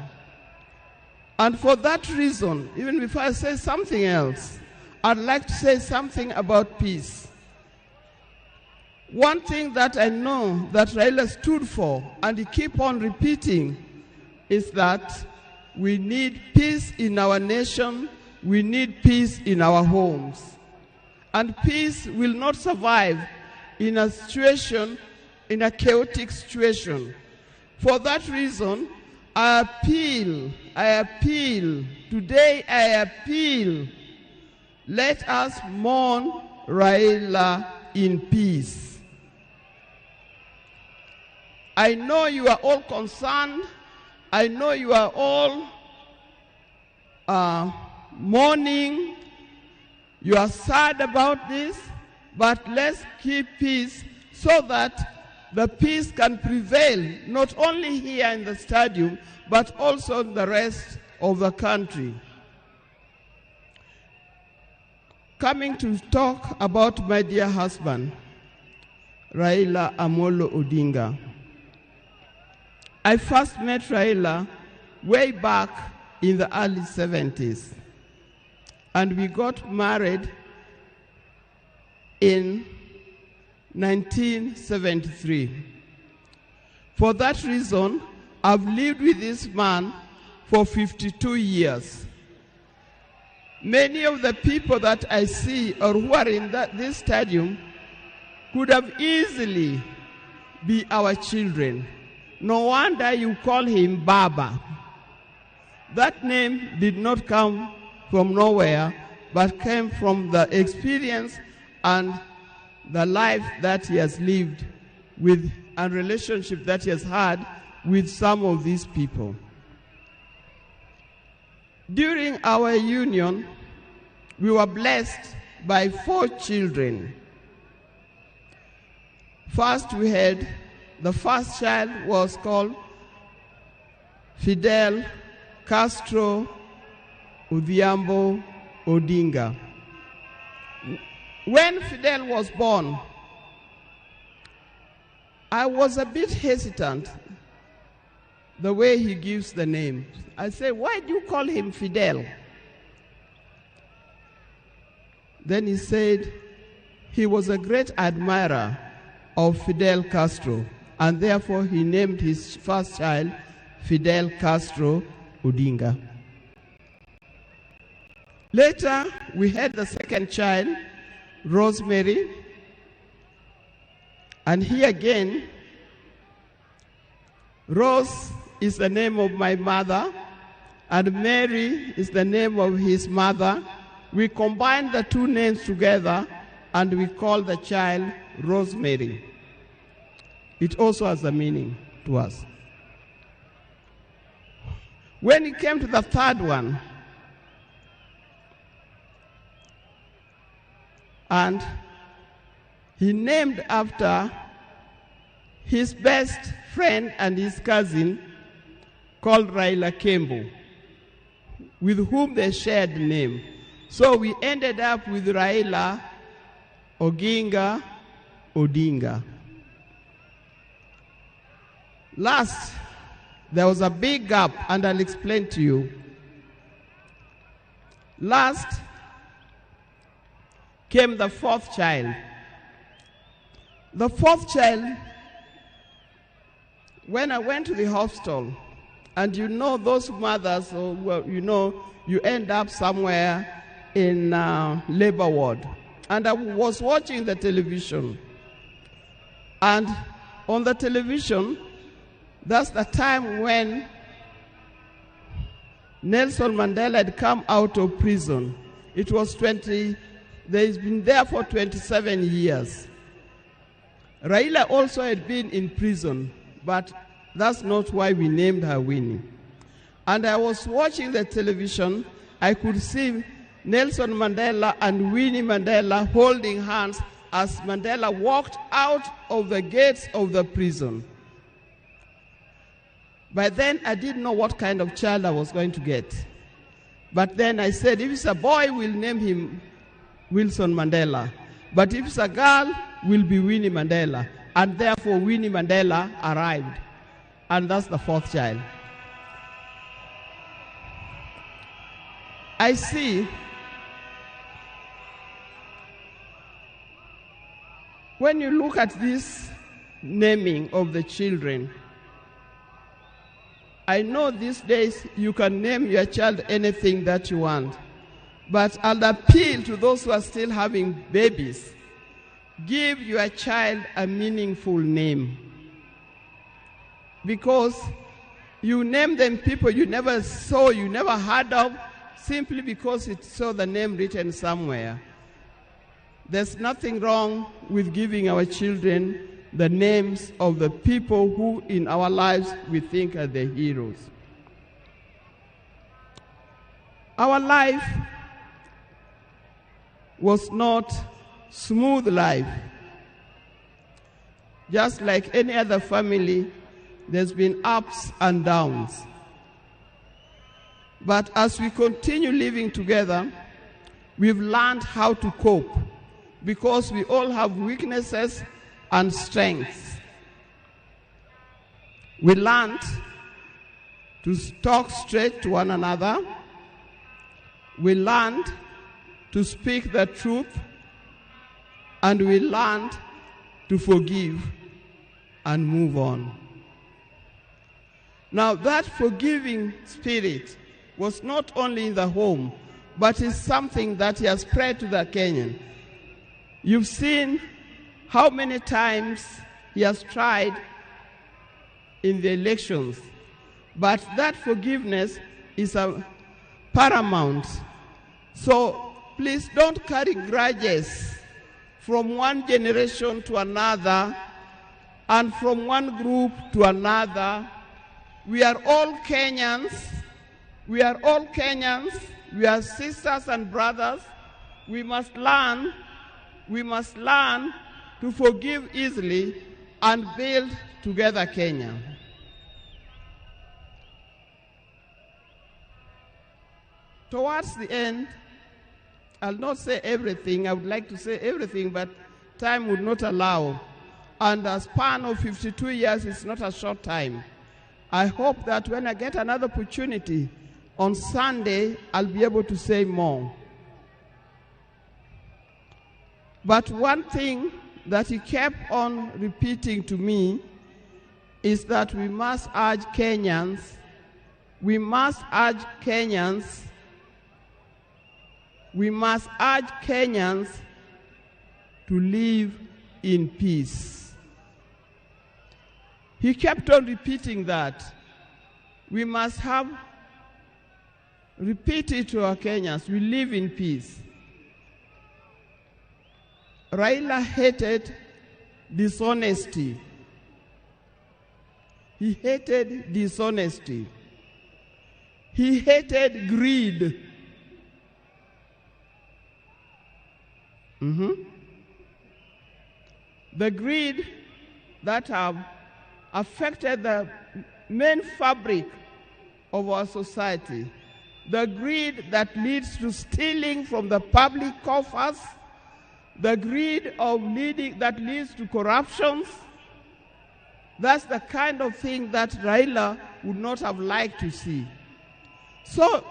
And for that reason, even before I say something else, I'd like to say something about peace. One thing that I know that Raila stood for, and he keep on repeating, is that we need peace in our nation, we need peace in our homes. And peace will not survive in a situation, in a chaotic situation. For that reason, I appeal, today I appeal, let us mourn Raila in peace. I know you are all concerned, I know you are all mourning, you are sad about this, but let's keep peace so that the peace can prevail, not only here in the stadium, but also in the rest of the country. Coming to talk about my dear husband, Raila Amolo Odinga. I first met Raila way back in the early 70s, and we got married in 1973. For that reason, I've lived with this man for 52 years. Many of the people that I see or who are in this stadium could have easily be our children. No wonder you call him Baba. That name did not come from nowhere, but came from the experience and the life that he has lived with and relationship that he has had with some of these people. During our union, we were blessed by 4 children. First, the first child was called Fidel Castro Odhiambo Odinga. When Fidel was born, I was a bit hesitant the way he gives the name. I say, why do you call him Fidel? Then he said he was a great admirer of Fidel Castro, and therefore he named his first child Fidel Castro Odinga. Later, we had the second child, Rosemary, and here again, Rose is the name of my mother, and Mary is the name of his mother. We combined the two names together, and we called the child Rosemary. It also has a meaning to us. When it came to the third one, and he named after his best friend and his cousin called Raila Kembo, with whom they shared the name. So we ended up with Raila Oginga Odinga. Last, there was a big gap, and I'll explain to you. Last came the fourth child. The fourth child, when I went to the hospital, and you know those mothers, you end up somewhere in labor ward. And I was watching the television. And on the television, that's the time when Nelson Mandela had come out of prison. It was he's been there for 27 years. Raila also had been in prison, but that's not why we named her Winnie. And I was watching the television. I could see Nelson Mandela and Winnie Mandela holding hands as Mandela walked out of the gates of the prison. By then, I didn't know what kind of child I was going to get. But then I said, if it's a boy, we'll name him Wilson Mandela. But if it's a girl, will be Winnie Mandela. And therefore, Winnie Mandela arrived. And that's the fourth child. I see when you look at this naming of the children, I know these days you can name your child anything that you want. But I'll appeal to those who are still having babies. Give your child a meaningful name. Because you name them people you never saw, you never heard of, simply because it saw the name written somewhere. There's nothing wrong with giving our children the names of the people who in our lives we think are the heroes. Our life was not smooth life. Just like any other family, there's been ups and downs. But as we continue living together, we've learned how to cope because we all have weaknesses and strengths. We learned to talk straight to one another. We learned to speak the truth, and we learned to forgive and move on. Now that forgiving spirit was not only in the home, but is something that has spread to the Kenyan. You've seen how many times he has tried in the elections, but that forgiveness is paramount. So please don't carry grudges from one generation to another and from one group to another. We are all Kenyans. We are all Kenyans. We are sisters and brothers. We must learn to forgive easily and build together Kenya. Towards the end, I'll not say everything. I would like to say everything, but time would not allow. And a span of 52 years is not a short time. I hope that when I get another opportunity, on Sunday, I'll be able to say more. But one thing that he kept on repeating to me is that we must urge Kenyans to live in peace. He kept on repeating that. We must repeat it to our Kenyans. We live in peace. Raila hated dishonesty. He hated dishonesty. He hated greed. The greed that have affected the main fabric of our society. The greed that leads to stealing from the public coffers. The greed that leads to corruptions. That's the kind of thing that Raila would not have liked to see. So,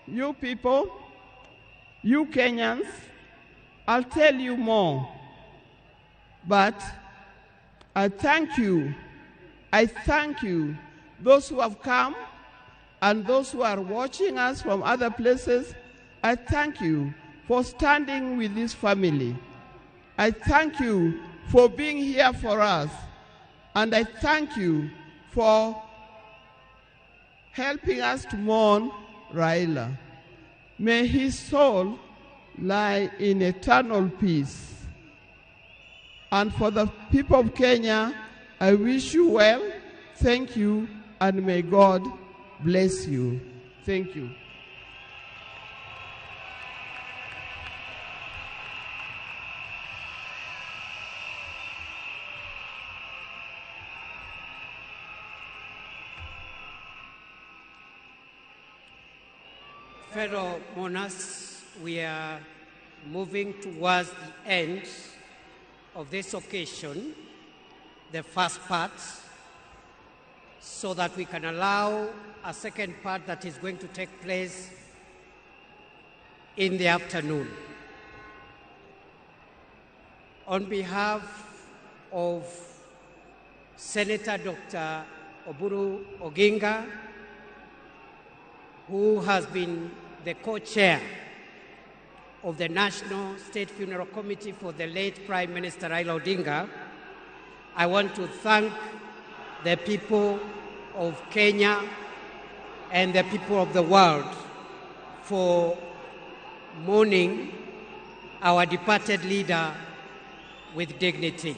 you people, you Kenyans, I'll tell you more. But I thank you, those who have come and those who are watching us from other places. I thank you for standing with this family. I thank you for being here for us. And I thank you for helping us to mourn Raila. May his soul lie in eternal peace. And for the people of Kenya, I wish you well, thank you, and may God bless you. Thank you. Fellow mourners, we are moving towards the end of this occasion, the first part, so that we can allow a second part that is going to take place in the afternoon. On behalf of Senator Dr. Oburu Oginga, who has been the co-chair of the National State Funeral Committee for the late Prime Minister Raila Odinga, I want to thank the people of Kenya and the people of the world for mourning our departed leader with dignity.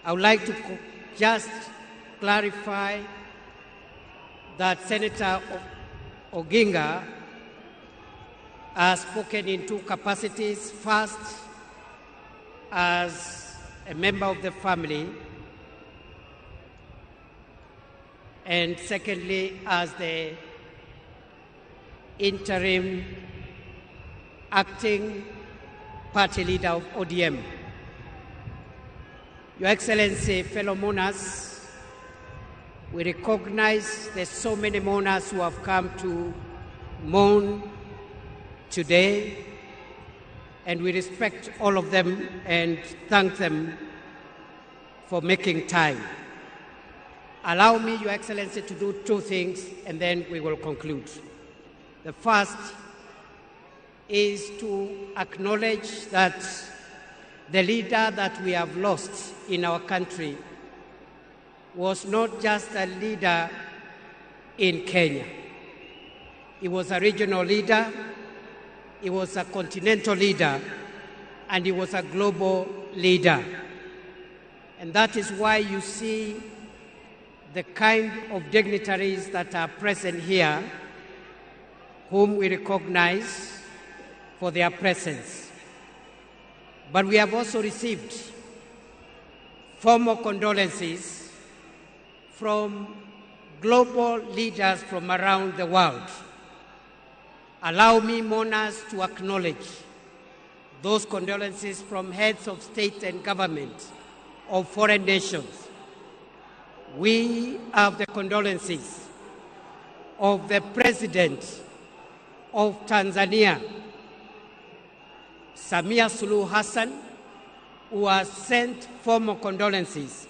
I would like to just clarify that Senator Oginga has spoken in two capacities. First, as a member of the family, and secondly, as the interim acting party leader of ODM. Your Excellency, fellow mourners, we recognize there's so many mourners who have come to mourn today, and we respect all of them and thank them for making time. Allow me, Your Excellency, to do two things, and then we will conclude. The first is to acknowledge that the leader that we have lost in our country was not just a leader in Kenya. He was a regional leader, he was a continental leader, and he was a global leader. And that is why you see the kind of dignitaries that are present here, whom we recognize for their presence. But we have also received formal condolences from global leaders from around the world. Allow me, mourners, to acknowledge those condolences from heads of state and government of foreign nations. We have the condolences of the President of Tanzania, Samia Suluhu Hassan, who has sent formal condolences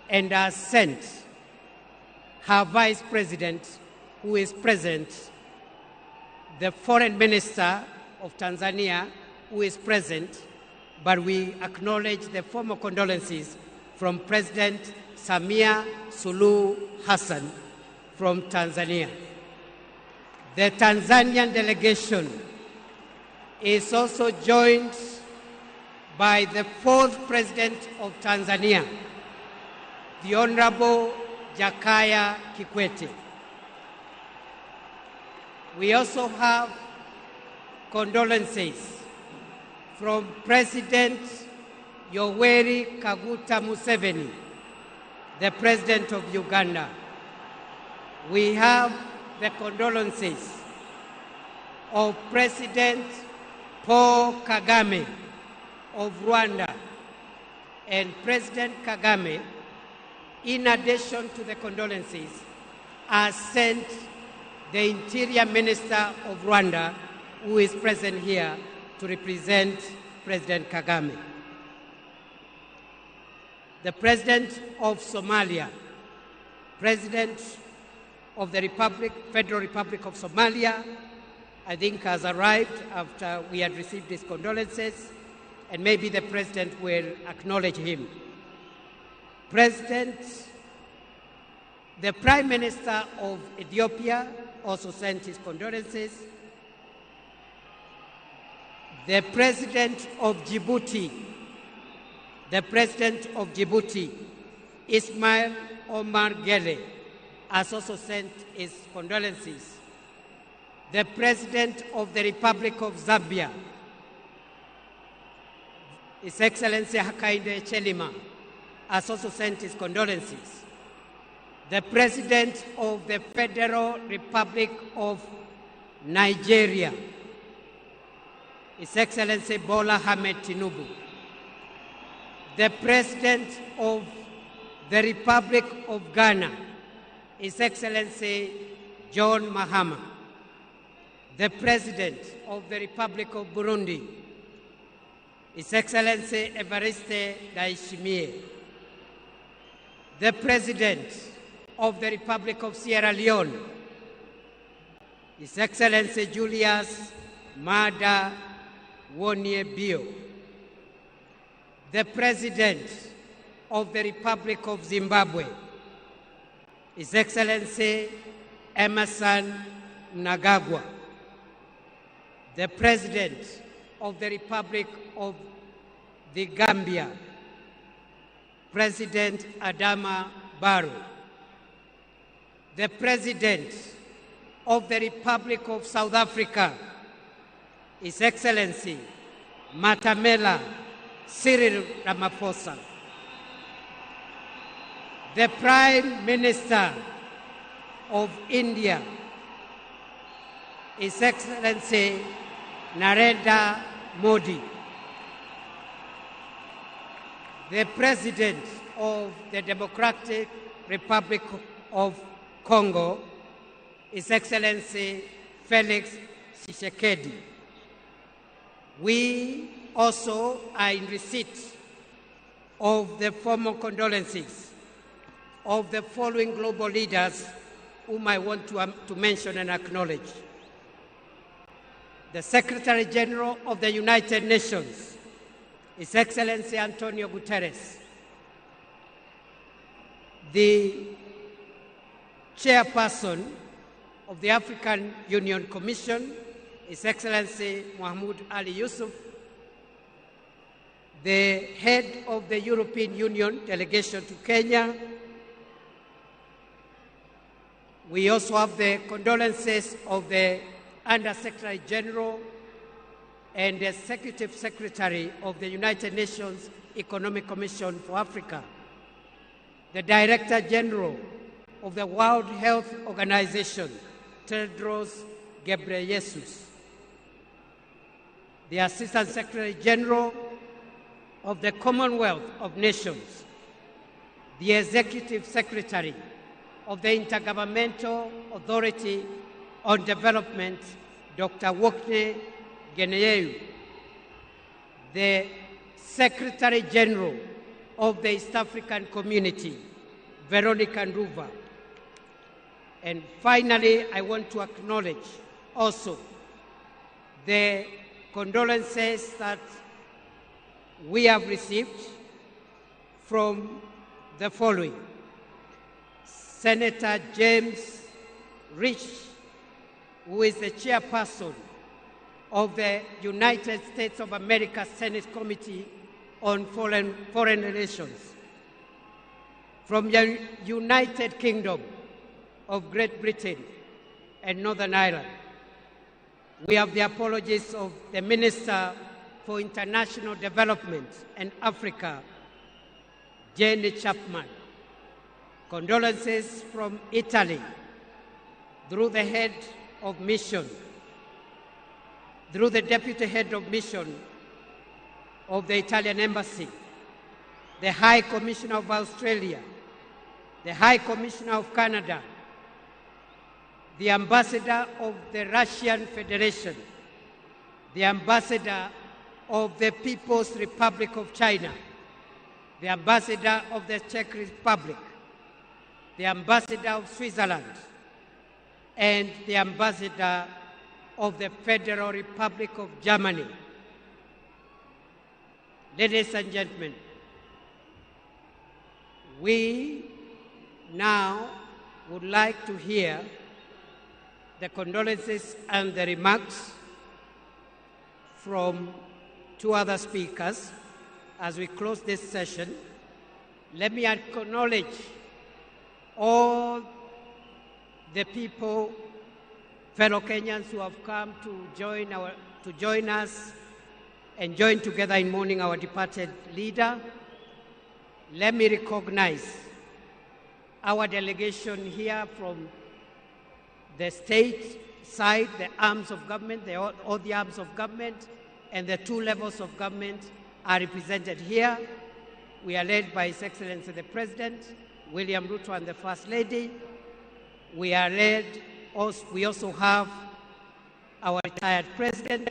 and has sent her Vice President, who is present, the Foreign Minister of Tanzania, who is present, but we acknowledge the formal condolences from President Samia Suluhu Hassan from Tanzania. The Tanzanian delegation is also joined by the fourth President of Tanzania, the Honorable Jakaya Kikwete. We also have condolences from President Yoweri Kaguta Museveni, the President of Uganda. We have the condolences of President Paul Kagame of Rwanda. And President Kagame, in addition to the condolences, has sent the Interior Minister of Rwanda, who is present here to represent President Kagame. The President of Somalia, President of the Federal Republic of Somalia, I think has arrived after we had received his condolences, and maybe the President will acknowledge him. The Prime Minister of Ethiopia also sent his condolences. The President of Djibouti, Ismail Omar Gele, has also sent his condolences. The President of the Republic of Zambia, His Excellency Hakainde Hichilema, has also sent his condolences. The President of the Federal Republic of Nigeria, His Excellency Bola Ahmed Tinubu. The President of the Republic of Ghana, His Excellency John Mahama. The President of the Republic of Burundi, His Excellency Evariste Ndayishimiye. The President of the Republic of Sierra Leone, His Excellency Julius Maada Bio. The President of the Republic of Zimbabwe, His Excellency Emerson Mnangagwa. The President of the Republic of the Gambia, President Adama Barrow. The President of the Republic of South Africa, His Excellency Matamela Cyril Ramaphosa. The Prime Minister of India, His Excellency Narendra Modi. The President of the Democratic Republic of Congo, His Excellency Felix Tshisekedi. We also are in receipt of the formal condolences of the following global leaders whom I want to mention and acknowledge. The Secretary General of the United Nations, His Excellency Antonio Guterres. The Chairperson of the African Union Commission, His Excellency Mahmoud Ali Yusuf. The Head of the European Union delegation to Kenya. We also have the condolences of the Under-Secretary General and the Executive Secretary of the United Nations Economic Commission for Africa, the Director General of the World Health Organization, Tedros Ghebreyesus, the Assistant Secretary General of the Commonwealth of Nations, the Executive Secretary of the Intergovernmental Authority on Development, Dr. Wokne Geneyehu, the Secretary General of the East African Community, Veronica Nduva. And finally, I want to acknowledge also the condolences that we have received from the following: Senator James Rich, who is the chairperson of the United States of America Senate Committee on Foreign Relations. From the United Kingdom of Great Britain and Northern Ireland, we have the apologies of the Minister for International Development and Africa, Jenny Chapman. Condolences from Italy through the head of mission, through the deputy head of mission of the Italian Embassy, the High Commissioner of Australia, the High Commissioner of Canada, the Ambassador of the Russian Federation, the Ambassador of the People's Republic of China, the Ambassador of the Czech Republic, the Ambassador of Switzerland, and the Ambassador of the Federal Republic of Germany. Ladies and gentlemen, we now would like to hear the condolences and the remarks from two other speakers. As we close this session, let me acknowledge all the people, fellow Kenyans who have come to join us and join together in mourning our departed leader. Let me recognize our delegation here from the state side, the arms of government, all the arms of government, and the two levels of government are represented here. We are led by His Excellency the President, William Ruto, and the First Lady. We also have our retired President.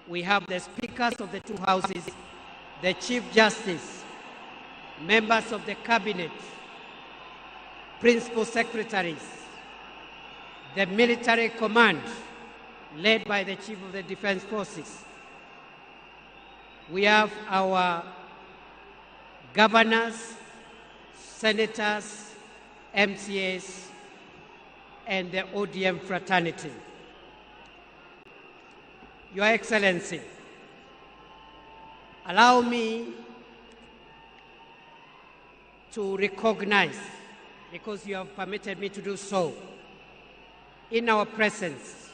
We have the speakers of the two houses, the Chief Justice, members of the Cabinet, Principal Secretaries, the military command led by the Chief of the Defense Forces. We have our governors, senators, MCAs, and the ODM fraternity. Your Excellency, allow me to recognize, because you have permitted me to do so, in our presence,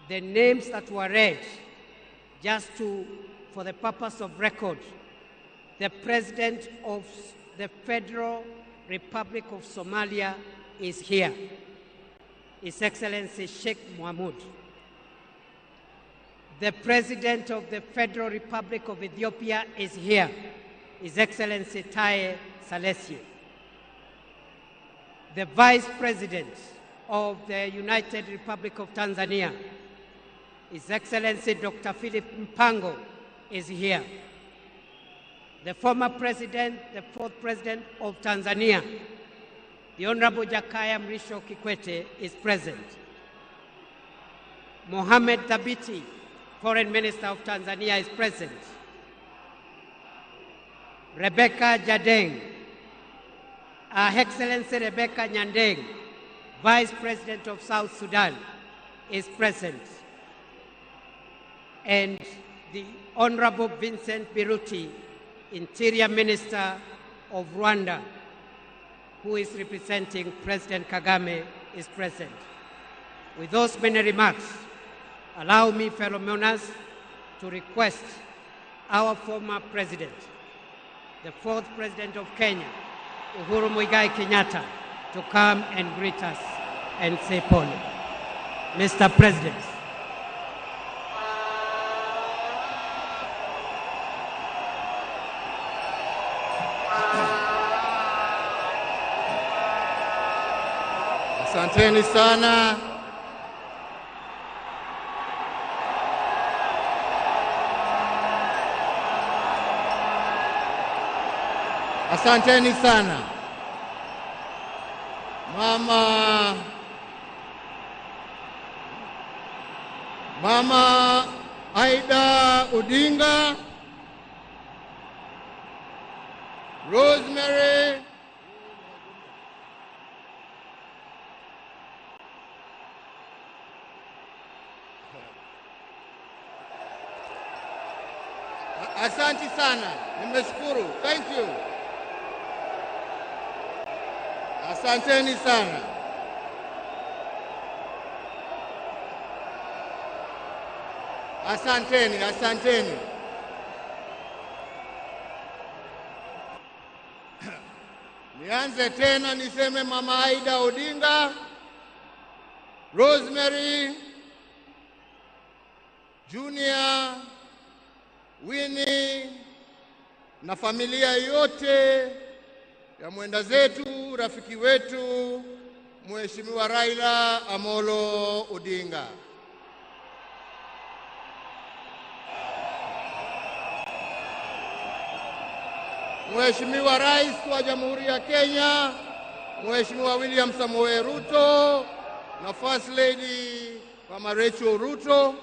the names that were read, just for the purpose of record. The President of the Federal Republic of Somalia is here, His Excellency Sheikh Mohamud. The President of the Federal Republic of Ethiopia is here, His Excellency Taye Salessi. The Vice President of the United Republic of Tanzania, His Excellency Dr. Philip Mpango, is here. The former President, the fourth President of Tanzania, the Honorable Jakaya Mrisho Kikwete, is present. Mohamed Thabiti, Foreign Minister of Tanzania, is present. Rebecca Jadeng, Her Excellency Rebecca Nyandeng, Vice President of South Sudan, is present. And the Honorable Vincent Biruti, Interior Minister of Rwanda, who is representing President Kagame, is present. With those many remarks, allow me, fellow mourners, to request our former President, the fourth President of Kenya, Uhuru Muigai Kenyatta, to come and greet us and say pole. Mr. President. Asanteni sana. Asanteni sana. Mama Aida Odinga, Rosemary Asante sana. Nimeshukuru. Thank you. Asanteni sana. Asanteni. Nianze tena niseme Mama Aida Odinga, Rosemary, Junior, Winnie na familia yote ya mwenda zetu, rafiki wetu, Mheshimiwa Raila Amolo Odinga. Mheshimiwa Rais wa Jamhuri ya Kenya, Mheshimiwa William Samoei Ruto na First Lady Mama Rachel Ruto,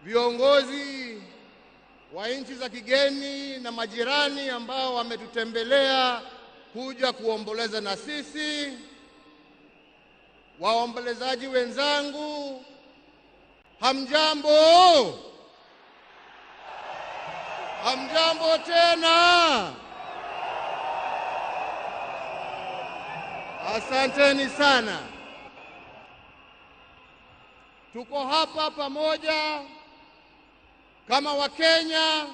viongozi wa nchi za kigeni na majirani ambao wametutembelea kuja kuomboleza na sisi, waombolezaji wenzangu, hamjambo? Hamjambo tena. Asanteni sana. Tuko hapa pamoja kama Wakenya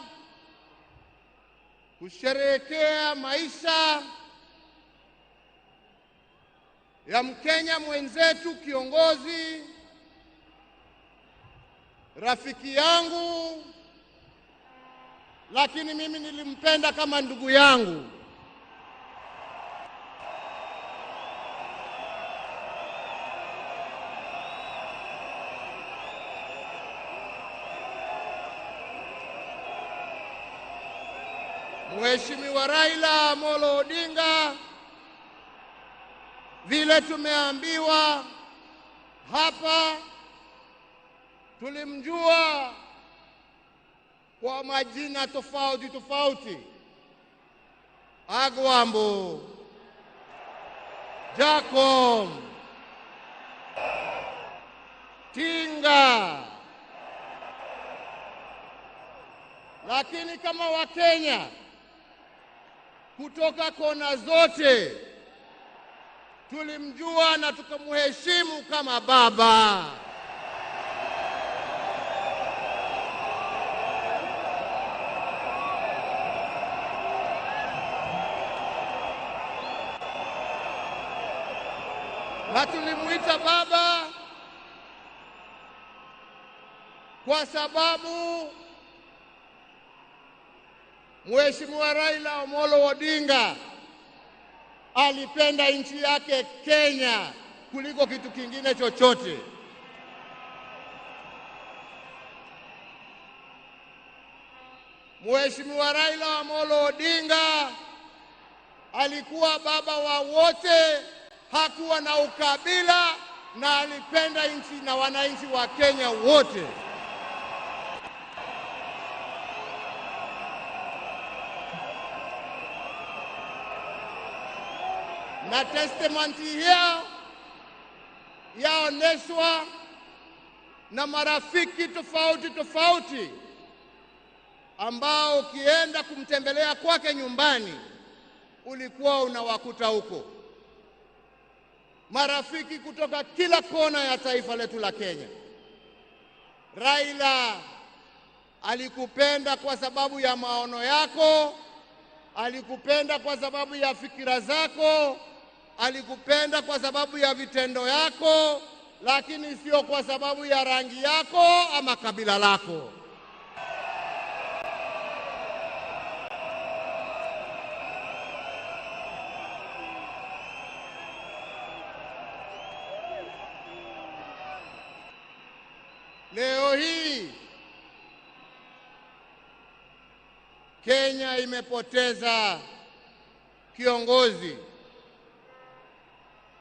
kusherehekea maisha ya Mkenya mwenzetu, kiongozi, rafiki yangu, lakini mimi nilimpenda kama ndugu yangu. Mheshimiwa Raila Amolo Odinga, vile tumeambiwa hapa, tulimjua kwa majina tofauti: Agwambo, Jacob, Tinga. Lakini kama Wakenya kutoka kona zote tulimjua na tukamheshimu kama baba. Na tulimuita baba kwa sababu Mheshimiwa Raila Amolo Odinga alipenda nchi yake Kenya kuliko kitu kingine chochote. Mheshimiwa Raila Amolo Odinga alikuwa baba wa wote, hakuwa na ukabila na alipenda nchi na wananchi wa Kenya wote. Na testimony hiyo yaoneshwa na marafiki tofauti ambao ukienda kumtembelea kwake nyumbani ulikuwa unawakuta huko. Marafiki kutoka kila kona ya taifa letu la Kenya. Raila alikupenda kwa sababu ya maono yako, alikupenda kwa sababu ya fikira zako, alikupenda kwa sababu ya vitendo yako, lakini sio kwa sababu ya rangi yako ama kabila lako. Leo hii Kenya imepoteza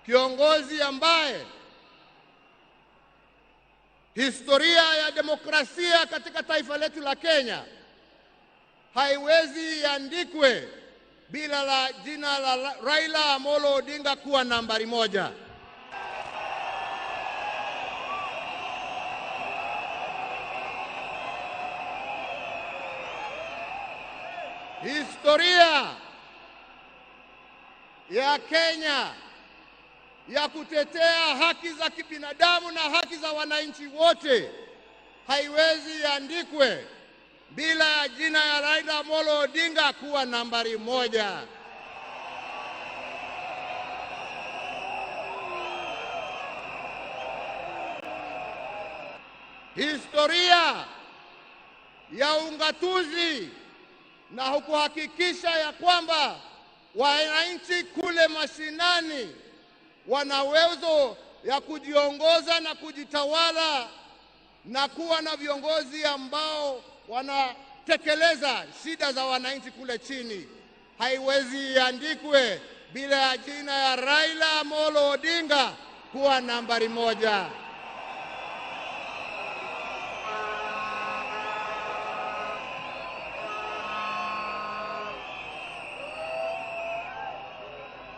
kiongozi ambaye historia ya demokrasia katika taifa letu la Kenya haiwezi iandikwe bila la jina la Raila Amolo Odinga kuwa nambari moja. Historia ya Kenya ya kutetea haki za kibinadamu na haki za wananchi wote haiwezi iandikwe bila ya jina ya Raila Amolo Odinga kuwa nambari moja. Historia ya ungatuzi na kuhakikisha ya kwamba wananchi kule mashinani wana uwezo ya kujiongoza na kujitawala na kuwa na viongozi ambao wanatekeleza shida za wananchi kule chini haiwezi iandikwe bila ya jina ya Raila Amolo Odinga kuwa nambari moja.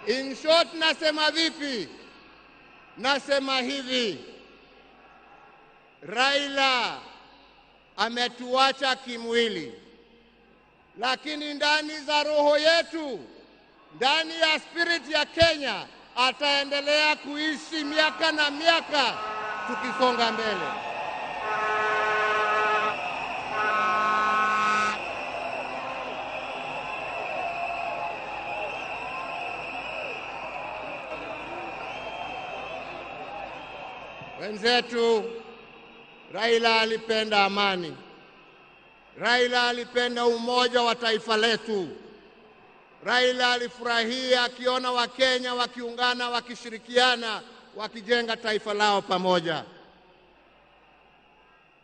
In short, nasema vipi? Nasema hivi, Raila ametuacha kimwili, lakini ndani za roho yetu, ndani ya spirit ya Kenya, ataendelea kuishi miaka na miaka tukisonga mbele. Wenzetu, Raila alipenda amani. Raila alipenda umoja wa taifa letu. Raila alifurahia akiona Wakenya wakiungana, wakishirikiana, wakijenga taifa lao pamoja.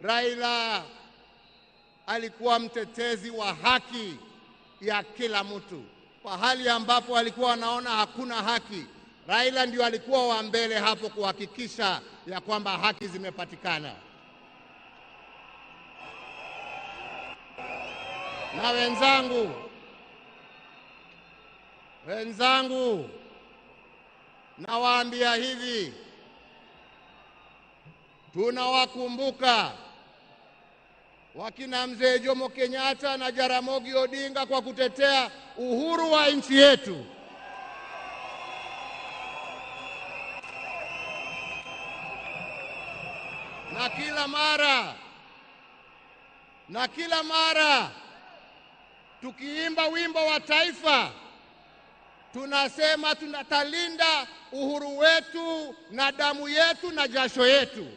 Raila alikuwa mtetezi wa haki ya kila mtu. Pahali ambapo alikuwa anaona hakuna haki, Raila ndio alikuwa wa mbele hapo kuhakikisha ya kwamba haki zimepatikana. Na wenzangu, nawaambia hivi, tunawakumbuka wakina Mzee Jomo Kenyatta na Jaramogi Odinga kwa kutetea uhuru wa nchi yetu. Na kila mara tukiimba wimbo wa taifa tunasema tunatalinda uhuru wetu na damu yetu na jasho yetu.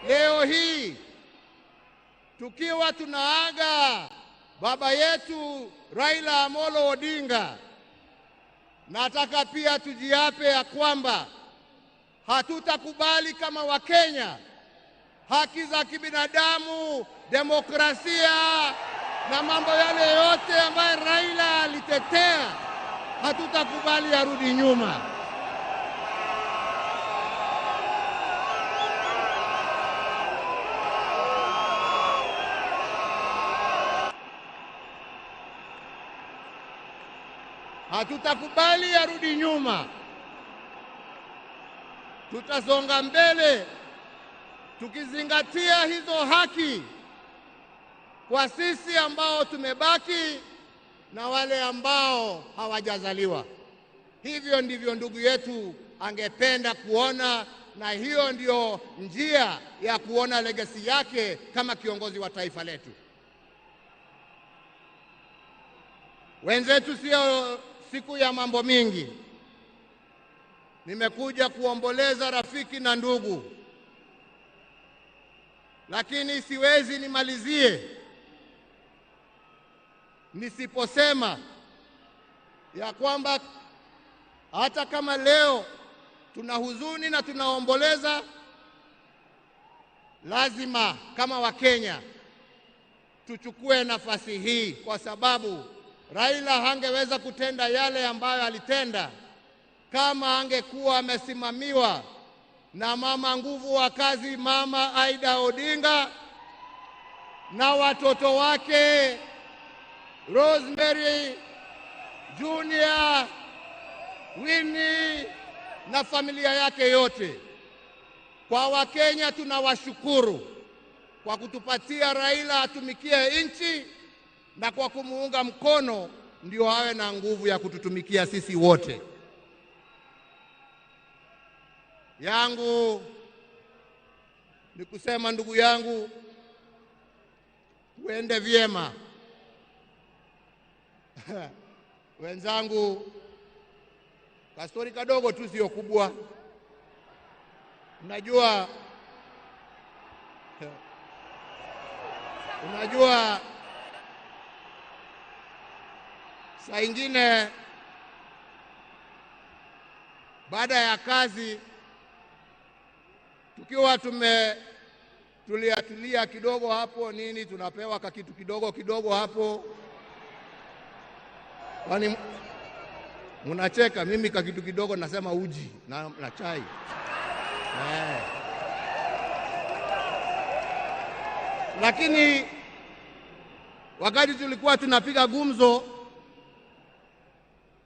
Leo hii tukiwa tunaaga baba yetu Raila Amolo Odinga, nataka pia tujiape ya kwamba hatutakubali kama Wakenya haki za kibinadamu, demokrasia na mambo yale yote ambayo Raila alitetea, hatutakubali yarudi nyuma. Hatutakubali yarudi nyuma. Tutasonga mbele tukizingatia hizo haki kwa sisi ambao tumebaki na wale ambao hawajazaliwa. Hivyo ndivyo ndugu yetu angependa kuona, na hiyo ndio njia ya kuona legacy yake kama kiongozi wa taifa letu. Wenzetu, sio siku ya mambo mingi. Nimekuja kuomboleza rafiki na ndugu, lakini siwezi nimalizie nisiposema ya kwamba hata kama leo tuna huzuni na tunaomboleza, lazima kama Wakenya tuchukue nafasi hii, kwa sababu Raila hangeweza kutenda yale ambayo alitenda kama angekuwa amesimamiwa na mama nguvu wa kazi, Mama Aida Odinga, na watoto wake Rosemary Junior, Winnie na familia yake yote. Kwa Wakenya tunawashukuru kwa kutupatia Raila atumikie nchi, na kwa kumuunga mkono ndio awe na nguvu ya kututumikia sisi wote. Yangu ni kusema, ndugu yangu, uende vyema. Wenzangu, kastori kadogo tu, sio kubwa. Unajua saa ingine baada ya kazi tukiwa tulia kidogo hapo nini, tunapewa kakitu kidogo hapo. Kwani mnacheka? Mimi kakitu kidogo nasema uji na chai. Lakini wakati tulikuwa tunapiga gumzo,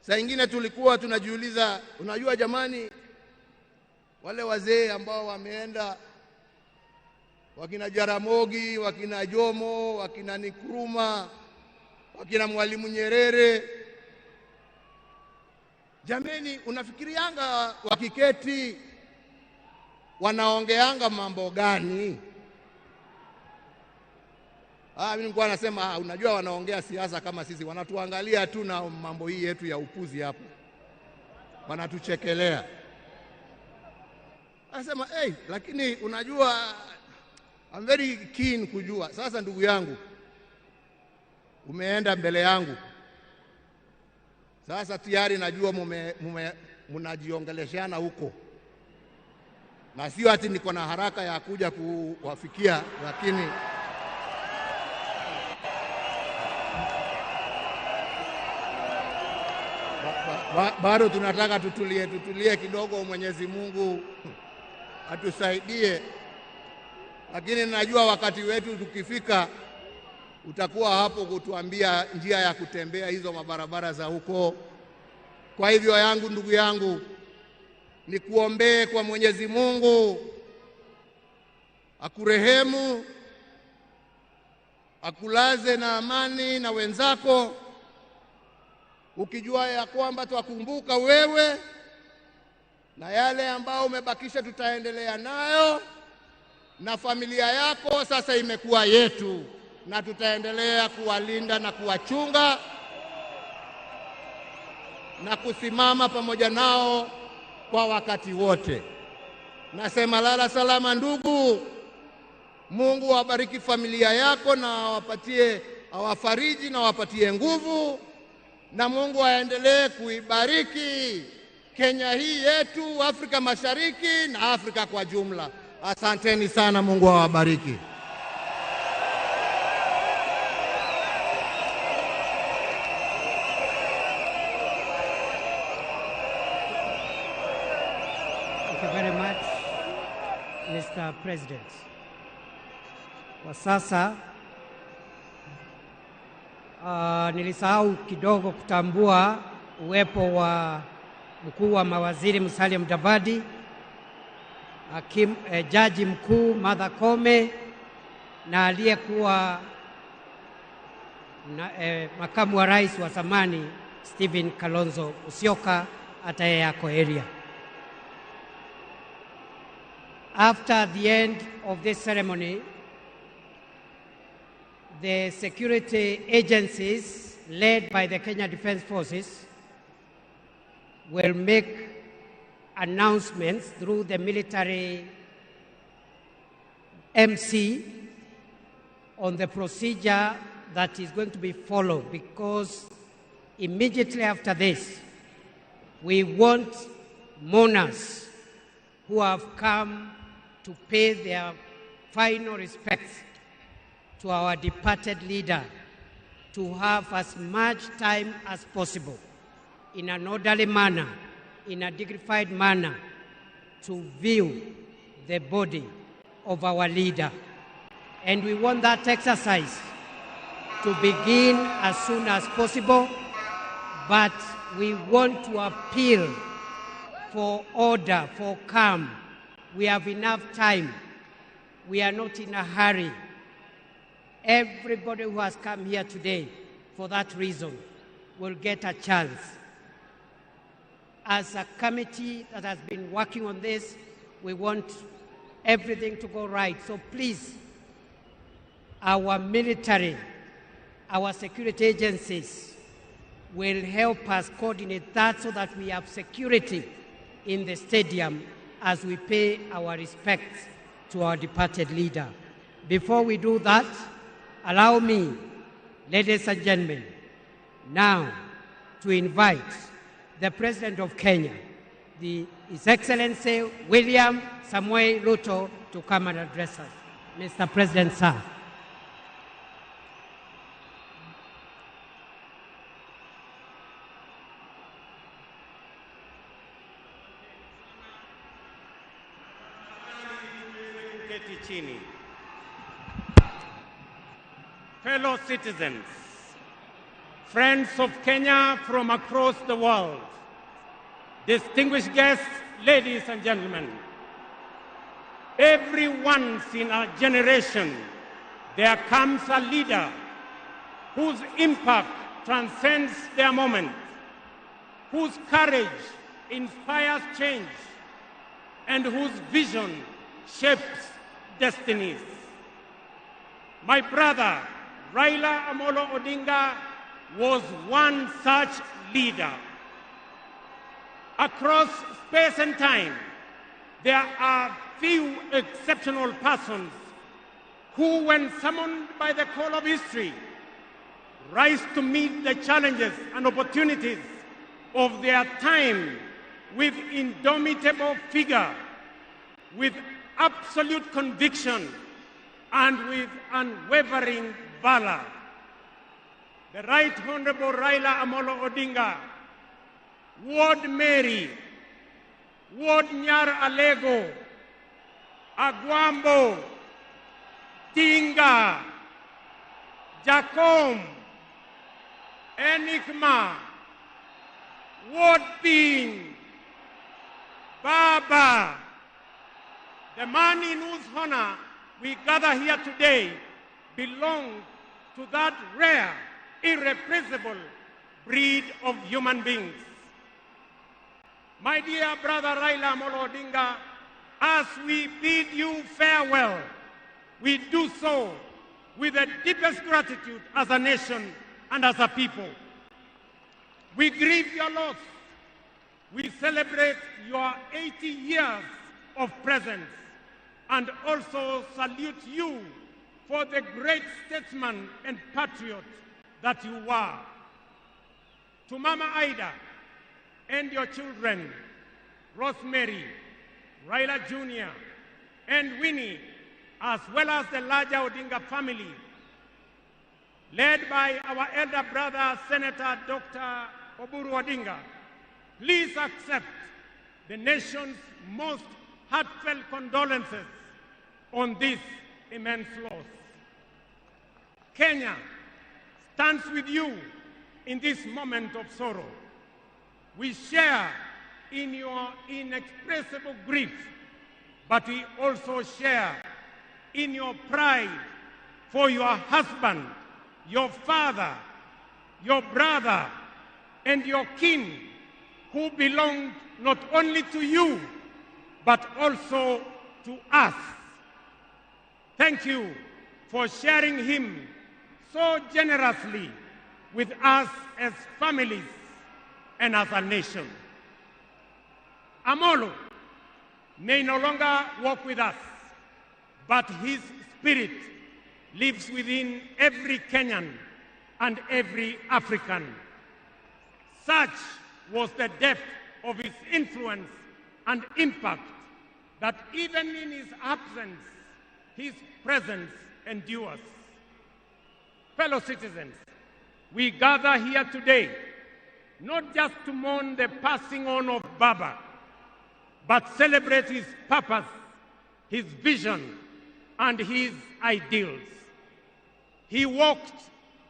saa ingine tulikuwa tunajiuliza, unajua jamani, wale wazee ambao wameenda, wakina Jaramogi, wakina Jomo, wakina Nkrumah, wakina Mwalimu Nyerere, jameni, unafikirianga wakiketi wanaongeanga mambo gani? Mimi nilikuwa nasema unajua wanaongea siasa kama sisi, wanatuangalia tu na mambo hii yetu ya upuzi hapo, wanatuchekelea. Anasema lakini unajua, I'm very keen kujua. Sasa ndugu yangu, umeenda mbele yangu, sasa tayari najua mnajiongeleshana huko, na sio ati niko na haraka ya kuja kuwafikia, lakini bado tunataka tutulie kidogo. Mwenyezi Mungu atusaidie, lakini najua wakati wetu tukifika utakuwa hapo kutuambia njia ya kutembea hizo mabarabara za huko. Kwa hivyo ndugu yangu, nikuombee kwa Mwenyezi Mungu akurehemu, akulaze na amani na wenzako, ukijua ya kwamba twakumbuka wewe, na yale ambao umebakisha tutaendelea nayo, na familia yako sasa imekuwa yetu, na tutaendelea kuwalinda na kuwachunga na kusimama pamoja nao kwa wakati wote. Nasema lala salama ndugu. Mungu awabariki familia yako na awafariji na awapatie nguvu, na Mungu aendelee kuibariki Kenya hii yetu, Afrika Mashariki na Afrika kwa jumla. Asanteni sana, Mungu awabariki. Thank you very much, Mr. President. Kwa sasa nilisahau kidogo kutambua uwepo wa mkuu wa mawaziri Musalia Mudavadi, jaji mkuu Martha Koome, na aliyekuwa makamu wa rais wa zamani Stephen Kalonzo Musyoka, hata yeye yako area. After the end of this ceremony, the security agencies led by the Kenya Defence Forces will make announcements through the military MC on the procedure that is going to be followed, because immediately after this, we want mourners who have come to pay their final respects to our departed leader to have as much time as possible in an orderly manner, in a dignified manner, to view the body of our leader. And we want that exercise to begin as soon as possible, but we want to appeal for order, for calm. We have enough time. We are not in a hurry. Everybody who has come here today for that reason will get a chance. As a committee that has been working on this, we want everything to go right. So please, our military, our security agencies will help us coordinate that so that we have security in the stadium as we pay our respects to our departed leader. Before we do that, allow me, ladies and gentlemen, now to invite the President of Kenya, His Excellency William Samoei Ruto, to come and address us. Mr. President, sir. Fellow citizens, friends of Kenya from across the world, distinguished guests, ladies and gentlemen, every once in a generation there comes a leader whose impact transcends their moment, whose courage inspires change, and whose vision shapes destinies. My brother, Raila Amolo Odinga, was one such leader. Across space and time, there are few exceptional persons who, when summoned by the call of history, rise to meet the challenges and opportunities of their time with indomitable vigor, with absolute conviction, and with unwavering valor. The Right Honorable Raila Amolo Odinga, Ward Mary, Ward Nyar Alego, Agwambo, Tinga, Jacom, Enigma, Ward Ping, Baba, the man in whose honor we gather here today belonged to that rare, irrepressible breed of human beings. My dear brother Raila Amolo Odinga, as we bid you farewell, we do so with the deepest gratitude as a nation and as a people. We grieve your loss. We celebrate your 80 years of presence and also salute you for the great statesman and patriot that you were. To Mama Ida and your children, Rosemary, Raila Jr., and Winnie, as well as the larger Odinga family, led by our elder brother, Senator Dr. Oburu Odinga, please accept the nation's most heartfelt condolences on this immense loss. Kenya stands with you in this moment of sorrow. We share in your inexpressible grief, but we also share in your pride for your husband, your father, your brother, and your kin, who belonged not only to you, but also to us. Thank you for sharing him so generously with us as families and as a nation. Amolo may no longer walk with us, but his spirit lives within every Kenyan and every African. Such was the depth of his influence and impact that even in his absence, his presence endures. Fellow citizens, we gather here today not just to mourn the passing on of Baba, but celebrate his purpose, his vision, and his ideals. He walked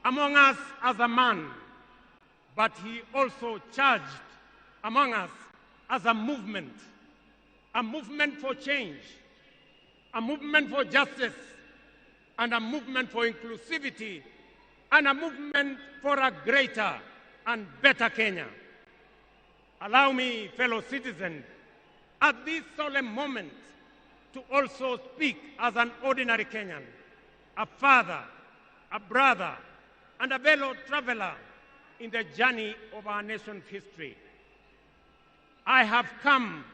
among us as a man, but he also charged among us as a movement for change, a movement for justice, and a movement for inclusivity, and a movement for a greater and better Kenya. Allow me, fellow citizens, at this solemn moment to also speak as an ordinary Kenyan, a father, a brother, and a fellow traveler in the journey of our nation's history. I have come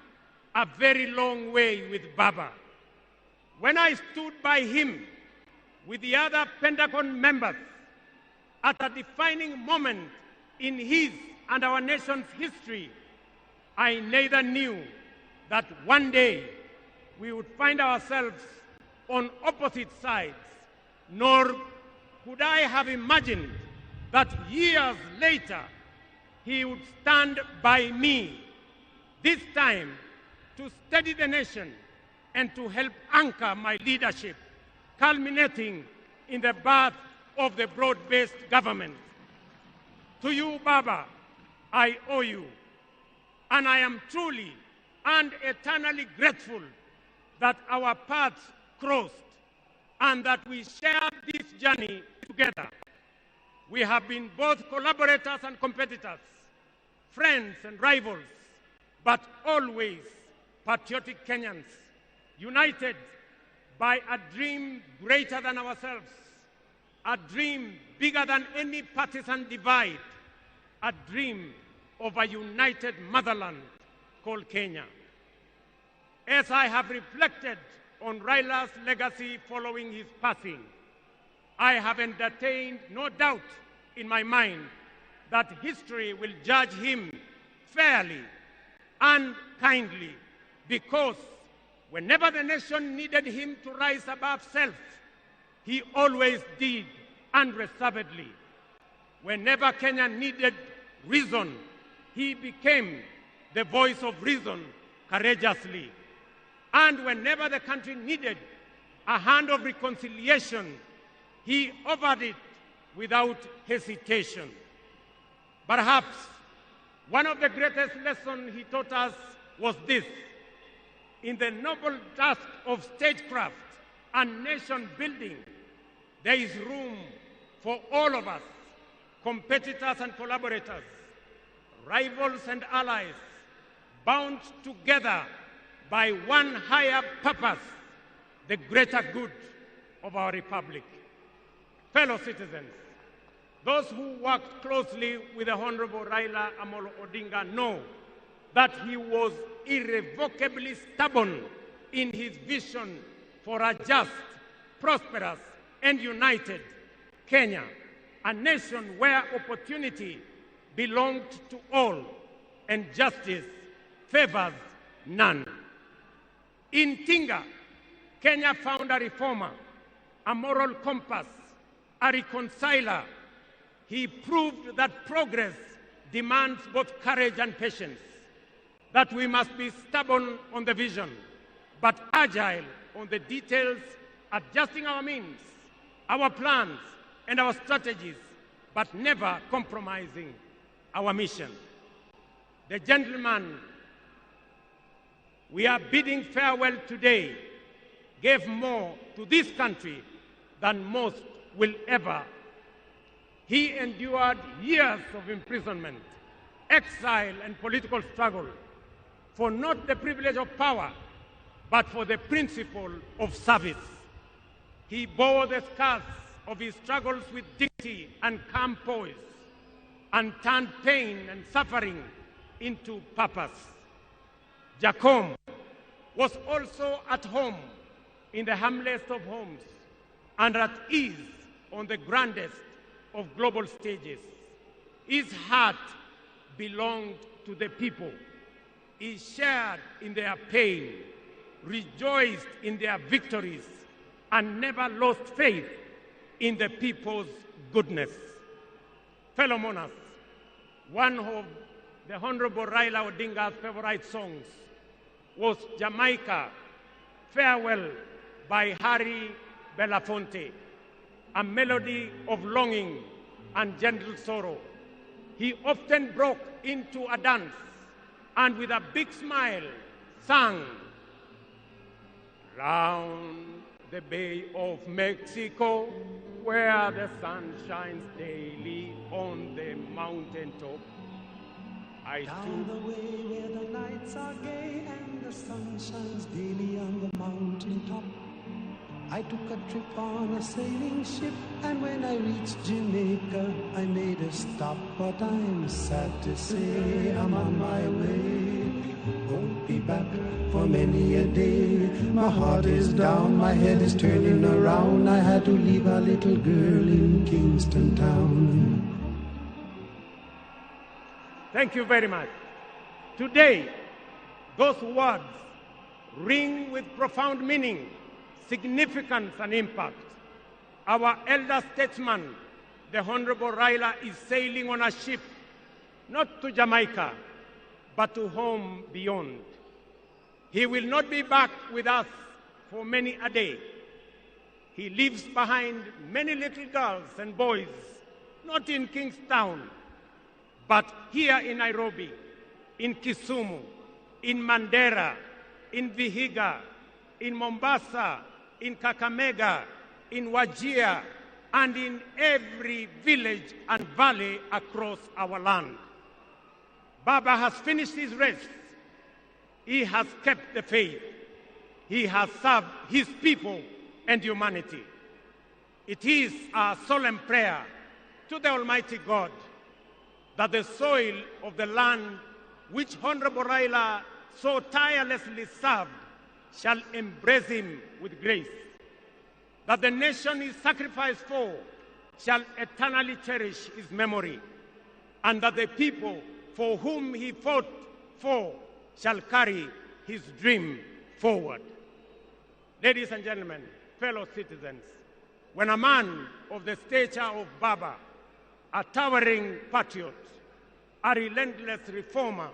a very long way with Baba. When I stood by him with the other Pentagon members at a defining moment in his and our nation's history, I neither knew that one day we would find ourselves on opposite sides, nor could I have imagined that years later he would stand by me, this time to steady the nation and to help anchor my leadership, culminating in the birth of the broad-based government. To you, Baba, I owe you, and I am truly and eternally grateful that our paths crossed and that we shared this journey together. We have been both collaborators and competitors, friends and rivals, but always patriotic Kenyans, united by a dream greater than ourselves, a dream bigger than any partisan divide, a dream of a united motherland called Kenya. As I have reflected on Raila's legacy following his passing, I have entertained no doubt in my mind that history will judge him fairly and kindly, because whenever the nation needed him to rise above self, he always did unreservedly. Whenever Kenya needed reason, he became the voice of reason courageously. And whenever the country needed a hand of reconciliation, he offered it without hesitation. Perhaps one of the greatest lessons he taught us was this: in the noble task of statecraft and nation building, there is room for all of us, competitors and collaborators, rivals and allies, bound together by one higher purpose, the greater good of our republic. Fellow citizens, those who worked closely with the Honorable Raila Amolo Odinga know that he was irrevocably stubborn in his vision for a just, prosperous, and united Kenya, a nation where opportunity belonged to all and justice favors none. In Tinga, Kenya found a reformer, a moral compass, a reconciler. He proved that progress demands both courage and patience, that we must be stubborn on the vision, but agile on the details, adjusting our means, our plans, and our strategies, but never compromising our mission. The gentleman we are bidding farewell today gave more to this country than most will ever. He endured years of imprisonment, exile, and political struggle for not the privilege of power, but for the principle of service. He bore the scars of his struggles with dignity and calm poise, and turned pain and suffering into purpose. Jacom was also at home in the humblest of homes and at ease on the grandest of global stages. His heart belonged to the people. He shared in their pain, rejoiced in their victories, and never lost faith in the people's goodness. Fellow monarchs, one of the Honorable Raila Odinga's favorite songs was Jamaica, Farewell by Harry Belafonte, a melody of longing and gentle sorrow. He often broke into a dance and with a big smile sang, round the Bay of Mexico, where the sun shines daily on the mountaintop. Down the way where the nights are gay and the sun shines daily on the mountaintop. I took a trip on a sailing ship, and when I reached Jamaica, I made a stop. But I'm sad to say I'm on my way. Won't be back for many a day. My heart is down, my head is turning around. I had to leave a little girl in Kingston town. Thank you very much. Today, those words ring with profound meaning, significance, and impact. Our elder statesman, the Honorable Raila, is sailing on a ship, not to Jamaica, but to home beyond. He will not be back with us for many a day. He leaves behind many little girls and boys, not in Kingstown, but here in Nairobi, in Kisumu, in Mandera, in Vihiga, in Mombasa, in Kakamega, in Wajir, and in every village and valley across our land. Baba has finished his race. He has kept the faith. He has served his people and humanity. It is our solemn prayer to the Almighty God that the soil of the land which Honorable Raila so tirelessly served shall embrace him with grace, that the nation he sacrificed for shall eternally cherish his memory, and that the people for whom he fought for shall carry his dream forward. Ladies and gentlemen, fellow citizens, when a man of the stature of Baba, a towering patriot, a relentless reformer,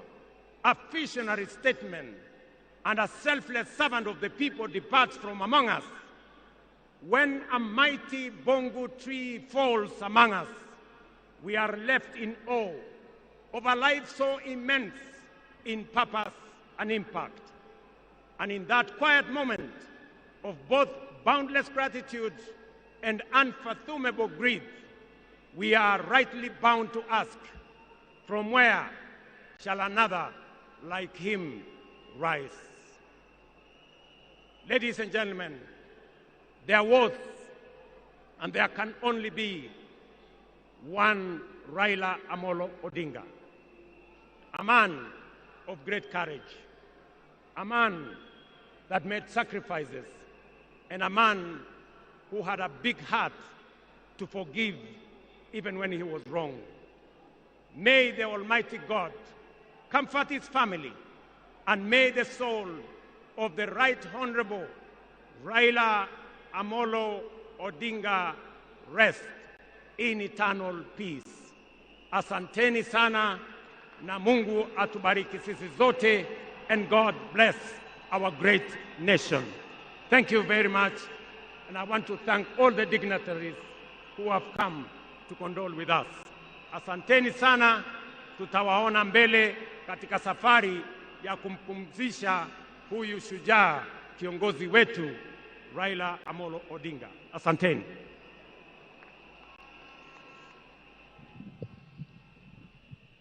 a visionary statesman, and a selfless servant of the people departs from among us, when a mighty bongo tree falls among us, we are left in awe of a life so immense in purpose and impact. And in that quiet moment of both boundless gratitude and unfathomable grief, we are rightly bound to ask, from where shall another like him rise? Ladies and gentlemen, there was and there can only be one Raila Amolo Odinga, a man of great courage, a man that made sacrifices, and a man who had a big heart to forgive even when he was wrong. May the Almighty God comfort his family, and may the soul of the Right Honorable Raila Amolo Odinga rest in eternal peace. Asanteni sana na Mungu atubariki sisi zote, and God bless our great nation. Thank you very much, and I want to thank all the dignitaries who have come to condole with us. Asanteni sana, tutawaona mbele katika safari ya kumpumzisha huyu shujaa kiongozi wetu Raila Amolo Odinga. Asanteni.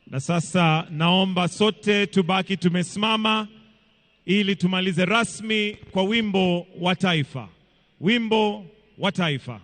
Na sasa naomba sote tubaki tumesimama ili tumalize rasmi kwa wimbo wa taifa. Wimbo wa taifa.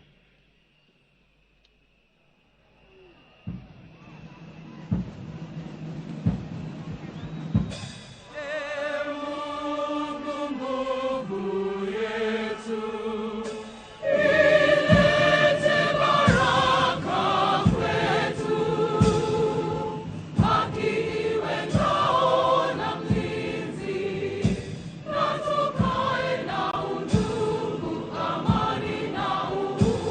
Tukae na undugu, amani na uhuru.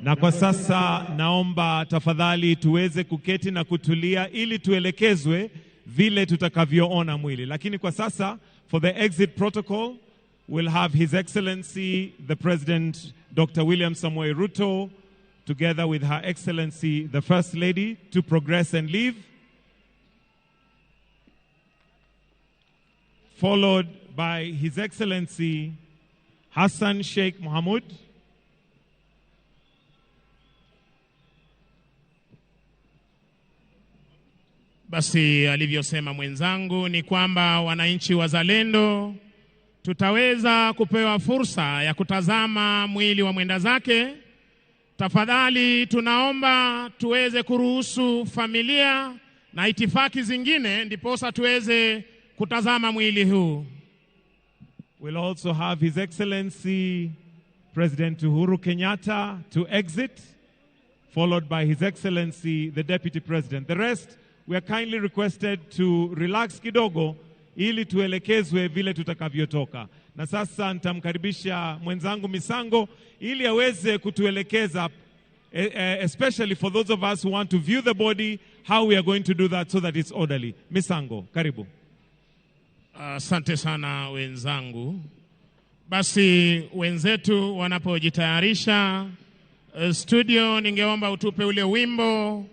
Na kwa sasa naomba tafadhali tuweze kuketi na kutulia ili tuelekezwe vile tutakavyoona mwili. Lakini kwa sasa, for the exit protocol, we'll have His Excellency the President Dr. William Samoei Ruto together with Her Excellency the First Lady to progress and leave, followed by His Excellency Hassan Sheikh Mohamud, Basi alivyosema mwenzangu ni kwamba wananchi wazalendo tutaweza kupewa fursa ya kutazama mwili wa mwenda zake. Tafadhali tunaomba tuweze kuruhusu familia na itifaki zingine ndiposa tuweze kutazama mwili huu. We'll also have His Excellency President Uhuru Kenyatta to exit, followed by His Excellency the Deputy President. The rest, we are kindly requested to relax kidogo ili tuelekezwe vile tutakavyotoka. Na sasa nitamkaribisha mwenzangu Misango ili aweze kutuelekeza, especially for those of us who want to view the body, how we are going to do that so that it's orderly. Misango, karibu. Asante sana wenzangu. Basi wenzetu wanapojitayarisha, studio ningeomba utupe ule wimbo